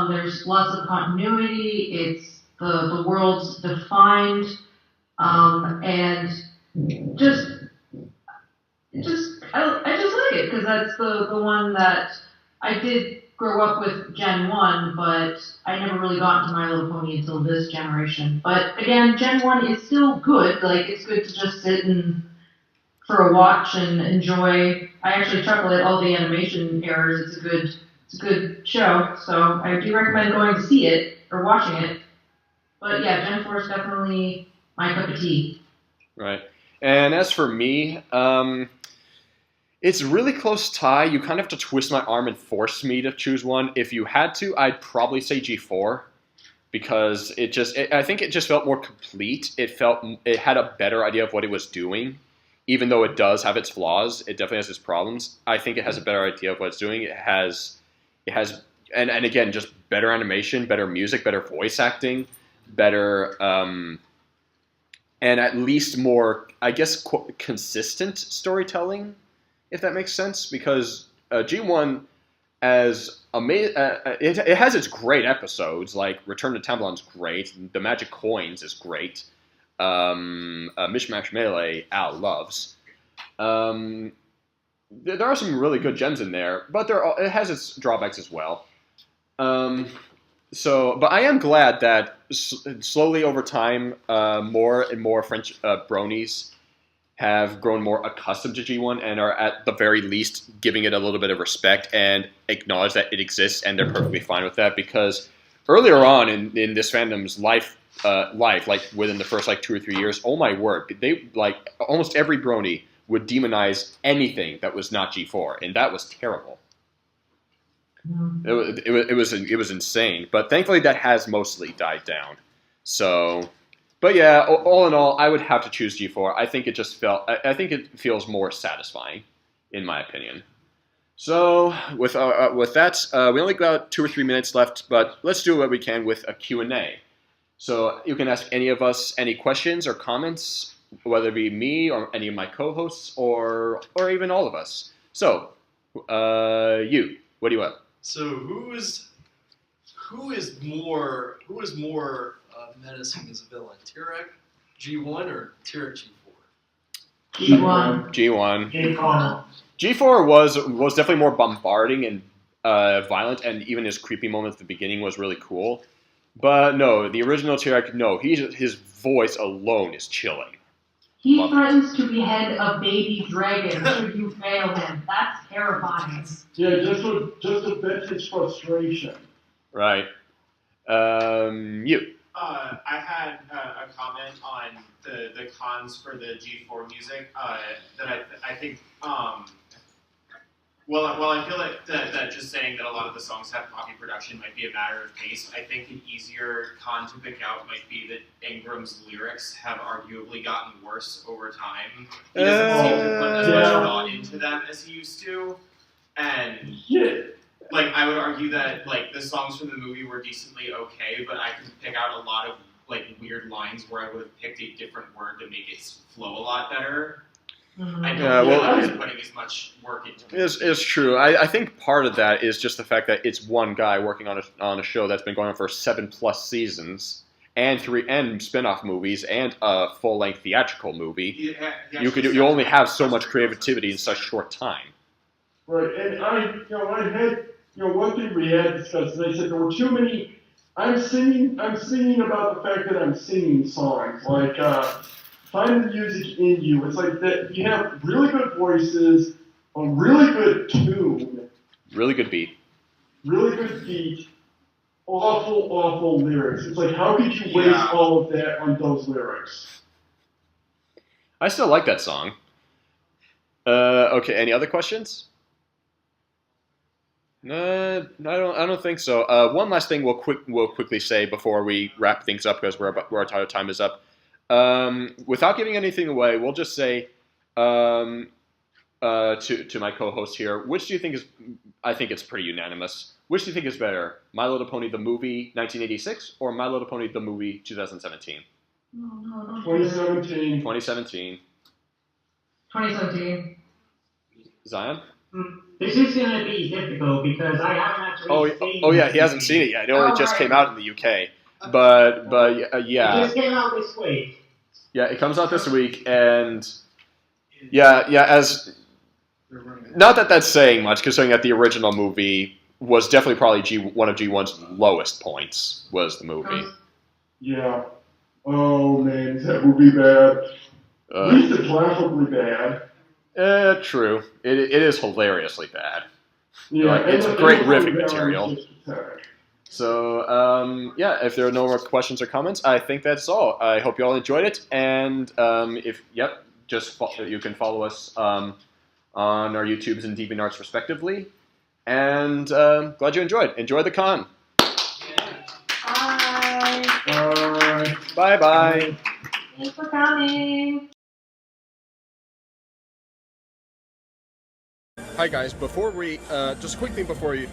Speaker 16: There's lots of continuity, it's the world's defined, and I just like it, because that's the one that I did grow up with Gen 1, but I never really got into My Little Pony until this generation. But again, Gen 1 is still good. Like, it's good to just sit and for a watch and enjoy. I actually chuckle at all the animation errors. It's a good show, so I do recommend going to see it or watching it. But yeah, Gen 4 is definitely my cup of tea.
Speaker 2: Right. And as for me, it's a really close tie. You kind of have to twist my arm and force me to choose one. If you had to, I'd probably say G4 because I think it just felt more complete. It had a better idea of what it was doing. even though it does have its flaws, it definitely has its problems. I think it has a better idea of what it's doing. It has, and again, just better animation, better music, better voice acting, better, and at least more, I guess, consistent storytelling, if that makes sense. Because G1, it has its great episodes, like Return to Tamblon's great, The Magic Coins is great. Mishmash Melee, Al loves. There are some really good gems in there, but it has its drawbacks as well. But I am glad that slowly over time, more and more French bronies have grown more accustomed to G1 and are at the very least giving it a little bit of respect and acknowledge that it exists, and they're perfectly fine with that. Because earlier on in this fandom's life, like within the first 2 or 3 years, oh my word, they almost every brony would demonize anything that was not G4, and that was terrible. It was insane, but thankfully that has mostly died down. So, but yeah, all in all, I would have to choose G4. I think it it feels more satisfying, in my opinion. So with that, we only got 2 or 3 minutes left, but let's do what we can with a Q&A. So you can ask any of us any questions or comments, whether it be me or any of my co-hosts or even all of us. So, what do you have?
Speaker 19: So who is more menacing as a villain, Tyrek G1 or Tyrek G4?
Speaker 2: G1. G4 was definitely more bombarding and violent, and even his creepy moment at the beginning was really cool. But no, the original Tyrek, no, his voice alone is chilling.
Speaker 16: He threatens to behead a baby dragon should you fail him. That's terrifying.
Speaker 13: Yeah, just to vent his frustration.
Speaker 2: Right. You.
Speaker 20: I had a comment on the cons for the G4 music that I think. Well, I feel like that just saying that a lot of the songs have poppy production might be a matter of taste. I think an easier con to pick out might be that Ingram's lyrics have arguably gotten worse over time. He doesn't seem to put as much thought into them as he used to, and I would argue that the songs from the movie were decently okay, but I can pick out a lot of weird lines where I would have picked a different word to make it flow a lot better. I don't feel like he's putting as much work into it.
Speaker 2: It's true. I think part of that is just the fact that it's one guy working on a show that's been going on for 7+ seasons and 3 spin-off movies and a full-length theatrical movie. You only have so much creativity in such short time.
Speaker 13: Right, and I had one thing we had discussed. They said there were too many. I'm singing about the fact that I'm singing songs Find the music in you. It's like that. You have really good voices, a really good tune,
Speaker 2: really good beat,
Speaker 13: awful lyrics. It's like, how could you waste all of that on those lyrics?
Speaker 2: I still like that song. Okay, any other questions? No, I don't think so. One last thing we'll quickly say before we wrap things up, because our time is up. Without giving anything away, we'll just say to my co-host here, which do you think is? I think it's pretty unanimous. Which do you think is better, My Little Pony the movie 1986 or My Little Pony the movie 2017?
Speaker 13: 2017.
Speaker 2: 2017.
Speaker 16: 2017.
Speaker 2: Zion?
Speaker 17: This is going to be difficult because I haven't actually seen it.
Speaker 2: Oh yeah, he hasn't seen it yet. It only just came out in the UK. But yeah.
Speaker 17: It just came out this week.
Speaker 2: Yeah, it comes out this week, and as not that that's saying much, considering that the original movie was definitely probably one of G1's lowest points was the movie.
Speaker 13: Yeah. Oh man, is that movie bad? At least it's laughably bad.
Speaker 2: True. It is hilariously bad.
Speaker 13: Yeah,
Speaker 2: it's great riffing material. So, if there are no more questions or comments, I think that's all. I hope you all enjoyed it, and you can follow us on our YouTubes and DeviantArts respectively, and glad you enjoyed. Enjoy the con.
Speaker 16: Bye.
Speaker 2: Bye-bye.
Speaker 16: Thanks for coming.
Speaker 2: Hi guys, before we, just a quick thing before we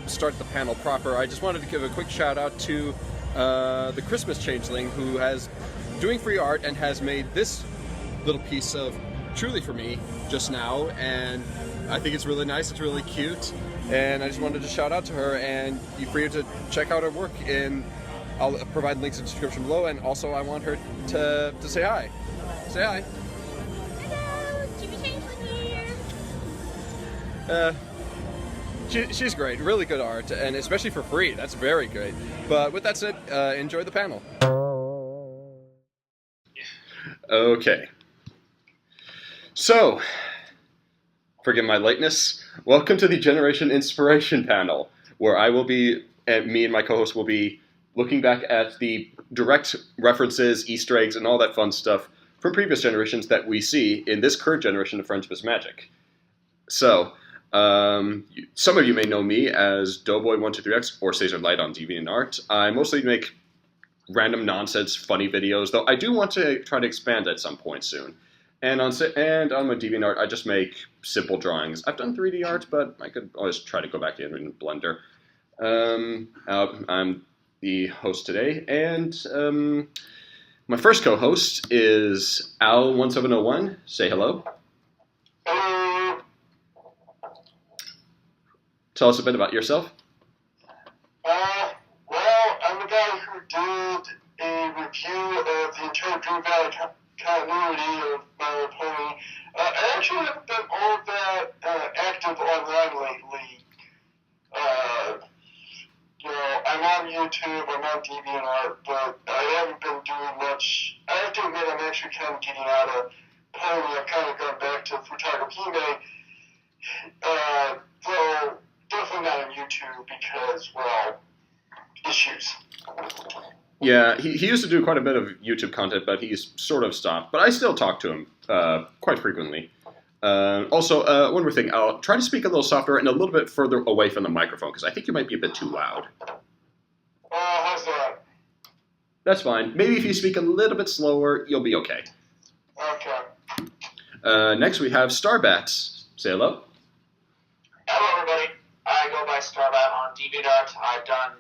Speaker 2: start the panel proper, I just wanted to give a quick shout out to the Christmas Changeling, who has doing free art and has made this little piece of Truly for me just now, and I think it's really nice, it's really cute, and I just wanted to shout out to her, and you're free to check out her work, and I'll provide links in the description below, and also I want her to say hi. Say hi. She's great, really good art, and especially for free, that's very good. But with that said, enjoy the panel. Okay. So, forgive my lateness, welcome to the Generation Inspiration panel, where I will be, me and my co-host will be looking back at the direct references, Easter eggs, and all that fun stuff from previous generations that we see in this current generation of Friendship is Magic. So, some of you may know me as Doughboy123X or Caesar Light on DeviantArt. I mostly make random nonsense, funny videos, though I do want to try to expand at some point soon. And on my DeviantArt, I just make simple drawings. I've done 3D art, but I could always try to go back in Blender. I'm the host today, and my first co-host is Al1701. Say hello. Tell us a bit about yourself.
Speaker 13: Well, I'm the guy who did a review of the entire Dream Valley continuity of My Little Pony. I actually haven't been all that active online lately. I'm on YouTube, I'm on DeviantArt, but I haven't been doing much. I have to admit, I'm actually kind of getting out of Pony. I've kind of gone back to photography, though definitely not on YouTube because, well, issues.
Speaker 2: Yeah, he used to do quite a bit of YouTube content, but he's sort of stopped. But I still talk to him quite frequently. Also, one more thing, I'll try to speak a little softer and a little bit further away from the microphone, because I think you might be a bit too loud.
Speaker 13: How's that?
Speaker 2: That's fine. Maybe if you speak a little bit slower, you'll be okay.
Speaker 13: Okay.
Speaker 2: Next we have Starbat. Say hello.
Speaker 14: Hello, everybody. I go by Starbat on DeviantArt. I've done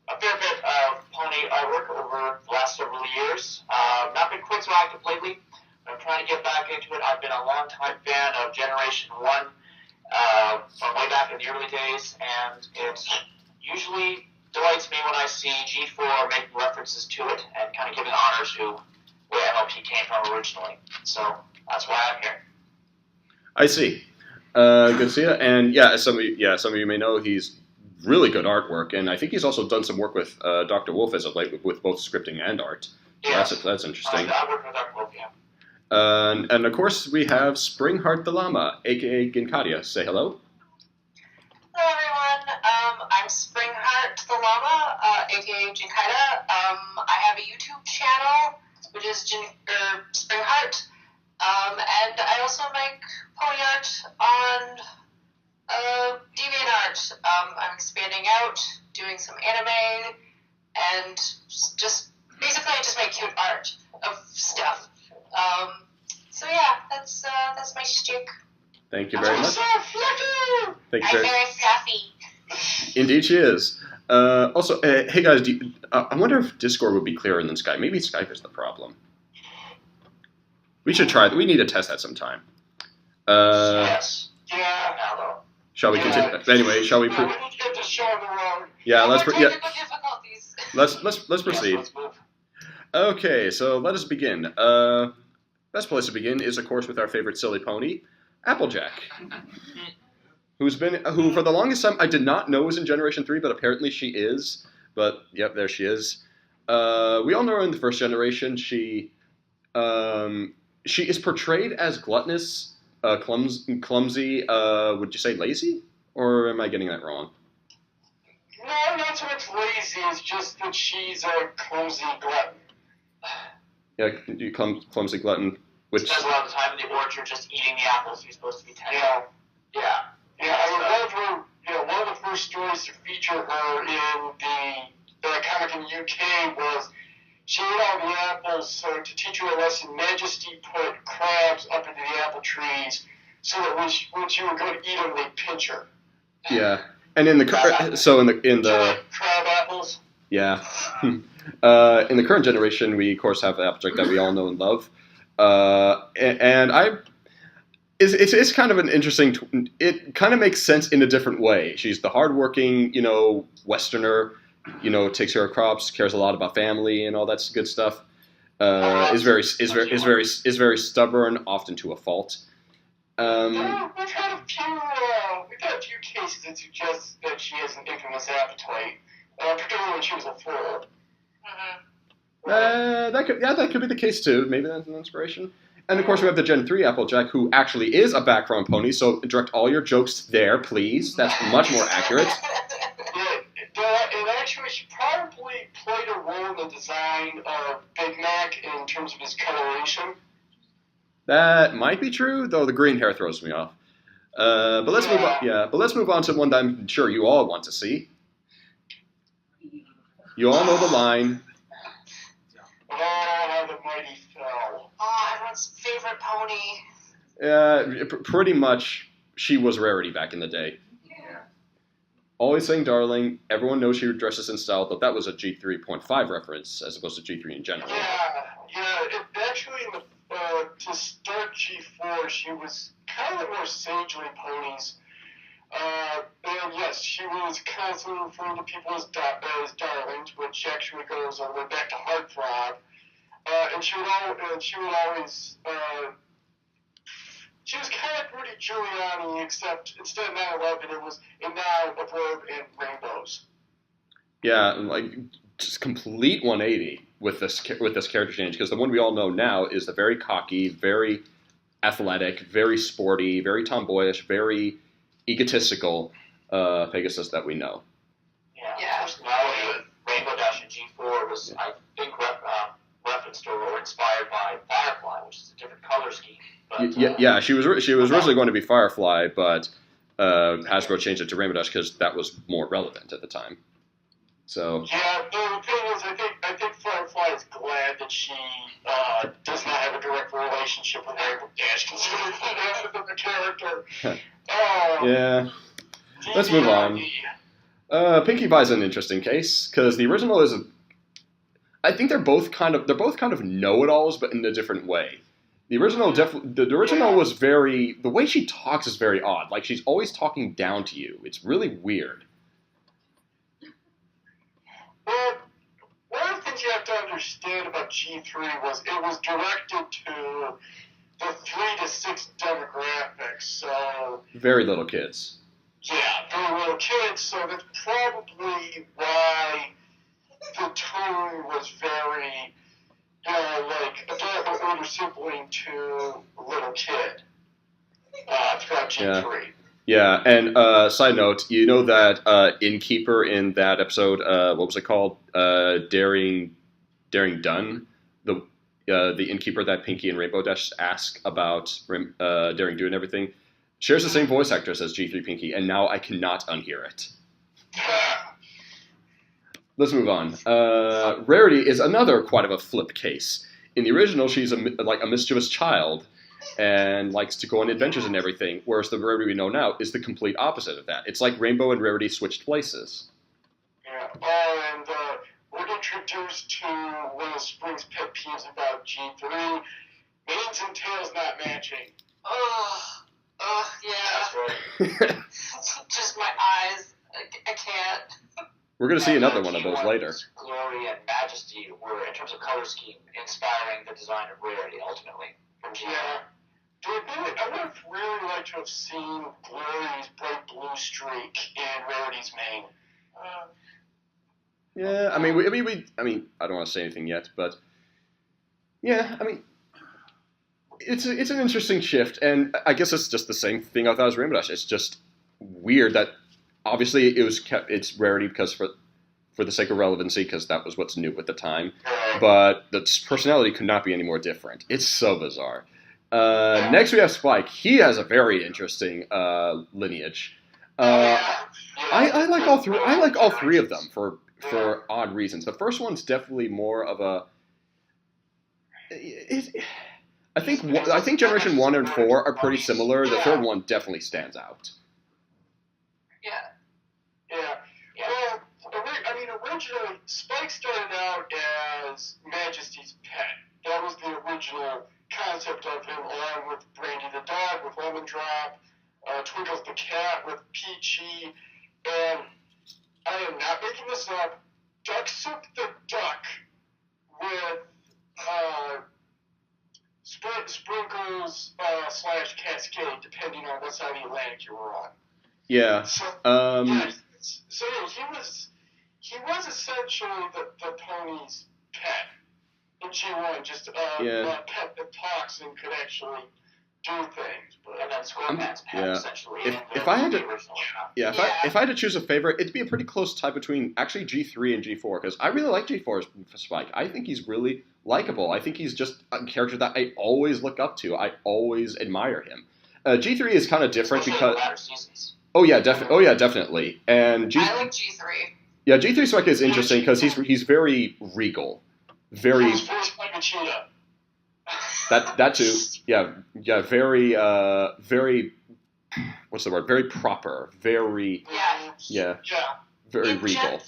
Speaker 14: a fair bit of pony artwork over the last several years. Not been quite so active lately. I'm trying to get back into it. I've been a long-time fan of Generation 1 from way back in the early days, and it usually delights me when I see G4 making references to it and kind of giving honors to where MLP came from originally. So that's why I'm here.
Speaker 2: I see. Good to see you. And yeah, some of you may know he's really good artwork, and I think he's also done some work with Dr. Wolf as of late with both scripting and art. So yeah. That's interesting.
Speaker 14: I work with Dr. Wolf, yeah.
Speaker 2: And of course, we have Spring Heart the Llama, aka Ginkadia. Say hello.
Speaker 21: Hello, everyone. I'm Spring Heart the Llama, aka Jinkida. I have a YouTube channel, which is Spring Heart. And I also make pony art on DeviantArt. I'm expanding out, doing some anime, and just basically I just make cute art of stuff. So yeah, that's my shtick.
Speaker 2: Thank you very much.
Speaker 21: I'm very fluffy.
Speaker 2: Indeed, she is. Also, hey guys, I wonder if Discord would be clearer than Skype. Maybe Skype is the problem. We should try. We need to test that sometime.
Speaker 14: Yes. Yeah.
Speaker 2: Shall we continue? Anyway, shall we?
Speaker 13: We need to get this show on the road.
Speaker 2: Yeah, let's.
Speaker 21: Difficulties.
Speaker 2: Let's proceed. Okay, so let us begin. Best place to begin is, of course, with our favorite silly pony, Applejack, who for the longest time I did not know was in Generation 3, but apparently she is. But yep, there she is. We all know her in the first generation. She is portrayed as gluttonous, clumsy. Would you say lazy, or am I getting that wrong?
Speaker 13: No, not so much lazy. It's just that she's a clumsy glutton.
Speaker 2: Yeah, you clumsy glutton. Which
Speaker 14: spends a lot of the time in the orchard just eating the apples he's supposed to be tending. Yeah.
Speaker 13: I mean, one of the first stories to feature her in the comic in the UK was she ate all the apples, so to teach her a lesson, Majesty put crabs up into the apple trees so that when she would go to eat them, they'd pinch her.
Speaker 2: Yeah, and in the
Speaker 13: Crab apples.
Speaker 2: yeah, in the current generation, we of course have Applejack that we all know and love, and it's kind of an interesting. It kind of makes sense in a different way. She's the hardworking, Westerner, takes care of crops, cares a lot about family and all that good stuff. Is very stubborn, often to a fault.
Speaker 13: We've had a few cases that suggest that she has an infamous appetite, particularly when she was a fool.
Speaker 2: That could be the case too. Maybe that's an inspiration. And of course, we have the Gen 3 Applejack, who actually is a background pony. So direct all your jokes there, please. That's much more accurate.
Speaker 13: And actually, she probably played a role in the design of Big Mac in terms of his coloration.
Speaker 2: That might be true, though the green hair throws me off. But let's move on. Yeah, but let's move on to one that I'm sure you all want to see. You all know the line.
Speaker 13: Oh, the mighty fell.
Speaker 21: Oh, everyone's favorite pony.
Speaker 2: Pretty much, she was Rarity back in the day. Always saying darling. Everyone knows she dresses in style, though that was a G3.5 reference as opposed to G3 in general.
Speaker 13: Actually, to start G4, she was kind of the more sagely ponies. And yes, she was constantly referring to people as darlings, which actually goes all the way back to Heartthrob. And she would always. She was kind of Rudy Giuliani, except instead of 9/11, it was and now a verb and rainbows.
Speaker 2: Yeah, like just complete 180 with this character change, because the one we all know now is the very cocky, very athletic, very sporty, very tomboyish, very egotistical Pegasus that we know.
Speaker 14: Yeah, personality with Rainbow Dash and G4 was, I think, referenced or inspired by Firefly, which is a different color scheme. But,
Speaker 2: she was originally going to be Firefly, but Hasbro changed it to Rainbow Dash because that was more relevant at the time. So
Speaker 13: yeah, the thing is, I think Firefly is glad that she does not have a direct relationship with Rainbow Dash, considering the character.
Speaker 2: Yeah, let's move on. Pinkie Pie's an interesting case because the original is I think they're both kind of know-it-alls, but in a different way. The original was very. The way she talks is very odd. Like she's always talking down to you. It's really weird.
Speaker 13: Well, one of the things you have to understand about G3 was it was directed to the 3 to 6 demographics. So
Speaker 2: very little kids.
Speaker 13: Yeah, very little kids. So that's probably why the tone was very. Like adult or older sibling to little kid throughout G3.
Speaker 2: Yeah, and side note, you know that innkeeper in that episode, what was it called? Daring Dun? The innkeeper that Pinkie and Rainbow Dash ask about Daring Do and everything, shares the same voice actress as G3 Pinkie, and now I cannot unhear it. Let's move on. Rarity is another quite of a flip case. In the original, she's a mischievous child and likes to go on adventures and everything, whereas the Rarity we know now is the complete opposite of that. It's like Rainbow and Rarity switched places.
Speaker 13: Yeah, and we're introduced to one of Spring's pet peeves about G3, manes and tails not matching.
Speaker 21: Yeah.
Speaker 13: That's right.
Speaker 21: Just my eyes. I can't.
Speaker 2: We're going to see another one of those later.
Speaker 14: Glory and majesty were, in terms of color scheme, inspiring the design of Rarity ultimately from G4.
Speaker 13: Yeah. I would have really liked to have seen Glory's bright blue streak in Rarity's mane.
Speaker 2: Yeah, I mean, I don't want to say anything yet, but yeah, I mean, it's an interesting shift, and I guess it's just the same thing I thought as Rainbow Dash. It's just weird that obviously it's Rarity because for the sake of relevancy, because that was what's new at the time, but the personality could not be any more different. It's so bizarre. Next we have Spike. He has a very interesting lineage. I like all three. I like all three of them for odd reasons. The first one's definitely more of a. I think Generation 1 and 4 are pretty similar. The third one definitely stands out.
Speaker 13: Well, originally, Spike started out as Majesty's pet. That was the original concept of him, along with Brandy the dog, with Lemon Drop, Twinkles the cat, with Peachy, and I am not making this up, Duck Soup the duck, with Sprinkles / Cascade, depending on what side of the Atlantic you were on.
Speaker 2: Yeah.
Speaker 13: So he was essentially the pony's pet in G1, just a pet that talks and could actually do things. And that's Squirtman's pet, essentially.
Speaker 2: If I had to choose a favorite, it'd be a pretty close tie between actually G3 and G4, because I really like G4's Spike. I think he's really likable. I think he's just a character that I always look up to. I always admire him. G3 is kind of different because. Oh yeah, definitely. And
Speaker 21: I like G3.
Speaker 2: Yeah, G3 Spike is interesting because he's very regal, very.
Speaker 13: He's voiced like a cheetah.
Speaker 2: That too. Yeah, very. What's the word? Very proper. Very.
Speaker 21: Yeah.
Speaker 2: Very regal.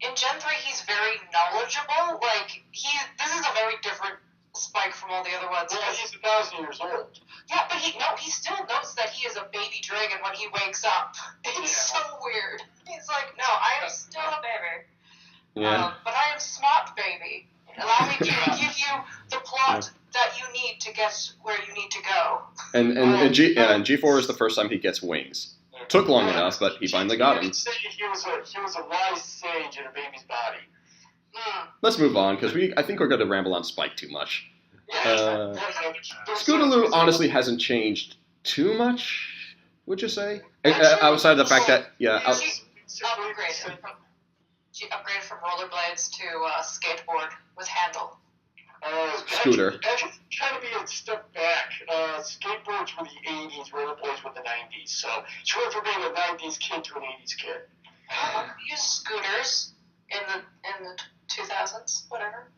Speaker 21: In Gen 3, he's very knowledgeable. Like, this is a very different Spike from all the other ones.
Speaker 13: Yeah, he's 1,000 years old.
Speaker 21: Yeah, but he still knows that he is a baby dragon when he wakes up. It's so weird. He's like, no, I am still a baby.
Speaker 2: Yeah.
Speaker 21: But I am smart baby. Allow me to give you the plot that you need to get where you need to go.
Speaker 2: And G4 is the first time he gets wings. Took long enough, but he finally got him.
Speaker 13: He was a wise sage in a baby's body.
Speaker 2: Let's move on, because I think we're going to ramble on Spike too much. Scootaloo honestly hasn't changed too much, would you say? Outside of the fact that,
Speaker 21: She upgraded from rollerblades to skateboard with handle.
Speaker 2: Scooter.
Speaker 13: Actually, kind of be a step back. Skateboards were the 80s, rollerblades were the 90s. So she went from being a 90s kid to an 80s kid.
Speaker 21: We used scooters in the 2000s, whatever.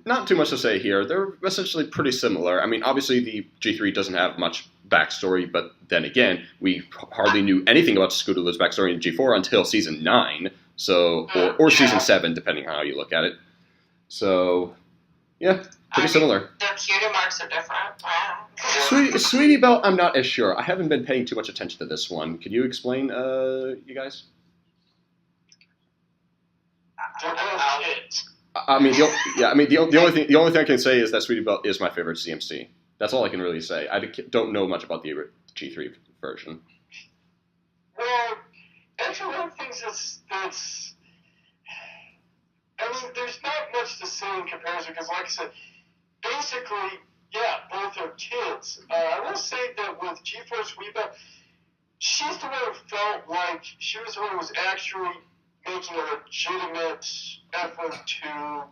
Speaker 2: Not too much to say here. They're essentially pretty similar. I mean, obviously the G3 doesn't have much backstory, but then again, we hardly knew anything about Scootaloo's backstory in G4 until Season 9, or Season 7, depending on how you look at it. So, yeah, pretty similar.
Speaker 21: Their cutie marks are different.
Speaker 2: Sweetie Belle, I'm not as sure. I haven't been paying too much attention to this one. Could you explain, you guys? I mean, the only thing I can say is that Sweetie Belle is my favorite CMC. That's all I can really say. I don't know much about the G3 version.
Speaker 13: Well, actually, one of the things that's I mean, there's not much to say in comparison because, like I said, basically, yeah, both are kids. I will say that with G4 Sweetie Belle, she's the one who felt like she was the one who was actually making a legitimate effort to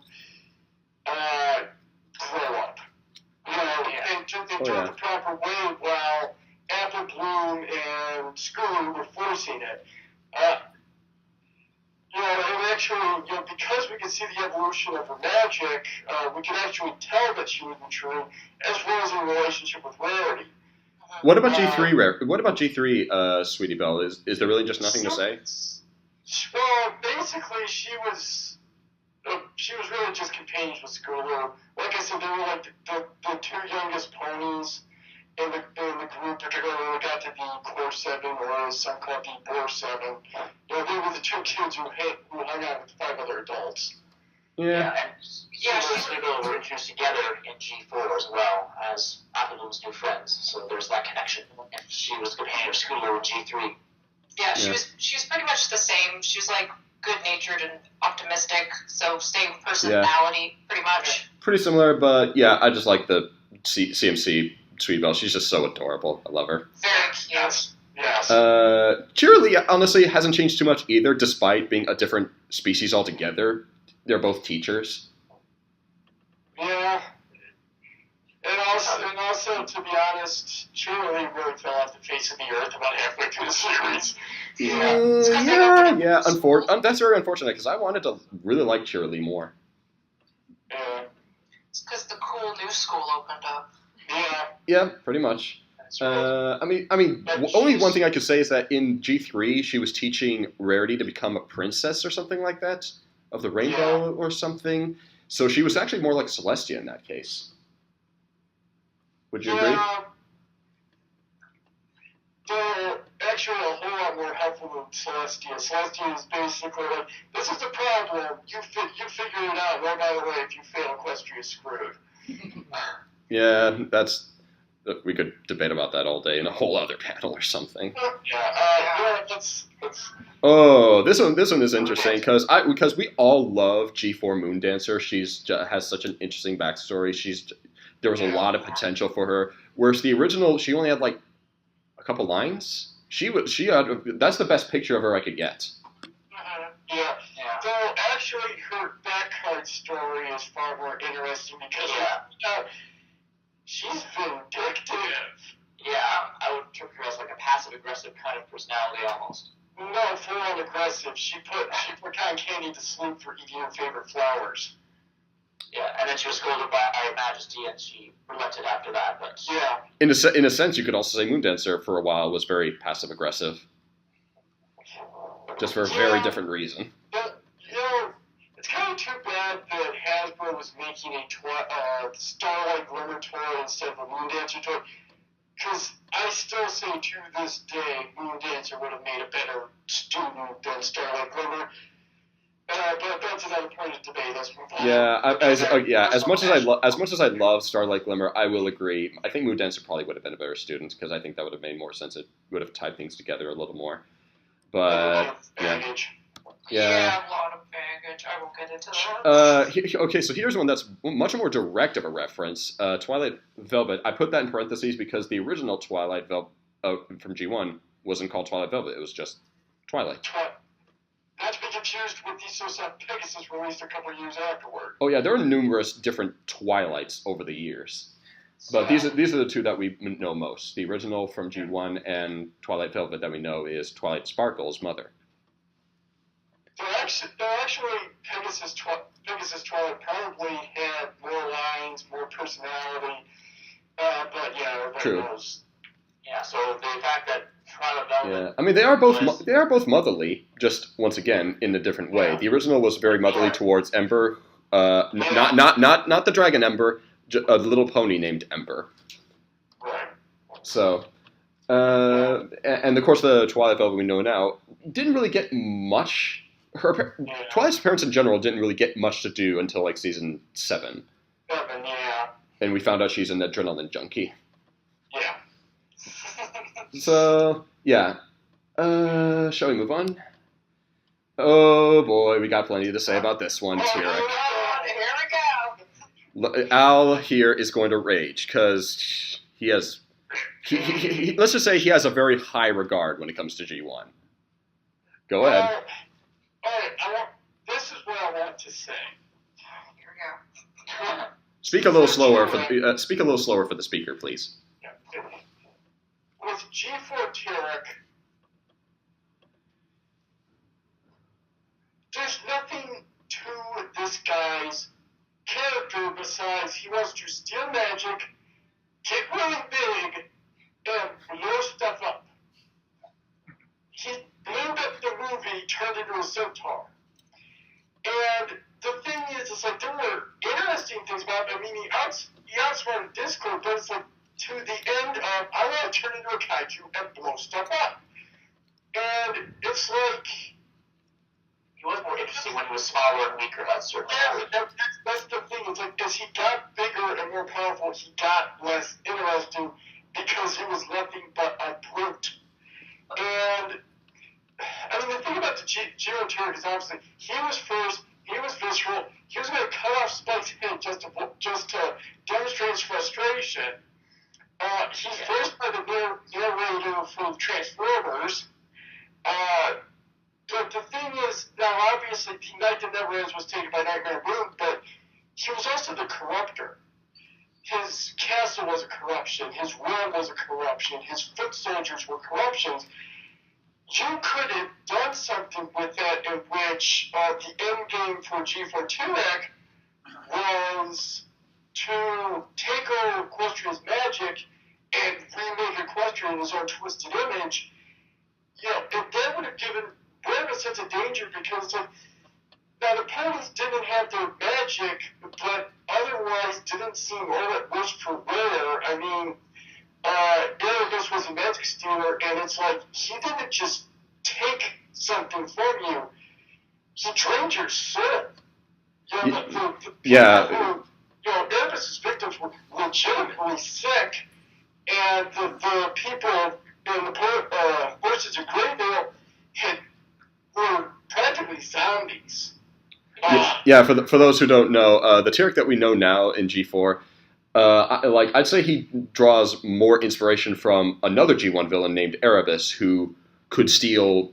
Speaker 13: grow up. You know, and do it the proper way while Apple Bloom and Scootaloo were forcing it. You know, and actually, you know, because we could see the evolution of her magic, we could actually tell that she was maturing, as well as in relationship with Rarity.
Speaker 2: What about G3? What about G3, Sweetie Belle? Is there really just nothing to say?
Speaker 13: Well, basically, she was really just companions with Scootaloo. Like I said, they were like the two youngest ponies in the group, particularly when we got to the Core 7, or as some called the Boar 7. You know, they were the two kids who hung out with 5 other adults.
Speaker 2: Yeah.
Speaker 14: She and Scootaloo were introduced together in G4 as well as Apple Bloom's new friends, so there's that connection. And she was a companion of Scootaloo in G3.
Speaker 21: Yeah, she was pretty much the same. She was like good-natured and optimistic, so same personality, pretty much.
Speaker 2: Pretty similar, but yeah, I just like the CMC Sweetie Belle. She's just so adorable. I love her.
Speaker 21: Very cute.
Speaker 13: Yes.
Speaker 2: Cheerilee, honestly, hasn't changed too much either, despite being a different species altogether. They're both teachers.
Speaker 13: Yeah. And also, to be honest, Cheerilee really fell off the face of the earth about halfway through the series.
Speaker 2: Yeah. That's very unfortunate, because I wanted to really like Cheerilee more.
Speaker 13: Yeah.
Speaker 21: It's because the cool new school opened up.
Speaker 3: Yeah.
Speaker 2: Yeah, pretty much. Only one thing I could say is that in G3, she was teaching Rarity to become a princess or something like that, of the rainbow or something. So she was actually more like Celestia in that case. Would you agree?
Speaker 13: They're actually a whole lot more helpful than Celestia. Celestia is basically like, this is a problem, you figure it out, well, by the way, if you fail Equestria, screwed.
Speaker 2: Yeah, we could debate about that all day in a whole other panel or something.
Speaker 13: That's
Speaker 2: Oh, this one is interesting because we all love G4 Moondancer. Has such an interesting backstory. There was a lot of potential for her. Whereas the original, she only had like a couple lines. That's the best picture of her I could get.
Speaker 13: Yeah. Though actually her back card story is far more interesting because she's vindictive.
Speaker 14: Yeah, I would interpret her as like a passive-aggressive kind of personality almost.
Speaker 13: No, full-on aggressive. She put Cotton Candy to sleep for eating her favorite flowers.
Speaker 14: Yeah, and then she was scolded by Her Majesty, and she relented after that. But
Speaker 13: yeah,
Speaker 2: in a sense, you could also say Moondancer for a while was very passive-aggressive, just for a very different reason.
Speaker 13: But it's kind of too bad that Hasbro was making a Starlight Glimmer toy instead of a Moondancer toy. Because I still say to this day, Moondancer would have made a better student than Starlight Glimmer. But that's another point of debate. Let's move on.
Speaker 2: As much as I love Starlight Glimmer, I will agree. I think Moondancer probably would have been a better student because I think that would have made more sense. It would have tied things together a little more. But
Speaker 21: Yeah, a lot of baggage. I won't get into that.
Speaker 2: Okay, so here's one that's much more direct of a reference. Twilight Velvet. I put that in parentheses because the original Twilight Velvet from G1 wasn't called Twilight Velvet. It was just Twilight.
Speaker 13: Not to be confused with the Sosa Pegasus released a couple years afterward.
Speaker 2: Oh yeah, there are numerous different Twilights over the years. But these are the two that we know most. The original from G1 and Twilight Velvet that we know is Twilight Sparkle's mother.
Speaker 13: Actually, Pegasus Twilight probably had more lines, more personality. But yeah, everybody knows.
Speaker 14: Yeah, so the fact that Twilight Velvet.
Speaker 2: Yeah, I mean they are both motherly, just once again in a different way. Yeah. The original was very motherly towards Ember, not the dragon Ember, a little pony named Ember.
Speaker 13: Right.
Speaker 2: So, and of course the Twilight Velvet we know now didn't really get much. Twilight's parents in general didn't really get much to do until like season 7. And we found out she's an adrenaline junkie.
Speaker 13: Yeah.
Speaker 2: So, yeah. Shall we move on? Oh boy, we got plenty to say about this one, Tyrek.
Speaker 21: Here we go.
Speaker 2: Al here is going to rage, because he has... let's just say he has a very high regard when it comes to G1. Go ahead.
Speaker 13: Alright, this is what I want to say.
Speaker 21: Here we go.
Speaker 2: Speak a little slower for the speaker, please.
Speaker 13: With G4 Tyrek, there's nothing to this guy's character besides he wants to steal magic, get really big, and blow stuff up. He blew up the movie, turned into a centaur. And the thing is, it's like there were interesting things about it. I mean, he outsmarted Discord, but it's like to the end of I want to turn into a kaiju and blow stuff up. And it's like
Speaker 14: he was more interesting when he was smaller and weaker. That's certainly
Speaker 13: that's the thing. It's like as he got bigger and more powerful, he got less interesting because he was nothing but a brute. And I mean, the thing about the G1 Tyrek is obviously he was first. He was visceral. He was going to cut off Spike's head just to demonstrate his frustration. He's voiced by the narrator for Transformers. But the thing is, now obviously, The Night That Never Ends was taken by Nightmare Moon, but he was also the corruptor. His castle was a corruption. His realm was a corruption. His foot soldiers were corruptions. You could have done something with that in which the end game for G4 Tyrek was to take over Equestrian's magic and remake Equestrian in his own twisted image, if that would have given Brave a sense of danger, because like, now the ponies didn't have their magic, but otherwise didn't seem all that worse for wear. I mean, Erebus was a magic stealer, and it's like, he didn't just take something from you, he drained your soul. Erebus's victims were legitimately sick, and the people in the horses of Greyville were practically zombies.
Speaker 2: For those who don't know, the Tyrek that we know now in G4, I'd say he draws more inspiration from another G1 villain named Erebus, who could steal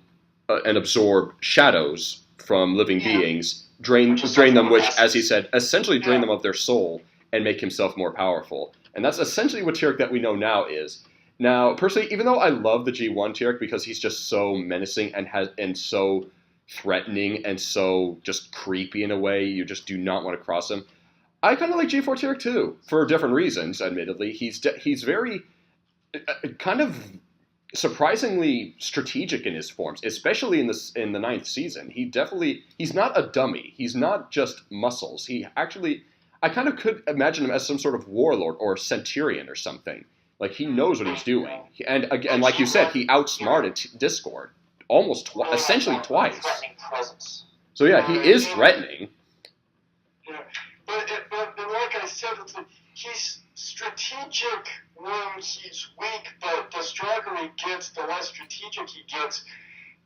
Speaker 2: and absorb shadows from living beings, drain them, which, as he said, essentially drain them of their soul and make himself more powerful. And that's essentially what Tyrek that we know now is. Now, personally, even though I love the G1 Tyrek because he's just so menacing and so threatening and so just creepy in a way, you just do not want to cross him, I kind of like G4 Tyrek too, for different reasons, admittedly. He's very kind of surprisingly strategic in his forms, especially in the 9th season. He's not a dummy. He's not just muscles. I kind of could imagine him as some sort of warlord or centurion or something. Like, he knows what he's doing. And again, like you said, he outsmarted Discord essentially twice. So yeah, he is threatening.
Speaker 13: But like I said, he's strategic when he's weak, but the stronger he gets, the less strategic he gets.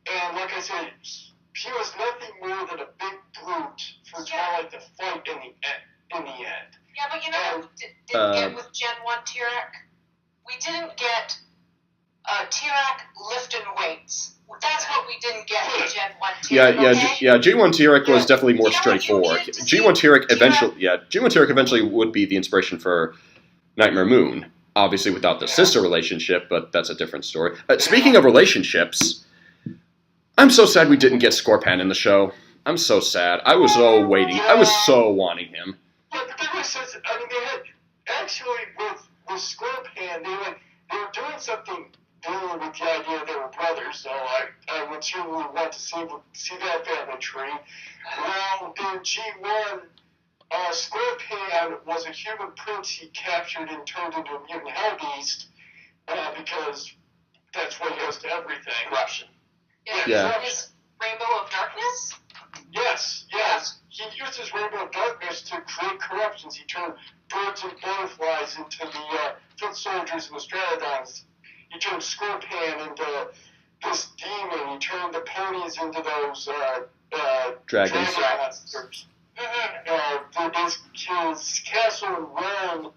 Speaker 13: And like I said, he was nothing more than a big brute for Twilight to fight in the end.
Speaker 21: Yeah, but you know what we didn't get with Gen 1 Tyrek? We didn't get Tyrek lifting weights. That's what we didn't get with Gen 1 Tyrek.
Speaker 2: G1 Tyrek was definitely more straightforward. G1 Tyrek eventually would be the inspiration for Nightmare Moon, obviously without the sister relationship, but that's a different story. Speaking of relationships, I'm so sad we didn't get Scorpan in the show. I'm so sad. I was so waiting. I was so wanting him.
Speaker 13: Yeah, but they had, actually, with Scorpan, they were doing something new with the idea they were brothers, so I would certainly want to see that family tree. Well, in G1, Scorpan was a human prince he captured and turned into a mutant hell beast, because that's what he does to everything. Corruption.
Speaker 21: Yeah. His Rainbow of Darkness?
Speaker 13: Yes. He uses Rainbow of Darkness to create corruptions. He turned birds and butterflies into the foot soldiers and the Stratodons. He turned Scorpan into this demon. He turned the ponies into those
Speaker 2: dragons.
Speaker 13: His castle in Rome,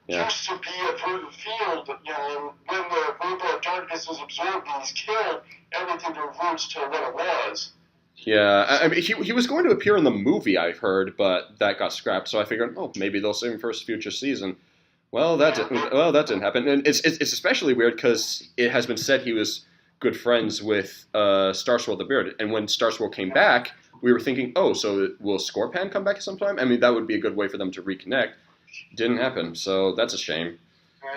Speaker 13: used to be a fertile field. And when the Rainbow of Darkness is absorbed and he's killed, everything reverts to what it was.
Speaker 2: Yeah, I mean, he was going to appear in the movie, I heard, but that got scrapped. So I figured, maybe they'll save him for a future season. Well, that didn't happen, and it's especially weird because it has been said he was good friends with Starswirl the Beard, and when Starswirl came back, we were thinking, so will Scorpan come back sometime? I mean, that would be a good way for them to reconnect. Didn't happen, so that's a shame.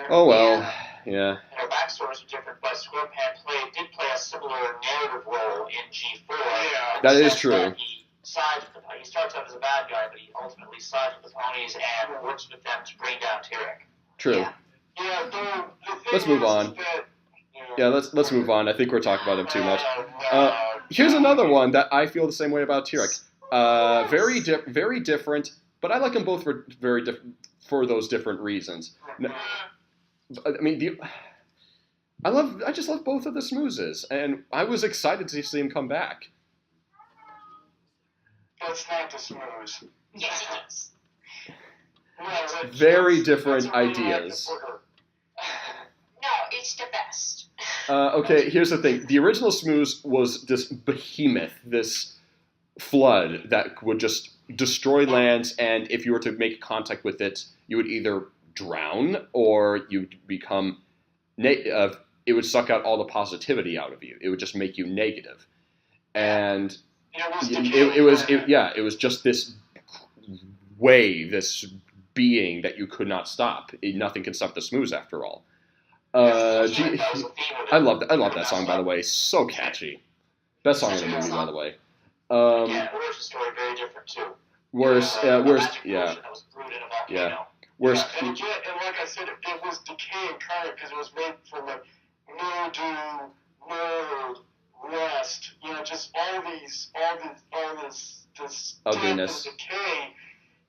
Speaker 2: Oh well, yeah.
Speaker 14: Backstories are different, but Scorpan did play a similar narrative role in G4. Yeah,
Speaker 2: that is true.
Speaker 14: He sides with he starts out as a bad guy, but he ultimately sides with the ponies and works with them to bring down Tyrek.
Speaker 2: True.
Speaker 13: Yeah,
Speaker 2: let's move on. Yeah, let's move on. I think we're talking about him too much. Here's another one that I feel the same way about Tyrek. Very different, but I like them both for for those different reasons. I mean, I just love both of the smoozes, and I was excited to see him come back.
Speaker 13: That's not the smooze.
Speaker 21: Yes, it is.
Speaker 2: Very different ideas.
Speaker 21: No, it's the best.
Speaker 2: Okay, here's the thing. The original smooze was this behemoth, this flood that would just destroy lands, and if you were to make contact with it, you would either drown or you'd become it would suck out all the positivity out of you. It would just make you negative. And it was just this way, this being that you could not stop. Nothing can stop the smooths after all. I love that song, by the way. So catchy. Best song in the movie, by the way.
Speaker 3: Origin story very different too.
Speaker 2: Worse, yeah.
Speaker 3: That was brewed in a volcano.
Speaker 2: Yeah. Worse.
Speaker 13: And like I said, it was decay incarnate because it was made from like mildew, mold, rust. Just all this
Speaker 2: ugliness.
Speaker 13: Decay.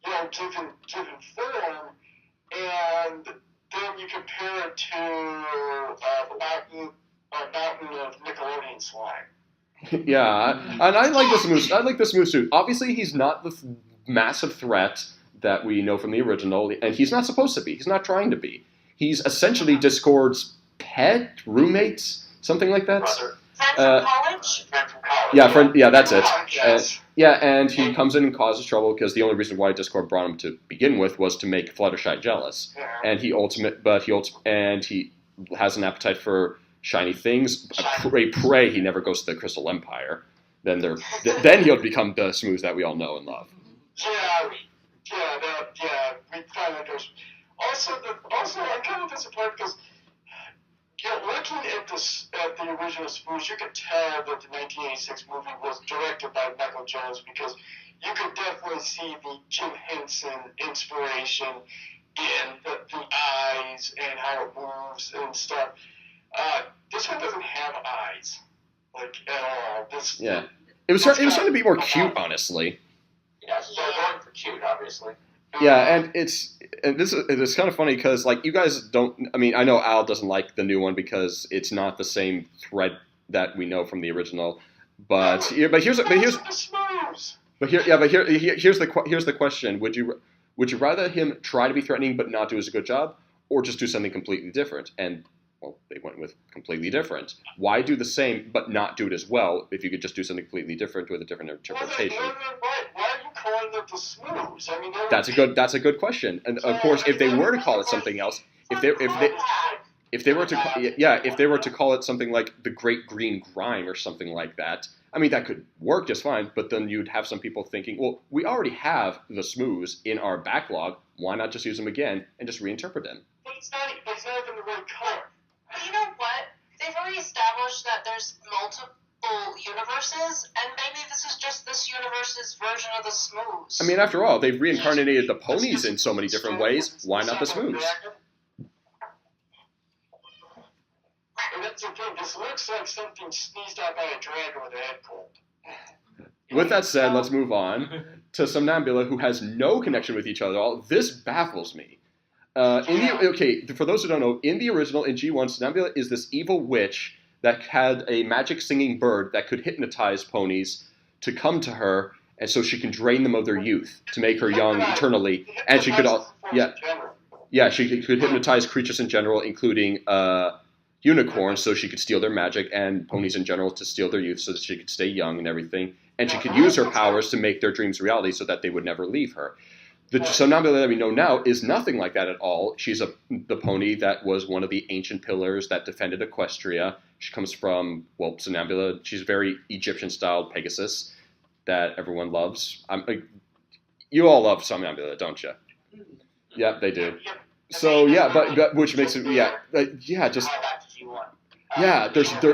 Speaker 13: Given form, and then you compare it to a mountain of Nickelodeon slime.
Speaker 2: Yeah, and I like this moose. I like this moose too. Obviously, he's not the massive threat that we know from the original, and he's not supposed to be. He's not trying to be. He's essentially Discord's pet, roommate, something like that.
Speaker 21: Friend from college?
Speaker 2: Yeah, friend. Yeah, that's it. And he comes in and causes trouble because the only reason why Discord brought him to begin with was to make Fluttershy jealous. And he has an appetite for shiny things. Pray he never goes to the Crystal Empire. Then he'll become the Smooth that we all know and love.
Speaker 13: We finally go. Also, I'm kind of disappointed because looking at the original Smooth, you could tell that the 1986 movie was directed by Michael Jones because you could definitely see the Jim Henson inspiration in the eyes and how it moves and stuff. This one doesn't have eyes, like at all.
Speaker 2: It was trying to be more cute, honestly.
Speaker 3: Yeah, so they're going for cute, obviously.
Speaker 2: Yeah, and it's kind of funny because like you guys don't. I mean, I know Al doesn't like the new one because it's not the same thread that we know from the original. But here's the question: Would you rather him try to be threatening but not do as a good job, or just do something completely different? And well, they went with completely different. Why do the same but not do it as well if you could just do something completely different with a different interpretation?
Speaker 13: Why are you calling it the Smooths? I mean,
Speaker 2: That's a good question. And of course, if they were to call it something else, if they were to call it something like the Great Green Grime or something like that, I mean that could work just fine. But then you'd have some people thinking, well, we already have the Smooths in our backlog. Why not just use them again and just reinterpret them?
Speaker 13: But it's not even the right color.
Speaker 21: But you know what? They've already established that there's multiple universes, and maybe this is just this universe's version of the Smooths.
Speaker 2: I mean, after all, they've reincarnated the ponies in so many different ways. Why not the Smooths?
Speaker 13: And that's the thing. This looks like something sneezed out by a dragon with a head cold.
Speaker 2: With that said, let's move on to Somnambula, who has no connection with each other at all. This baffles me. For those who don't know, in the original, in G1, Somnambula is this evil witch that had a magic singing bird that could hypnotize ponies to come to her, and so she can drain them of their youth to make her young eternally. And she could she could hypnotize creatures in general, including unicorns, so she could steal their magic, and ponies in general to steal their youth, so that she could stay young and everything. And she could use her powers to make their dreams reality, so that they would never leave her. The Somnambula that we know now is nothing like that at all. She's the pony that was one of the ancient pillars that defended Equestria. She comes from, Somnambula. She's very Egyptian-styled Pegasus that everyone loves. You all love Somnambula, don't you? Yeah, they do. So, but which makes it,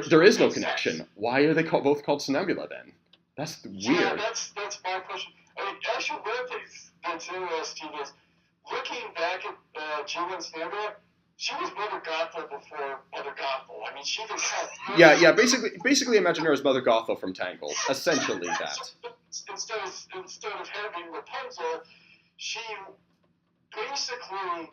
Speaker 2: there is no connection. Why are they both called Somnambula then? That's weird.
Speaker 13: Yeah, that's my question. I mean, actually, one of the things that's interesting is looking back at G1 Somnambula, she was Mother Gothel before Mother Gothel. I mean, she even had...
Speaker 2: Basically imagine her as Mother Gothel from Tangled. Essentially that.
Speaker 13: Instead of having Rapunzel, she basically...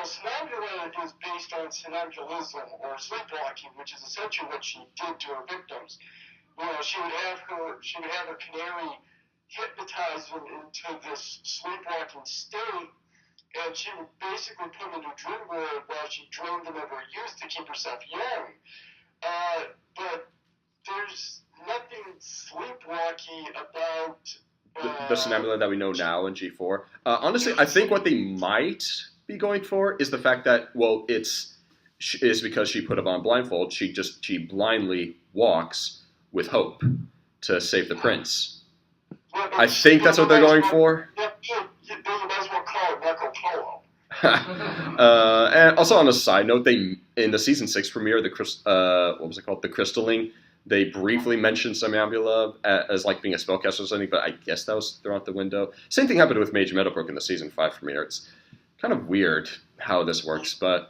Speaker 13: Somnambula is based on somnambulism or sleepwalking, which is essentially what she did to her victims. She would have her canary hypnotize them into this sleepwalking state, and she would basically put them in a dream world while she drained them of her youth to keep herself young. But there's nothing sleepwalky about
Speaker 2: the Somnambula that we know now in G4. Honestly, I think what they might be going for is the fact that, it's because she put up on blindfold, she blindly walks with hope to save the prince. I think that's what they're going for.
Speaker 13: They
Speaker 2: And also on a side note, they in the season 6 premiere, what was it called, the Crystalling, they briefly mentioned Somnambula as like being a spellcaster or something, but I guess that was thrown out the window. Same thing happened with Mage Meadowbrook in the season 5 premiere. It's kind of weird how this works, but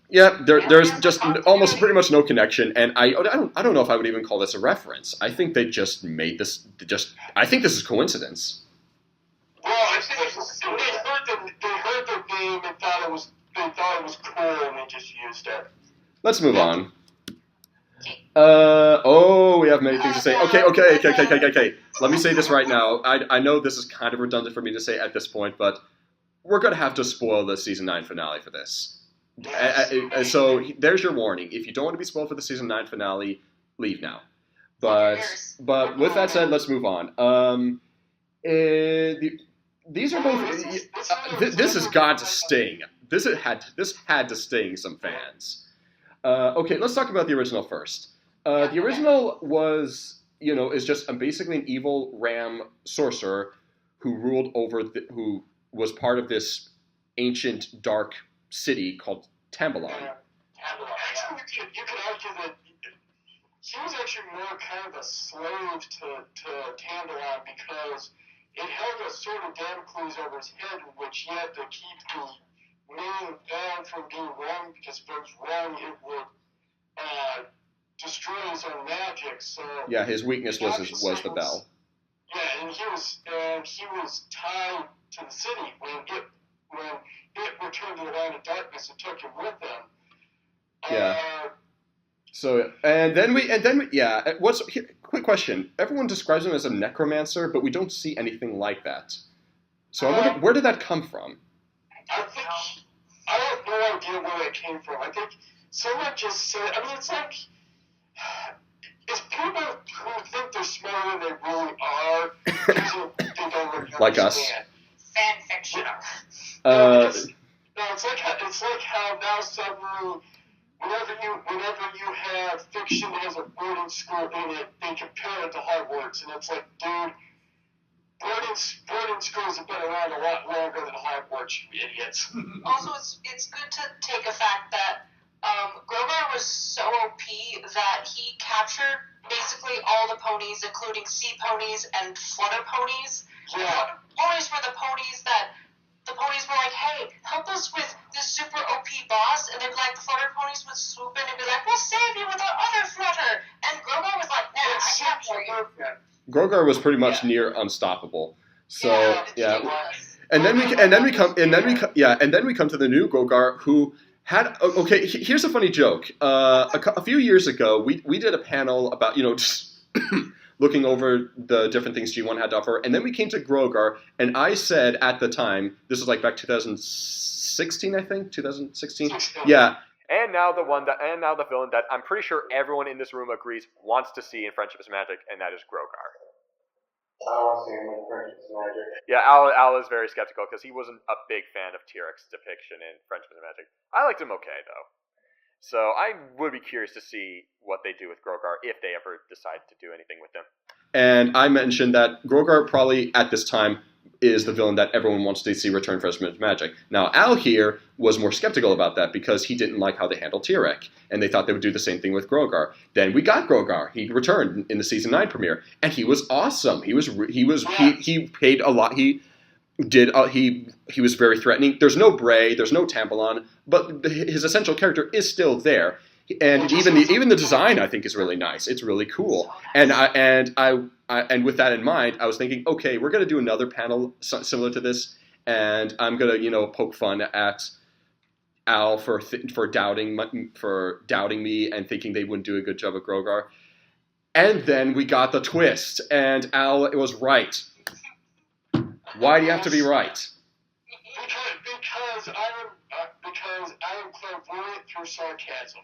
Speaker 2: yeah, there's just almost pretty much no connection, and I don't know if I would even call this a reference. I think they just made this. I think this is coincidence.
Speaker 13: Well, I think they heard the name and thought it was cool, and they just used it.
Speaker 2: Let's move on. We have many things to say. Okay. Let me say this right now. I know this is kind of redundant for me to say at this point, but we're going to have to spoil the season 9 finale for this. So there's your warning. If you don't want to be spoiled for the season 9 finale, leave now. But with that said, let's move on. These are both. This has got to sting. This had to sting some fans. Okay, let's talk about the original first. The original is just basically an evil ram sorcerer who ruled over, who was part of this ancient dark city called Tambalon.
Speaker 13: Actually, you could argue that he was actually more kind of a slave to Tambalon because it held a sword of Damocles over his head, in which he had to keep the main bell from being wrong, because if it was wrong, it would destroy his own magic. So
Speaker 2: yeah, his weakness was the bell.
Speaker 13: Yeah, and he was tied to the city when it returned to the land of darkness and took him with them.
Speaker 2: Yeah. So quick question. Everyone describes him as a necromancer, but we don't see anything like that. So I wonder, where did that come from?
Speaker 13: I have no idea where that came from. I think someone just said. I mean, it's like it's people who think they're smarter than they really are. They don't really
Speaker 2: like us.
Speaker 21: Fan fiction.
Speaker 13: It's like how now suddenly, whenever you have fiction that has a boarding school in it, they compare it to Hogwarts, and it's like, dude, boarding schools have been around a lot longer than Hogwarts, you idiots.
Speaker 21: Also, it's good to take a fact that Grogar was so OP that he captured basically all the ponies, including sea ponies and flutter ponies.
Speaker 13: Yeah.
Speaker 21: Flutter ponies were the ponies that the ponies were like, hey, help us with this super OP boss, and they'd be like, the flutter ponies would swoop in and be like, we'll save you with our other flutter, and Grogar was like, nah, I capture you.
Speaker 2: Grogar was pretty much near unstoppable. So yeah. And then we come to the new Grogar, who had here's a funny joke. A few years ago, we did a panel about just looking over the different things G1 had to offer, and then we came to Grogar, and I said at the time, this was like back 2016, I think, 2016, yeah. And now the villain that I'm pretty sure everyone in this room agrees wants to see in Friendship is Magic, and that is Grogar.
Speaker 13: I want to see him in Friendship is Magic.
Speaker 2: Yeah, Al is very skeptical because he wasn't a big fan of T-Rex's depiction in Friendship is Magic. I liked him okay, though. So I would be curious to see what they do with Grogar if they ever decide to do anything with him. And I mentioned that Grogar probably at this time is the villain that everyone wants to see return for Friendship is Magic. Now Al here was more skeptical about that because he didn't like how they handled T-Rex, and they thought they would do the same thing with Grogar. Then we got Grogar. He returned in the season 9 premiere, and he was awesome. He paid a lot. He was very threatening. There's no Bray, there's no Tambalon, but his essential character is still there. And even the design I think is really nice. It's really cool. And with that in mind, I was thinking, okay, we're gonna do another panel similar to this, and I'm gonna poke fun at Al for doubting me and thinking they wouldn't do a good job of Grogar. And then we got the twist, and Al was right. Why do you have to be right?
Speaker 13: Because I am clairvoyant through sarcasm.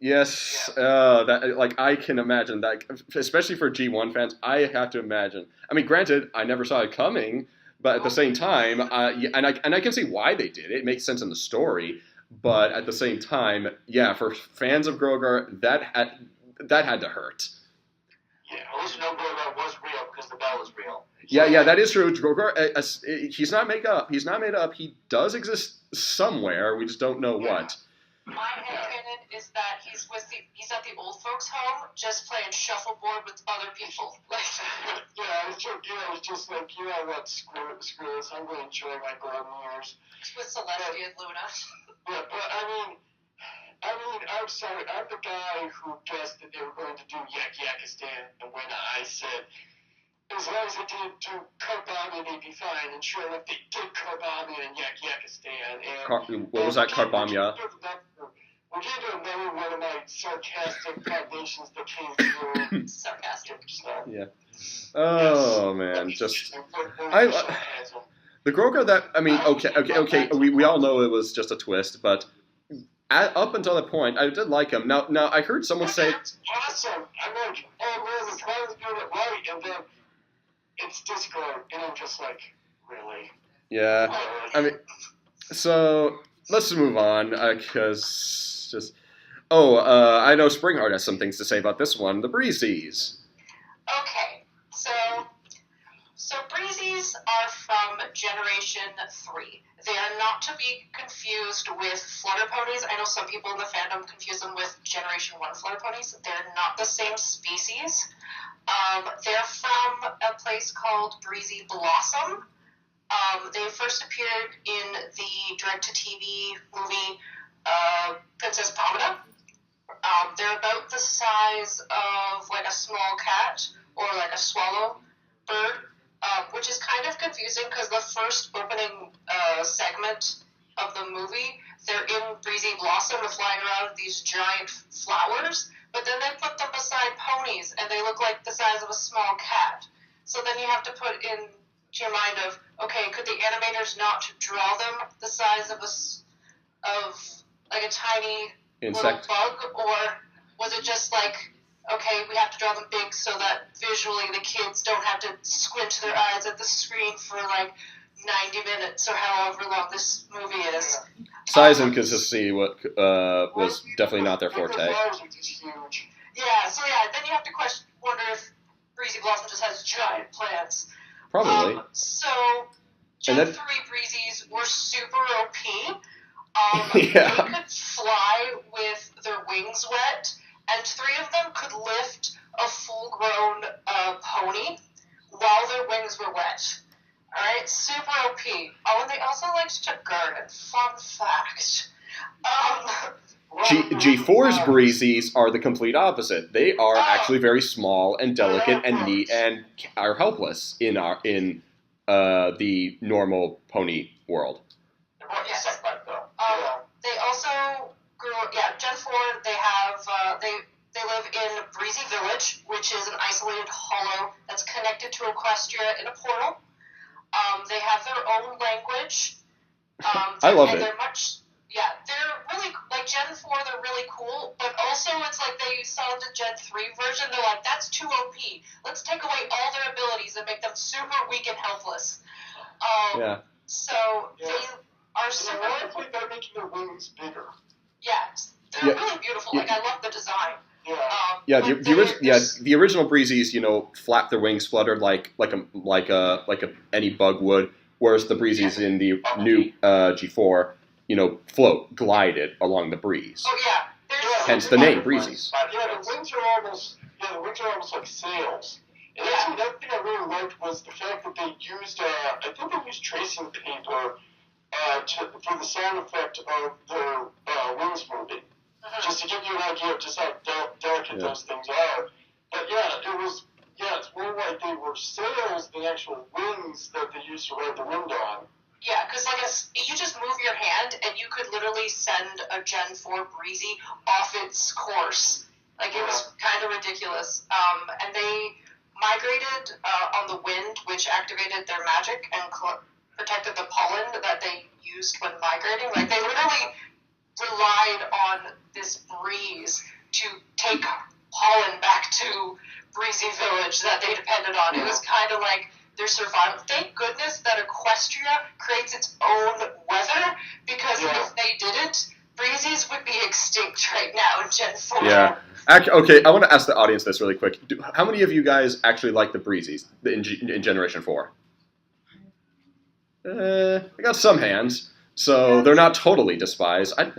Speaker 2: Yes, I can imagine that, especially for G1 fans. I have to imagine. I mean, granted, I never saw it coming, but at the same time, and I can see why they did it. It makes sense in the story, but at the same time, yeah, for fans of Grogar, that had to hurt.
Speaker 13: Yeah, at least no Grogar was real because the bell is real.
Speaker 2: Yeah, that is true. Grogar, he's not made up. He's not made up. He does exist somewhere. We just don't know what.
Speaker 21: My headcanon is that he's at the old folks' home, just playing shuffleboard with other people.
Speaker 13: Yeah, I was just like, you know what, screw this. I'm going to enjoy my golden years.
Speaker 21: With Celestia and Luna.
Speaker 13: Yeah, but I mean, I'm sorry. I'm the guy who guessed that they were going to do Yakistan, and when I said, as long as they didn't do Karbami, they'd be fine. And sure enough, they did Karbami and Yakistan. And
Speaker 2: what was that, Karbamia?
Speaker 13: We'll get into another one of my sarcastic cognitions that came through.
Speaker 21: Sarcastic.
Speaker 2: Yeah. Oh man, just the Grogar that okay. We all know it was just a twist, but up until that point, I did like him. Now I heard someone say.
Speaker 13: It's awesome. I'm like, oh man, we're trying to do it right, and then it's Discord, and I'm just like, really?
Speaker 2: Yeah. I mean, so let's move on because. I know Spring Heart has some things to say about this one. The Breezies.
Speaker 21: Okay, so Breezies are from Generation 3. They are not to be confused with Flutter Ponies. I know some people in the fandom confuse them with Generation 1 Flutter Ponies. They're not the same species. They're from a place called Breezy Blossom. They first appeared in the direct-to-TV movie Princess Pomona. They're about the size of like a small cat or like a swallow bird, which is kind of confusing because the first opening segment of the movie, they're in Breezy Blossom and flying around with these giant flowers, but then they put them beside ponies and they look like the size of a small cat. So then you have to put into your mind of, okay, could the animators not draw them the size of like a tiny
Speaker 2: insect
Speaker 21: little bug, or was it just like, okay, we have to draw them big so that visually the kids don't have to squint their eyes at the screen for like 90 minutes or however long this movie is.
Speaker 2: Size and consistency was definitely not their forte.
Speaker 21: Yeah, so yeah, then you have to wonder if Breezy Blossom just has giant plants.
Speaker 2: Probably.
Speaker 21: So Gen 3 Breezies were super OP.
Speaker 2: Yeah.
Speaker 21: They could fly with their wings wet, and 3 of them could lift a full-grown pony while their wings were wet. Alright, super OP. Oh, and they also liked to garden. Fun fact.
Speaker 2: G4's Breezies are the complete opposite. They are actually very small and delicate and neat and are helpless in the normal pony world.
Speaker 21: Yes. They also grew. Yeah, Gen 4. They have. They live in Breezy Village, which is an isolated hollow that's connected to Equestria in a portal. They have their own language.
Speaker 2: I love it.
Speaker 21: They're really like Gen 4. They're really cool, but also it's like they saw the Gen 3 version. They're like, that's too OP. Let's take away all their abilities and make them super weak and helpless.
Speaker 2: Yeah.
Speaker 21: So they are super.
Speaker 13: They're making their wings bigger.
Speaker 21: Yeah, they're really beautiful.
Speaker 2: Yeah.
Speaker 21: Like I love the design.
Speaker 2: The original Breezies, flap their wings, fluttered like any bug would, whereas the Breezies in the new G4, float, glided along the breeze.
Speaker 21: Oh yeah.
Speaker 2: Hence the name Breezies.
Speaker 13: Yeah, the wings are almost like sails. And actually, that thing I really liked was the fact that they used, I think they used tracing paper for the sound effect of their wings moving. Just to give you an idea of just how delicate those things are. But it's more like they were sails than actual wings that they used to ride the wind on.
Speaker 21: Yeah, because you just move your hand and you could literally send a Gen 4 Breezy off its course. Like it was kind of ridiculous. And they migrated on the wind, which activated their magic and protected the pollen that they used when migrating. Like they literally relied on this breeze to take pollen back to Breezy Village that they depended on. It was kind of like their survival. Thank goodness that Equestria creates its own weather, because if they didn't, Breezies would be extinct right now in Gen 4.
Speaker 2: Yeah. Okay, I want to ask the audience this really quick. How many of you guys actually like the Breezes in Generation 4? I got some hands, so they're not totally despised. A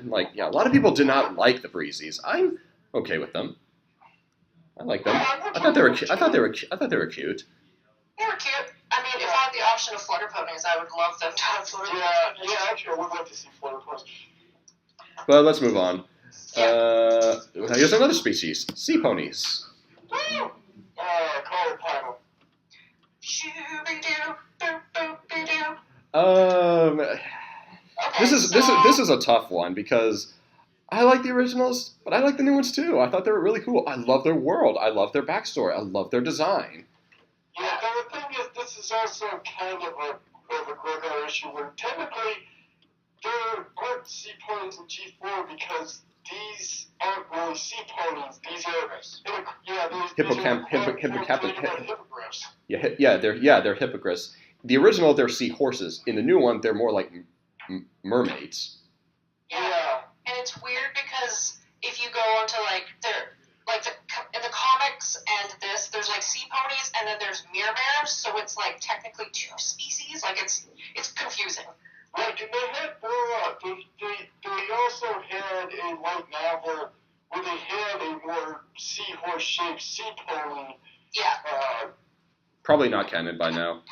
Speaker 2: lot of people did not like the Breezes. I'm okay with them. I like them. I thought they were cute.
Speaker 21: They were cute. I mean, if I had the option of flutter ponies, I would love them to have flutter ponies.
Speaker 13: Yeah, actually, I would like to see flutter ponies.
Speaker 2: But let's move on. Here's another species: sea ponies.
Speaker 13: Color panel.
Speaker 2: This is a tough one because I like the originals, but I like the new ones too. I thought they were really cool. I love their world. I love their backstory. I love their design.
Speaker 13: Yeah, the thing is, this is also kind of a Grogar issue where technically there aren't sea ponies in G4 because these aren't really sea ponies. These are hippogriffs.
Speaker 2: They're hippogriffs. The original, they're sea horses. In the new one, they're more like mermaids.
Speaker 21: Yeah, and it's weird because if you go onto in the comics and there's like sea ponies and then there's mirrors, so it's like technically two species. Like it's confusing.
Speaker 13: Right, and they had they also had a light novel where they had a more seahorse shaped sea pony.
Speaker 21: Yeah.
Speaker 2: Probably not canon by now.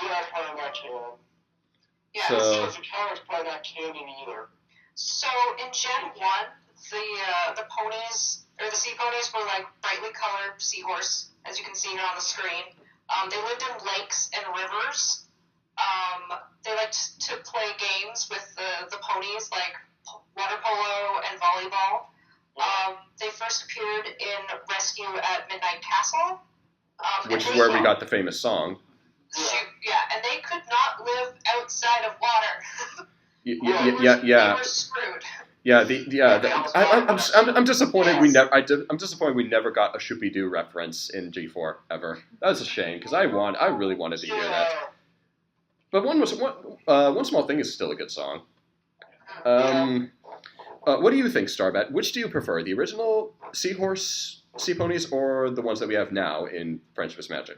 Speaker 13: Yeah, probably not canon.
Speaker 21: Yeah.
Speaker 2: So
Speaker 13: The comic's probably not canon either.
Speaker 21: So in Gen 1, the ponies, or the sea ponies, were like brightly colored seahorse, as you can see here on the screen. They lived in lakes and rivers. They liked to play games with the ponies, like water polo and volleyball. They first appeared in Rescue at Midnight Castle.
Speaker 2: Which is where we got the famous song.
Speaker 21: Yeah, and they could not live outside of water.
Speaker 2: Yeah.
Speaker 21: They were screwed.
Speaker 2: I'm disappointed we never. I'm disappointed we never got a Shooby-Doo reference in G4 ever. That was a shame because I really wanted to hear that. But one small thing is still a good song. What do you think, Starbat? Which do you prefer, the original sea ponies, or the ones that we have now in Friendship is Magic?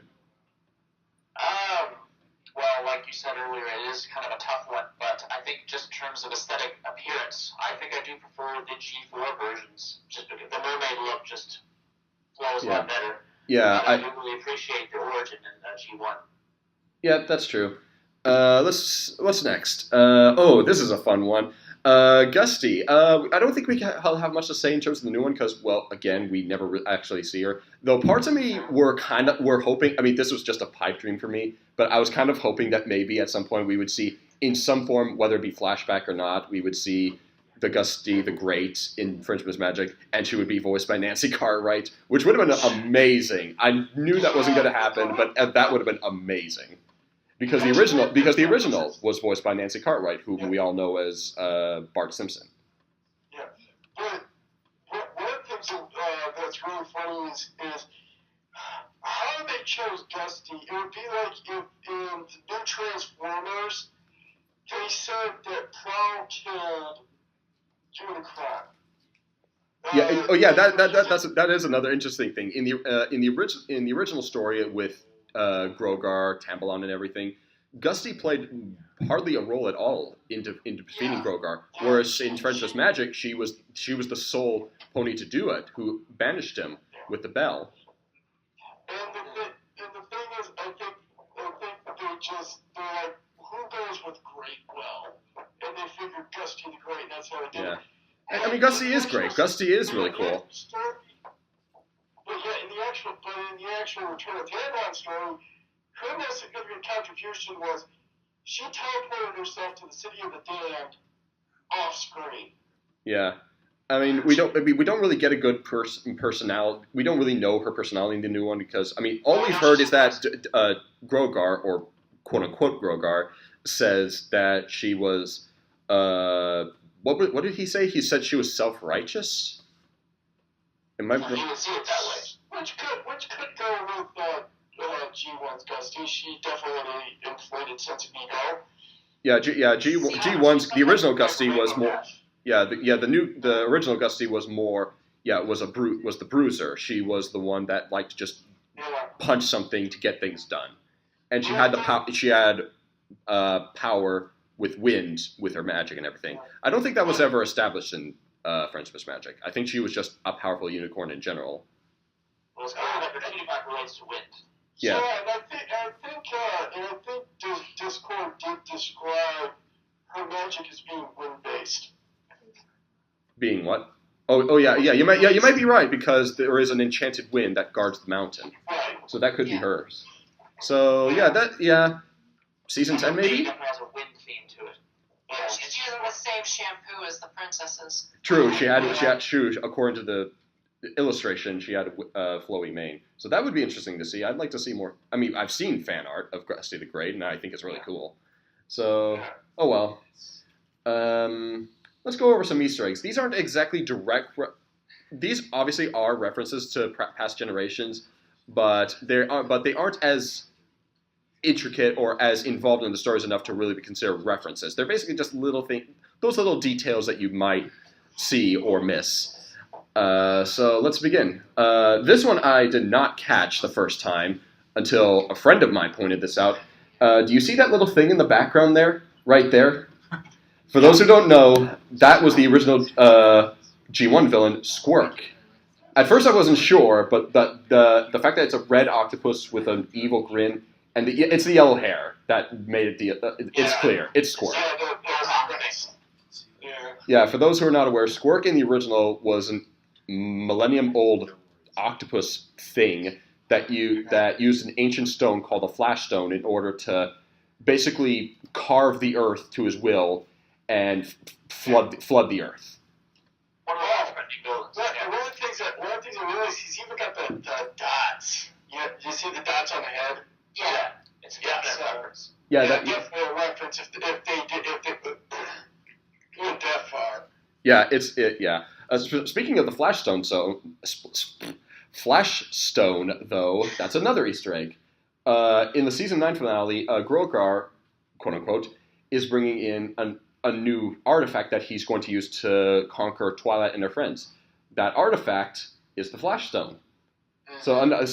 Speaker 14: Well, like you said earlier, it is kind of a tough one, but I think just in terms of aesthetic appearance, I think I do prefer the G4 versions, just because the mermaid look just flows a lot better.
Speaker 2: Yeah,
Speaker 14: I do really appreciate the origin in G1.
Speaker 2: Yeah, that's true. What's next? This is a fun one. Gusty. I don't think we have much to say in terms of the new one because, well, again, we never actually see her. Though parts of me were hoping. I mean, this was just a pipe dream for me, but I was kind of hoping that maybe at some point we would see, in some form, whether it be flashback or not, we would see the Gusty the Great in Friendship is Magic, and she would be voiced by Nancy Cartwright, which would have been amazing. I knew that wasn't going to happen, but that would have been amazing. Because the original was voiced by Nancy Cartwright, whom we all know as Bart Simpson.
Speaker 13: Yeah, but one of the things that's really funny is how they chose Gusty. It would be like if in the new Transformers, they said that Prowl killed Unicron.
Speaker 2: That is another interesting thing in the original story with Grogar, Tambalon, and everything. Gusty played hardly a role at all in defeating Grogar, whereas in Friendship is Magic, she was the sole pony to do it, who banished him with the bell.
Speaker 13: And the thing is, I think they're like, who goes with Great well? And they figured Gusty the Great, and that's how they did it.
Speaker 2: I mean, Gusty is great. Gusty is really cool.
Speaker 13: But in the actual Return of the Tambalon story, her most significant contribution was she teleported herself to the City of the Damned off screen.
Speaker 2: Yeah, I mean, we don't really get a good personality. We don't really know her personality in the new one because all we've heard is that Grogar, or quote unquote Grogar, says that she was what did he say? He said she was self-righteous.
Speaker 13: You would see it that way. Which could go with G1's Gusty. She definitely had an inflated sense of ego.
Speaker 2: G1's the original Gusty was more. The original Gusty was more. was the bruiser. She was the one that liked to just punch something to get things done, and she had power with wind with her magic and everything. I don't think that was ever established in Friendship's Magic. I think she was just a powerful unicorn in general.
Speaker 14: Well, it's kind of that feedback relates to wind.
Speaker 2: Yeah.
Speaker 13: So, and I think Discord did describe her magic as being wind-based.
Speaker 2: Being what? Oh yeah. You might be right because there is an enchanted wind that guards the mountain, so that could be hers. So season 10 maybe.
Speaker 14: It has a wind theme to it.
Speaker 21: Yeah, she's using the same shampoo as the princesses.
Speaker 2: True. She had according to the illustration, she had a flowy mane. So that would be interesting to see. I'd like to see more. I mean, I've seen fan art of Gusty the Great, and I think it's really cool. So, oh well. Let's go over some Easter eggs. These aren't exactly direct. These obviously are references to past generations, but they aren't as intricate or as involved in the stories enough to really be considered references. They're basically just those little details that you might see or miss. So let's begin. This one I did not catch the first time until a friend of mine pointed this out. Do you see that little thing in the background there? Right there? For those who don't know, that was the original G1 villain, Squirk. At first I wasn't sure, but the fact that it's a red octopus with an evil grin, and it's the yellow hair that made it it's clear. It's Squirk. Yeah, for those who are not aware, Squirk in the original was a millennium-old octopus thing that used an ancient stone called a flash stone in order to basically carve the earth to his will and flood the earth.
Speaker 13: One of the things I realized, he's even got the dots. You see the dots on the head?
Speaker 14: Yeah. It's a definite reference.
Speaker 2: Yeah,
Speaker 13: definitely a reference if they went that far.
Speaker 2: Yeah, speaking of the Flash Stone, though, that's another Easter egg. In the season 9 finale, Grogar, quote unquote, is bringing in a new artifact that he's going to use to conquer Twilight and her friends. That artifact is the Flash Stone. So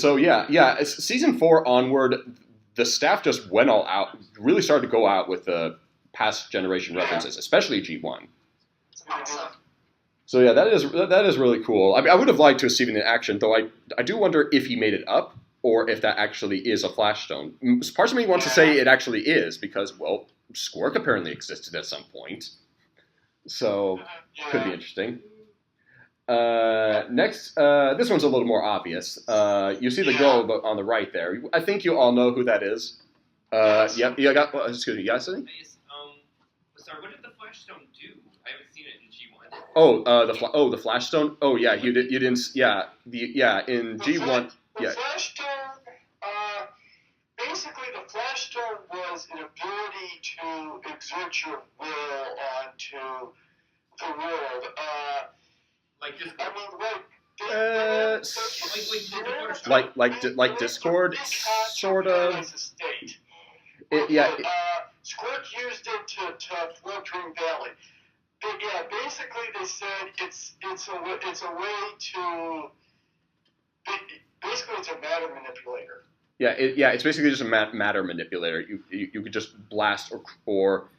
Speaker 2: season 4 onward, the staff just went all out, really started to go out with the past generation references, especially G1. So yeah, that is really cool. I mean, I would have liked to have seen it in action, though I do wonder if he made it up or if that actually is a Flash Stone. Parts of me wants to say it actually is because, well, Squirk apparently existed at some point. So, could be interesting. Next, this one's a little more obvious. You see the girl on the right there. I think you all know who that is. Excuse me, yes?
Speaker 10: Sorry, what did the Flash Stone do? I haven't seen it in G1.
Speaker 2: The Flash Stone. Oh yeah, you didn't. Yeah, in G1.
Speaker 13: The Flash Stone. Basically, the Flash Stone was an ability to exert your will onto the world.
Speaker 10: Like just.
Speaker 2: Like Discord, sort of.
Speaker 13: Squirk used it to flood Dream Valley. Basically they said it's a way to. Basically, it's a matter manipulator.
Speaker 2: It's basically just a matter manipulator. You could just blast or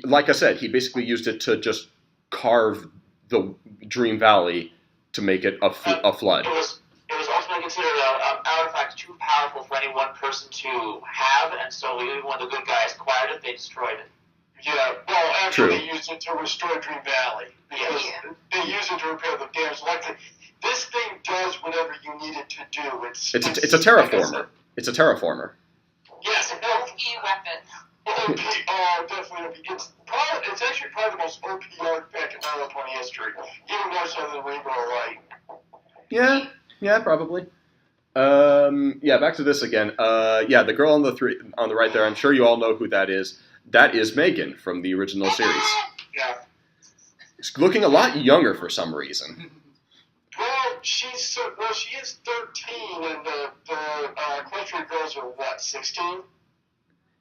Speaker 2: like I said, he basically used it to just carve the Dream Valley to make it a flood.
Speaker 14: It was ultimately considered an artifact too powerful for any one person to have, and so even when the good guys acquired it, they destroyed it.
Speaker 13: Yeah, well, actually, they used it to restore Dream Valley because they used it to repair the damage. This thing does whatever you need it to do. It's
Speaker 2: a terraformer. It's a terraformer.
Speaker 13: Yes, an OP weapon. OP, definitely OP. It's actually probably the most OP artifact in My Little Pony history, even more so than Rainbow Light.
Speaker 2: Yeah, probably. Back to this again. The girl on the right there. I'm sure you all know who that is. That is Megan from the original series.
Speaker 13: Yeah.
Speaker 2: She's looking a lot younger for some reason.
Speaker 13: Well, she is 13, and the equestrian girls are what, 16?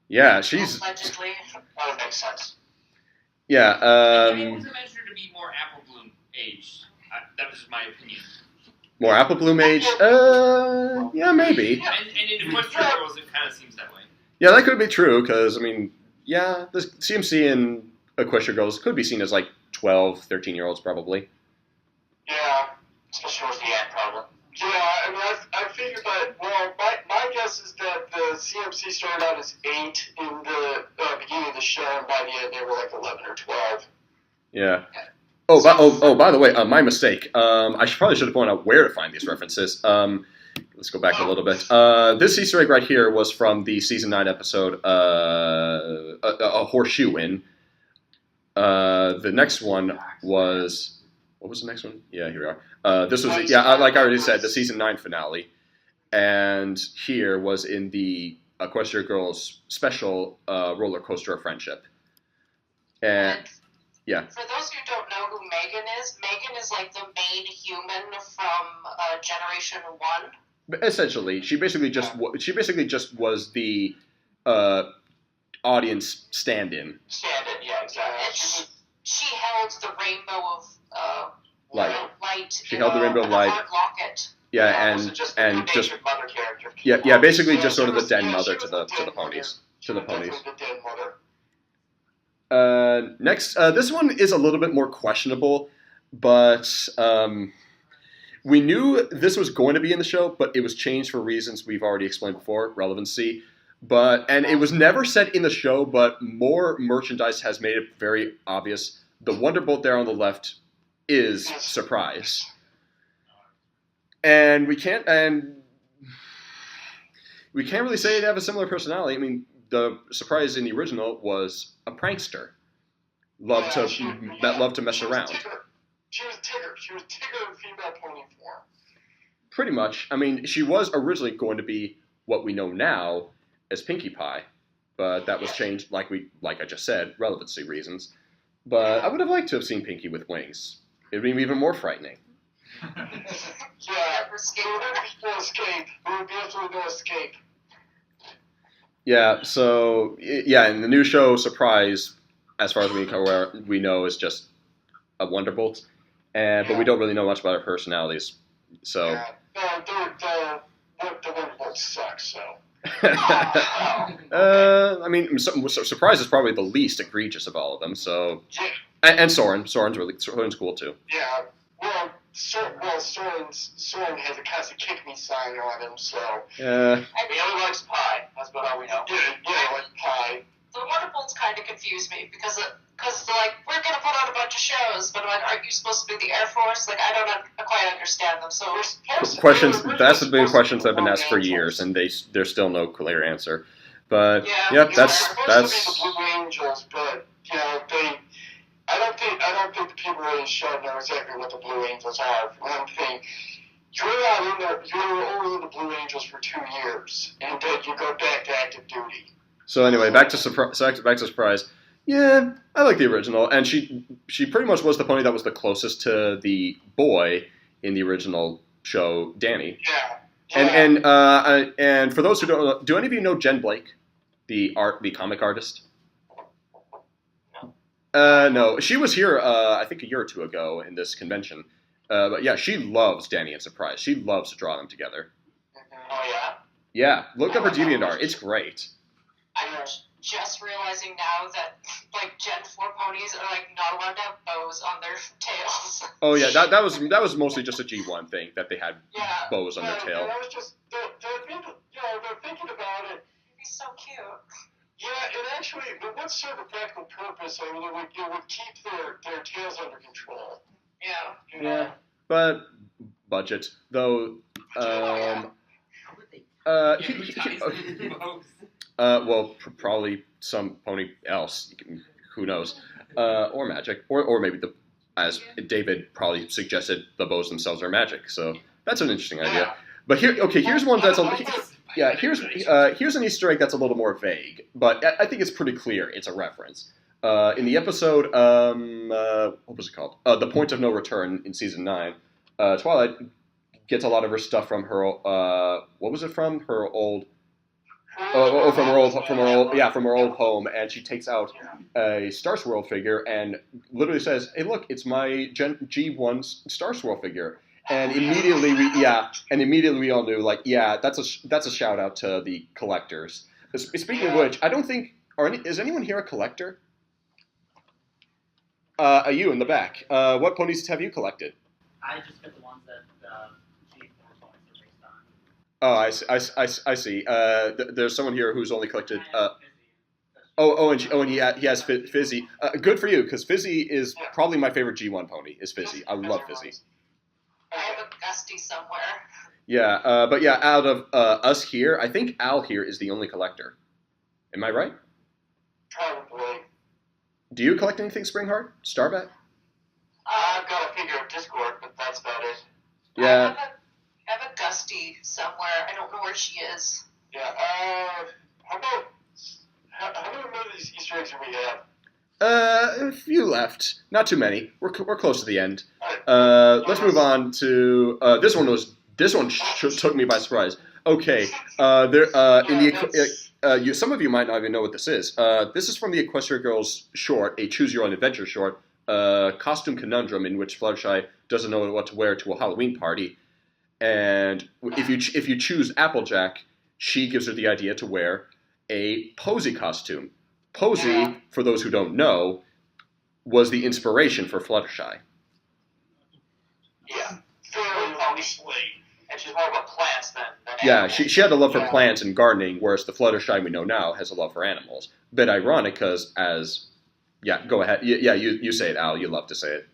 Speaker 2: Yeah, she's.
Speaker 14: Allegedly, that would make sense.
Speaker 2: Yeah.
Speaker 10: I was imagining her to be more Apple Bloom aged. that was just my opinion.
Speaker 2: More Apple Bloom age? Yeah, maybe.
Speaker 10: And in Equestria Girls, it kind of seems that way.
Speaker 2: Yeah, that could be true, because, I mean, yeah, the CMC and Equestria Girls could be seen as, like, 12, 13-year-olds, probably.
Speaker 3: Yeah, especially towards the end, probably. Yeah, I mean, I figured that, well, my guess is that the CMC started out as 8 in the beginning of the show, and by the end they were like 11 or 12.
Speaker 2: Yeah. By the way, my mistake. I probably should have pointed out where to find these references. Let's go back a little bit. This Easter egg right here was from the season 9 episode, a horseshoe in. The next one was... What was the next one? Yeah, here we are. This was, like I already said, the season 9 finale. And here was in the Equestria Girls special roller coaster of friendship. And, yeah.
Speaker 21: For those who don't know who Megan is like the main human from Generation 1.
Speaker 2: Essentially, she basically just was the audience stand-in.
Speaker 21: Stand-in, yeah, exactly. And she held the rainbow of light.
Speaker 2: She held the rainbow of light.
Speaker 21: Locket.
Speaker 2: Yeah, and just
Speaker 21: mother character.
Speaker 2: Yeah, basically just sort of the den mother to the ponies. Next, this one is a little bit more questionable, but we knew this was going to be in the show, but it was changed for reasons we've already explained before, relevancy. And it was never said in the show, but more merchandise has made it very obvious. The Wonderbolt there on the left is Surprise. And we can't really say they have a similar personality. I mean, the Surprise in the original was a prankster. Loved to mess around.
Speaker 3: She was Tigger. She was Tigger in female pony form.
Speaker 2: Pretty much. I mean, she was originally going to be what we know now as Pinkie Pie, but that was changed, like I just said, relevancy reasons. But I would have liked to have seen Pinkie with wings. It would be even more frightening.
Speaker 3: Yeah, no escape. There would be absolutely no escape.
Speaker 2: Yeah, so, yeah, in the new show, Surprise, as far as we know, is just a Wonderbolt. But we don't really know much about her personalities. So.
Speaker 3: Yeah, the Wonderbolt sucks, so.
Speaker 2: I mean, Surprise is probably the least egregious of all of them. So, and Soren. Soren's cool too.
Speaker 3: Yeah. Well, Soren has a constant kick me sign on him. So.
Speaker 21: And he only likes pie. That's about all we know.
Speaker 3: Yeah, like pie.
Speaker 21: The Wonderbolts kind of confuse me because they're like, we're gonna put on a bunch of shows, but I'm like, aren't you supposed to be the Air Force? Like, I don't quite understand them. So
Speaker 2: Questions. That's the big questions that have been asked for years, and there's still no clear answer. But yep, that's.
Speaker 3: Supposed to be the Blue Angels, but I don't think the people in the show know exactly what the Blue Angels are. For one thing, you're only in the Blue Angels for 2 years, and then you go back to active duty.
Speaker 2: So anyway, back to Surprise. Yeah, I like the original, and she pretty much was the pony that was the closest to the boy in the original show, Danny.
Speaker 3: Yeah.
Speaker 2: And for those who don't know, do any of you know Jen Blake, the comic artist? No, she was here I think a year or two ago in this convention. But yeah, she loves Danny and Surprise. She loves to draw them together.
Speaker 21: Oh yeah.
Speaker 2: Yeah, look up her DeviantArt. It's great.
Speaker 21: I'm just realizing now that like Gen 4 ponies are like not allowed to have bows on their tails.
Speaker 2: Oh yeah, that was mostly just a G1 thing that they had bows on their tail.
Speaker 3: I was just they're thinking about it.
Speaker 21: It'd be so cute.
Speaker 3: Yeah, it actually it would serve a practical purpose. I mean, it would keep their tails under control.
Speaker 21: Yeah.
Speaker 2: Yeah, but budget though. Well, probably some pony else. Who knows? Or magic, or maybe as David probably suggested, the bows themselves are magic. So that's an interesting idea. But here's one that's here's an Easter egg that's a little more vague, but I think it's pretty clear. It's a reference. In the episode, what was it called? The Point of No Return in season 9. Twilight gets a lot of her stuff from her. What was it from? Her old from her old home, and she takes out a Star Swirl figure and literally says, "Hey, look, it's my G1 Star Swirl figure." And immediately we all knew, like, yeah, that's a shout out to the collectors. Speaking of which, I don't think is anyone here a collector? You in the back. What ponies have you collected?
Speaker 5: I just got the ones that G4 toys are based on.
Speaker 2: Oh, I see. There's someone here who's only collected. And he has Fizzy. Good for you, because Fizzy is probably my favorite G1 pony. Is Fizzy? I love Fizzy.
Speaker 21: I have a Gusty somewhere.
Speaker 2: Yeah, but yeah, out of us here, I think Al here is the only collector. Am I right?
Speaker 3: Probably.
Speaker 2: Do you collect anything, Spring Heart? Starbat?
Speaker 3: I've got a figure of Discord, but that's about it.
Speaker 2: Yeah.
Speaker 21: I have a Gusty somewhere. I don't know where she is.
Speaker 3: Yeah. How many of these Easter eggs do we have?
Speaker 2: A few left. Not too many. We're close to the end. Let's move on to this one. Took me by surprise. Okay. Some of you might not even know what this is. This is from the Equestria Girls short, a Choose Your Own Adventure short, costume conundrum in which Fluttershy doesn't know what to wear to a Halloween party, and if you choose Applejack, she gives her the idea to wear a Posy costume. Posy, for those who don't know, was the inspiration for Fluttershy.
Speaker 3: Yeah. Fairly obviously. And she's more about plants than
Speaker 2: Yeah,
Speaker 3: animals.
Speaker 2: she had a love for plants and gardening, whereas the Fluttershy we know now has a love for animals. Bit ironic, because go ahead. Yeah, you say it, Al. You love to say it.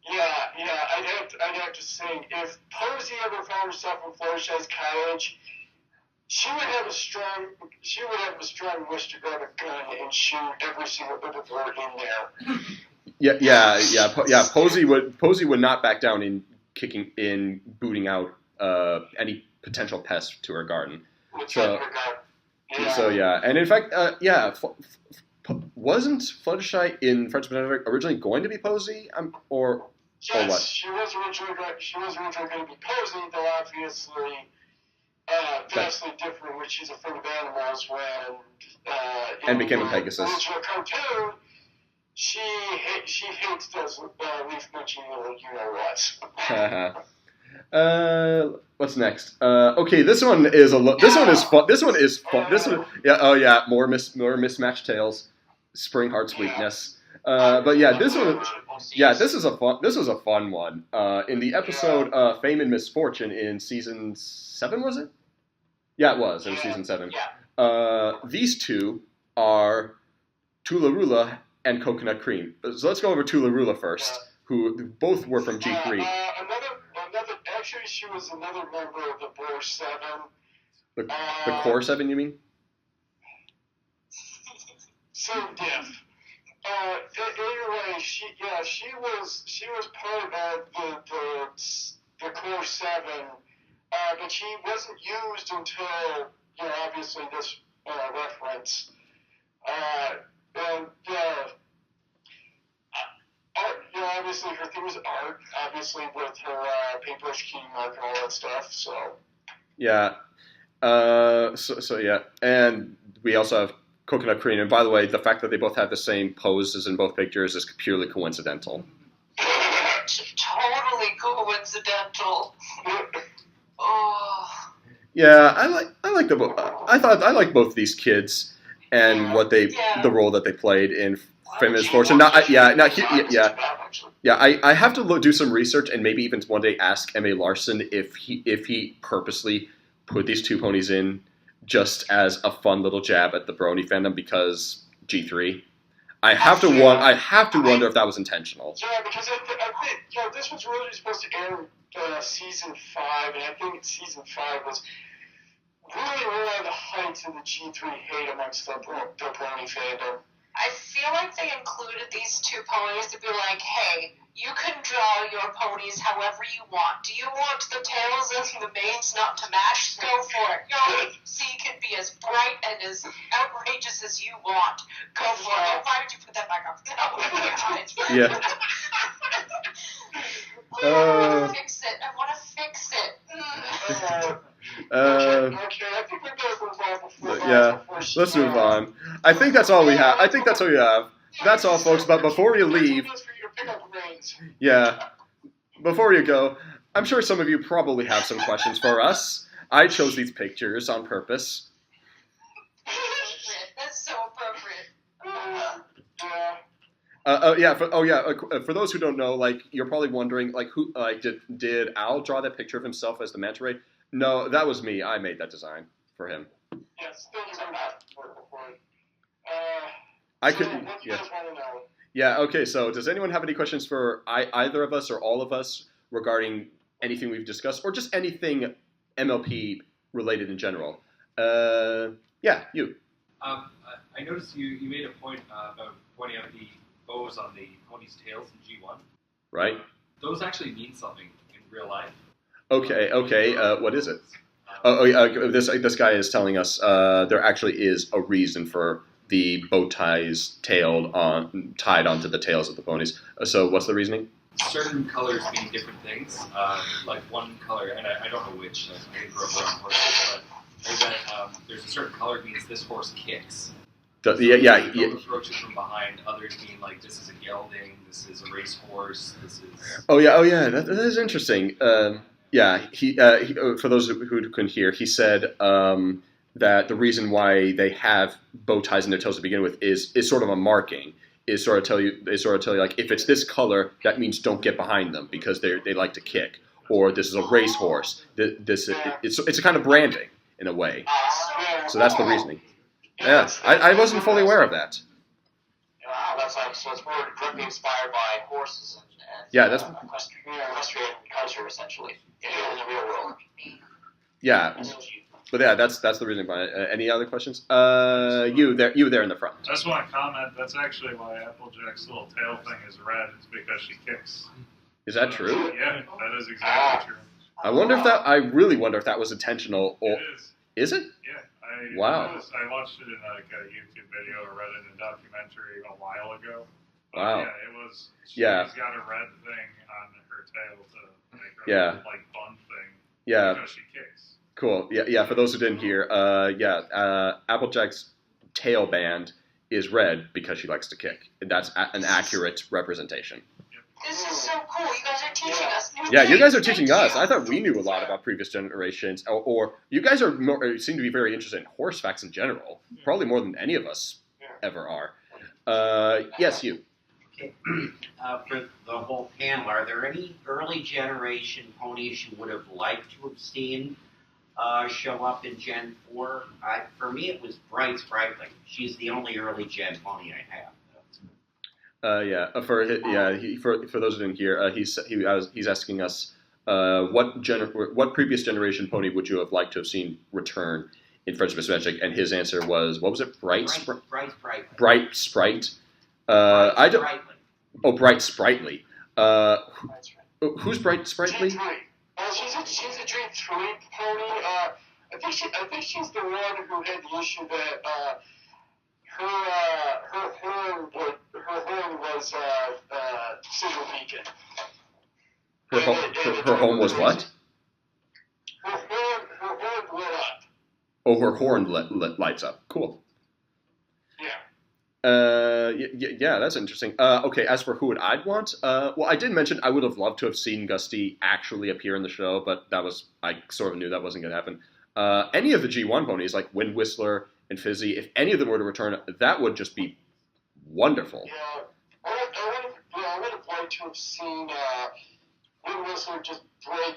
Speaker 3: Yeah, I'd have to say, if Posy ever found herself in Fluttershy's college, she would have a strong wish to grab a gun and shoot every single bit of her in there.
Speaker 2: Yeah. Posy would not back down in booting out any potential pests to her garden. And in fact, wasn't Fluttershy in Friends of Benedict originally going to be Posy, or what?
Speaker 3: She was originally going to be Posy, though obviously vastly different, which she's afraid of animals when
Speaker 2: and became a Pegasus.
Speaker 3: In the original cartoon, she hates those leaf munching little you know what.
Speaker 2: What's next? Okay, this one is fun. This one is fun. More mismatched tails. Spring Heart's weakness. But yeah, this is a fun one. In the episode Fame and Misfortune in season 7, was it? Yeah, it was. It was season 7. These two are Tularula and Coconut Cream. So let's go over Tularula first, who both were from G3.
Speaker 3: Actually, she was another member of the Boar 7.
Speaker 2: The Core 7, you mean?
Speaker 3: So diff. Anyway, she was part of the Core 7, but she wasn't used until obviously this reference. Obviously her thing was art, obviously with her paintbrush key mark and all that stuff. So
Speaker 2: yeah, and we also have Coconut Cream. And by the way, the fact that they both have the same poses in both pictures is purely coincidental.
Speaker 21: Totally coincidental. Oh.
Speaker 2: Yeah, I like the both. I like both these kids and the role that they played in Fame and Misfortune. I have to do some research and maybe even one day ask M.A. Larson if he purposely put these two ponies in just as a fun little jab at the Brony fandom because G3. I have to wonder if that was intentional.
Speaker 3: Yeah, because I think this was really supposed to air season 5, and I think season 5 was really on the heights of the G3 hate amongst the Brony fandom.
Speaker 21: I feel like they included these two ponies to be like, hey, you can draw your ponies however you want. Do you want the tails and the manes not to match? Go for it. Your C can be as bright and as outrageous as you want. Go for it. Why would you put that back up?
Speaker 2: Yeah.
Speaker 21: I want to fix it. I want to fix it.
Speaker 3: Okay, I think we better move on before
Speaker 2: Yeah, let's move on. I think that's all we have. That's all, folks. But before you leave, yeah, before you go, I'm sure some of you probably have some questions for us. I chose these pictures on purpose.
Speaker 21: That's so appropriate.
Speaker 2: For those who don't know, like, you're probably wondering, like, who, like, did Al draw that picture of himself as the manta ray? No, that was me. I made that design for him.
Speaker 3: Yes, thank you very much for it.
Speaker 2: I could.
Speaker 3: What do you guys want to know?
Speaker 2: Yeah. Okay. So, does anyone have any questions for either of us or all of us regarding anything we've discussed, or just anything MLP related in general? Yeah, you.
Speaker 10: I noticed you made a point about pointing out the bows on the pony's tails in G1.
Speaker 2: Right.
Speaker 10: Those actually mean something in real life.
Speaker 2: Okay. What is it? This guy is telling us there actually is a reason for the bow ties tied onto the tails of the ponies. So what's the reasoning?
Speaker 10: Certain colors mean different things. Like one color, and I don't know which. I didn't grow up around horses, but there's a certain color that means this horse kicks.
Speaker 2: Yeah.
Speaker 10: Approaches from behind. Others mean like this is a gelding, this is a racehorse, this is.
Speaker 2: Oh yeah. That is interesting. He for those who couldn't hear, he said that the reason why they have bow ties in their tails to begin with is sort of a marking. They sort of tell you like, if it's this color, that means don't get behind them because they like to kick, or this is a racehorse. It's a kind of branding in a way. So that's the reasoning. Yeah, I wasn't fully aware of that.
Speaker 14: Wow, that's like, so it's more directly inspired by horses and
Speaker 2: Yeah, that's
Speaker 14: equestrian culture essentially in the real world.
Speaker 2: yeah. But yeah, that's the reason behind it. Any other questions? You there in the front.
Speaker 8: I just want to comment. That's actually why Applejack's little tail thing is red. It's because she kicks.
Speaker 2: Is that true?
Speaker 8: Yeah, that is exactly true.
Speaker 2: I really wonder if that was intentional or.
Speaker 8: It is.
Speaker 2: Is it?
Speaker 8: Yeah.
Speaker 2: Wow.
Speaker 8: I watched it in like a YouTube video or read it in a documentary a while ago.
Speaker 2: Wow.
Speaker 8: Yeah, it was. She's
Speaker 2: Yeah.
Speaker 8: got a red thing on her tail to make her
Speaker 2: Yeah.
Speaker 8: little, like bun thing.
Speaker 2: Yeah.
Speaker 8: Because she kicks.
Speaker 2: Cool. Yeah. For those who didn't hear, Applejack's tail band is red because she likes to kick. And that's an accurate representation.
Speaker 21: This is so cool. You guys are teaching us new
Speaker 2: Yeah, you guys are
Speaker 21: things.
Speaker 2: teaching us. I thought we knew a lot about previous generations, or you guys seem to be very interested in horse facts in general. Probably more than any of us ever are. Yes, you.
Speaker 22: Okay. For the whole panel, are there any early generation ponies you would have liked to have seen show up in Gen 4? For me, it was Bright Sprightly. She's the only early Gen pony I have.
Speaker 2: For those who didn't hear, he's asking us what previous generation pony would you have liked to have seen return in Friendship is Magic, and his answer was, what was it? Bright Sprite. Bright Sprite. Bright Sprightly. Who's Bright Sprightly?
Speaker 3: She's a Dream 3 pony. I think she's the one who had the issue that her horn was single beacon.
Speaker 2: Her home was what?
Speaker 3: Her horn lit up.
Speaker 2: Oh, her horn lights up. Cool. Yeah, that's interesting. Okay, as for who would I'd want, well, I did mention I would have loved to have seen Gusty actually appear in the show, but I sort of knew that wasn't going to happen. Any of the G1 ponies, like Wind Whistler and Fizzy, if any of them were to return, that would just be wonderful.
Speaker 3: Yeah, I would have liked to have seen Wind Whistler just break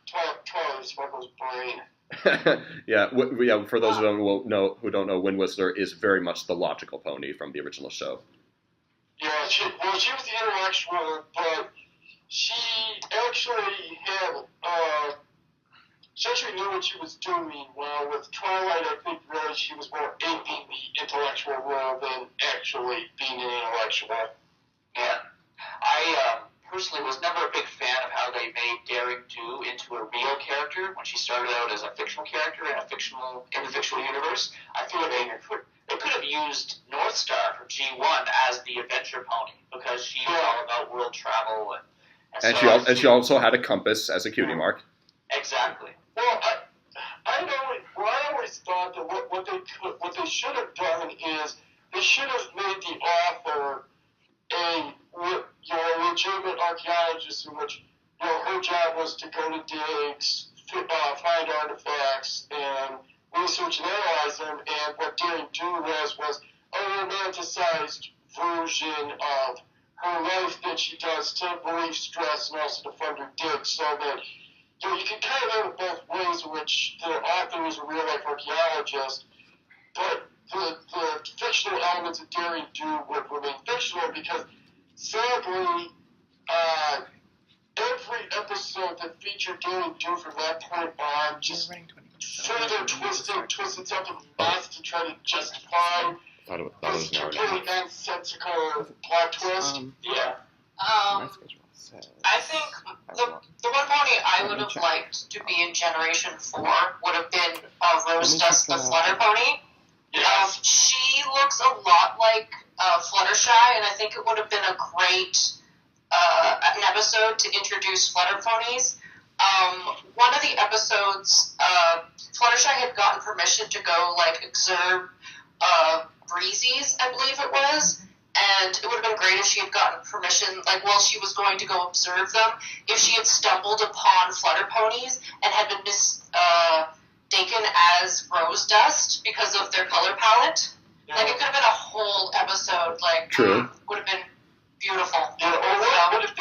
Speaker 3: Twilight Sparkle's brain.
Speaker 2: Yeah. For those who don't know, Wind Whistler is very much the logical pony from the original show.
Speaker 3: Yeah, she was the intellectual, but she actually had she actually knew what she was doing. Well, with Twilight, I think really she was more aping the intellectual role than actually being an intellectual.
Speaker 14: Yeah. I personally was never a big fan of how they made Daring Do into a real character when she started out as a fictional character in the fictional universe. I feel like they could have used North Star from G1 as the adventure pony because she's all about world travel
Speaker 2: and she also had a compass as a cutie mark.
Speaker 14: Exactly.
Speaker 3: Well, I always always thought that what they should have done is they should have made the author a legitimate archaeologist in which her job was to go to digs, find artifacts, and research and analyze them. And what Daring Do was a romanticized version of her life that she does to relieve stress and also to fund her digs, so that you can kind of have it both ways, in which the author is a real life archaeologist, but the fictional elements of Daring Do would remain fictional because sadly, every episode that featured Daring Do from that point on just further twisted something else to try to justify this completely nonsensical plot twist.
Speaker 21: I think the one pony I would have liked to be in Generation 4 would have been Rose Dust the Flutter Pony. She looks a lot like Fluttershy, and I think it would have been a great an episode to introduce Flutter Ponies. One of the episodes, Fluttershy had gotten permission to go, observe Breezy's, I believe it was, and it would have been great if she had gotten permission, while she was going to go observe them, if she had stumbled upon Flutter Ponies and had been mistaken as Rose Dust because of their color palette. It could have been a whole episode,
Speaker 2: True.
Speaker 21: Would have been beautiful.
Speaker 3: Yeah, or what if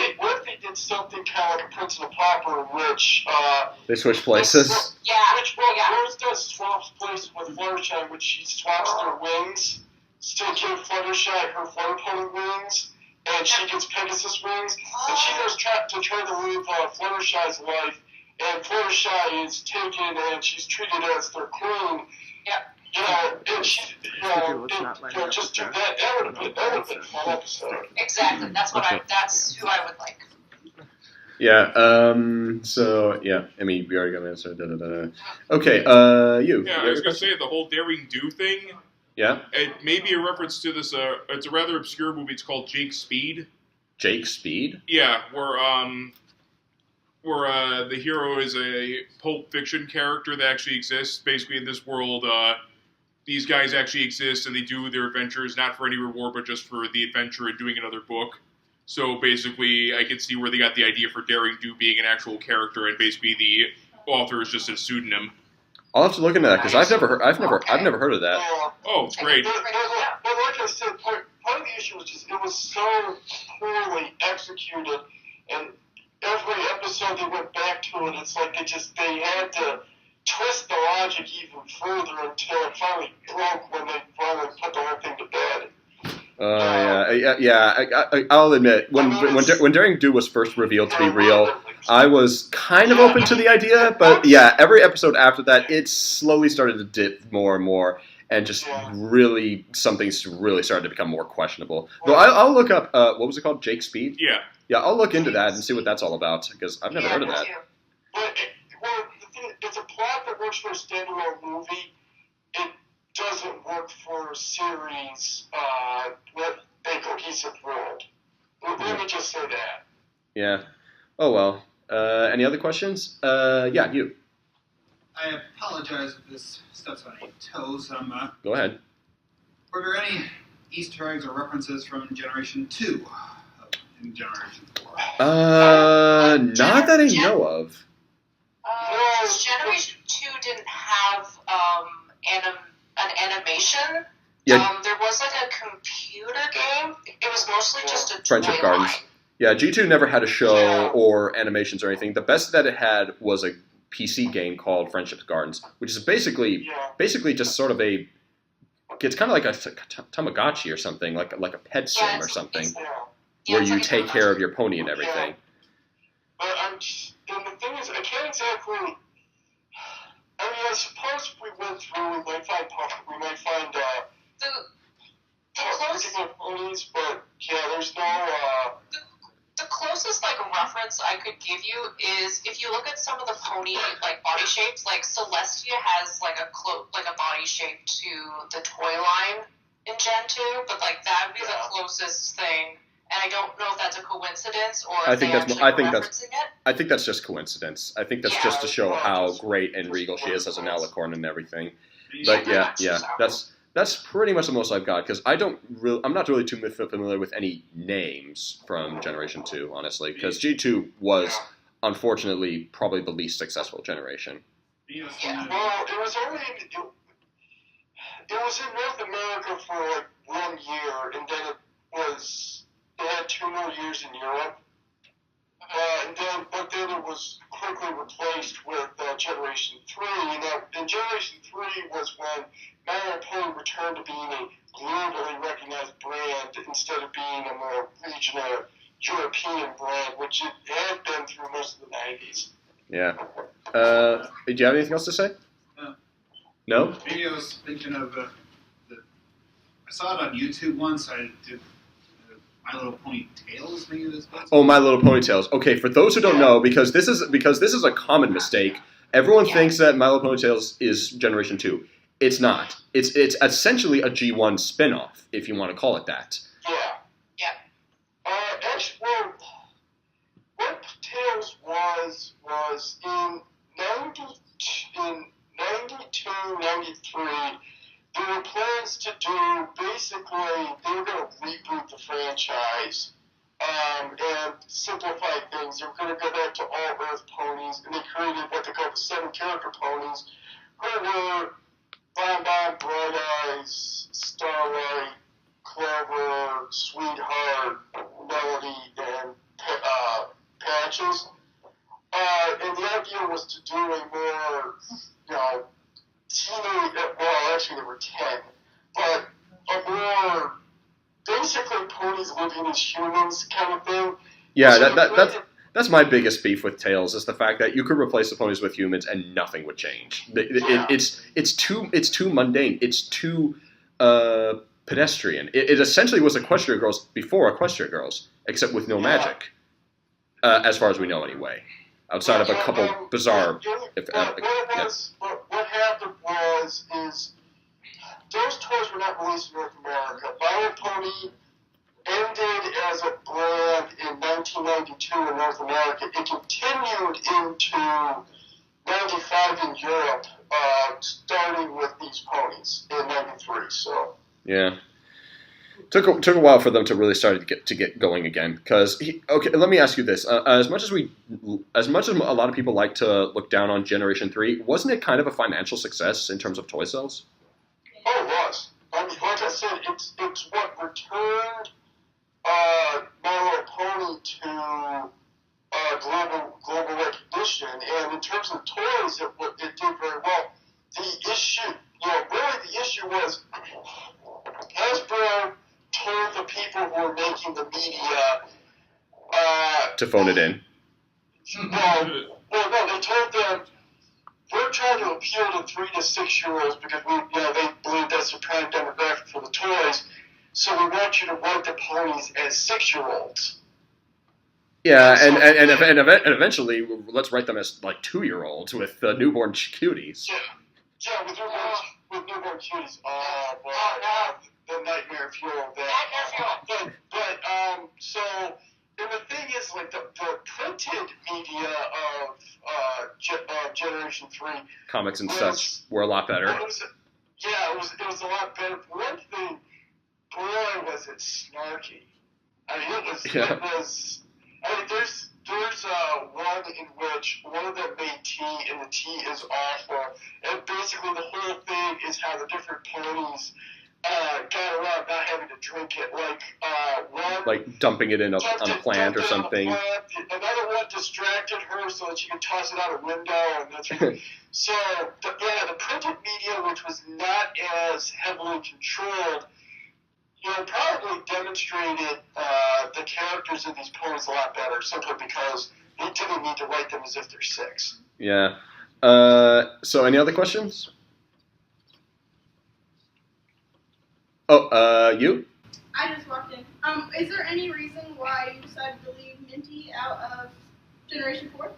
Speaker 3: they did something kind of like a Prince and a Pauper, which
Speaker 2: They switch places.
Speaker 3: Rose Dust swaps places with Fluttershy, which she swaps their wings to give Fluttershy her Flutter Pony wings, and she gets Pegasus wings, and she goes to try to live Fluttershy's life, and Fluttershy is taken and she's treated as their queen. And she, just do that. That would have been a fun episode.
Speaker 21: Exactly. That's who I would like.
Speaker 2: Yeah. So yeah. I mean, we already got an answer. Okay. You.
Speaker 1: Yeah, I was gonna say the whole Daring Do thing.
Speaker 2: Yeah.
Speaker 1: It may be a reference to this. It's a rather obscure movie. It's called Jake Speed.
Speaker 2: Jake Speed.
Speaker 1: Yeah, where the hero is a Pulp Fiction character that actually exists. Basically, in this world, these guys actually exist, and they do their adventures not for any reward, but just for the adventure and doing another book. So basically, I can see where they got the idea for Daring Do being an actual character, and basically the author is just a pseudonym.
Speaker 2: I'll have to look into that because I've never heard of that.
Speaker 1: Oh, it's great.
Speaker 3: But like I said, part of the issue was just it was so poorly executed, and every episode they went back to it, it's like they had to twist the logic even further until it finally broke when they finally put the whole thing to bed.
Speaker 2: I'll admit when Daring Do was first revealed to be real, I was kind of open to the idea, but yeah, every episode after that, it slowly started to dip more and more, and just really something's really started to become more questionable. Though I'll look up what was it called, Jake Speed? Yeah, I'll look into that and see what that's all about because I've never heard of that.
Speaker 3: It's a plot that works for a standalone movie. It doesn't work for a series with a cohesive world. Let me just say that.
Speaker 2: Yeah. Oh well. Any other questions? Yeah, you.
Speaker 12: I apologize if this steps on any toes.
Speaker 2: Go ahead.
Speaker 12: Were there any Easter eggs or references from Generation 2 in Generation 4?
Speaker 2: Not that I know of.
Speaker 21: Generation 2 didn't have an animation.
Speaker 2: Yeah.
Speaker 21: There was a computer game. It was mostly just a
Speaker 2: Friendship
Speaker 21: toy
Speaker 2: Gardens.
Speaker 21: line.
Speaker 2: Yeah, G2 never had a show or animations or anything. The best that it had was a PC game called Friendship Gardens, which is basically just sort of it's kind of like a Tamagotchi or something, like a pet sim or something, where you take care of your pony and everything.
Speaker 3: But and the thing is, I can't exactly. I mean, I suppose if we went through, we might find particular ponies, but yeah, there's no.
Speaker 21: The closest reference I could give you is if you look at some of the pony body shapes, Celestia has a body shape to the toy line in Gen 2, but that would be the closest thing. And I don't know if that's a coincidence or if they actually referencing it.
Speaker 2: I think that's just coincidence. I think that's just to show how great and regal she is as an alicorn and everything. But yeah, that's pretty much the most I've got because I'm not really too familiar with any names from Generation 2, honestly, because G2 was unfortunately probably the least successful generation.
Speaker 3: Yeah, well, it was in North America for like 1 year, and then they had 2 more years in Europe. But then it was quickly replaced with Generation 3. And Generation 3 was when My Little Pony returned to being a globally recognized brand instead of being a more regional European brand, which it had been through most of the 90s.
Speaker 2: Yeah. Do you have anything else to say? No?
Speaker 12: Maybe I was thinking of I saw it on YouTube once. I did My Little Pony Tales, maybe this was.
Speaker 2: Oh, My Little Pony Tales. Okay, for those who don't know, because this is a common mistake. Everyone thinks that My Little Pony Tales is Generation 2. It's not. It's essentially a G1 spin-off, if you want to call it that.
Speaker 3: Yeah. Actually, well, what Tales was in 92, 93, there were plans to do, basically, they were going to reboot the franchise and simplify things. They were going to go back to all Earth ponies, and they created what they called the 7 character ponies, who were Bon Bon, Bright Eyes, Starlight, Clover, Sweetheart, Melody, and Patches. And the idea was to do a more, teenage, well, actually there were 10, but a more, basically ponies living as humans kind of thing.
Speaker 2: Yeah, that's my biggest beef with Tales is the fact that you could replace the ponies with humans and nothing would change. It's too mundane. It's too pedestrian. It essentially was Equestria Girls before Equestria Girls, except with no magic, as far as we know anyway. Outside of a couple bizarre.
Speaker 3: What happened was those toys were not released in North America. My Little Pony ended as a brand in 1992 in North America. It continued into 95 in Europe, starting with these ponies in 93. So
Speaker 2: yeah. Took a while for them to really start to get going again. Because let me ask you this: as much as a lot of people like to look down on Generation 3, wasn't it kind of a financial success in terms of toy sales?
Speaker 3: Oh, it was. I mean, like I said, it's what returned My Little Pony to global recognition, and in terms of toys, it did very well. The issue was Hasbro told the people who were making the media
Speaker 2: to phone it in.
Speaker 3: No, they told them we're trying to appeal to 3 to 6 year olds because they believe that's the prime demographic for the toys. So we want you to write the ponies as 6 year olds.
Speaker 2: Yeah, and eventually let's write them as like 2 year olds with newborn cuties.
Speaker 3: Yeah, with newborn cuties. The nightmare fuel of that. But so, and the thing is, like the printed media of Generation 3
Speaker 2: comics and such were a lot better.
Speaker 3: It was a lot better. One thing, boy, was it snarky. I mean, it was. I mean, there's one in which one of them made tea, and the tea is awful. And basically, the whole thing is how the different ponies got around not having to drink it.
Speaker 2: Like dumping it on a plant or something.
Speaker 3: Another one distracted her so that she could toss it out a window, and that's so. The printed media, which was not as heavily controlled, probably demonstrated the characters of these ponies a lot better, simply because they didn't need to write them as if they're 6.
Speaker 2: Yeah. So, any other questions? Oh, you?
Speaker 9: I just walked in. Is there any reason why you decided to leave Minty out of Generation 4?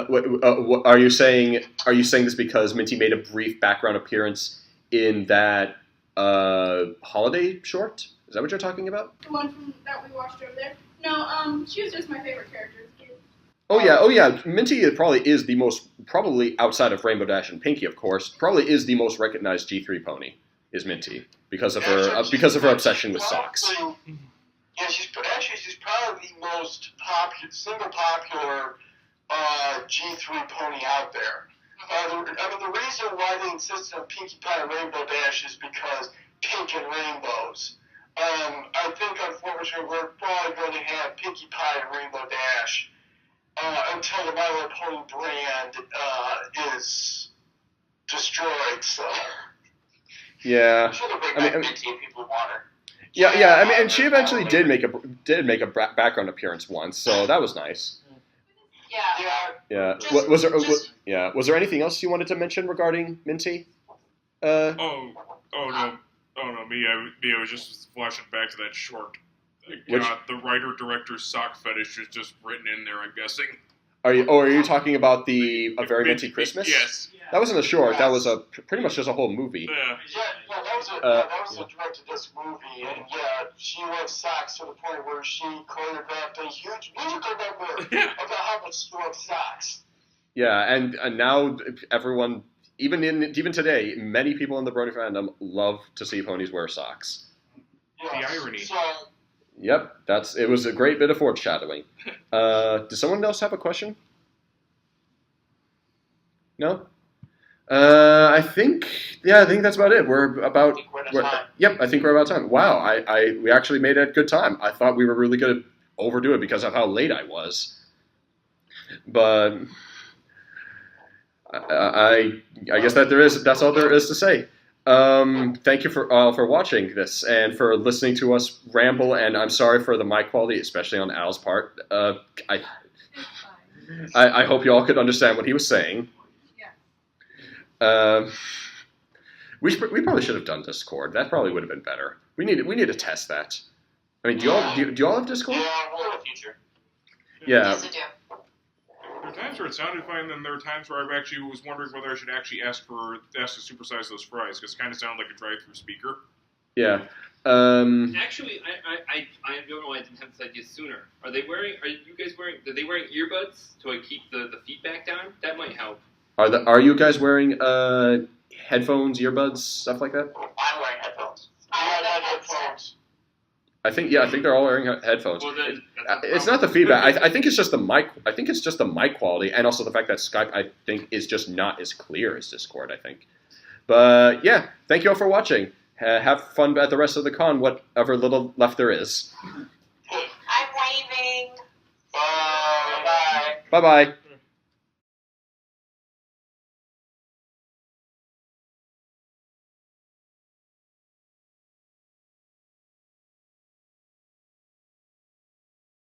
Speaker 2: What are you saying? Are you saying this because Minty made a brief background appearance in that holiday short? Is that what you're talking about?
Speaker 9: The one that we watched over there? No, she was just my favorite character as a kid.
Speaker 2: Oh yeah. Minty probably is the most probably outside of Rainbow Dash and Pinky, of course, probably is the most recognized G3 pony. Is Minty because of her obsession with socks.
Speaker 3: Yeah, she's probably the most single popular G3 pony out there. The reason why they insisted on Pinkie Pie and Rainbow Dash is because pink and rainbows. I think, unfortunately, we're probably going to have Pinkie Pie and Rainbow Dash until the My Little Pony brand is destroyed. So.
Speaker 2: Yeah.
Speaker 3: Minty if people want her.
Speaker 2: Yeah. I mean, and she eventually did make a background appearance once, so that was nice. Yeah. Was there anything else you wanted to mention regarding Minty?
Speaker 1: Oh no, me. I was just flashing back to that short. God, the writer-director's sock fetish is just written in there, I'm guessing.
Speaker 2: Are you talking about A Very Minty Christmas?
Speaker 1: Yes.
Speaker 2: That wasn't a short. That was pretty much just a whole movie.
Speaker 3: That was a direct-to-disc movie, and she loves socks to the point where she choreographed a huge musical number about how much she loves socks.
Speaker 2: Yeah, and now everyone, even today, many people in the Brony fandom love to see ponies wear socks.
Speaker 1: The irony.
Speaker 2: Yep, it was a great bit of foreshadowing. Does someone else have a question? No? I think that's about it. I think we're about time. Wow, we actually made it a good time. I thought we were really going to overdo it because of how late I was. But I guess that's all there is to say. Thank you for watching this and for listening to us ramble, and I'm sorry for the mic quality, especially on Al's part. I hope you all could understand what he was saying. We probably should have done Discord. That probably would have been better. We need to test that. I mean, do you all have Discord?
Speaker 3: Yeah, we'll in the future.
Speaker 2: Yeah.
Speaker 21: Yes, I do.
Speaker 1: There are times where it sounded fine, then there are times where I actually was wondering whether I should actually ask to supersize those fries, because it kind of sounded like a drive-through speaker.
Speaker 2: Yeah.
Speaker 6: Actually, I don't know why I didn't have this idea sooner. Are you guys wearing earbuds to keep the feedback down? That might help.
Speaker 2: Are you guys wearing headphones, earbuds, stuff like that?
Speaker 3: I'm wearing headphones. I have headphones.
Speaker 2: I think they're all wearing headphones.
Speaker 6: Well,
Speaker 2: It's not the feedback. I think it's just the mic. I think it's just the mic quality, and also the fact that Skype, I think, is just not as clear as Discord. I think. But yeah, thank you all for watching. Have fun at the rest of the con, whatever little left there is.
Speaker 21: I'm waving.
Speaker 3: Bye.
Speaker 2: Bye bye.